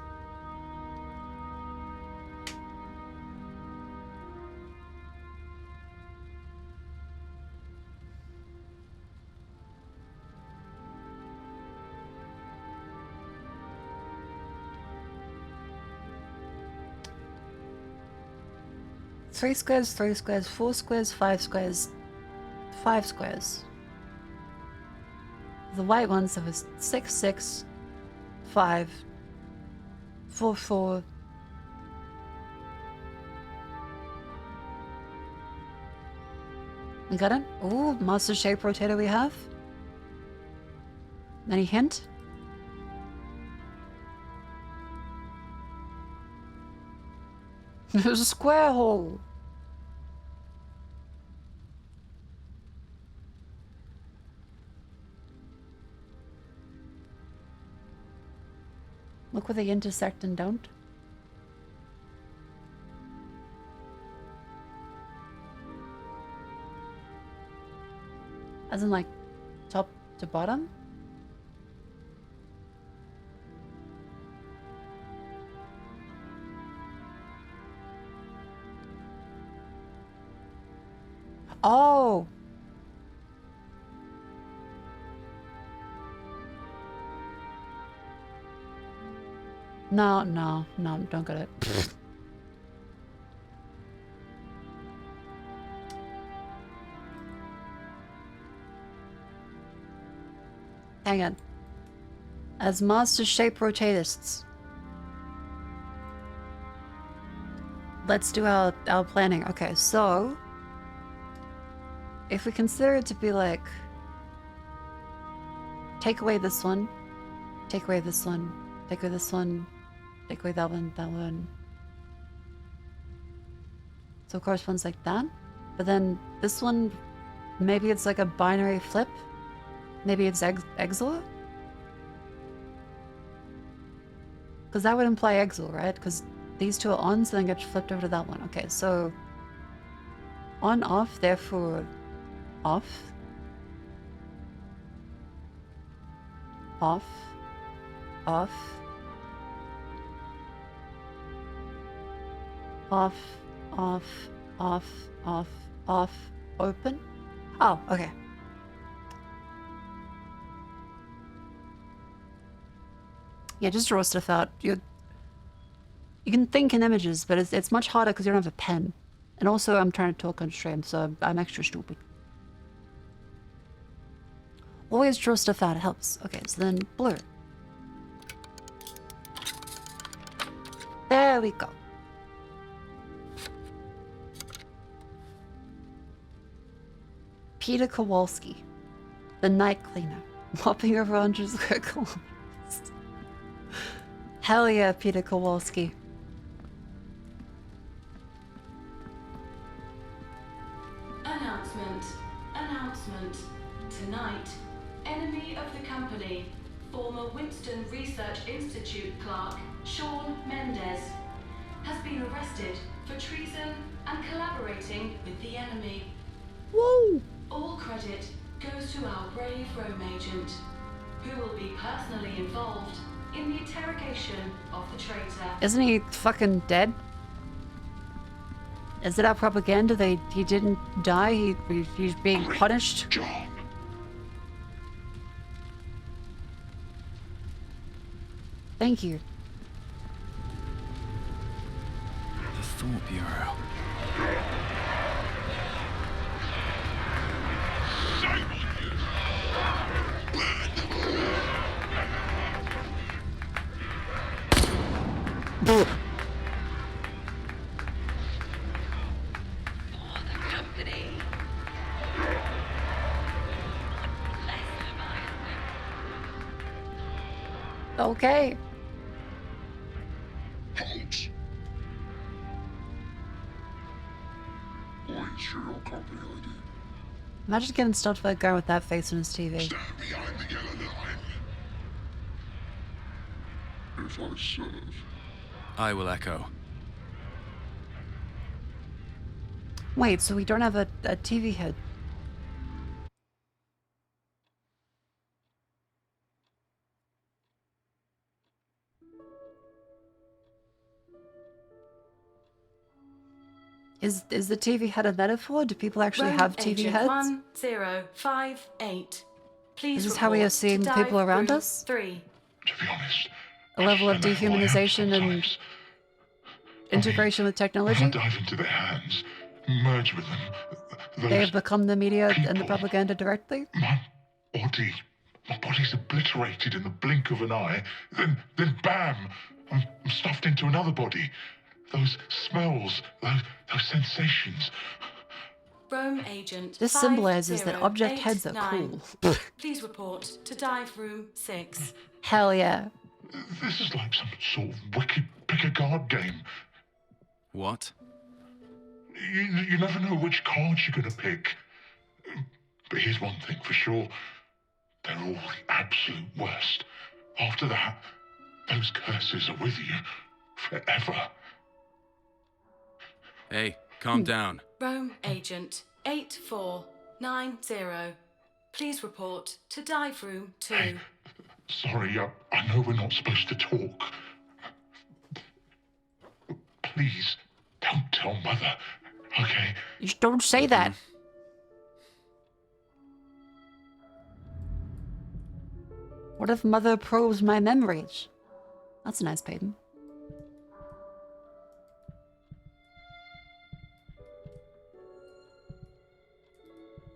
Three squares, 4 squares, 5 squares, 5 squares. The white ones have a 6, 6, 5, 4, 4. We got it? Ooh, master shape rotator we have. Any hint? There's a square hole. Look where they intersect and don't. As in like top to bottom? Oh! No, don't get it. Hang on. As master shape rotatists, let's do our planning. Okay, so if we consider it to be like, take away this one, take away this one, take away this one, take away that one. So it corresponds like that. But then this one, maybe it's like a binary flip. Maybe it's exor? Because that would imply exor, right? Because these two are on, so then get flipped over to that one. Okay, so on, off, therefore off. Off. Off. Off, off, off, off, off, open. Oh, okay. Yeah, just draw stuff out. You can think in images, but it's much harder because you don't have a pen. And also, I'm trying to talk on stream, so I'm extra stupid. Always draw stuff out, it helps. Okay, so then blur. There we go. Peter Kowalski, the night cleaner, mopping over 100 square kilometers. Hell yeah, Peter Kowalski. Announcement. Tonight, enemy of the company, former Winston Research Institute clerk Sean Mendez, has been arrested for treason and collaborating with the enemy. Whoa! All credit goes to our brave Rome agent, who will be personally involved in the interrogation of the traitor. Isn't he fucking dead? Is it our propaganda that he didn't die? He's being punished? John. Thank you. The Thought Bureau. Okay. Halt. What's your company ID? Imagine getting stopped by a guy with that face on his TV. Stand behind the yellow line. life I serve. I will echo. Wait, so we don't have a TV head? Is the TV head a metaphor? Do people actually have TV Agent heads? 1058. Please Is this how we are seeing the people around us? 3. To be honest, A level of dehumanization and integration with technology? When I dive into their hands, merge with them, They have become the media and the propaganda directly? my body's obliterated in the blink of an eye. Then bam, I'm stuffed into another body. Those smells, those sensations. Rome Agent This symbolizes that object heads are cool. Please report to dive room 6. Hell yeah. This is like some sort of wicked pick-a-card game. What? You never know which cards you're going to pick. But here's one thing for sure. They're all the absolute worst. After that, those curses are with you forever. Hey, calm down. Rome Agent 8490. Please report to dive room 2. Hey, sorry, I know we're not supposed to talk. Please, don't tell Mother, okay? Just don't say that. What if Mother probes my memories? That's a nice painting.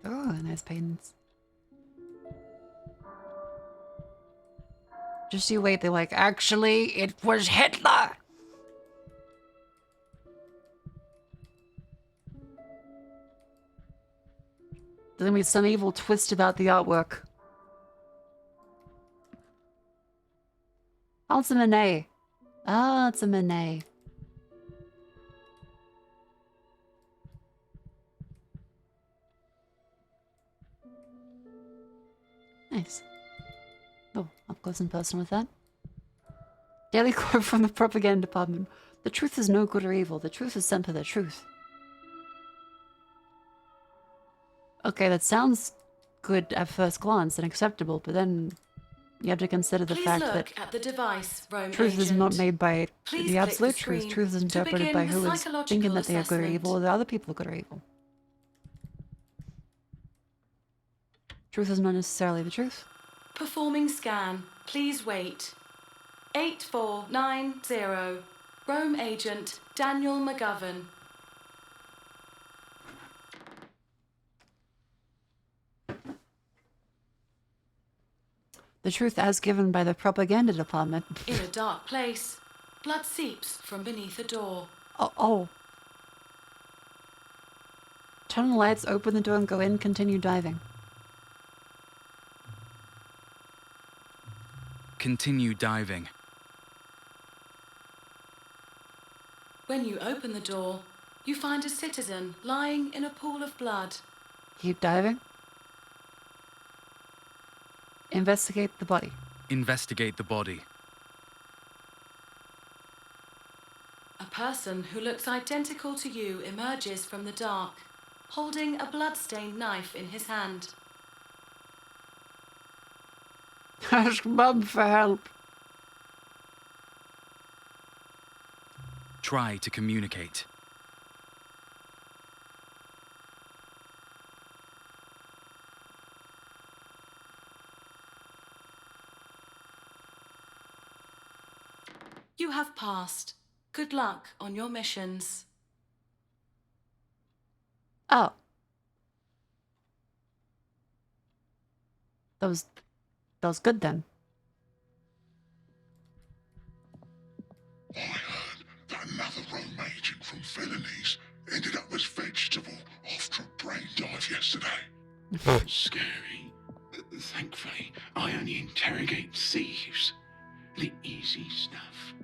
Oh, nice paintings. Just you wait, they're like, actually, it was Hitler! There's gonna be some evil twist about the artwork. Oh, it's a Monet. Ah, it's a Monet. Nice. Oh, up close and personal with that. Daily quote from the propaganda department. The truth is no good or evil. The truth is sempre the truth. Okay, that sounds good at first glance and acceptable, but then you have to consider the fact that at the device, Rome truth is Agent. not made by Please the click absolute the truth. screen Truth is to interpreted begin by the who is psychological thinking that they are good or assessment. evil, or the other people are good or evil. Truth is not necessarily the truth. Performing scan. Please wait. 8490. Rome Agent Daniel McGovern. The truth as given by the propaganda department. In a dark place, blood seeps from beneath a door. Oh. Turn on the lights, open the door and go in, continue diving. Continue diving. When you open the door, you find a citizen lying in a pool of blood. Keep diving. Investigate the body. Investigate the body. A person who looks identical to you emerges from the dark, holding a blood-stained knife in his hand. Ask Mum for help. Try to communicate. You have passed. Good luck on your missions. Oh. That was good then. I heard that another Rome agent from Felonies ended up as vegetable after a brain dive yesterday. Scary. Thankfully, I only interrogate thieves. The easy stuff.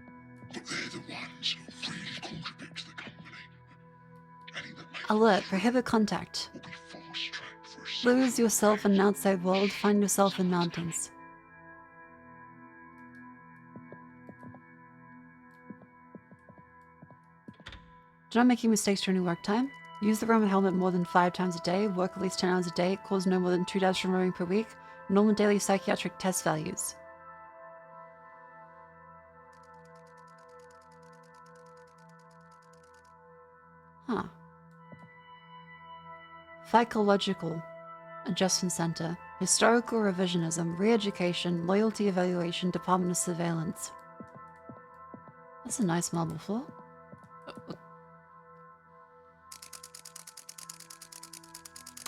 But they're the ones who really contribute to the company. Any that make Alert, prohibit contact. will be fast-tracked for a Lose yourself in an outside world, find yourself in mountains. Do not make any mistakes during work time. Use the Roman helmet more than 5 times a day. Work at least 10 hours a day. Cause no more than 2 deaths from roaming per week. Normal daily psychiatric test values. Huh. Psychological Adjustment Center. Historical Revisionism. Re-education. Loyalty Evaluation. Department of Surveillance. That's a nice marble floor.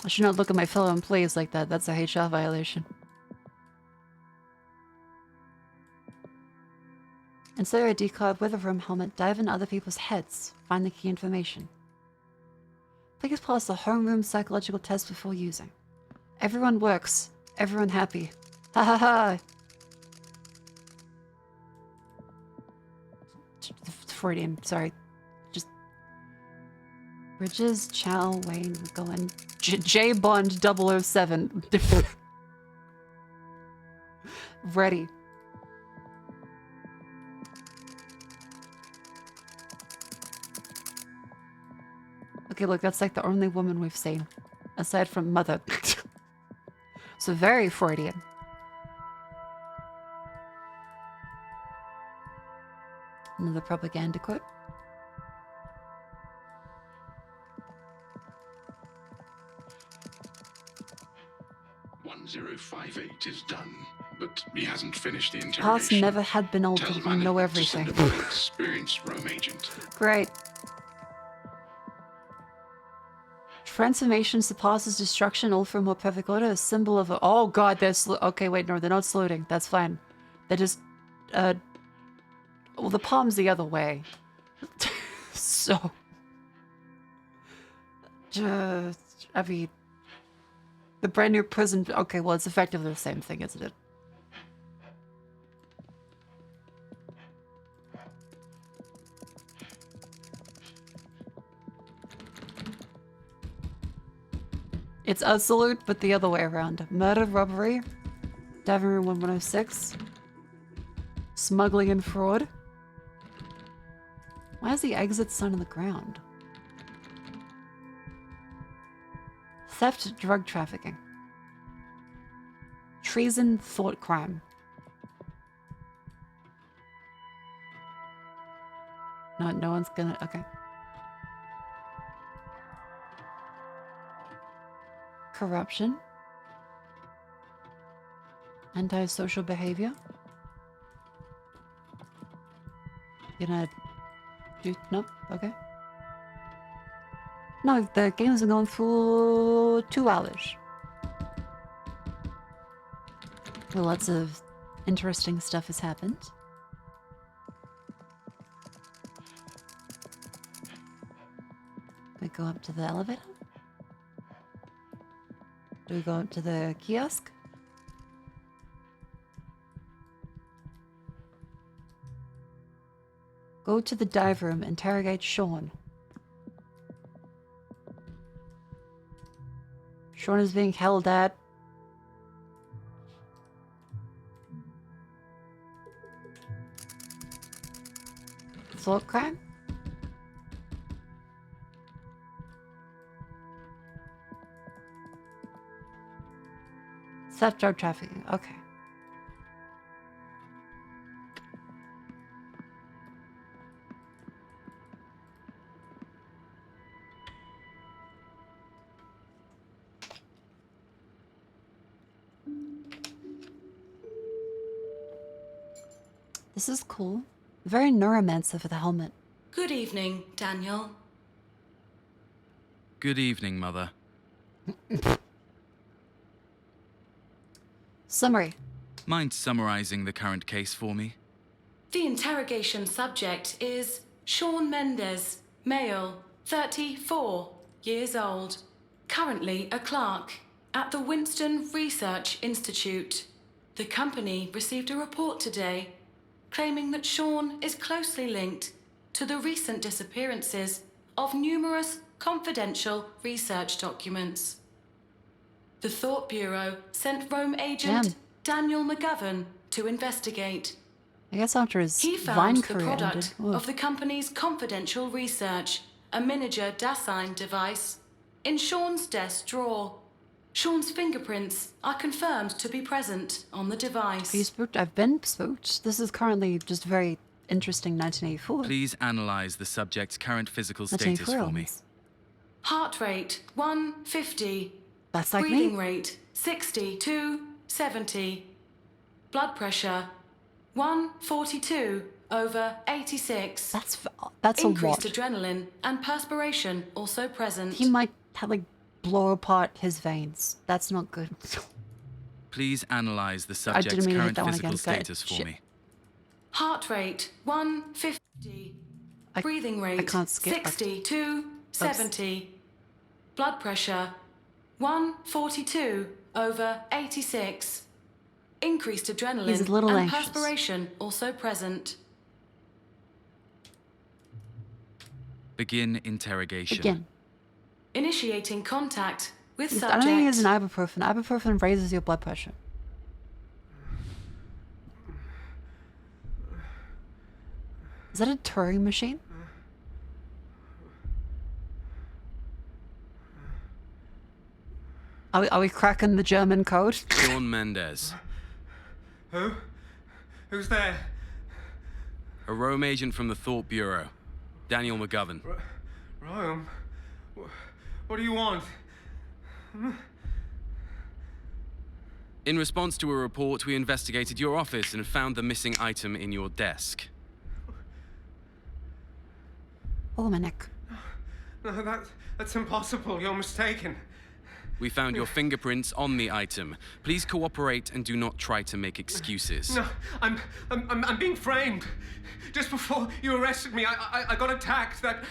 I should not look at my fellow employees like that. That's a HR violation. Insert your ID card with a room helmet. Dive into other people's heads. Find the key information. Please pass the homeroom psychological test before using. Everyone works. Everyone happy. Ha ha ha! Freudian, sorry. Just... Bridges, Chow, Wayne, McGowan, J Bond 007. Ready. Okay, look, that's like the only woman we've seen. Aside from Mother. So very Freudian. Another propaganda quote. "1058 is done, but he hasn't finished the Past interrogation. never had been altered. Tell We management know to everything. send a more experienced Rome agent." Great. Transformation surpasses destruction, all for a more perfect order. A symbol of a... Oh god, they're okay, wait, no, they're not saluting. That's fine. They're just... Well, the palm's the other way. So... I mean... The brand new prison... Okay, well, it's effectively the same thing, isn't it? It's a salute, but the other way around. Murder, robbery, diving room 1106, smuggling and fraud. Why is the exit sign on the ground? Theft, drug trafficking. Treason, thought crime. No one's gonna... Okay. Corruption. Antisocial behavior. You gonna do... Nope. Okay. No, the game's been going for 2 hours. Well, lots of interesting stuff has happened. We go up to the elevator. Do we go up to the kiosk? Go to the dive room, interrogate Sean. Sean is being held at... Thought crime? Theft, drug trafficking. Okay. This is cool. Very neuromancer for the helmet. Good evening, Daniel. Good evening, Mother. Summary. Mind summarizing the current case for me? The interrogation subject is Sean Mendez, male, 34 years old, currently a clerk at the Winston Research Institute. The company received a report today claiming that Sean is closely linked to the recent disappearances of numerous confidential research documents. The Thought Bureau sent Rome agent Daniel McGovern to investigate. I guess after his He Vine found the career product ended. of the company's confidential research a miniature Dasein device in Sean's desk drawer. Sean's fingerprints are confirmed to be present on the device. Are you spooked? I've been spooked. This is currently just very interesting 1984. Please analyze the subject's current physical status for me. Heart rate 150. That's like Breathing me. rate 60 to 70. Blood pressure 142 over 86. That's a lot. Increased adrenaline and perspiration also present. He might have like blow apart his veins. That's not good. Please analyze the subject's current physical status for Shit. me. Heart rate 150. Breathing rate 60 to 70. Blood pressure 142 over 86. Increased He's a adrenaline little and anxious. perspiration also present. Begin interrogation. Begin. Initiating contact with I subject. don't think it's an ibuprofen. Ibuprofen raises your blood pressure. Is that a Turing machine? Are we cracking the German code? Sean Mendez. Who? Who's there? A Rome agent from the Thought Bureau. Daniel McGovern. Rome? What do you want? In response to a report, we investigated your office and found the missing item in your desk. Oh, my neck. No, that's impossible. You're mistaken. We found your fingerprints on the item. Please cooperate and do not try to make excuses. No, I'm being framed. Just before you arrested me, I got attacked. That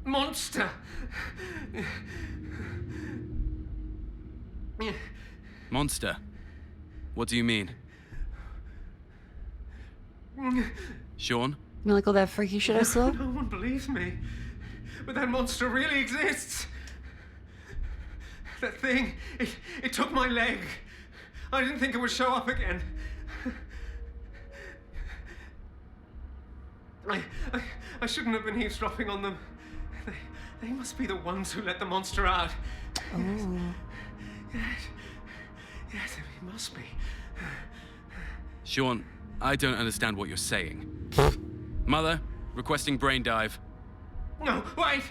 monster. Monster? What do you mean? Sean? You mean like all that freaky shit I saw? No one believes me. But that monster really exists. That thing, it took my leg. I didn't think it would show up again. I shouldn't have been eavesdropping on them. They must be the ones who let the monster out. Oh. Yes, it must be. Sean, I don't understand what you're saying. Mother, requesting brain dive. No, wait!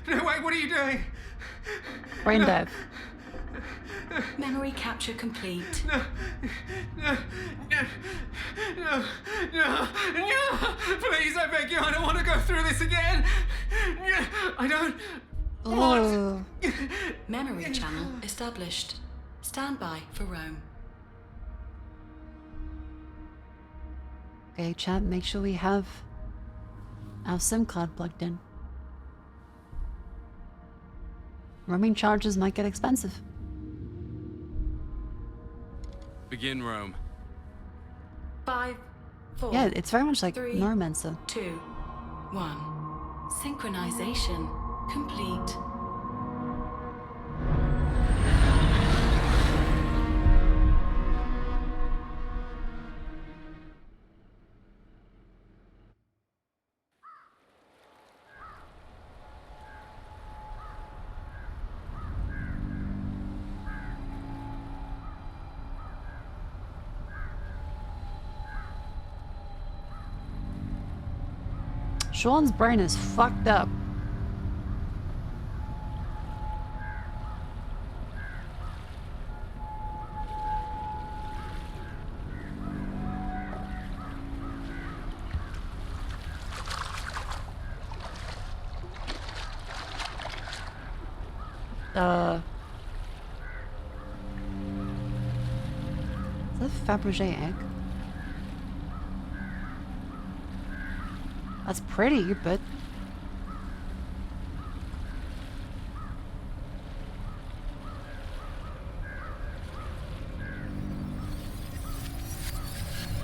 No, wait, what are you doing? Brain dive. Memory capture complete. No, please, I beg you, I don't want to go through this again. I don't want. Memory channel established. Stand by for Rome. Okay, chat, make sure we have our SIM card plugged in. Roaming charges might get expensive. Begin Rome. 5, 4. Yeah, it's very much like 3, Neuromancer. 2, 1. Synchronization complete. Sean's brain is fucked up. Is that a Fabergé egg? That's pretty, but...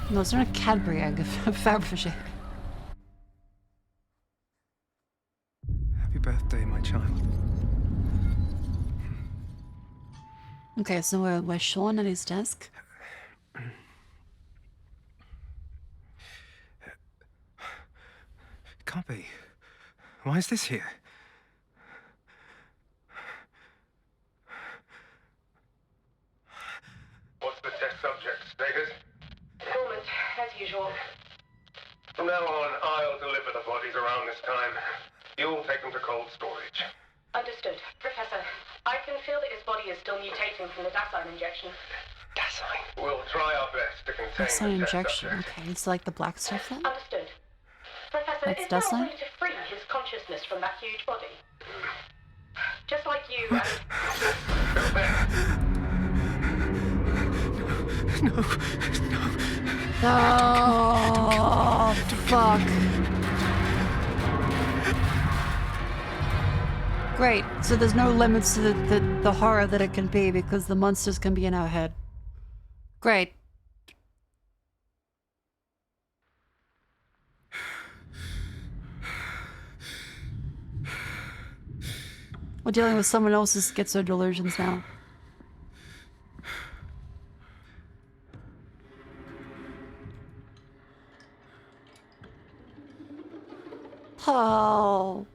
No, it's not a Cadbury egg, a Fabergé. Happy birthday, my child. Okay, so we're Sean at his desk. Can't be. Why is this here? Professor, I can feel that his body is still mutating from the Dasein injection. Dasein? We'll try our best to contain Dasein the test injection. subject. Okay, it's like the black stuff then? Understood. Professor, That's is there a Dasein? way to free his consciousness from that huge body? Just like you and... Oh, fuck. Great. So there's no limits to the horror that it can be because the monsters can be in our head. Great. We're dealing with someone else's schizo delusions now. Oh.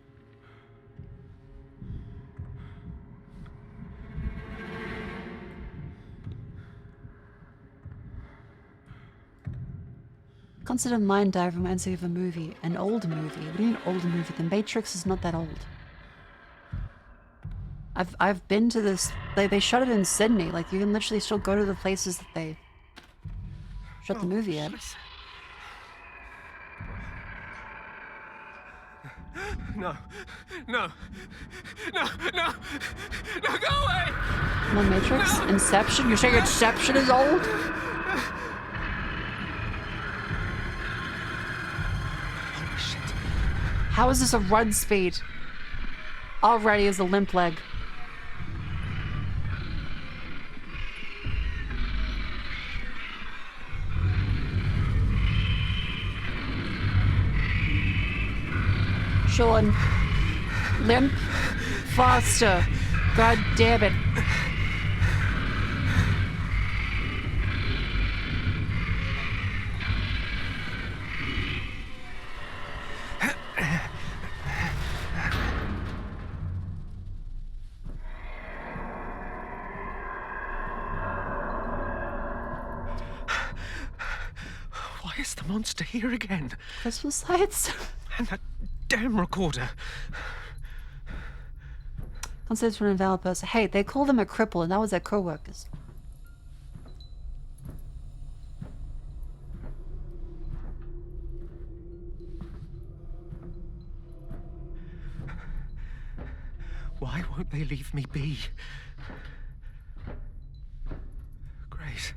Concept of mind dive reminds me of a movie. An old movie. What do you mean old movie? The Matrix is not that old. I've been to this. They shot it in Sydney. Like you can literally still go to the places that they shot the movie at. No, no, no, no, no, go away! The Matrix? No. Inception? You're saying Inception is old? Holy shit. How is this a run speed? Already is a limp leg. Sean, limp faster. God damn it. Why is the monster here again? Christmas lights? And that damn recorder. Considered for an invalid person. Hey, they called him a cripple and that was their co-workers. Why won't they leave me be? Grace.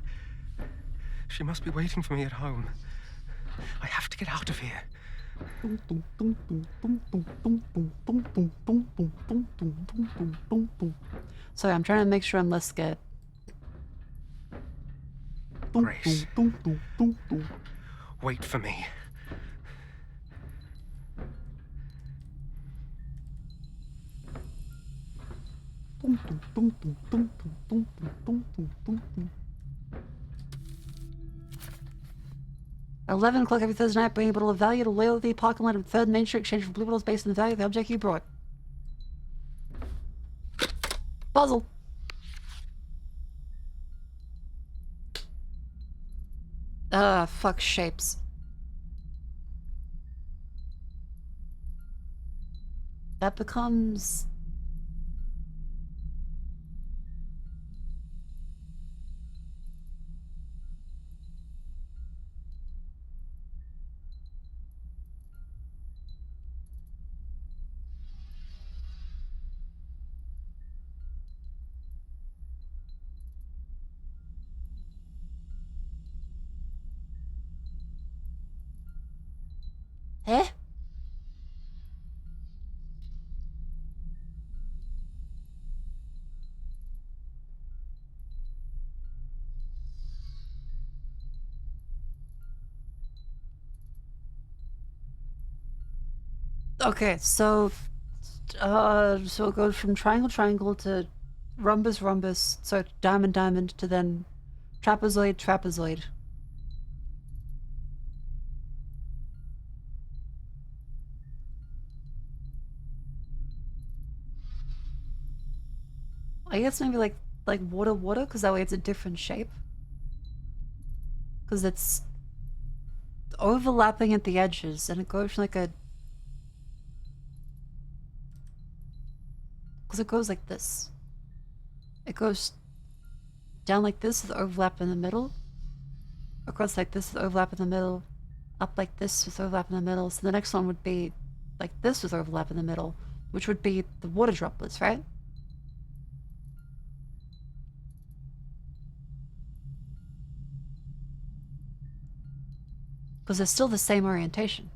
She must be waiting for me at home. I have to get out of here. Sorry, I'm trying to make sure I'm less scared. Grace. Wait for me. At 11 o'clock every Thursday night, bring a bottle of value to loyalty, parking lot of 3rd Main Street, exchange for blue bottles based on the value of the object you brought. Puzzle. Fuck shapes. That becomes... Eh? Okay, so it goes from triangle to rhombus, so diamond to then trapezoid. I guess maybe like water, because that way it's a different shape. Because it's overlapping at the edges, and it goes from like a... Because it goes like this. It goes down like this with overlap in the middle. Across like this with overlap in the middle. Up like this with overlap in the middle. So the next one would be like this with overlap in the middle, which would be the water droplets, right? Because they're still the same orientation.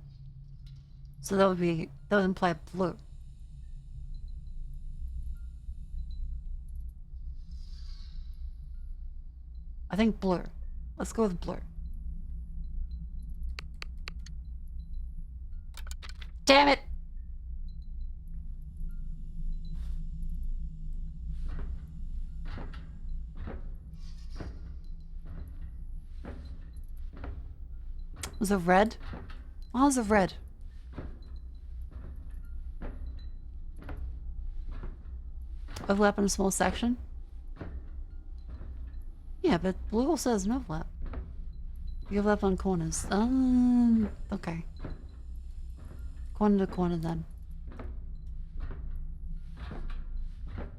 So that would imply blue. I think blur. Let's go with blur. Damn it! Was it red? Why was it red? Overlap in a small section? Yeah, but blue also has an overlap. You overlap on corners. Okay. Corner to corner then.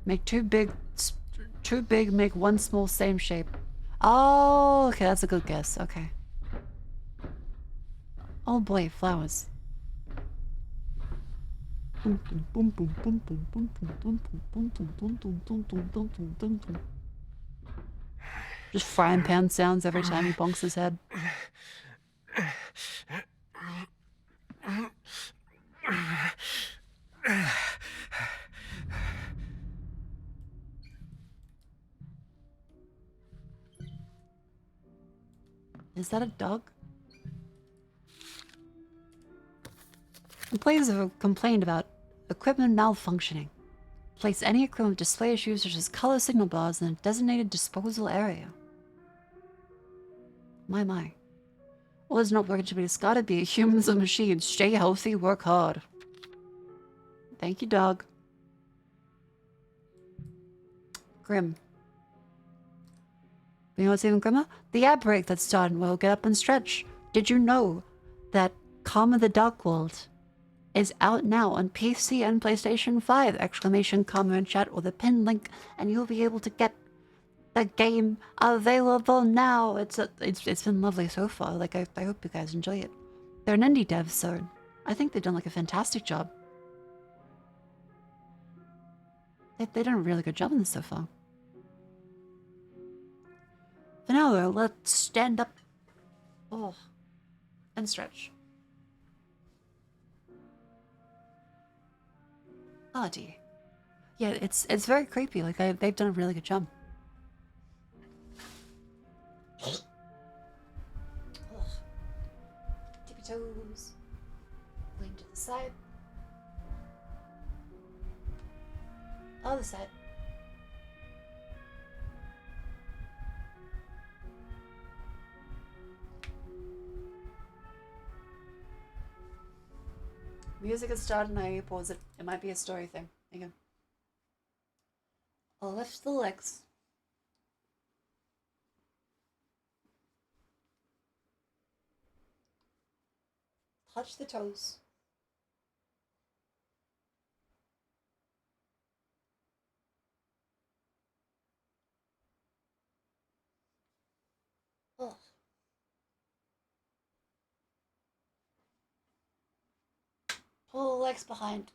Make two big, make one small, same shape. Oh, okay, that's a good guess. Okay. Oh boy, flowers. Just frying pan sounds every time he bonks his head. Is that a dog? Employees have complained about equipment malfunctioning. Place any equipment with display issues such as color signal bars in a designated disposal area. My. Well, it's not working to be discarded, be it humans or machines. Stay healthy, work hard. Thank you, dog. Grim. You know what's even grimmer? The ad break that's starting will get up and stretch. Did you know that Karma the Dark World is out now on PC and PlayStation 5! Exclamation Karma in chat or the pinned link, and you'll be able to get the game available now. It's been lovely so far. Like I hope you guys enjoy it. They're an indie dev, so I think they've done like a fantastic job. They've done a really good job in this so far. For now though, let's stand up and stretch. Oh dear. Yeah, it's very creepy. Like they've done a really good job. Tippy toes. Lean to the side. Other side. Music has started and I pause it. It might be a story thing. Hang on. I'll lift the legs. Touch the toes. Oh. Pull the legs behind.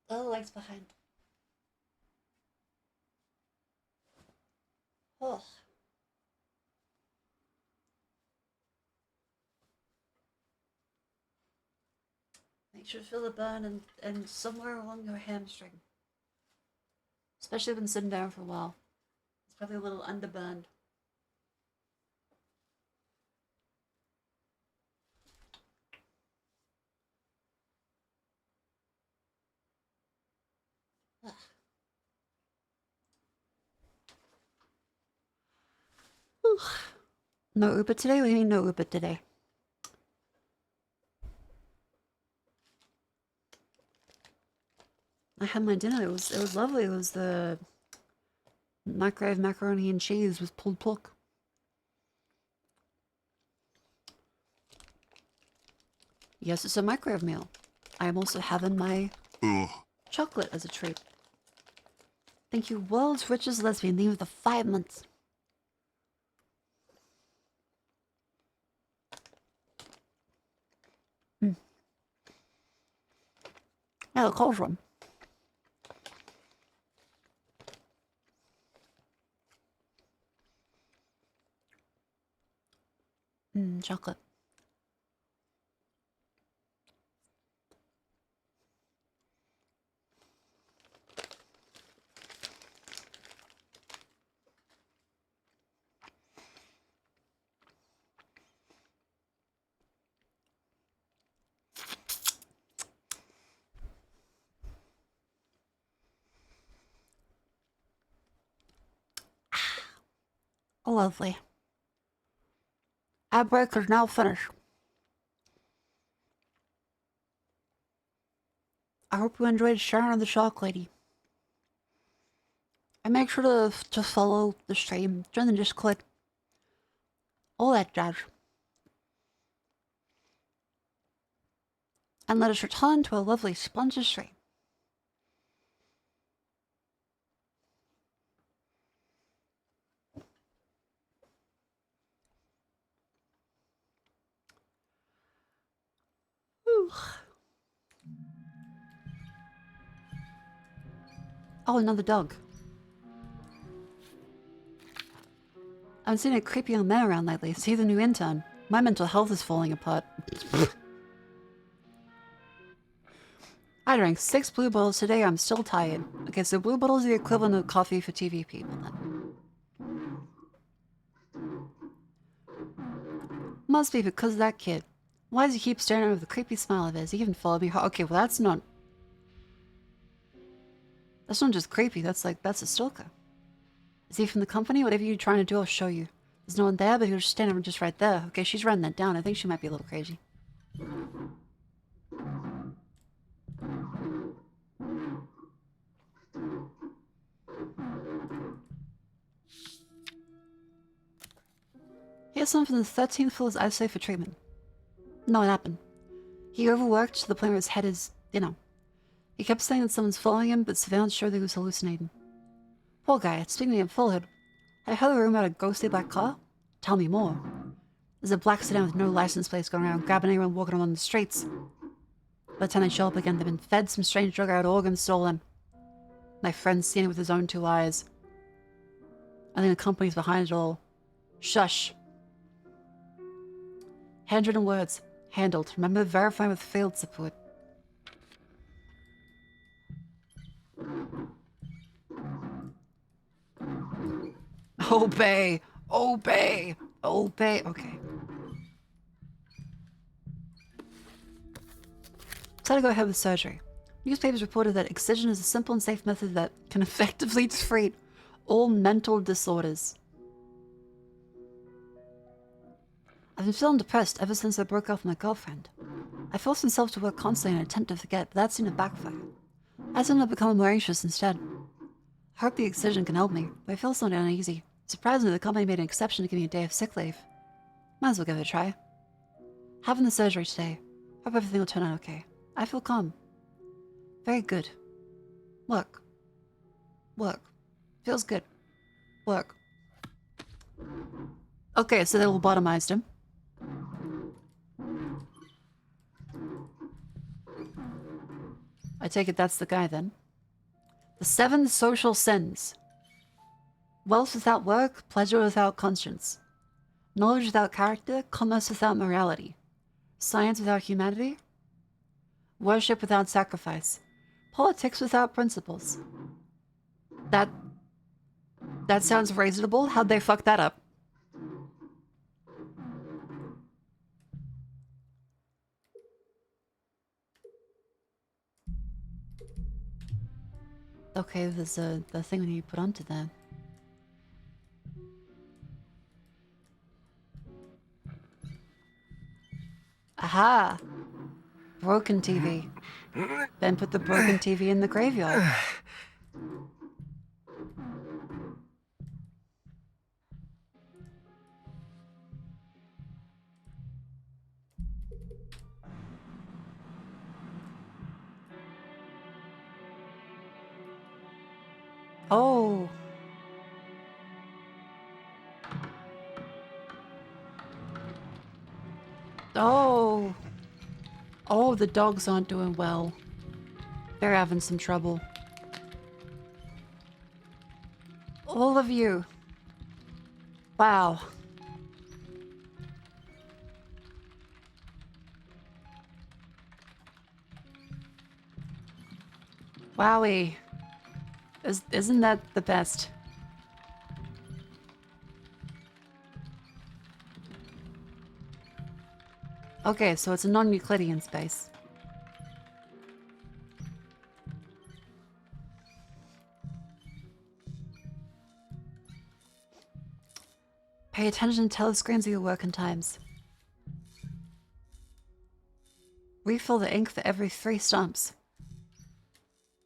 Pull the legs behind. Oh. Make sure to feel the burn and somewhere along your hamstring. Especially when sitting down for a while. It's probably a little underburned. No Uber today? What do you mean no Uber today? I had my dinner. It was lovely. It was the microwave macaroni and cheese with pulled pork. Yes, it's a microwave meal. I am also having my Ugh. chocolate as a treat. Thank you, world's richest lesbian. Leave with the 5 months. Yeah, the cold one. Chocolate. Lovely. Ad break is now finished. I hope you enjoyed sharing the Shock Lady. And make sure to follow the stream, join the Discord, all that jazz. And let us return to a lovely spongy stream. Whew. Oh, another dog. I haven't seen a creepy young man around lately. See the new intern. My mental health is falling apart. I drank 6 blue bottles today. I'm still tired. Okay, so blue bottles are the equivalent of coffee for TV people then. Must be because of that kid. Why does he keep staring at me with a creepy smile of his? He even followed me. Okay, well that's not just creepy. That's a stalker. Is he from the company? Whatever you're trying to do, I'll show you. There's no one there, but he was standing just right there. Okay, she's writing that down. I think she might be a little crazy. Here's something from the 13th floor's ISO for treatment. No, it happened. He overworked to the point where his head is, He kept saying that someone's following him, but surveillance showed that he was hallucinating. Poor guy, speaking of full hood. I heard a rumor about a ghostly black car. Tell me more. There's a black sedan with no license plates going around, grabbing anyone walking along the streets. By the time they show up again, they've been fed some strange drug out organs stolen. My friend's seen it with his own 2 eyes. I think the company's behind it all. Shush. Handwritten words. Handled. Remember verifying with field support. Obey. Obey. Obey. Okay. Decided to go ahead with surgery. Newspapers reported that excision is a simple and safe method that can effectively treat all mental disorders. I've been feeling depressed ever since I broke up with my girlfriend. I forced myself to work constantly in an attempt to forget, but that seemed to backfire. I ended up becoming more anxious instead. I hope the excision can help me, but I feel so uneasy. Surprisingly, the company made an exception to give me a day of sick leave. Might as well give it a try. Having the surgery today. Hope everything will turn out okay. I feel calm. Very good. Work. Work. Feels good. Work. Okay, so they lobotomized him. I take it that's the guy then. The 7 social sins. Wealth without work, pleasure without conscience. Knowledge without character, commerce without morality. Science without humanity. Worship without sacrifice. Politics without principles. That sounds reasonable. How'd they fuck that up? Okay, there's the thing that you put onto that. Aha! Broken TV. Then put the broken TV in the graveyard. Oh. Oh. Oh, the dogs aren't doing well. They're having some trouble. All of you. Wow. Wowie. Isn't that the best? Okay, so it's a non-Euclidean space. Pay attention to telescreens of your working times. Refill the ink for every 3 stumps.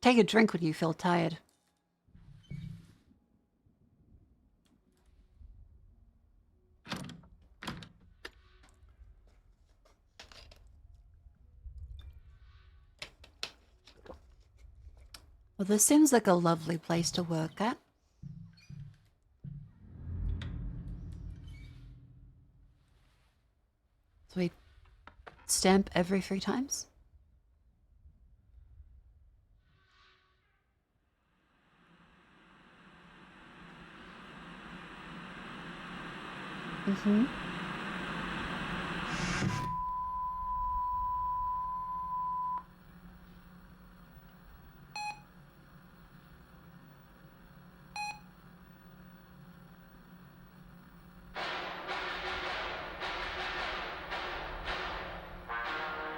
Take a drink when you feel tired. Well, this seems like a lovely place to work at. So we stamp every 3 times? Mm-hmm.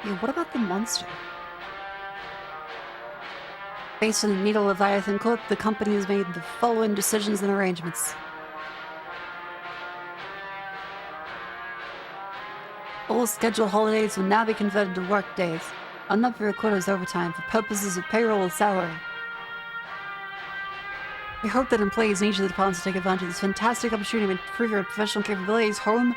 Yeah, what about the monster? Based on the Needle Leviathan Corp, the company has made the following decisions and arrangements. All scheduled holidays will now be converted to work days. I'll not be recorded as overtime for purposes of payroll and salary. We hope that employees in each of the departments will take advantage of this fantastic opportunity to improve your professional capabilities, home,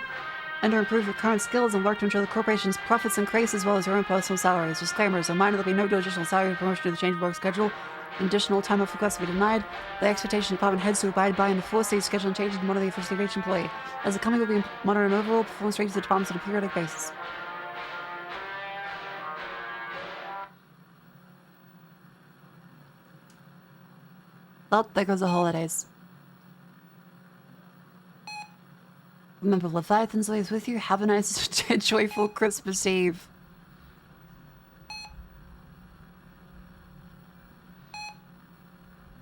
and to improve your current skills and work to ensure the corporation's profits increase as well as your own personal salaries. Disclaimers: a reminder there'll be no additional salary or promotion due to the change of work schedule. Additional time off requests will be denied. The expectation of department heads to abide by and enforce these scheduling changes and monitor the efficiency of each employee, as the company will be monitoring overall performance rates of the departments on a periodic basis. Well, there goes the holidays. Remember, Leviathan's always with you. Have a nice, joyful Christmas Eve.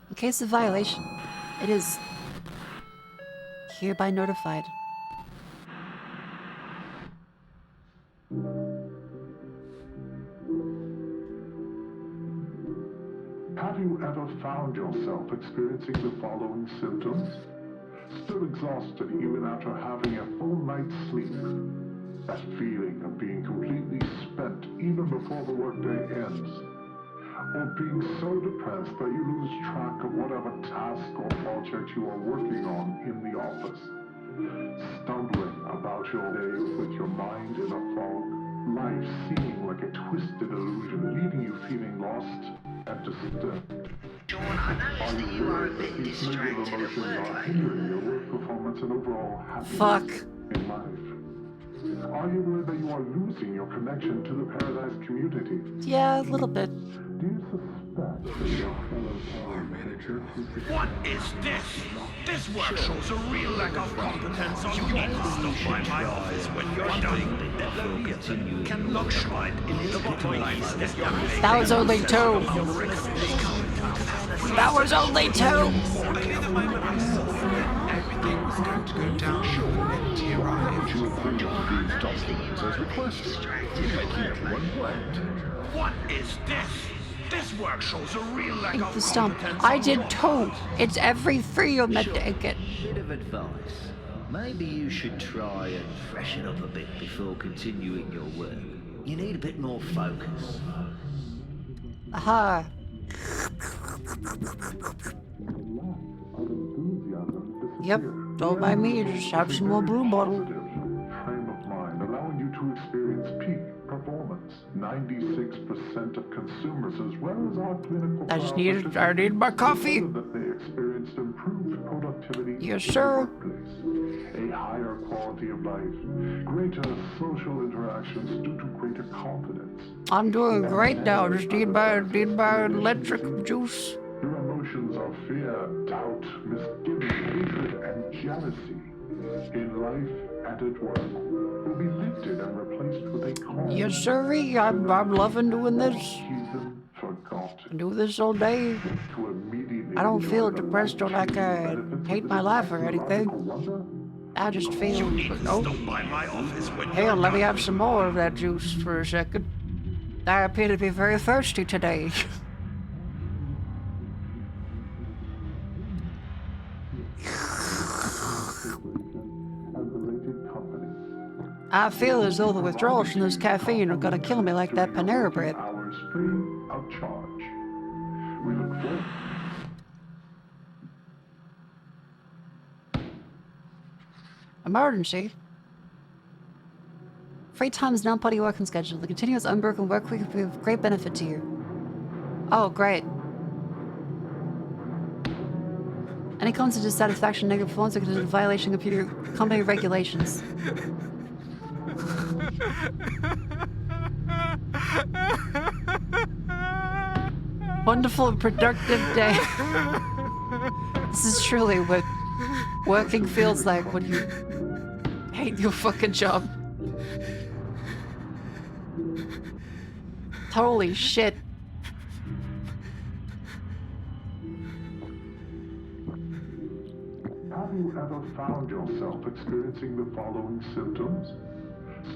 In case of violation, it is hereby notified. Have you ever found yourself experiencing the following symptoms? Still exhausted even after having a full night's sleep. That feeling of being completely spent even before the workday ends. Or being so depressed that you lose track of whatever task or project you are working on in the office. Stumbling about your days with your mind in a fog. Life seeming like a twisted illusion, leaving you feeling lost and disturbed. Sean, I noticed that you are a bit distracted at work Hindering your work performance and overall happiness Fuck. in life. Are you aware that you are losing your connection to the Paradise community? Yeah, a little bit. Do you suspect that your fellow What is this? This work shows a real lack of competence on your part. Stop by my office when you're done. Can Luxride in the bottom line is this young lady? That was only 2. That was only 2. Everything was going to go down when he arrived. What is this? This work shows a real lack of Stump. competence. I did 2. It's every 3 you're meant to get. Bit of advice. Maybe you should try and freshen up a bit before continuing your work. You need a bit more focus. Aha. Yep, don't mind me, just have some more brew bottle. Frame of mind, allowing you to experience peak performance. 96% of consumers, as well as our clinical I need my coffee. that they experienced improved productivity Yes, in sir. the workplace, a higher quality of life, greater social interactions due to greater confidence. I'm doing great now. Just need my electric juice. Your emotions of fear, doubt, misgiving, hatred, and jealousy in life and at work will be lifted and replaced with a calm. Yes, sirree. I'm loving doing this. Forgotten. Do this all day. I don't feel depressed or like I hate my life or anything. I just feel, oh, hell, let me have some more of that juice for a second. I appear to be very thirsty today. I feel as though the withdrawals from this caffeine are gonna kill me like that Panera bread. Hours free of charge. We look forward. Emergency. Free time is now part of your working schedule. The continuous unbroken work week will be of great benefit to you. Oh, great. Any constant dissatisfaction, negative performance, or considered violation of computer company regulations. Wonderful and productive day. This is truly what working feels like when you hate your fucking job. Holy shit. Have you ever found yourself experiencing the following symptoms?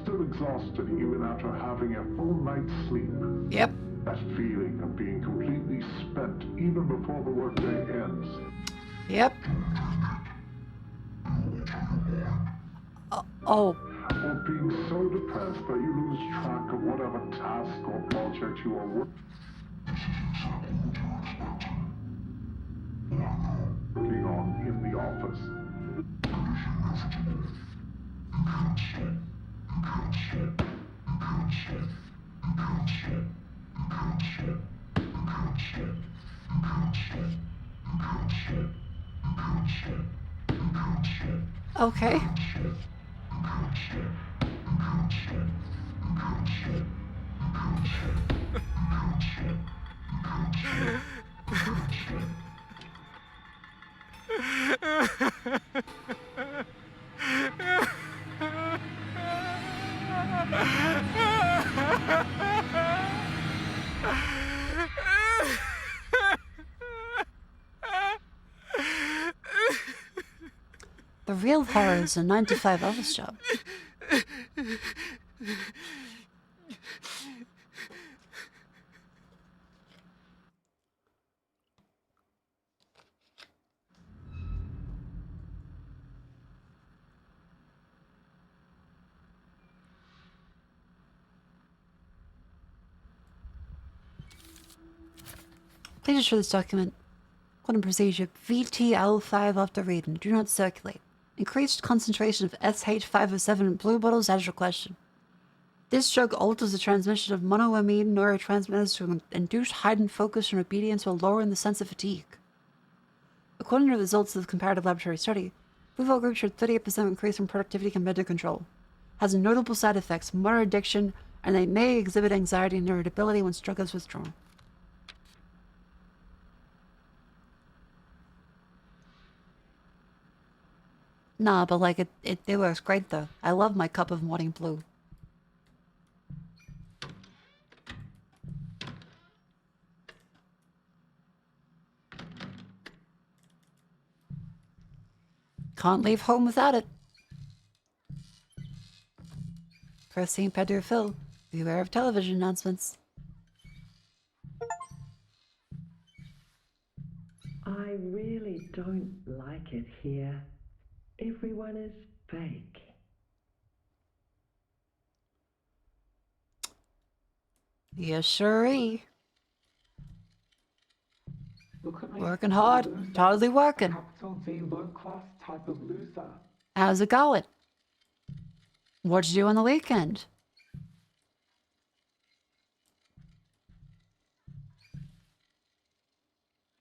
Still exhausted even after having a full night's sleep. Yep. That feeling of being completely spent even before the workday ends. Yep. Oh. Or being so depressed that you lose track of whatever task or project you are working on in the office. Okay. The real horror is a 9-to-5 office job. Please ensure this document, quantum procedure VTL5 after reading. Do not circulate. Increased concentration of SH507 in blue bottles as requested. This drug alters the transmission of monoamine neurotransmitters to induce heightened focus and obedience while lowering the sense of fatigue. According to the results of the comparative laboratory study, Blue group showed 38% increase in productivity compared to control. Has notable side effects, moderate addiction, and they may exhibit anxiety and irritability when drug is withdrawn. Nah, but like it works great though. I love my cup of morning blue. Can't leave home without it. Press St. Pedro Phil. Beware of television announcements. I really don't like it here. Everyone is fake. Yes, sirree. Working hard, totally working. How's it going? What'd you do on the weekend?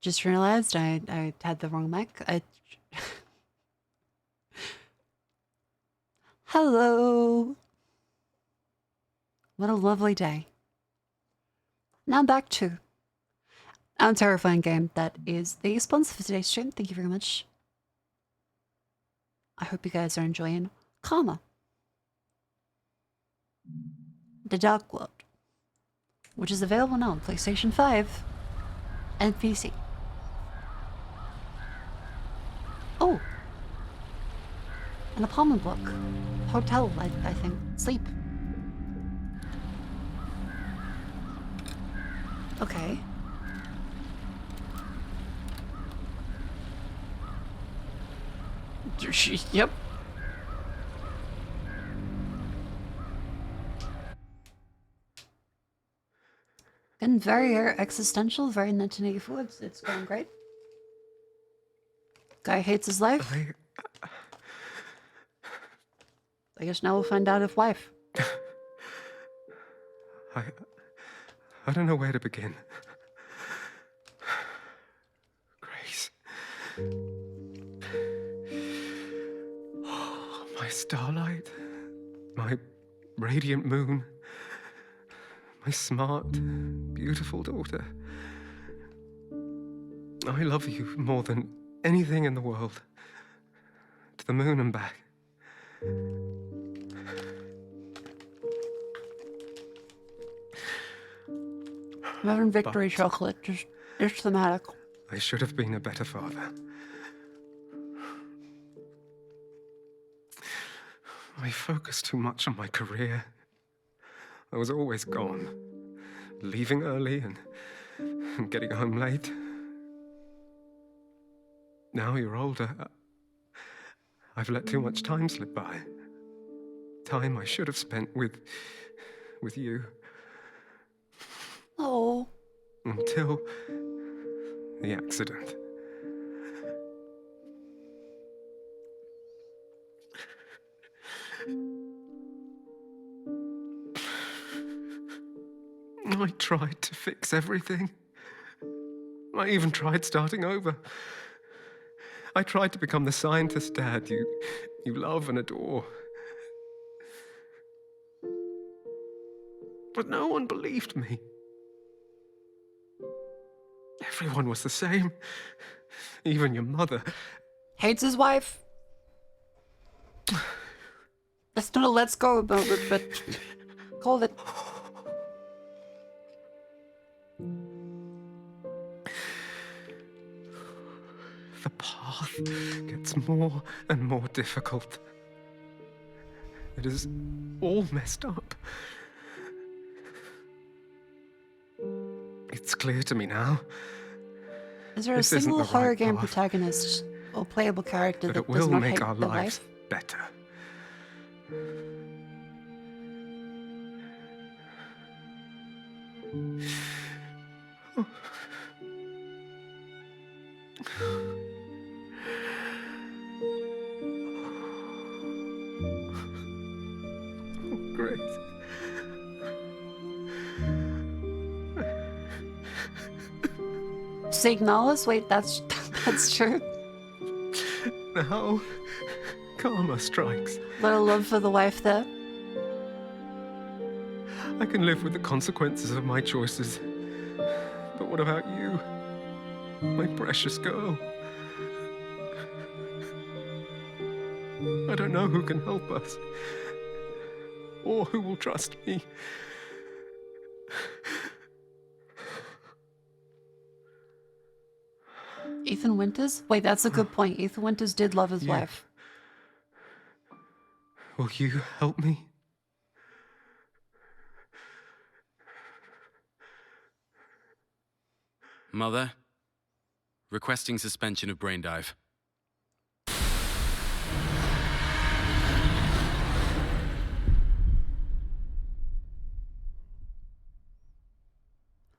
Just realized I had the wrong mic. Hello. What a lovely day. Now back to our terrifying game that is the sponsor for today's stream. Thank you very much. I hope you guys are enjoying Karma. The Dark World, which is available now on PlayStation 5 and PC. Oh, an apartment block. Hotel, I think. Sleep. Okay. Yep. And very existential, very 1984. It's going great. Guy hates his life. I guess now we'll find out if wife. I don't know where to begin. Grace. Oh, my starlight. My radiant moon. My smart, beautiful daughter. I love you more than anything in the world. To the moon and back. I'm having victory chocolate, just thematic. I should have been a better father. I focused too much on my career. I was always gone, leaving early and getting home late. Now you're older, I've let too much time slip by. Time I should have spent with you. Oh. Until the accident. I tried to fix everything. I even tried starting over. I tried to become the scientist dad you love and adore. But no one believed me. Everyone was the same. Even your mother. Hates his wife. That's not a let's go about it, but call it. The path gets more and more difficult. It is all messed up. It's clear to me now. Is there a single horror game protagonist or playable character that does not hate our the lives wife? better. Grace. Signalis? Wait, that's true. Now, karma strikes. Little love for the wife there. I can live with the consequences of my choices. But what about you? My precious girl. I don't know who can help us. Or who will trust me. Ethan Winters? Wait, that's a good point. Ethan Winters did love his wife. Will you help me? Mother, requesting suspension of brain dive.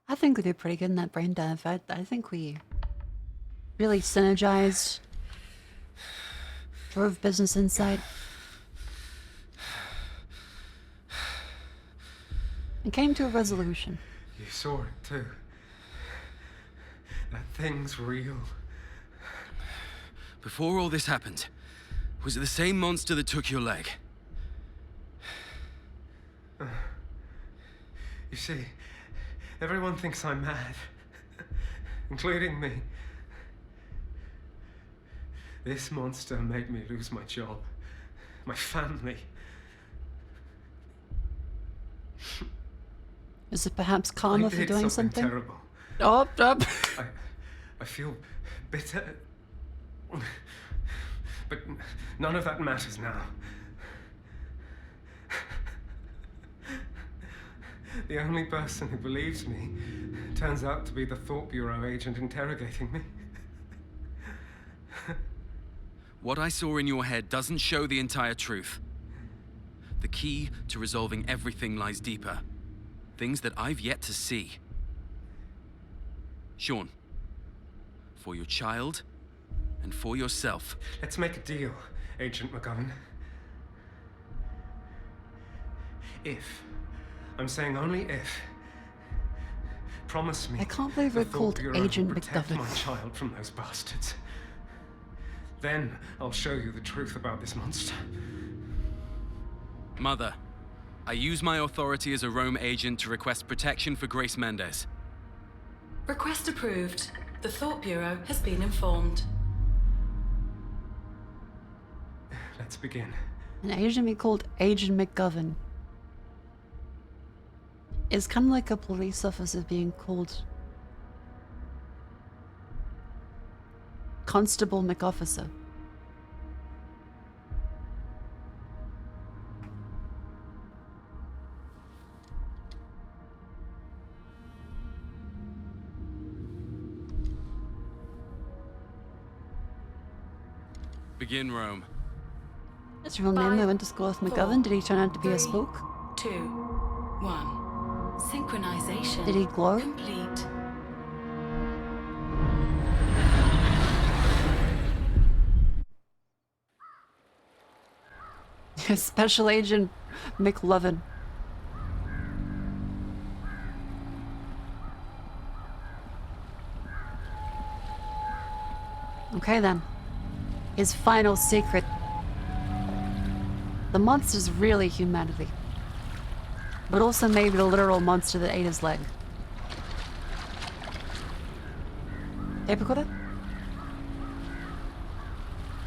I think we did pretty good in that brain dive. I think we really synergized, drove business insight, and came to a resolution. You saw it too. That thing's real. Before all this happened, was it the same monster that took your leg? You see, everyone thinks I'm mad, including me. This monster made me lose my job, my family. Is it perhaps karma for doing something? Terrible. Oh, I feel bitter. But none of that matters now. The only person who believes me turns out to be the Thought Bureau agent interrogating me. What I saw in your head doesn't show the entire truth. The key to resolving everything lies deeper. Things that I've yet to see. Sean, for your child and for yourself. Let's make a deal, Agent McGovern. If, I'm saying only if, promise me. I can't believe we're called Agent protect McGovern. my child from those bastards. Then I'll show you the truth about this monster. Mother, I use my authority as a Rome agent to request protection for Grace Mendez. Request approved. The Thought Bureau has been informed. Let's begin. An agent be called Agent McGovern. It's kind of like a police officer being called Constable McOfficer. Begin, Rome. That's your real name. I went to school with McGovern. Did he turn out to be a spook? 2, 1. Synchronization. Did he glow? Complete. Special Agent McLovin. Okay then. His final secret. The monster's really humanity. But also maybe the literal monster that ate his leg. Tape recorder?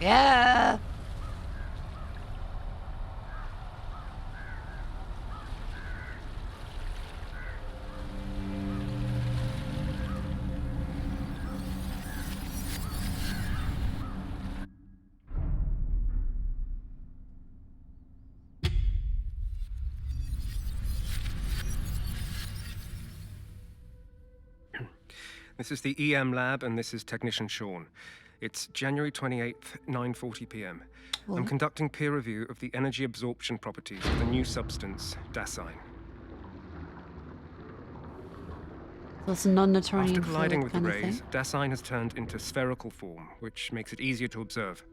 Yeah! This is the EM lab, and this is Technician Sean. It's January 28th, 9:40 p.m. I'm conducting peer review of the energy absorption properties of the new substance, Dasein. That's a non-Newtonian After colliding fluid with the kind of rays, thing. Dasein has turned into spherical form, which makes it easier to observe.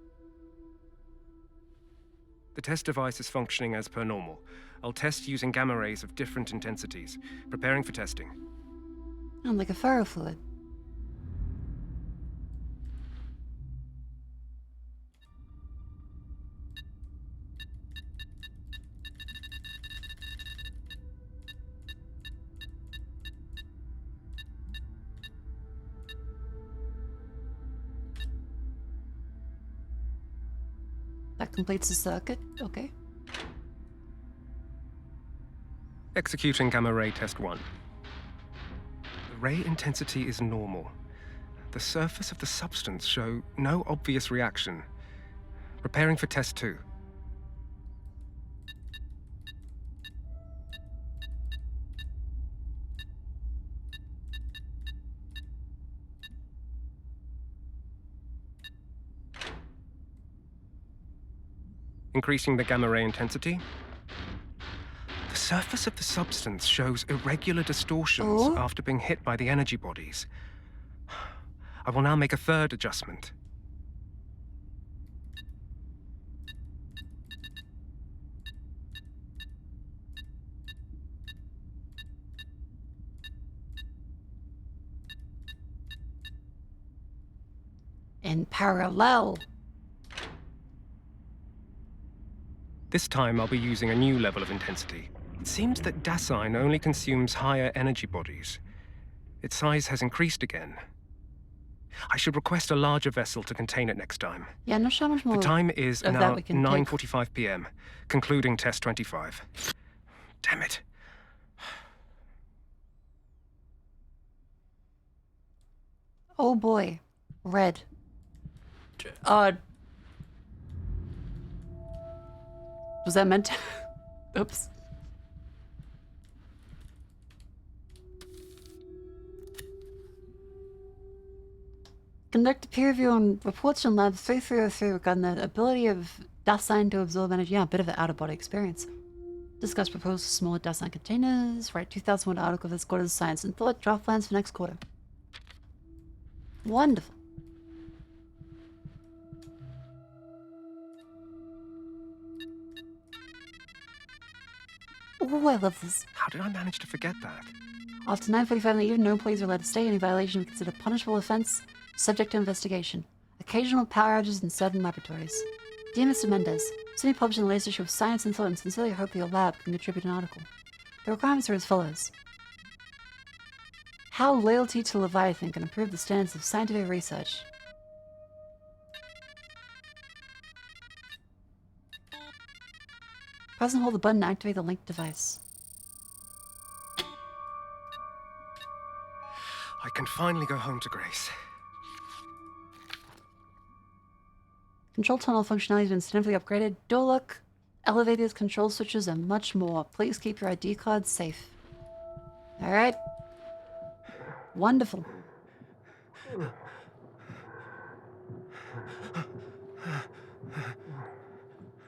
The test device is functioning as per normal. I'll test using gamma rays of different intensities, preparing for testing. Oh, like a ferrofluid. That completes the circuit. Okay. Executing gamma ray test 1. The ray intensity is normal. The surface of the substance show no obvious reaction. Preparing for test 2. Increasing the gamma ray intensity. The surface of the substance shows irregular distortions after being hit by the energy bodies. I will now make a third adjustment. In parallel. This time I'll be using a new level of intensity. It seems that Dasein only consumes higher energy bodies. Its size has increased again. I should request a larger vessel to contain it next time. Yeah, I'm not sure how much more. The time is of now that we can 9:45 p.m., concluding test 25. Damn it. Oh boy. Red. Was that meant to... Oops. Conduct a peer review on reports from Lab 3303 regarding the ability of Dasein to absorb energy. Yeah, a bit of an out-of-body experience. Discuss proposals for smaller Dasein containers. Write 2001 article of this quarter's science and thought. Draft plans for next quarter. Wonderful. Oh, I love this. How did I manage to forget that? After 9:45 in the evening, no employees are allowed to stay. Any violation is considered a punishable offense, subject to investigation. Occasional power outages in certain laboratories. Dear Mr. Mendez, soon published in the latest issue of Science and Thought, and sincerely hope your lab can contribute an article. The requirements are as follows. How loyalty to Leviathan can improve the standards of scientific research. Press and hold the button to activate the linked device. I can finally go home to Grace. Control tunnel functionality has been significantly upgraded. Door lock, elevators, control switches, and much more. Please keep your ID cards safe. Alright. Wonderful.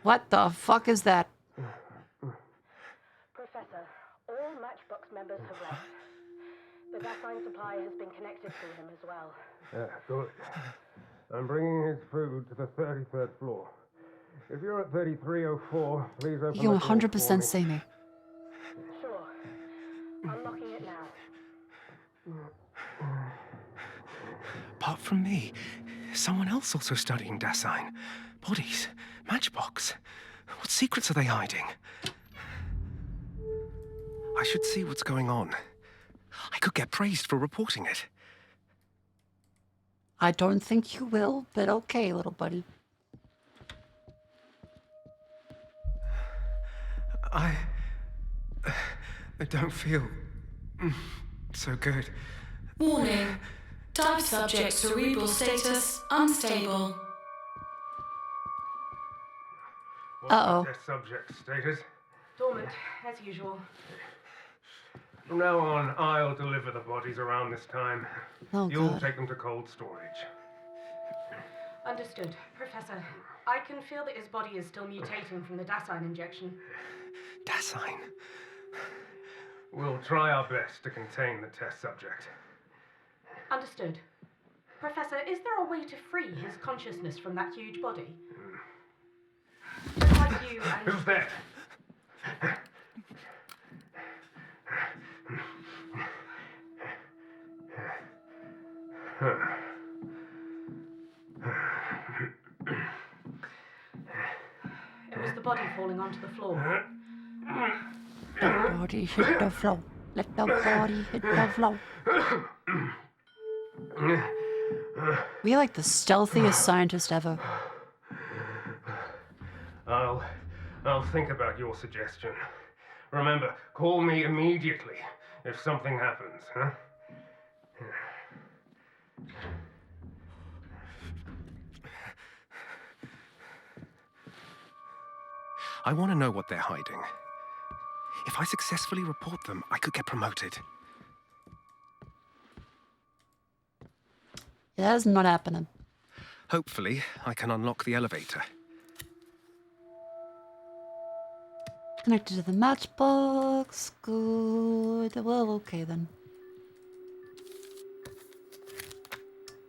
What the fuck is that? Professor, all Matchbox members have left. The Dasein supply has been connected to him as well. Yeah, good. I'm bringing his food to the 33rd floor. If you're at 3304, please open You the door for 100% me. see me. Sure. Unlocking it now. Apart from me, someone else also studying Dasein. Bodies. Matchbox. What secrets are they hiding? I should see what's going on. I could get praised for reporting it. I don't think you will, but okay, little buddy. I don't feel so good. Warning. Type subject cerebral status unstable. Uh-oh. Test subject status. Dormant, as usual. From now on, I'll deliver the bodies around this time. Oh, You'll God. take them to cold storage. Understood. Professor, I can feel that his body is still mutating from the Dasein injection. Dasein. We'll try our best to contain the test subject. Understood. Professor, is there a way to free his consciousness from that huge body? Just like you and... Who's there? It was the body falling onto the floor. The body hit the floor. Let the body hit the floor. We're like the stealthiest scientist ever. I'll think about your suggestion. Remember, call me immediately if something happens, huh? I want to know what they're hiding. If I successfully report them, I could get promoted. That is not happening. Hopefully, I can unlock the elevator. Connected to the matchbox. Good. Well, okay then.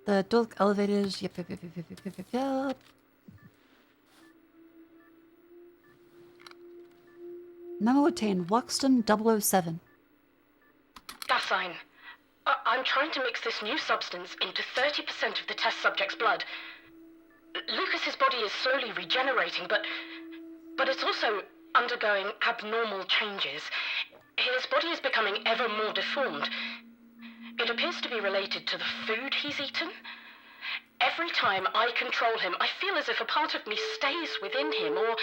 The door elevators. Yep. Memo obtained. Wuxton 007. Dasein, I'm trying to mix this new substance into 30% of the test subject's blood. Lucas's body is slowly regenerating, but it's also undergoing abnormal changes. His body is becoming ever more deformed. It appears to be related to the food he's eaten. Every time I control him, I feel as if a part of me stays within him, or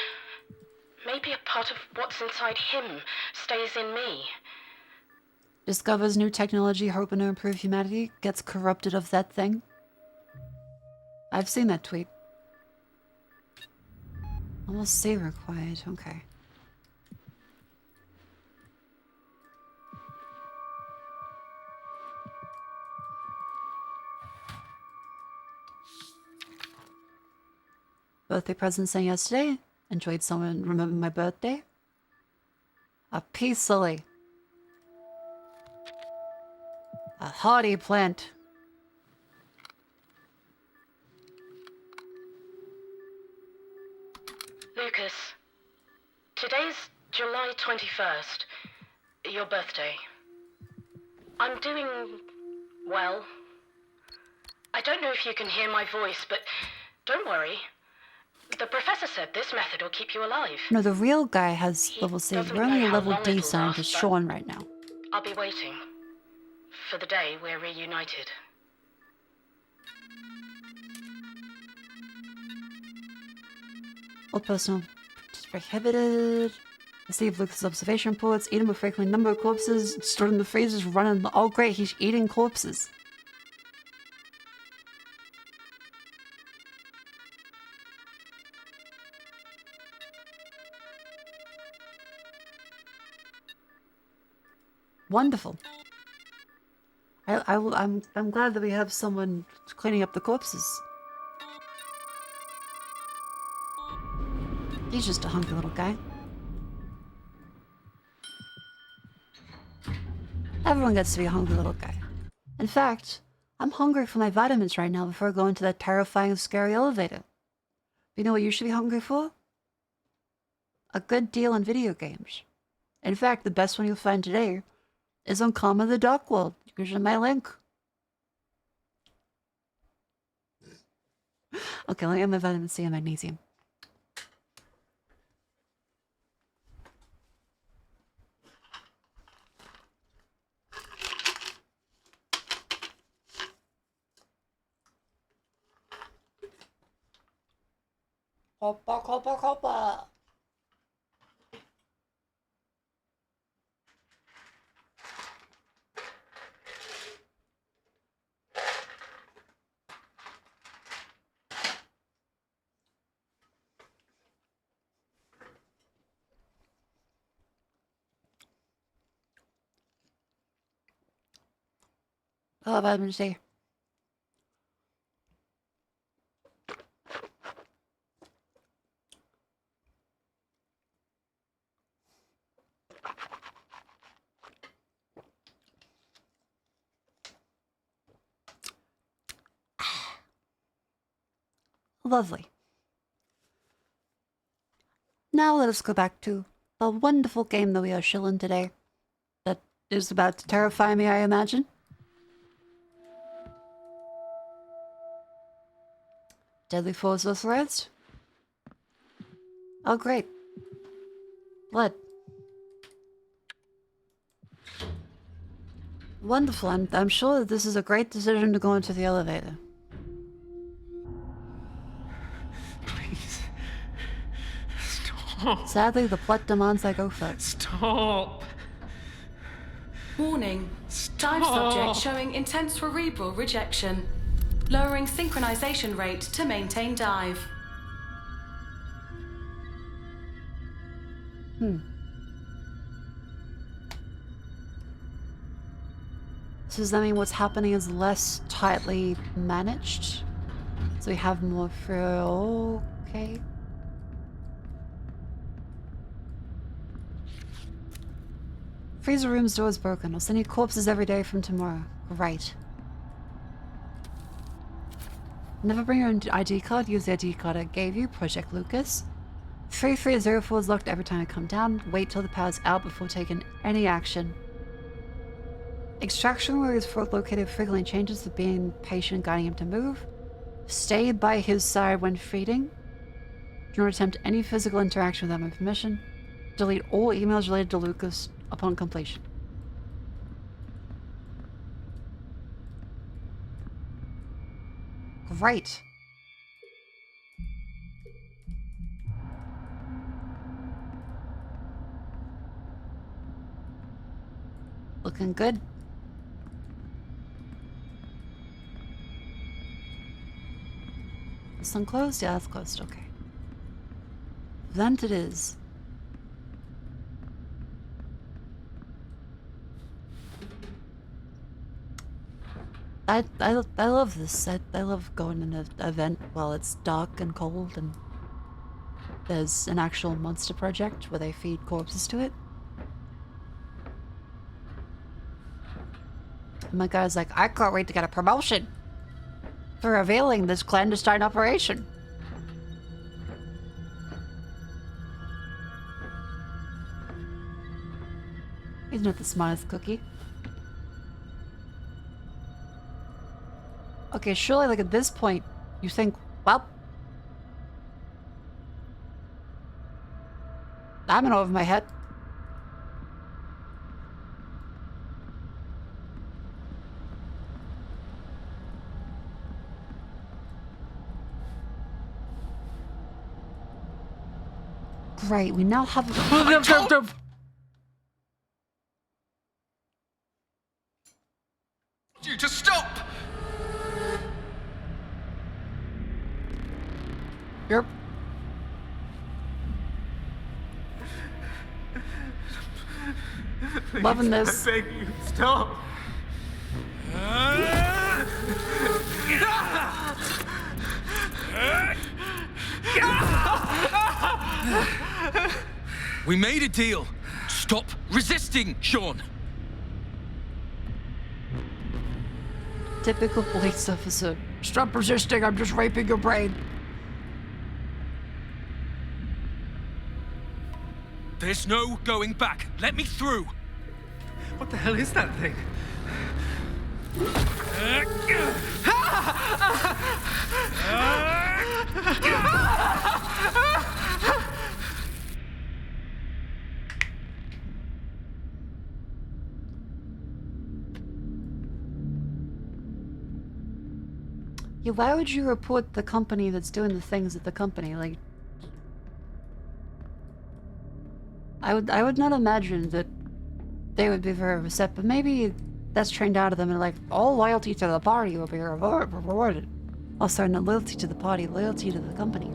maybe a part of what's inside him stays in me. Discovers new technology hoping to improve humanity, gets corrupted of that thing. I've seen that tweet. Almost save required, okay. Birthday present sent yesterday. Enjoyed someone remember my birthday. A peace lily. A hardy plant. Lucas, today's July 21st, your birthday. I'm doing well. I don't know if you can hear my voice, but don't worry. The professor said this method will keep you alive. No, the real guy has level C. We're only a level D scientist, Sean, right now. I'll be waiting for the day we're reunited. All personal is prohibited. Receive Lucas' observation reports. Eat him a frequent number of corpses. Stored in the freezers. Running. Oh, great, he's eating corpses. Wonderful. I'm glad that we have someone cleaning up the corpses. He's just a hungry little guy. Everyone gets to be a hungry little guy. In fact, I'm hungry for my vitamins right now before I go into that terrifying, scary elevator. You know what you should be hungry for? A good deal in video games. In fact, the best one you'll find today is on Karma the Dark World. Here's my link. Okay, let me get my vitamin C and magnesium. Hoppa, hoppa, hoppa. Oh, vitamin C. Lovely. Now let us go back to the wonderful game that we are shilling today. That is about to terrify me, I imagine. Deadly foes or threats? Oh, great. Blood. Wonderful. I'm sure that this is a great decision to go into the elevator. Please. Stop. Sadly, the plot demands I go first. Stop. Warning. Dive subject showing intense cerebral rejection. Lowering synchronization rate to maintain dive. So does that mean what's happening is less tightly managed? So we have more for... okay. Freezer room's door is broken. I'll send you corpses every day from tomorrow. Great. Never bring your own ID card. Use the ID card I gave you. Project Lucas. 3304 is locked every time I come down. Wait till the power's out before taking any action. Extraction where his throat located frequently changes with being patient, guiding him to move. Stay by his side when feeding. Do not attempt any physical interaction without my permission. Delete all emails related to Lucas upon completion. Great. Looking good. This one closed? Yeah, that's closed. Okay. Vent it is. I love this. I love going in an event while it's dark and cold and there's an actual monster project where they feed corpses to it. And my guy's like, I can't wait to get a promotion for revealing this clandestine operation. He's not the smartest cookie. Okay, surely, like, at this point, you think, well, I'm in over my head. Great, we now have you to stop! Yep. Loving this. I beg you, stop. We made a deal. Stop resisting, Sean. Typical police officer. Stop resisting, I'm just raping your brain. There's no going back. Let me through. What the hell is that thing? Yeah, why would you report the company that's doing the things at the company? Like, I would not imagine that they would be very receptive. Maybe that's trained out of them and like, all loyalty to the party will be rewarded. Also, not loyalty to the party, loyalty to the company.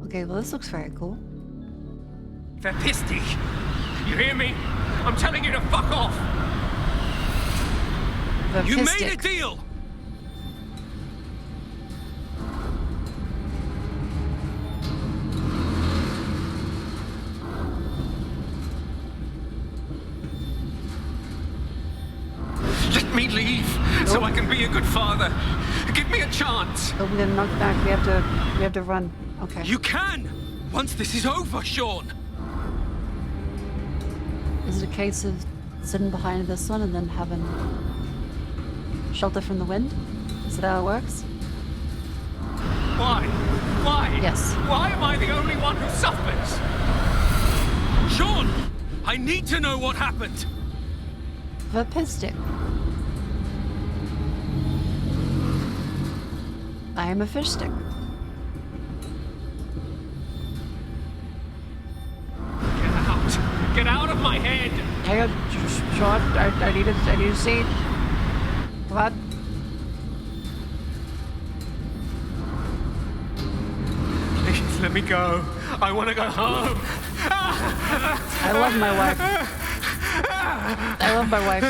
Okay, well this looks very cool. Vapisti! You hear me? I'm telling you to fuck off! You made a deal! Let me leave, so I can be a good father. Give me a chance. Oh, we're gonna knock back. We have to run. Okay. You can! Once this is over, Sean! Is it a case of sitting behind this one and then having shelter from the wind? Is that how it works? Why? Why? Yes. Why am I the only one who suffers? Sean! I need to know what happened! Vapistic. I am a fish stick. Get out! Get out of my head! Hang on, Sean. I need to see. Come on. Please let me go. I want to go home. I love my wife. I love my wife.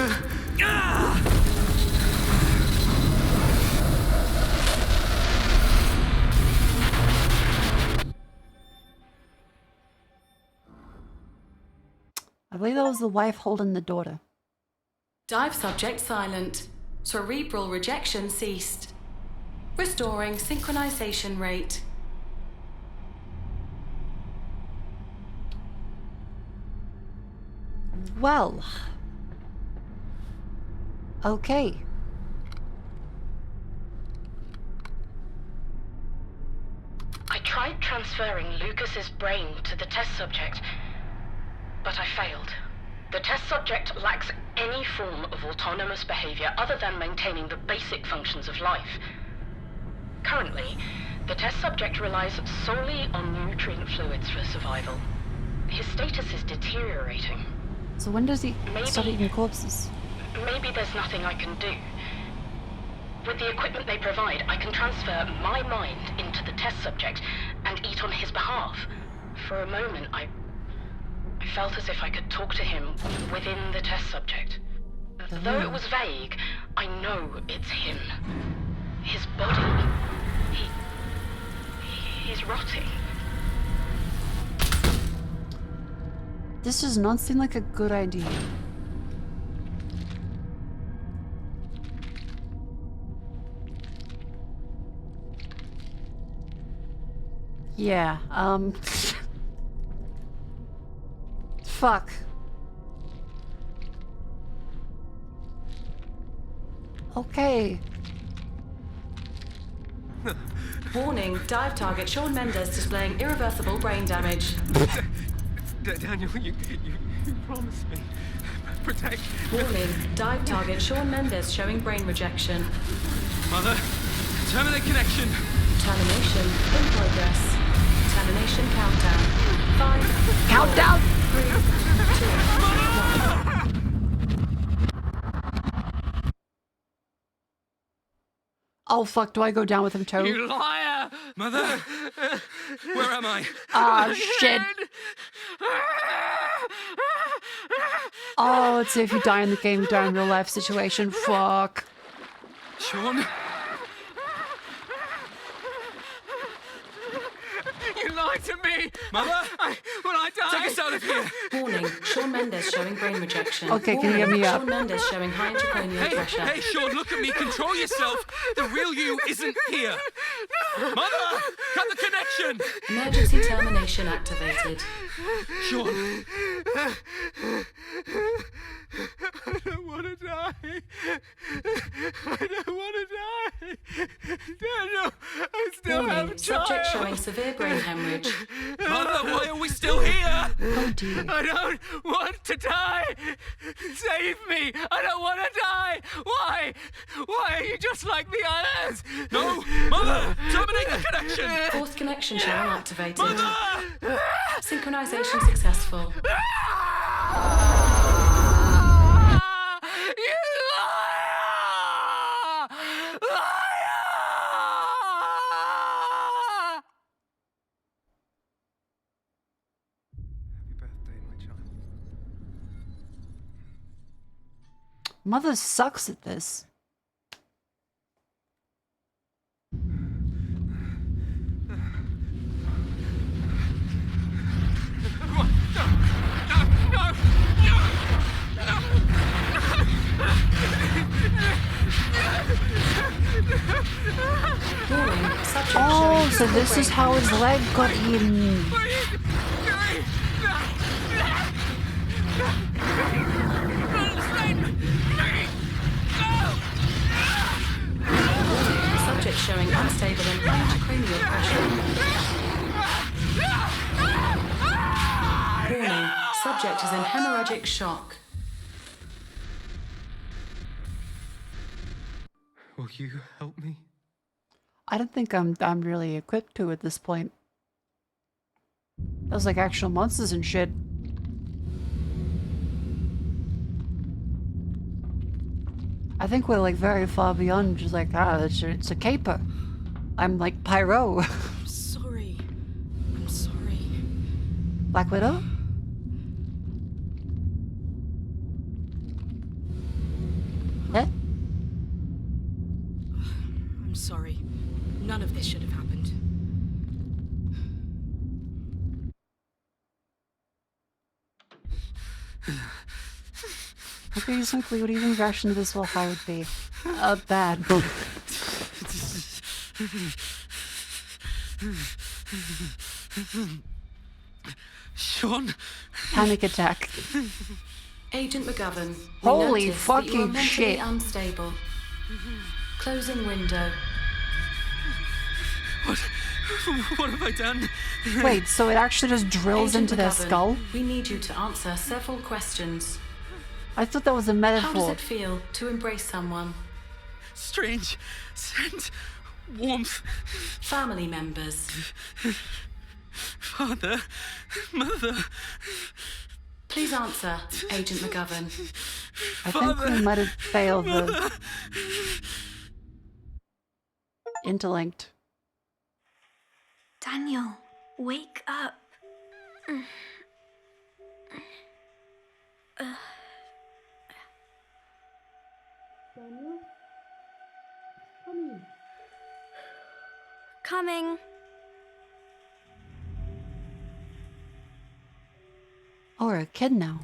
I believe that was the wife holding the daughter. Dive subject silent. Cerebral rejection ceased. Restoring synchronization rate. Well. Okay. I tried transferring Lucas's brain to the test subject, but I failed. The test subject lacks any form of autonomous behavior other than maintaining the basic functions of life. Currently, the test subject relies solely on nutrient fluids for survival. His status is deteriorating. So when does he start eating corpses? Maybe there's nothing I can do. With the equipment they provide, I can transfer my mind into the test subject and eat on his behalf. For a moment, I felt as if I could talk to him within the test subject. Though it was vague, I know it's him. His body, he's rotting. This does not seem like a good idea. Yeah, fuck. Okay. Warning, dive target Shawn Mendes displaying irreversible brain damage. Daniel, you promised me. Protect. Warning, dive target Shawn Mendes showing brain rejection. Mother, terminate connection. Termination in progress. Termination countdown. 5. Countdown. 3, 2, 1. Oh fuck, do I go down with him too? You liar! Mother! Where am I? Ah, shit. Oh, let's see if you die in the game, you die in real life situation. Fuck. Shawn? You lied to me! Mother! Will I die? Take us out of here! Warning, Shawn Mendes showing brain rejection. Okay, can you get me up? Shawn Mendes showing high intracranial pressure. Hey, Shawn, look at me. Control yourself. The real you isn't here. Mother! Cut the connection! Emergency termination activated. Shawn! I don't want to die. I don't want to die. Daniel, I still Warning, have subject child. showing severe brain hemorrhage. Mother, why are we still here? Oh dear. I don't want to die. Save me. I don't want to die. Why? Why are you just like the others? No! Mother! Terminate the connection! Fourth connection channel activated. Mother! Synchronization successful. Mother sucks at this. Oh, so this is how his leg got eaten. Subject showing unstable and intracranial pressure. Warning, subject is in hemorrhagic shock. Will you help me? I don't think I'm really equipped to at this point. That was like actual monsters and shit. I think we're like very far beyond just like, it's a caper. I'm like Pyro. I'm sorry. I'm sorry. Black Widow? Eh? I'm sorry. None of this should have happened. Okay, simply, what do you think reaction to this will how would be? Bad. Shawn? Panic attack. Agent McGovern, we Holy notice that you are fucking mentally shit. unstable. Closing window. What have I done? Wait, so it actually just drills Agent into their McGovern, skull? we need you to answer several questions. I thought that was a How does metaphor. it feel to embrace someone? Strange scent, warmth. Family members. Father, mother. Please answer, Agent McGovern. I think we might have failed the interlinked. Daniel, wake up. Daniel? Come in. Coming. Oh, we're a kid now.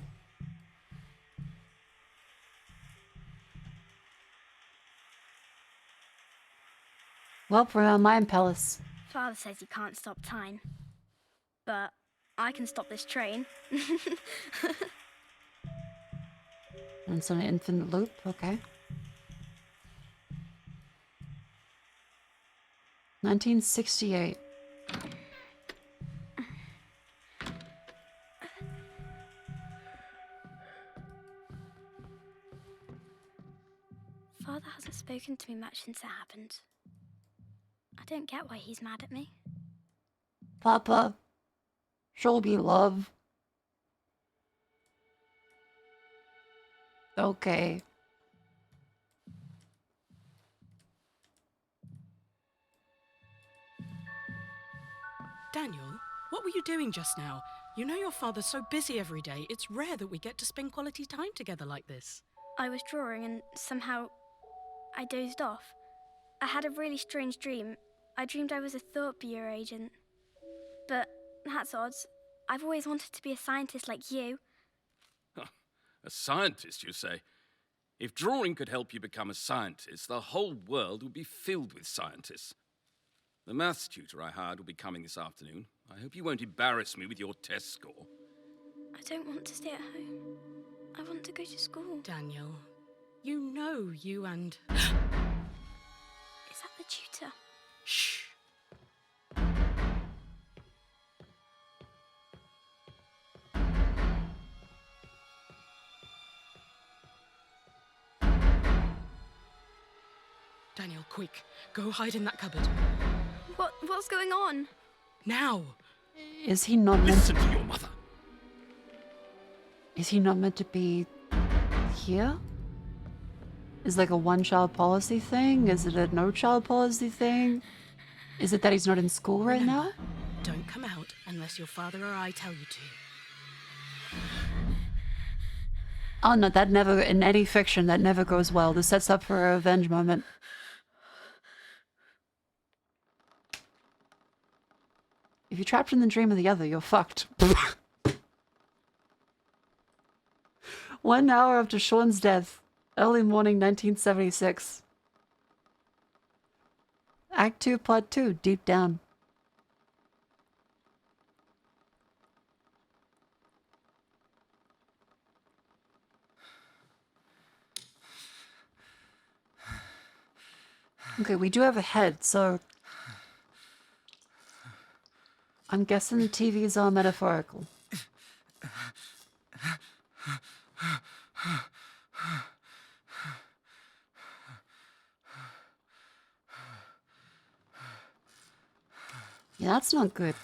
Well, we're on Mind Palace. Father says you can't stop time. But I can stop this train. And it's an infinite loop, okay. 1968. Father hasn't spoken to me much since it happened. I don't get why he's mad at me. Papa, show me love. Okay. Daniel, what were you doing just now? You know your father's so busy every day, it's rare that we get to spend quality time together like this. I was drawing and somehow I dozed off. I had a really strange dream. I dreamed I was a Thought Bureau agent. But that's odd. I've always wanted to be a scientist like you. A scientist, you say? If drawing could help you become a scientist, the whole world would be filled with scientists. The maths tutor I hired will be coming this afternoon. I hope you won't embarrass me with your test score. I don't want to stay at home. I want to go to school. Daniel, you know you and... Is that the tutor? Shh. Daniel, quick. Go hide in that cupboard. What's going on? Now! Is he not meant Listen to your mother. Is he not meant to be here? Is like a one-child policy thing? Is it a no-child policy thing? Is it that he's not in school right now? Don't come out unless your father or I tell you to. Oh no, that never, in any fiction, that never goes well. This sets up for a revenge moment. If you're trapped in the dream of the other, you're fucked. 1 hour after Sean's death, early morning 1976. Act 2, Part 2, deep down. Okay, we do have a head, so I'm guessing the TVs are metaphorical. Yeah, that's not good.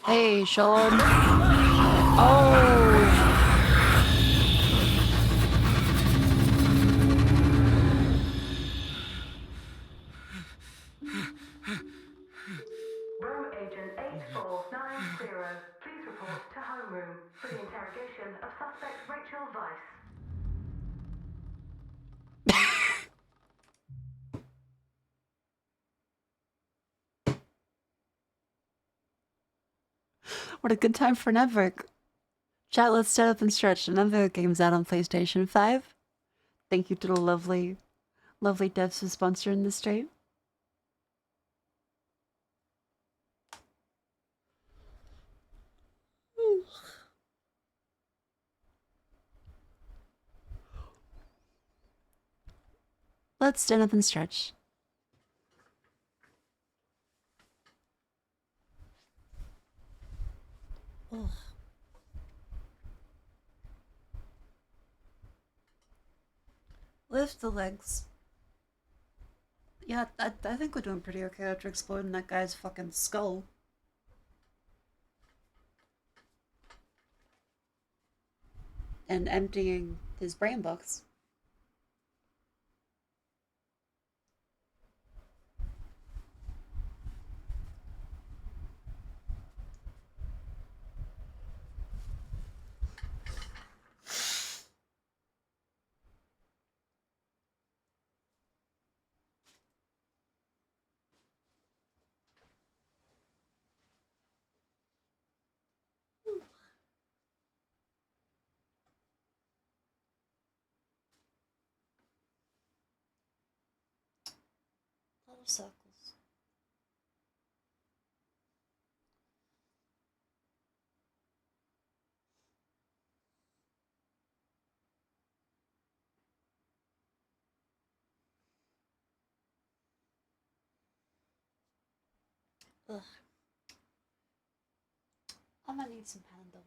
Hey, Sean. Oh. Room agent 8490, please report to homeroom for the interrogation of suspect Rachel Weiss. What a good time for Neverick. Chat, let's stand up and stretch. Another game's out on PlayStation 5. Thank you to the lovely devs for sponsoring this stream. Let's stand up and stretch. Ugh. Lift the legs. Yeah, I think we're doing pretty okay after exploding that guy's fucking skull. And emptying his brain box. Little circles. Ugh. I might need some Panadol.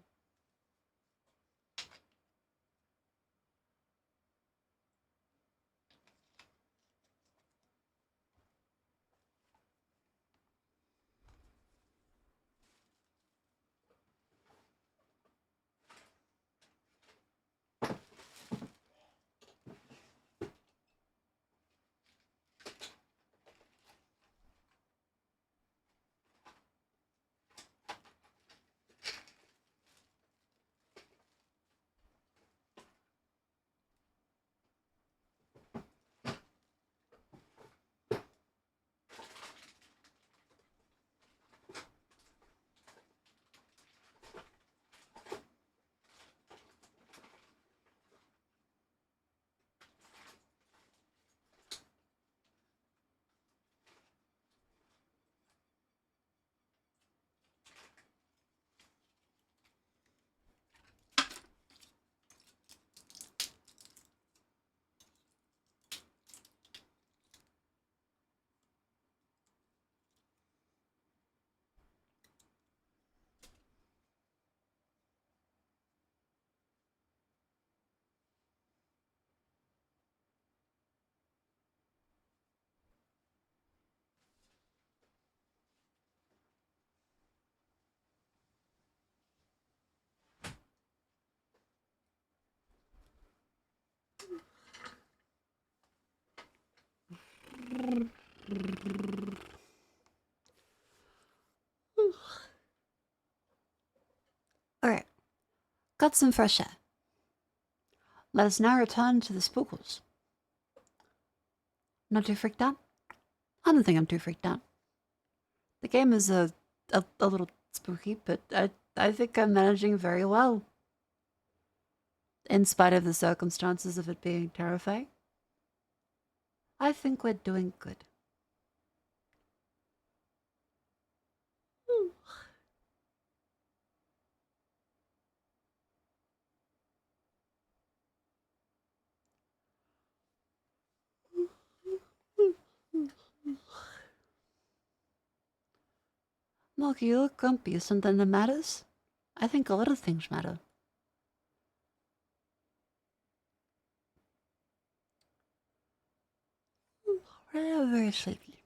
Alright. Got some fresh air. Let us now return to the spookles. Not too freaked out? I don't think I'm too freaked out. The game is a little spooky, but I think I'm managing very well. In spite of the circumstances of it being terrifying. I think we're doing good. Mark, you look grumpy. Is something that matters? I think a lot of things matter. We're very sleepy.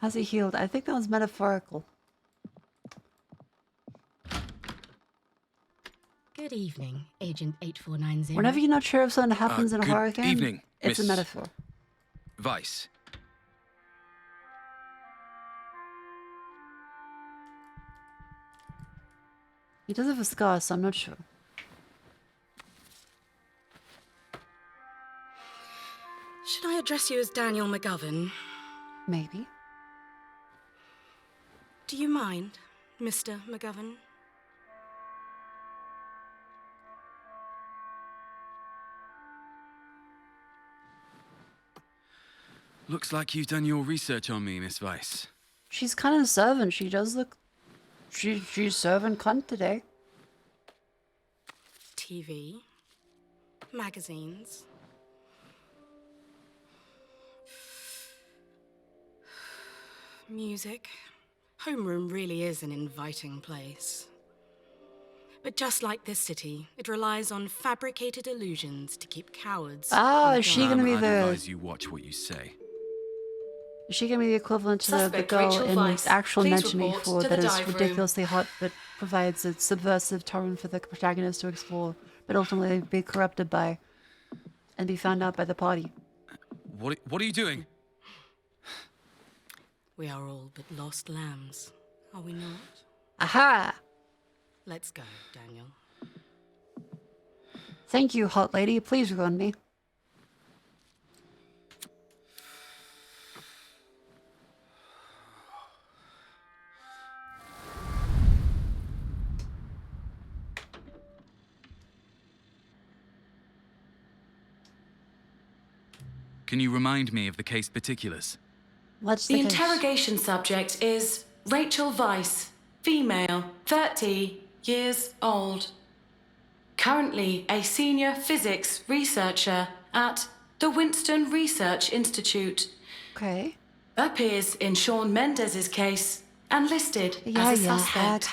Has he healed? I think that was metaphorical. Good evening, Agent 8490. Whenever you're not sure if something happens in a horror game, evening, it's a Miss metaphor. Weiss. He does have a scar, so I'm not sure. Should I address you as Daniel McGovern? Maybe. Do you mind, Mr. McGovern? Looks like you've done your research on me, Miss Weiss. She's kind of serving. She does look... She's serving cunt today. TV. Magazines. Music. Homeroom really is an inviting place. But just like this city, it relies on fabricated illusions to keep cowards. Ah, is she gonna be I'd the... advise you watch what you say. Is she gonna be the equivalent to the Suspect girl Rachel in Weisz, actual please 1984 report to that the is dive room. ridiculously hot but provides a subversive tone for the protagonist to explore, but ultimately be corrupted by and be found out by the party? What are you doing? We are all but lost lambs, are we not? Aha! Let's go, Daniel. Thank you, hot lady. Please ruin me. Can you remind me of the case particulars? What's The the case? interrogation subject is Rachel Weisz, female, 30 years old. Currently a senior physics researcher at the Winston Research Institute. Okay. Appears in Shawn Mendes's case and listed as a suspect.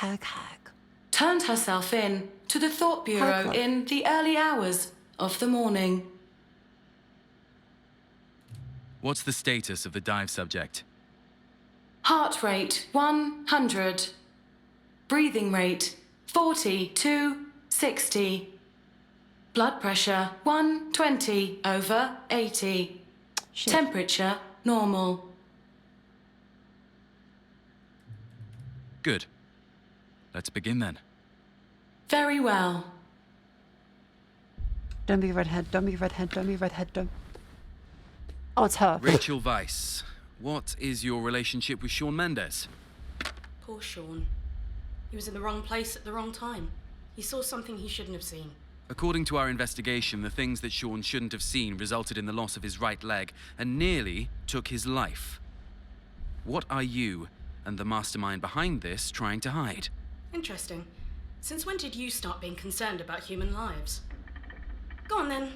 Turned herself in to the Thought Bureau in the early hours of the morning. What's the status of the dive subject? Heart rate 100. Breathing rate 40 to 60. Blood pressure 120/80. Temperature normal. Good. Let's begin then. Very well. Don't be redhead, don't be redhead, don't be redhead, don't... Oh, it's her. Rachel Weisz, what is your relationship with Shawn Mendes? Poor Shawn. He was in the wrong place at the wrong time. He saw something he shouldn't have seen. According to our investigation, the things that Shawn shouldn't have seen resulted in the loss of his right leg and nearly took his life. What are you and the mastermind behind this trying to hide? Interesting. Since when did you start being concerned about human lives? Go on then.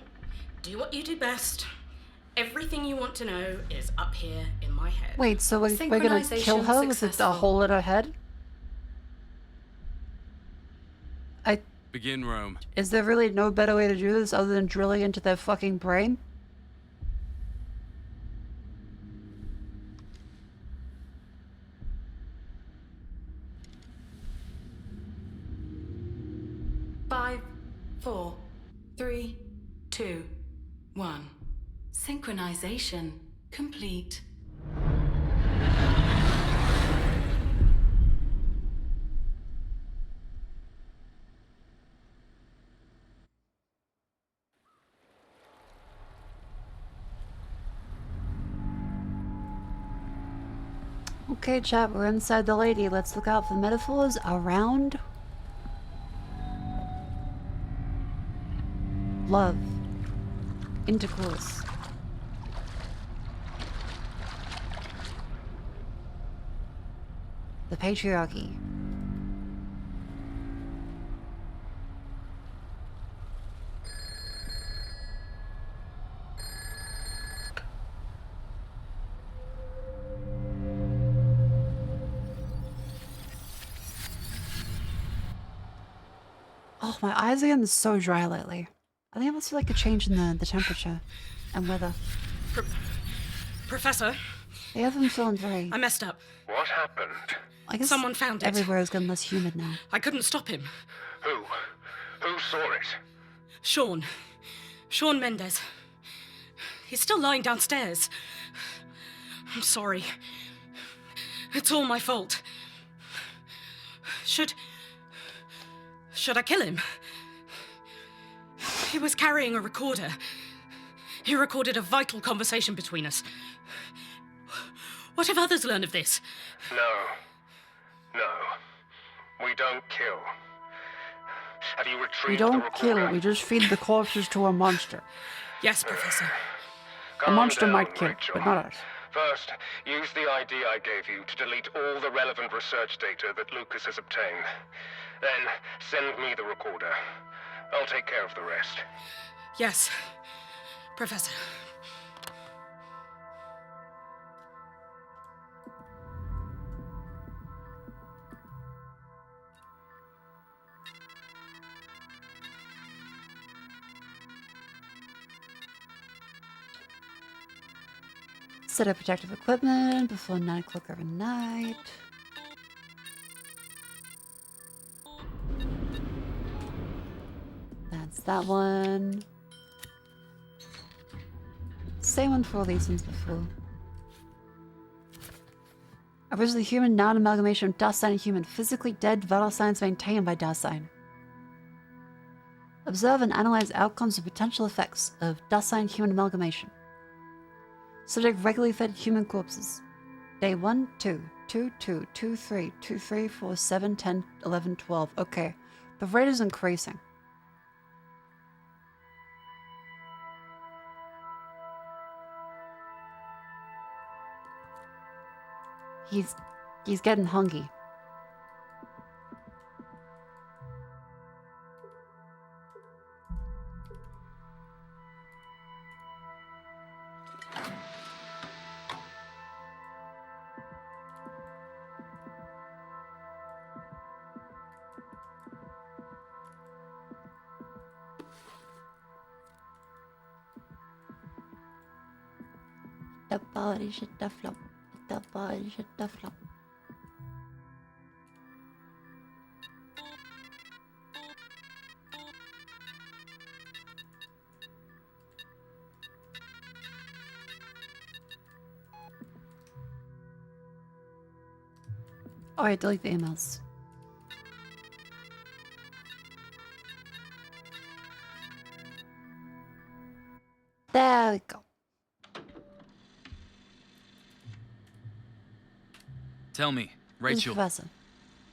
Do what you do best. Everything you want to know is up here in my head. Wait, so we're gonna kill her with a hole in her head? Begin, Rome. Is there really no better way to do this other than drilling into their fucking brain? Five, 4, 3, 2, 1. Synchronization complete. Okay, chat, we're inside the lady. Let's look out for metaphors around love, intercourse. The patriarchy. Oh, my eyes are getting so dry lately. I think it must be like a change in the temperature and weather. Professor, They have him feeling very... I messed up. What happened? I guess someone found it. Everywhere is getting less humid now. I couldn't stop him. Who? Who saw it? Sean. Sean Mendes. He's still lying downstairs. I'm sorry. It's all my fault. Should I kill him? He was carrying a recorder. He recorded a vital conversation between us. What if others learn of this? No. We don't kill. Have you retrieved We don't kill, we just feed the corpses to a monster. Yes, Professor. A monster might kill, Rachel. but not us. First, use the ID I gave you to delete all the relevant research data that Lucas has obtained. Then, send me the recorder. I'll take care of the rest. Yes, Professor. Set up protective equipment before 9 o'clock every night. That's that one. Same one for all these ones before. Originally human, now an amalgamation of Dasein and human. Physically dead, vital signs maintained by Dasein. Observe and analyze outcomes and potential effects of Dasein human amalgamation. Subject regularly fed human corpses. Day 1, 2, 2, 2, 2, 3, 2, 3, 4, 7, 10, 11, 12. Okay. The rate is increasing. He's getting hungry. The body should the flop. The body should the flop. Alright, delete the emails. There we go. Tell me, Rachel. Who's the professor?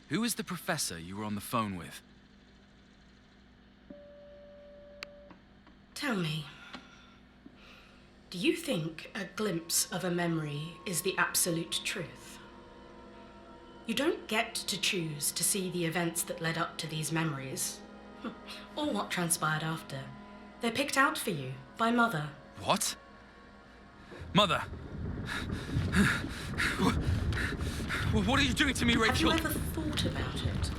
Who is the professor you were on the phone with? Tell me, do you think a glimpse of a memory is the absolute truth? You don't get to choose to see the events that led up to these memories, or what transpired after. They're picked out for you by Mother. What? Mother! What are you doing to me, Rachel? Have you ever thought about it?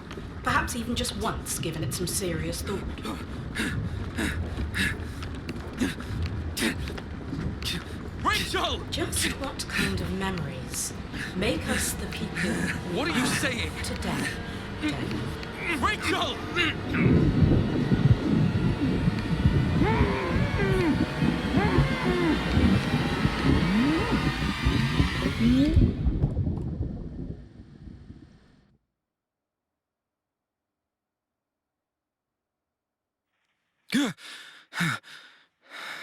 Perhaps even just once given it some serious thought? Rachel! Just what kind of memories make us the people... What are you saying? Today. Rachel!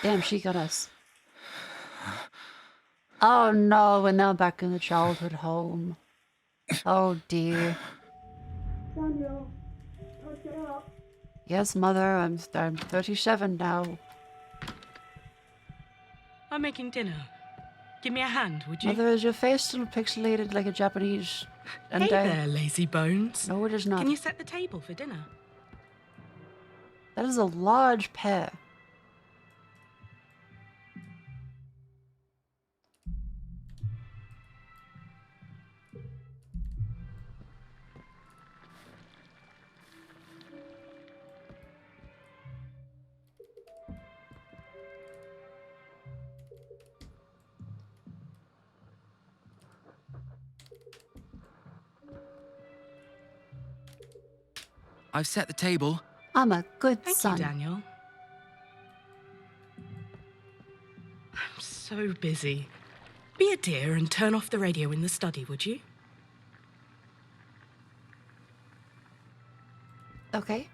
Damn, she got us. Oh no, we're now back in the childhood home. Oh dear. Daniel, let's get up. Yes, Mother, I'm 37 now. I'm making dinner. Give me a hand, would you? Mother, is your face still pixelated like a Japanese? Hey there, lazy bones. No, it is not. Can you set the table for dinner? That is a large pear. I've set the table. I'm a good Thank son. you, Daniel. I'm so busy. Be a dear and turn off the radio in the study, would you? Okay.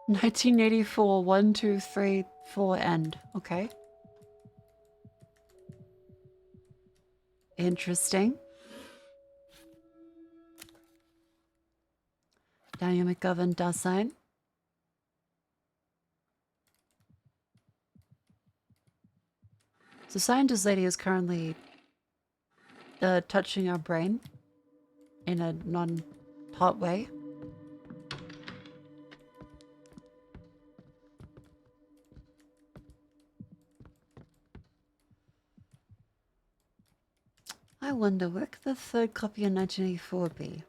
"1984, 1, 2, 3, 4, end." Okay. Interesting. Daniel McGovern does sign. So scientist lady is currently touching our brain in a non-hot way. I wonder where could the third copy of 1984 be?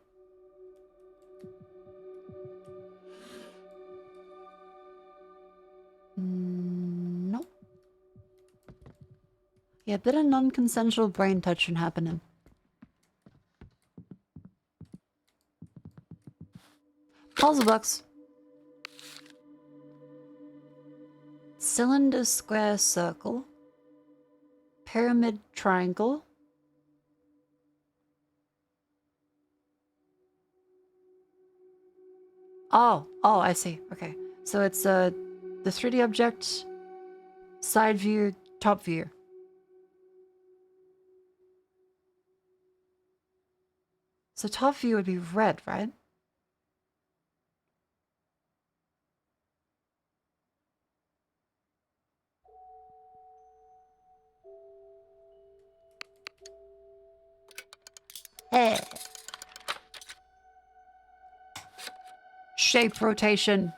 No. Yeah, a bit of non-consensual brain touching happening. Puzzle box. Cylinder, square, circle. Pyramid, triangle. Oh, I see. Okay. So it's the 3D object, side view, top view. So top view would be red, right? Hey. Shape rotation.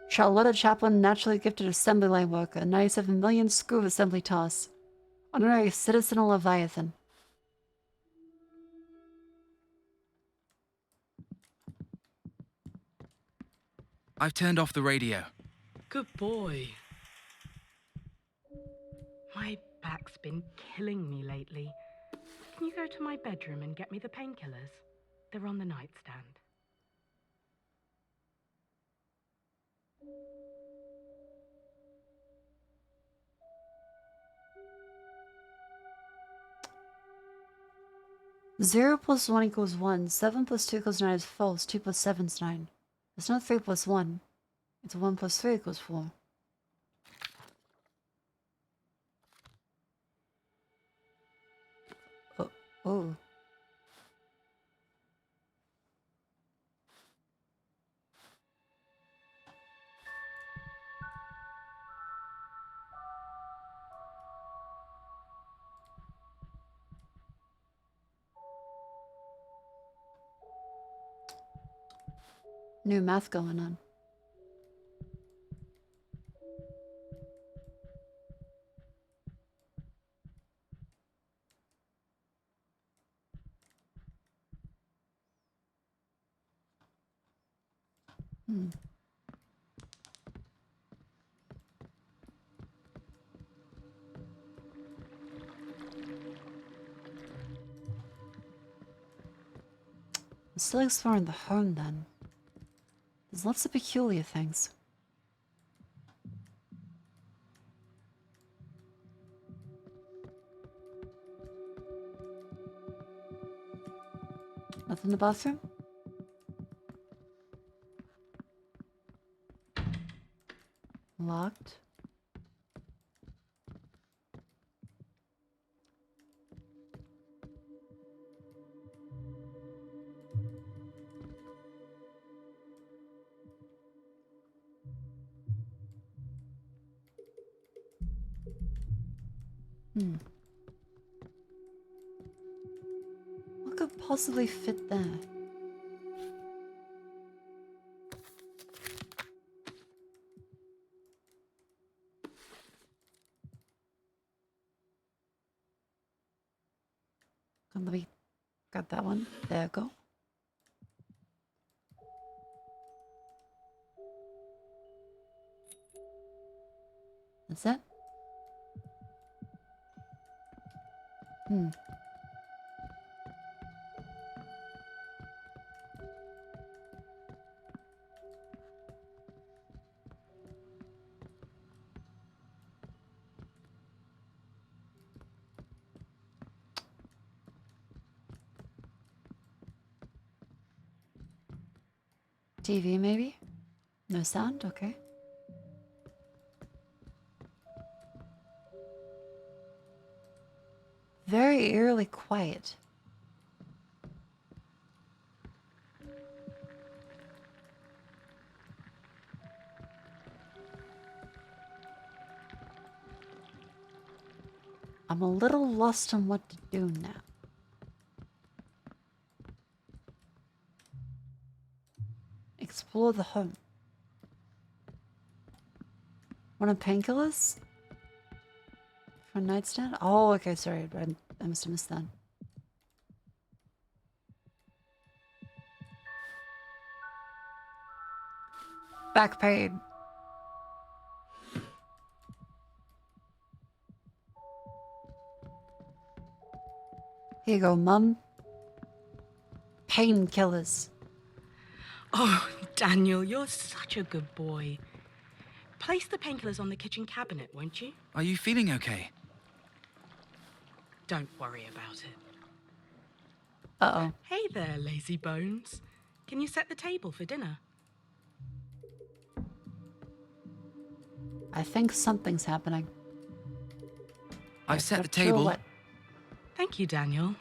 Charlotta Chaplin, naturally gifted assembly line worker, 97 million screw assembly toss. Honorary citizen of Leviathan. I've turned off the radio. Good boy. My back's been killing me lately. Can you go to my bedroom and get me the painkillers? They're on the nightstand. Zero plus 1 equals 1. 7 plus 2 equals 9 is false. 2 plus 7 is 9. It's not 3 plus 1. It's 1 plus 3 equals 4. Oh. New math going on. I'm still exploring the home then. There's lots of peculiar things. Nothing in the bathroom? Locked. What could possibly fit there? Let me got that one. There we go. That's it. TV maybe? No sound? Okay. Very eerily quiet. I'm a little lost on what to do now. Explore the home. One of painkillers? For a nightstand? Oh, okay, sorry. I must have missed that. Back pain. Here you go, Mum. Painkillers. Oh, Daniel, you're such a good boy. Place the painkillers on the kitchen cabinet, won't you? Are you feeling okay? Don't worry about it. Uh-oh. Hey there, lazy bones. Can you set the table for dinner? I think something's happening. I've set the table. What? Thank you, Daniel.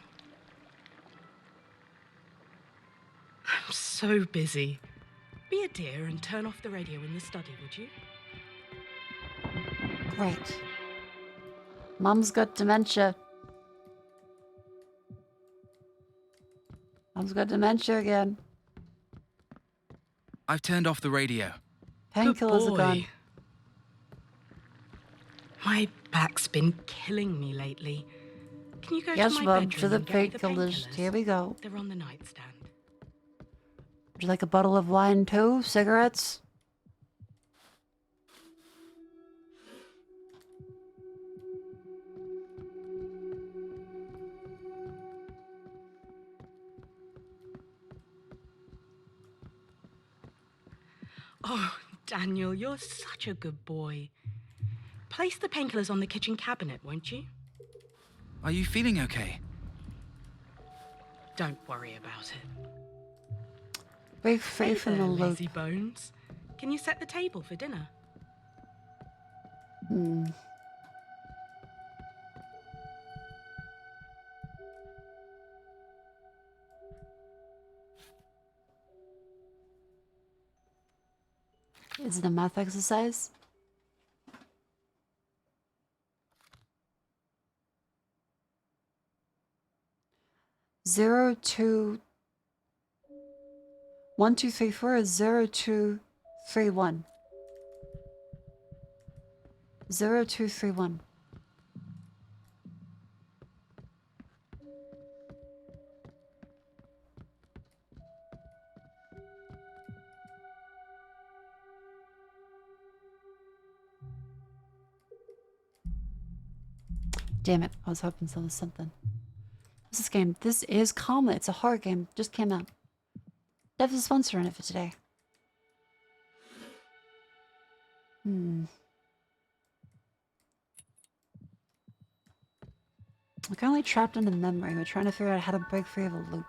I'm so busy. Be a dear and turn off the radio in the study, would you? Great. Mum's got dementia. Mum's got dementia again. I've turned off the radio. Painkillers are gone. My back's been killing me lately. Can you go Yes, to my Mum, bedroom to the and get me the painkillers. Here we go. They're on the nightstand. Would you like a bottle of wine too? Cigarettes? Oh, Daniel, you're such a good boy. Place the painkillers on the kitchen cabinet, won't you? Are you feeling okay? Don't worry about it. Break free from the loop. Lazy bones. Can you set the table for dinner? Is it a math exercise? Zero, two, 1, 2, 3, 4 is 0, 2, 3, 1. 0, 2, 3, 1. Damn it, I was hoping there was something. What's this game? This is Calma. It's a horror game. Just came out. Dev's a sponsor in it for today. We're currently trapped in a memory. We're trying to figure out how to break free of a loop.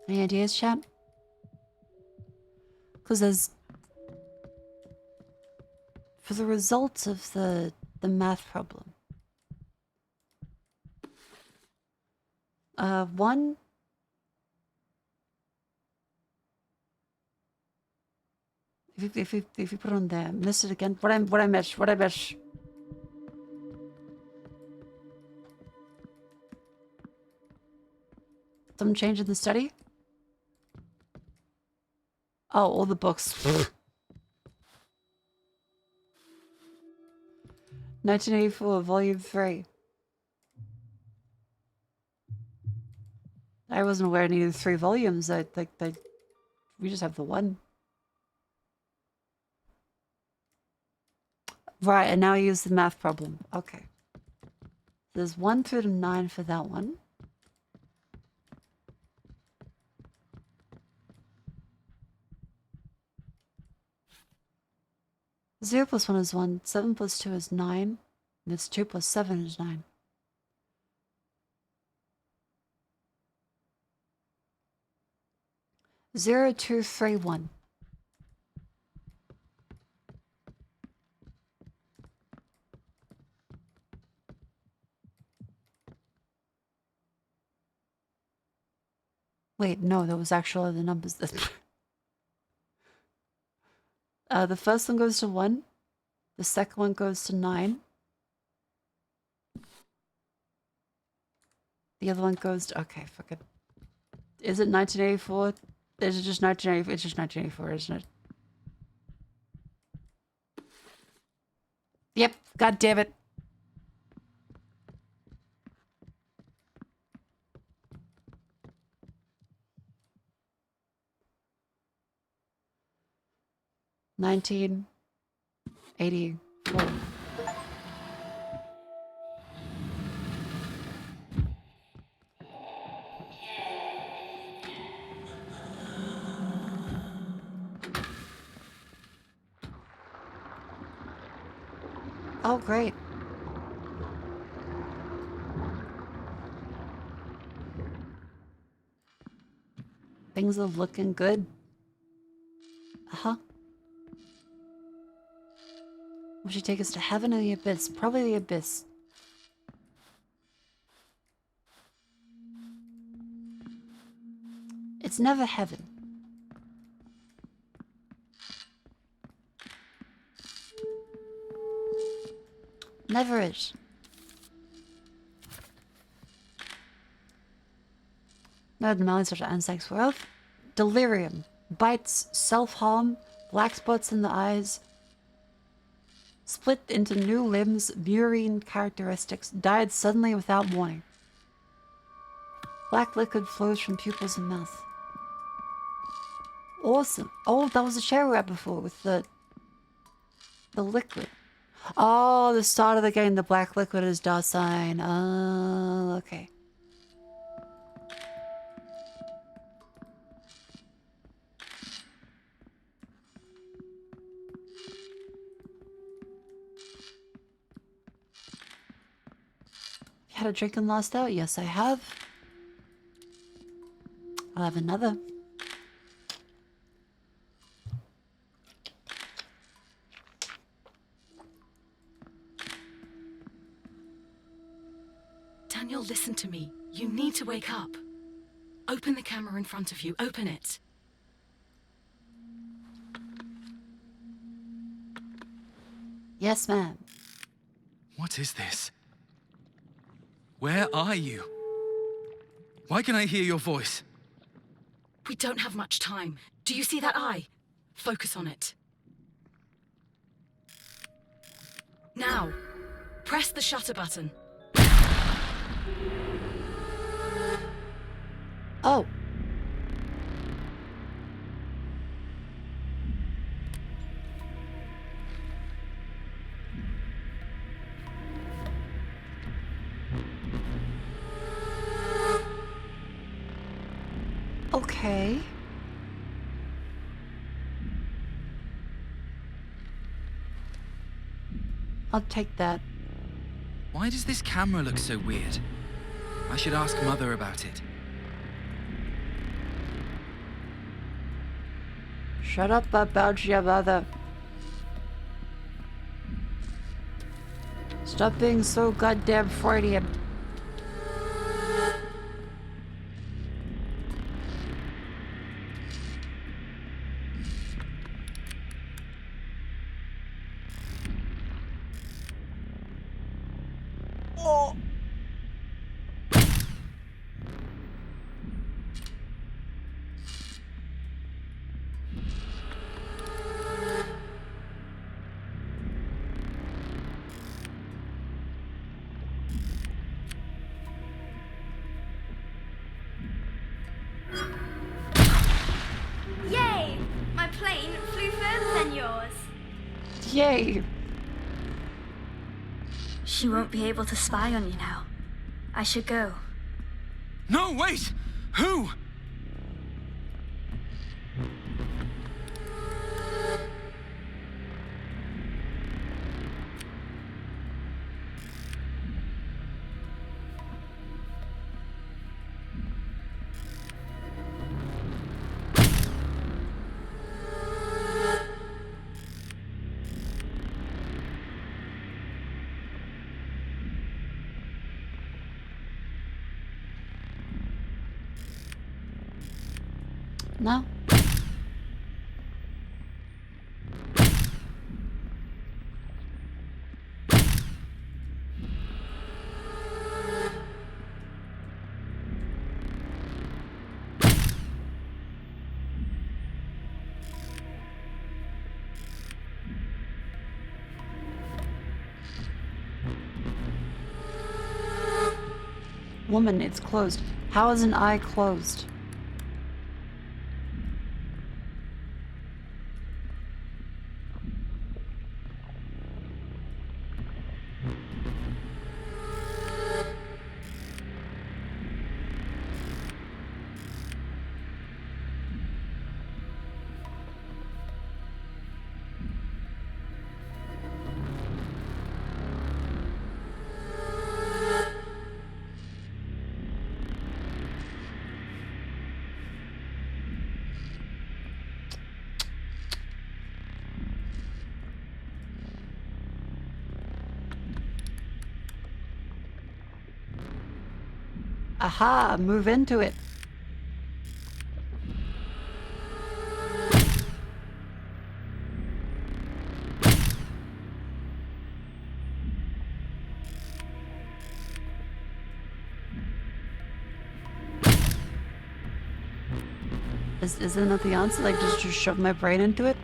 Any ideas, chat? Because there's... For the results of the math problem. One... If you put it on there, miss it again. What I missed. Some change in the study? Oh, all the books. 1984, Volume 3. I wasn't aware I needed 3 volumes. I think we just have the one. Right, and now I use the math problem. Okay. There's 1 through to 9 for that one. Zero plus 1 is 1. 7 plus 2 is 9. And it's 2 plus 7 is 9. Zero, 2, 3, 1. Wait, no, that was actually the numbers. The first one goes to 1. The second one goes to 9. The other one goes to... Okay, fuck it. Is it 1984? Is it just 1984? It's just 1984, isn't it? Yep, god damn it. $19.84. Oh, great. Things are looking good. Uh-huh. Will she take us to heaven or the abyss? Probably the abyss. It's never heaven. Never is. No, the melons of insects were of delirium, bites, self-harm, black spots in the eyes, split into new limbs, murine characteristics, died suddenly without warning. Black liquid flows from pupils and mouth. Awesome. Oh, that was a share we had before with the liquid. Oh, the start of the game, the black liquid is Dasein. Oh, okay. You had a drink and lost out? Yes, I have. I'll have another. Daniel, listen to me. You need to wake up. Open the camera in front of you. Open it. Yes, ma'am. What is this? Where are you? Why can I hear your voice? We don't have much time. Do you see that eye? Focus on it. Now, press the shutter button. Oh. Okay. I'll take that. Why does this camera look so weird? I should ask Mother about it. Shut up about your mother. Stop being so goddamn Freudian. Oh. plane flew further than yours. Yay. She won't be able to spy on you now. I should go. No, wait! Who? No. Woman, it's closed. How is an eye closed? Aha, move into it. Is there nothing else? Like just shove my brain into it?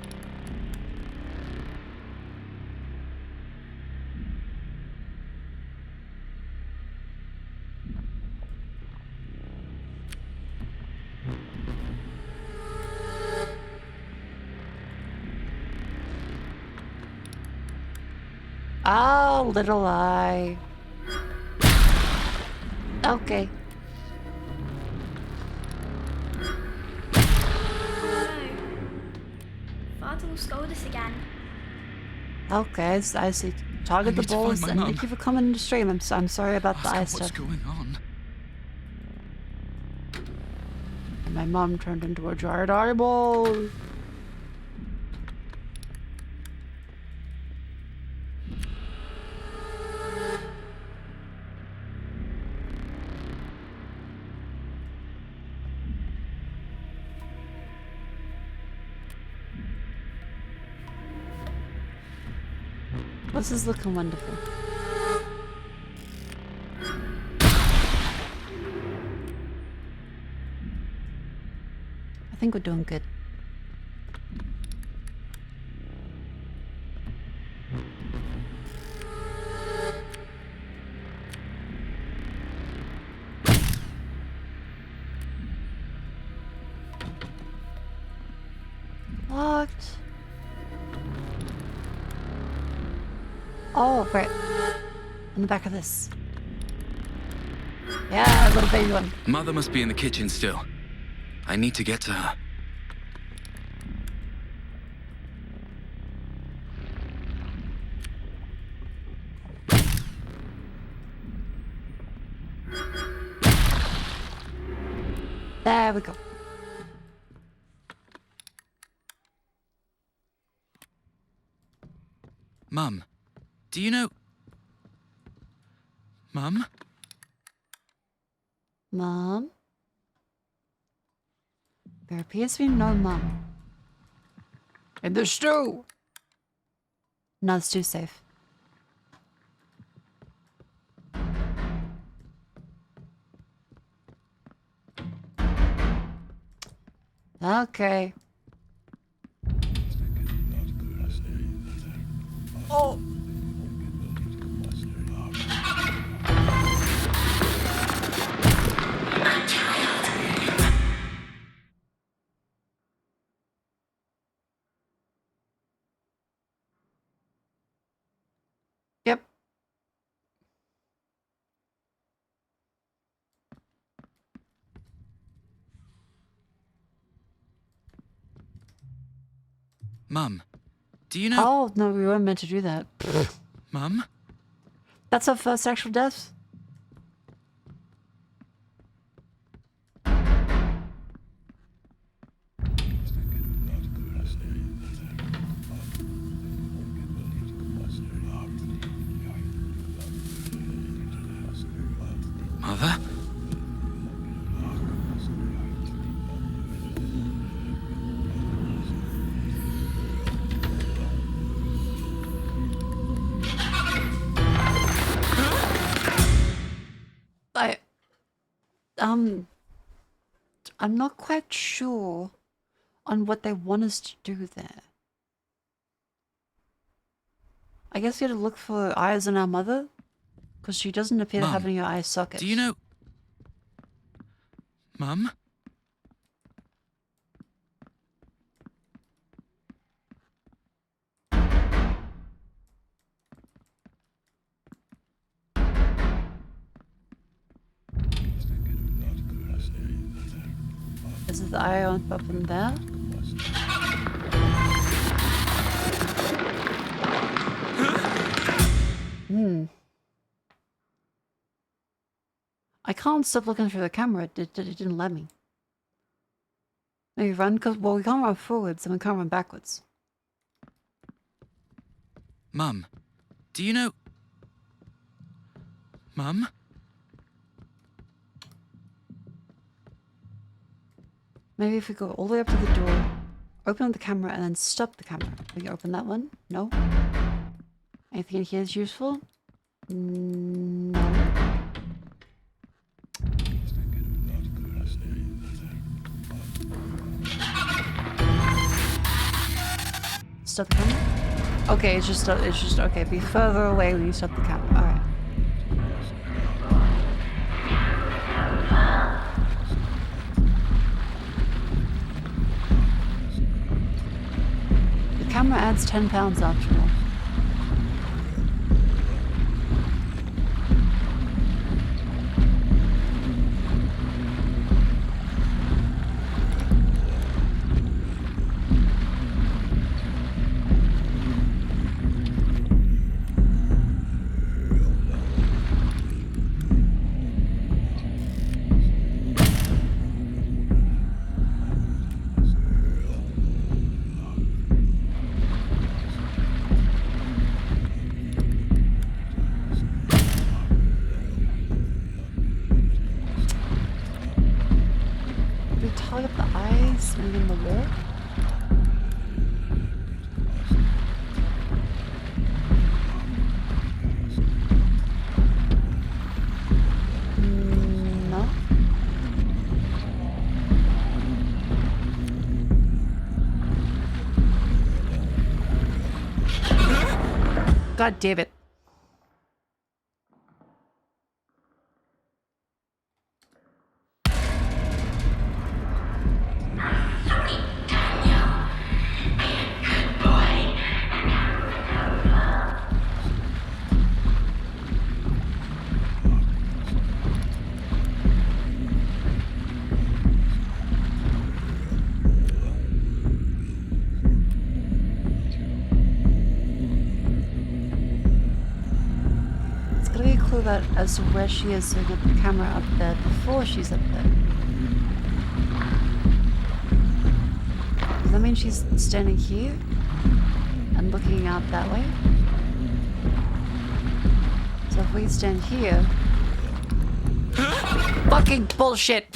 Oh, little eye. Okay. Father will scold us again. Okay, I see. Target the balls, and thank you for coming to stream. I'm sorry about the eye stuff. What's going on? My mom turned into a giant eyeball. This is looking wonderful. I think we're doing good. Locked. Oh, great. In the back of this. Yeah, little baby one. Mother must be in the kitchen still. I need to get to her. There we go. Mum, do you know... Mum? Mom? There appears to be no mom. In the stew! No, it's too safe. Okay. Oh! Mum, do you know... Oh, no, we weren't meant to do that. Mum? That's our first actual death. Mother? I'm not quite sure on what they want us to do there. I guess we had to look for eyes on our mother, because she doesn't appear to have any eye sockets. Do you know... Mum? Is it the eye on up in there? I can't stop looking through the camera. It didn't let me. Maybe run, cause well, we can't run forwards and we can't run backwards. Mum, do you know... Mum? Maybe if we go all the way up to the door, open up the camera, and then stop the camera. We can open that one? No? Anything in here is useful? No. Stop the camera? Okay, it's just okay. Be further away when you stop the camera. All right. The camera adds 10 pounds after all. God damn it. That as to where she is, so we get the camera up there before she's up there. Does that mean she's standing here and looking out that way? So if we stand here... Fucking bullshit!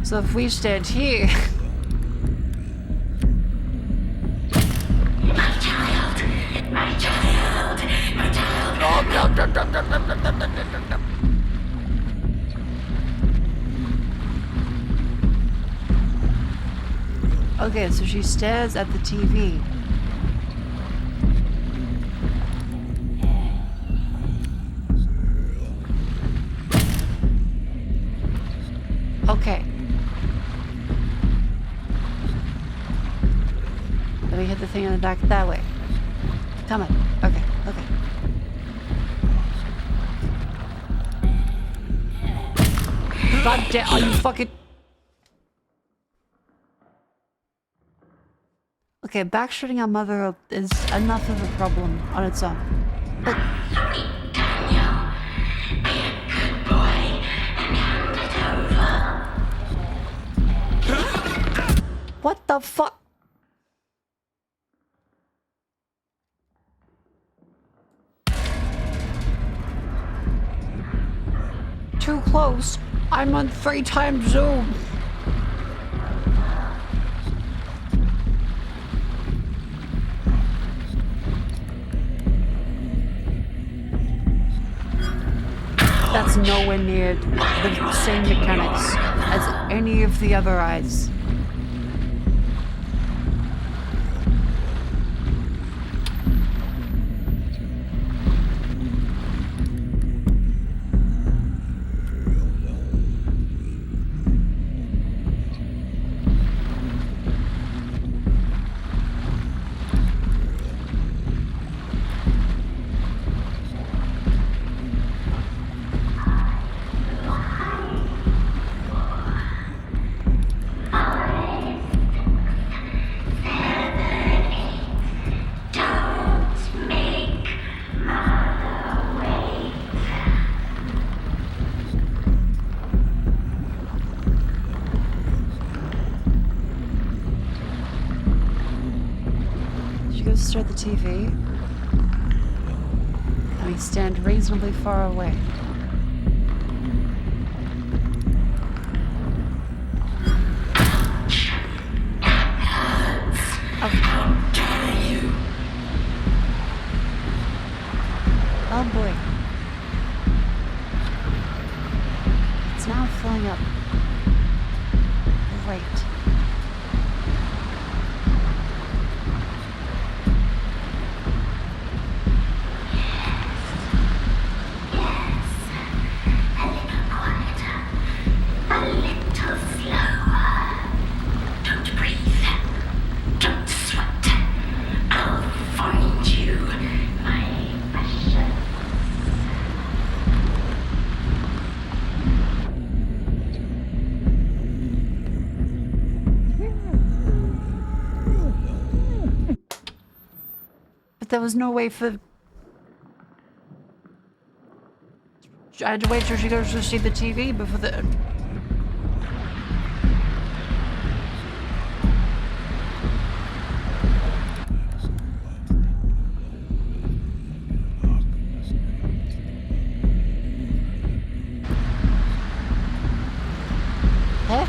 So if we stand here... My child! My child! My child! Oh, no, no, no, no, no, no, no, no, no. Okay, so she stares at the TV. Okay. Let me hit the thing in the back that way. Come on. Okay, okay. God damn, are you fucking... Okay, backshooting our mother is enough of a problem on its own. But... Daniel, be a good boy and hand it over. What the fuck? Too close. I'm on 3 times Zoom. That's nowhere near the same mechanics as any of the other eyes. Start the TV. And we stand reasonably far away. Oh boy. It's now filling up. Great. There was no way for... I had to wait till she goes to see the TV before the... Huh?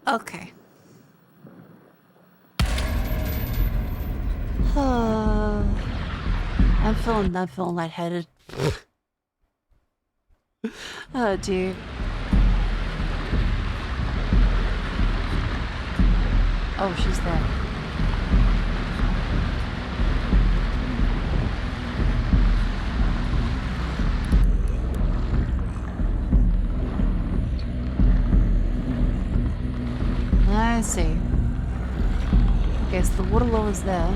Okay. I'm feeling lightheaded. Oh, dude. Oh, she's there. I see. Okay, so the waterlow is there.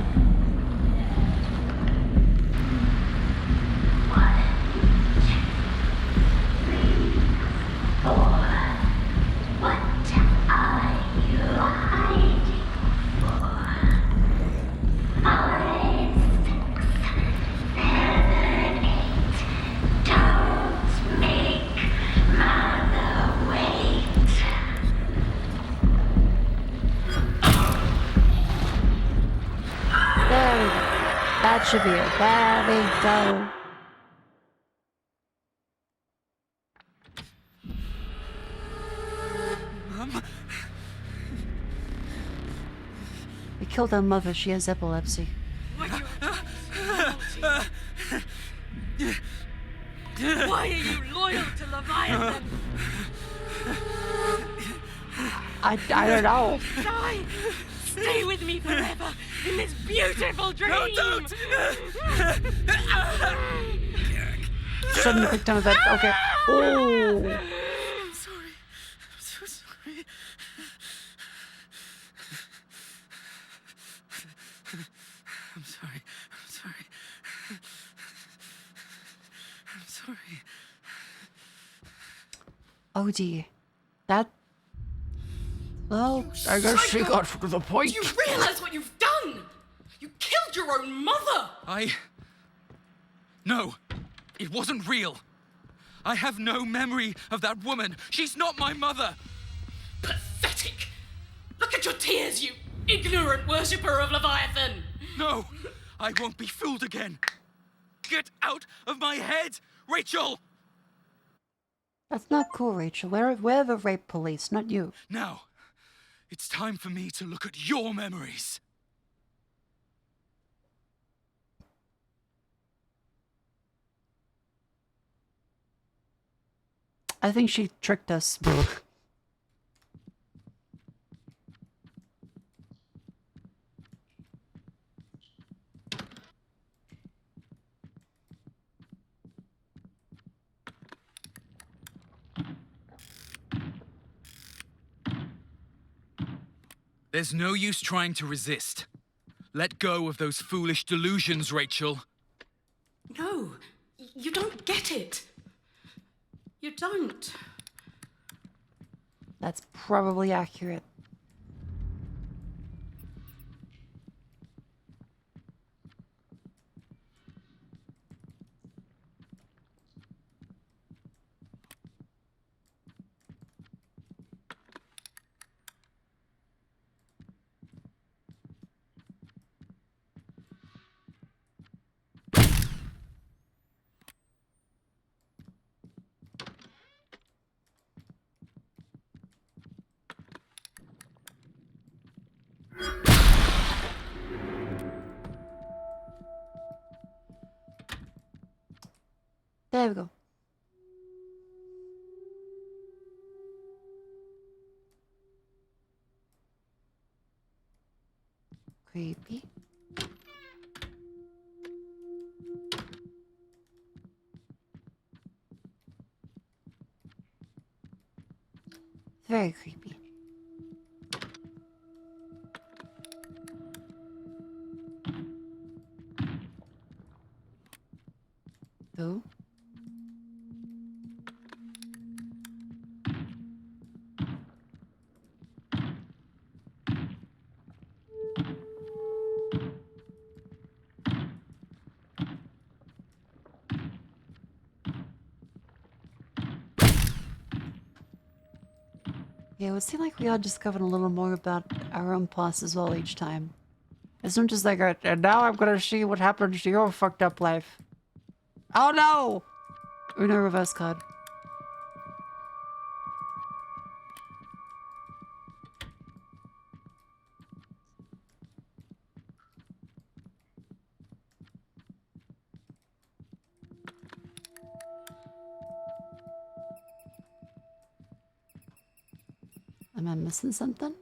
That should be it. There we go. Mom? We killed our mother. She has epilepsy. Why are you loyal to Leviathan? I don't know. Die! Stay with me forever in this beautiful dream! No, don't! Shouldn't have picked him a bit. Okay. Oh. I'm sorry. I'm so sorry. I'm sorry. I'm sorry. I'm sorry. Oh dear. That. Well, I guess she got to the point. Do you realize what you've done? You killed your own mother! No, it wasn't real. I have no memory of that woman. She's not my mother. Pathetic! Look at your tears, you ignorant worshipper of Leviathan! No, I won't be fooled again. Get out of my head, Rachel! That's not cool, Rachel. We're the rape police, not you. Now, it's time for me to look at your memories. I think she tricked us. There's no use trying to resist. Let go of those foolish delusions, Rachel. No, you don't get it. You don't. That's probably accurate. There we go. Creepy. Very creepy. Who? Yeah, it would seem like we are discovering a little more about our own past as well each time. It's not just like, and now I'm gonna see what happens to your fucked up life. Oh no! Uno reverse card. Am I missing something?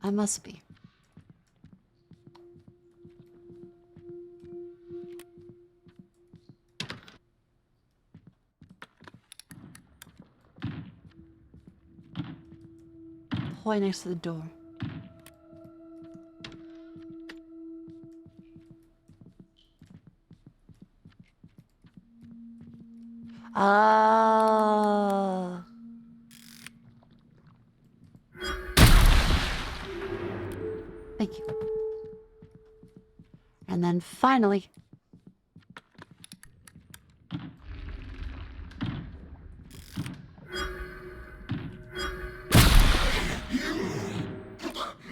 I must be. Boy next to the door. Ah. Thank you. And then finally.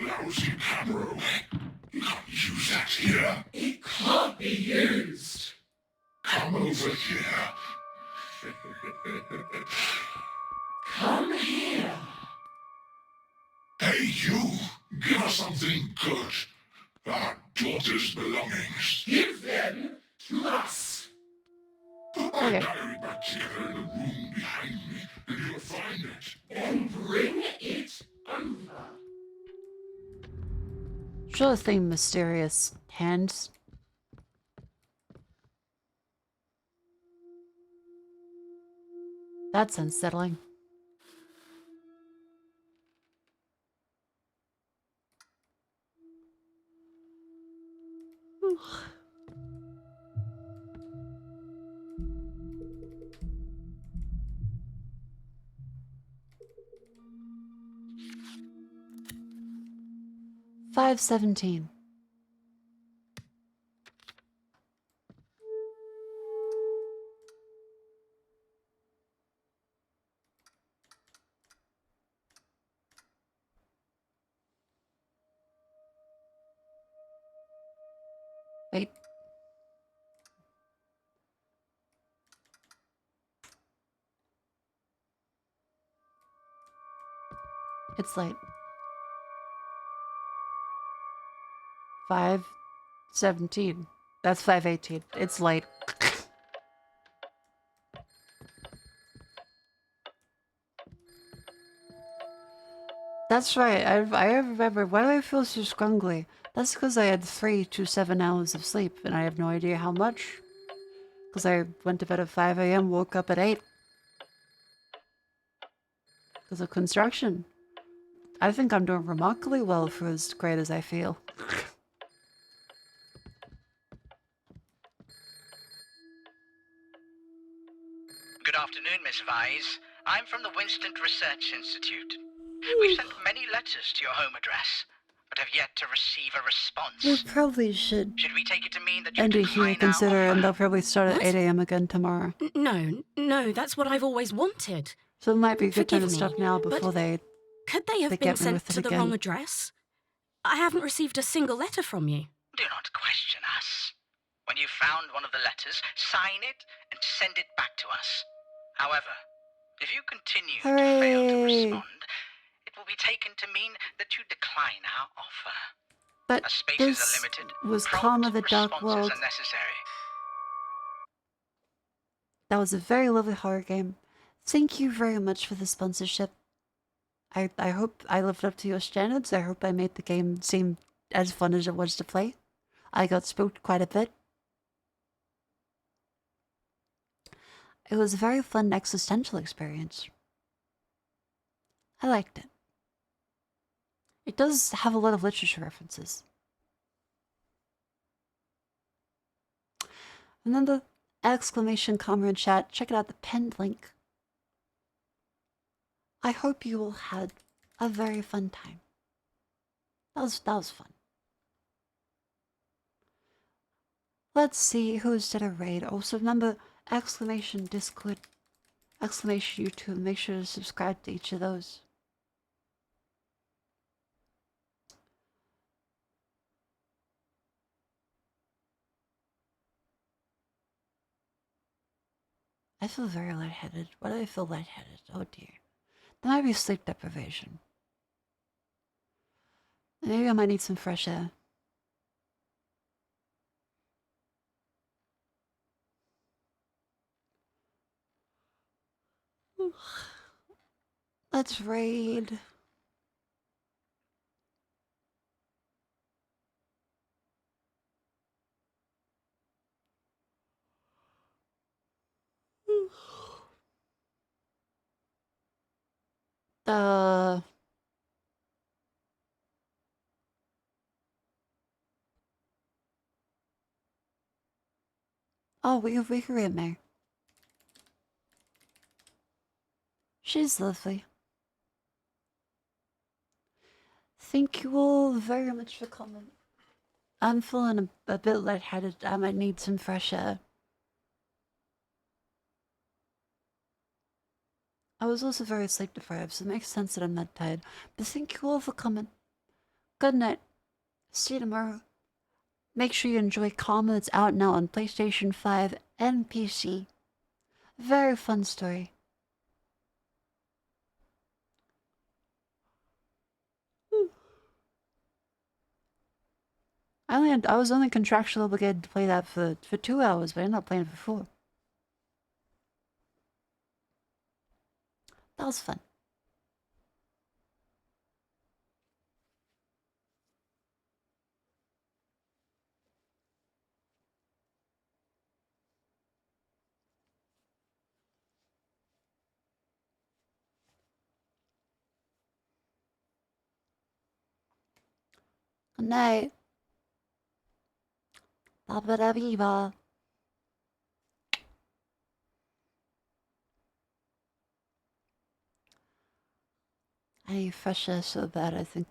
Lousy camera away. You can't use that here. It can't be used. Come over here. Come here. Hey, you. Give us something good. Our daughter's belongings. Give them to us. Okay. sure thing, mysterious hands. That's unsettling. $5.17. Wait. It's late. 5:17. That's 5:18. It's late. That's right. I remember. Why do I feel so scrungly? That's because I had 3 to 7 hours of sleep, and I have no idea how much. Because I went to bed at 5 a.m., woke up at 8. Because of construction. I think I'm doing remarkably well for as great as I feel. Good afternoon, Miss Vise. I'm from the Winston Research Institute. We've sent many letters to your home address, but have yet to receive a response. We probably should Should we take it to mean that you end it here, decline our consider, offer? and they'll probably start at What? 8 a.m. again tomorrow. No, that's what I've always wanted. So it might be a good time to Forgive stop me, now but before they could they have been get me sent with it to the again. wrong address? I haven't received a single letter from you. Do not question us. When you've found one of the letters, sign it and send it back to us. However, if you continue to fail to respond, it will be taken to mean that you decline our offer. But As spaces this are limited, was prompt Calm of the Dark responses World. are necessary. That was a very lovely horror game. Thank you very much for the sponsorship. I hope I lived up to your standards. I hope I made the game seem as fun as it was to play. I got spooked quite a bit. It was a very fun existential experience. I liked it. It does have a lot of literature references. And then the exclamation comma in chat. Check it out, the pinned link. I hope you all had a very fun time. That was fun. Let's see who's did a raid. Also remember, exclamation Discord, exclamation YouTube. Make sure to subscribe to each of those. I feel very lightheaded. Why do I feel lightheaded? Oh dear. That might be sleep deprivation. Maybe I might need some fresh air. Let's raid. The oh, we have Rika in there. She's lovely. Thank you all very much for coming. I'm feeling a bit lightheaded. I might need some fresh air. I was also very sleep deprived, so it makes sense that I'm not tired. But thank you all for coming. Good night. See you tomorrow. Make sure you enjoy Karma. It's out now on PlayStation 5 and PC. Very fun story. I was only contractually obligated to play that for 2 hours, but I ended up playing it for 4. That was fun. Good night. Ba-ba-da-bee-ba. I need fresh air so bad I think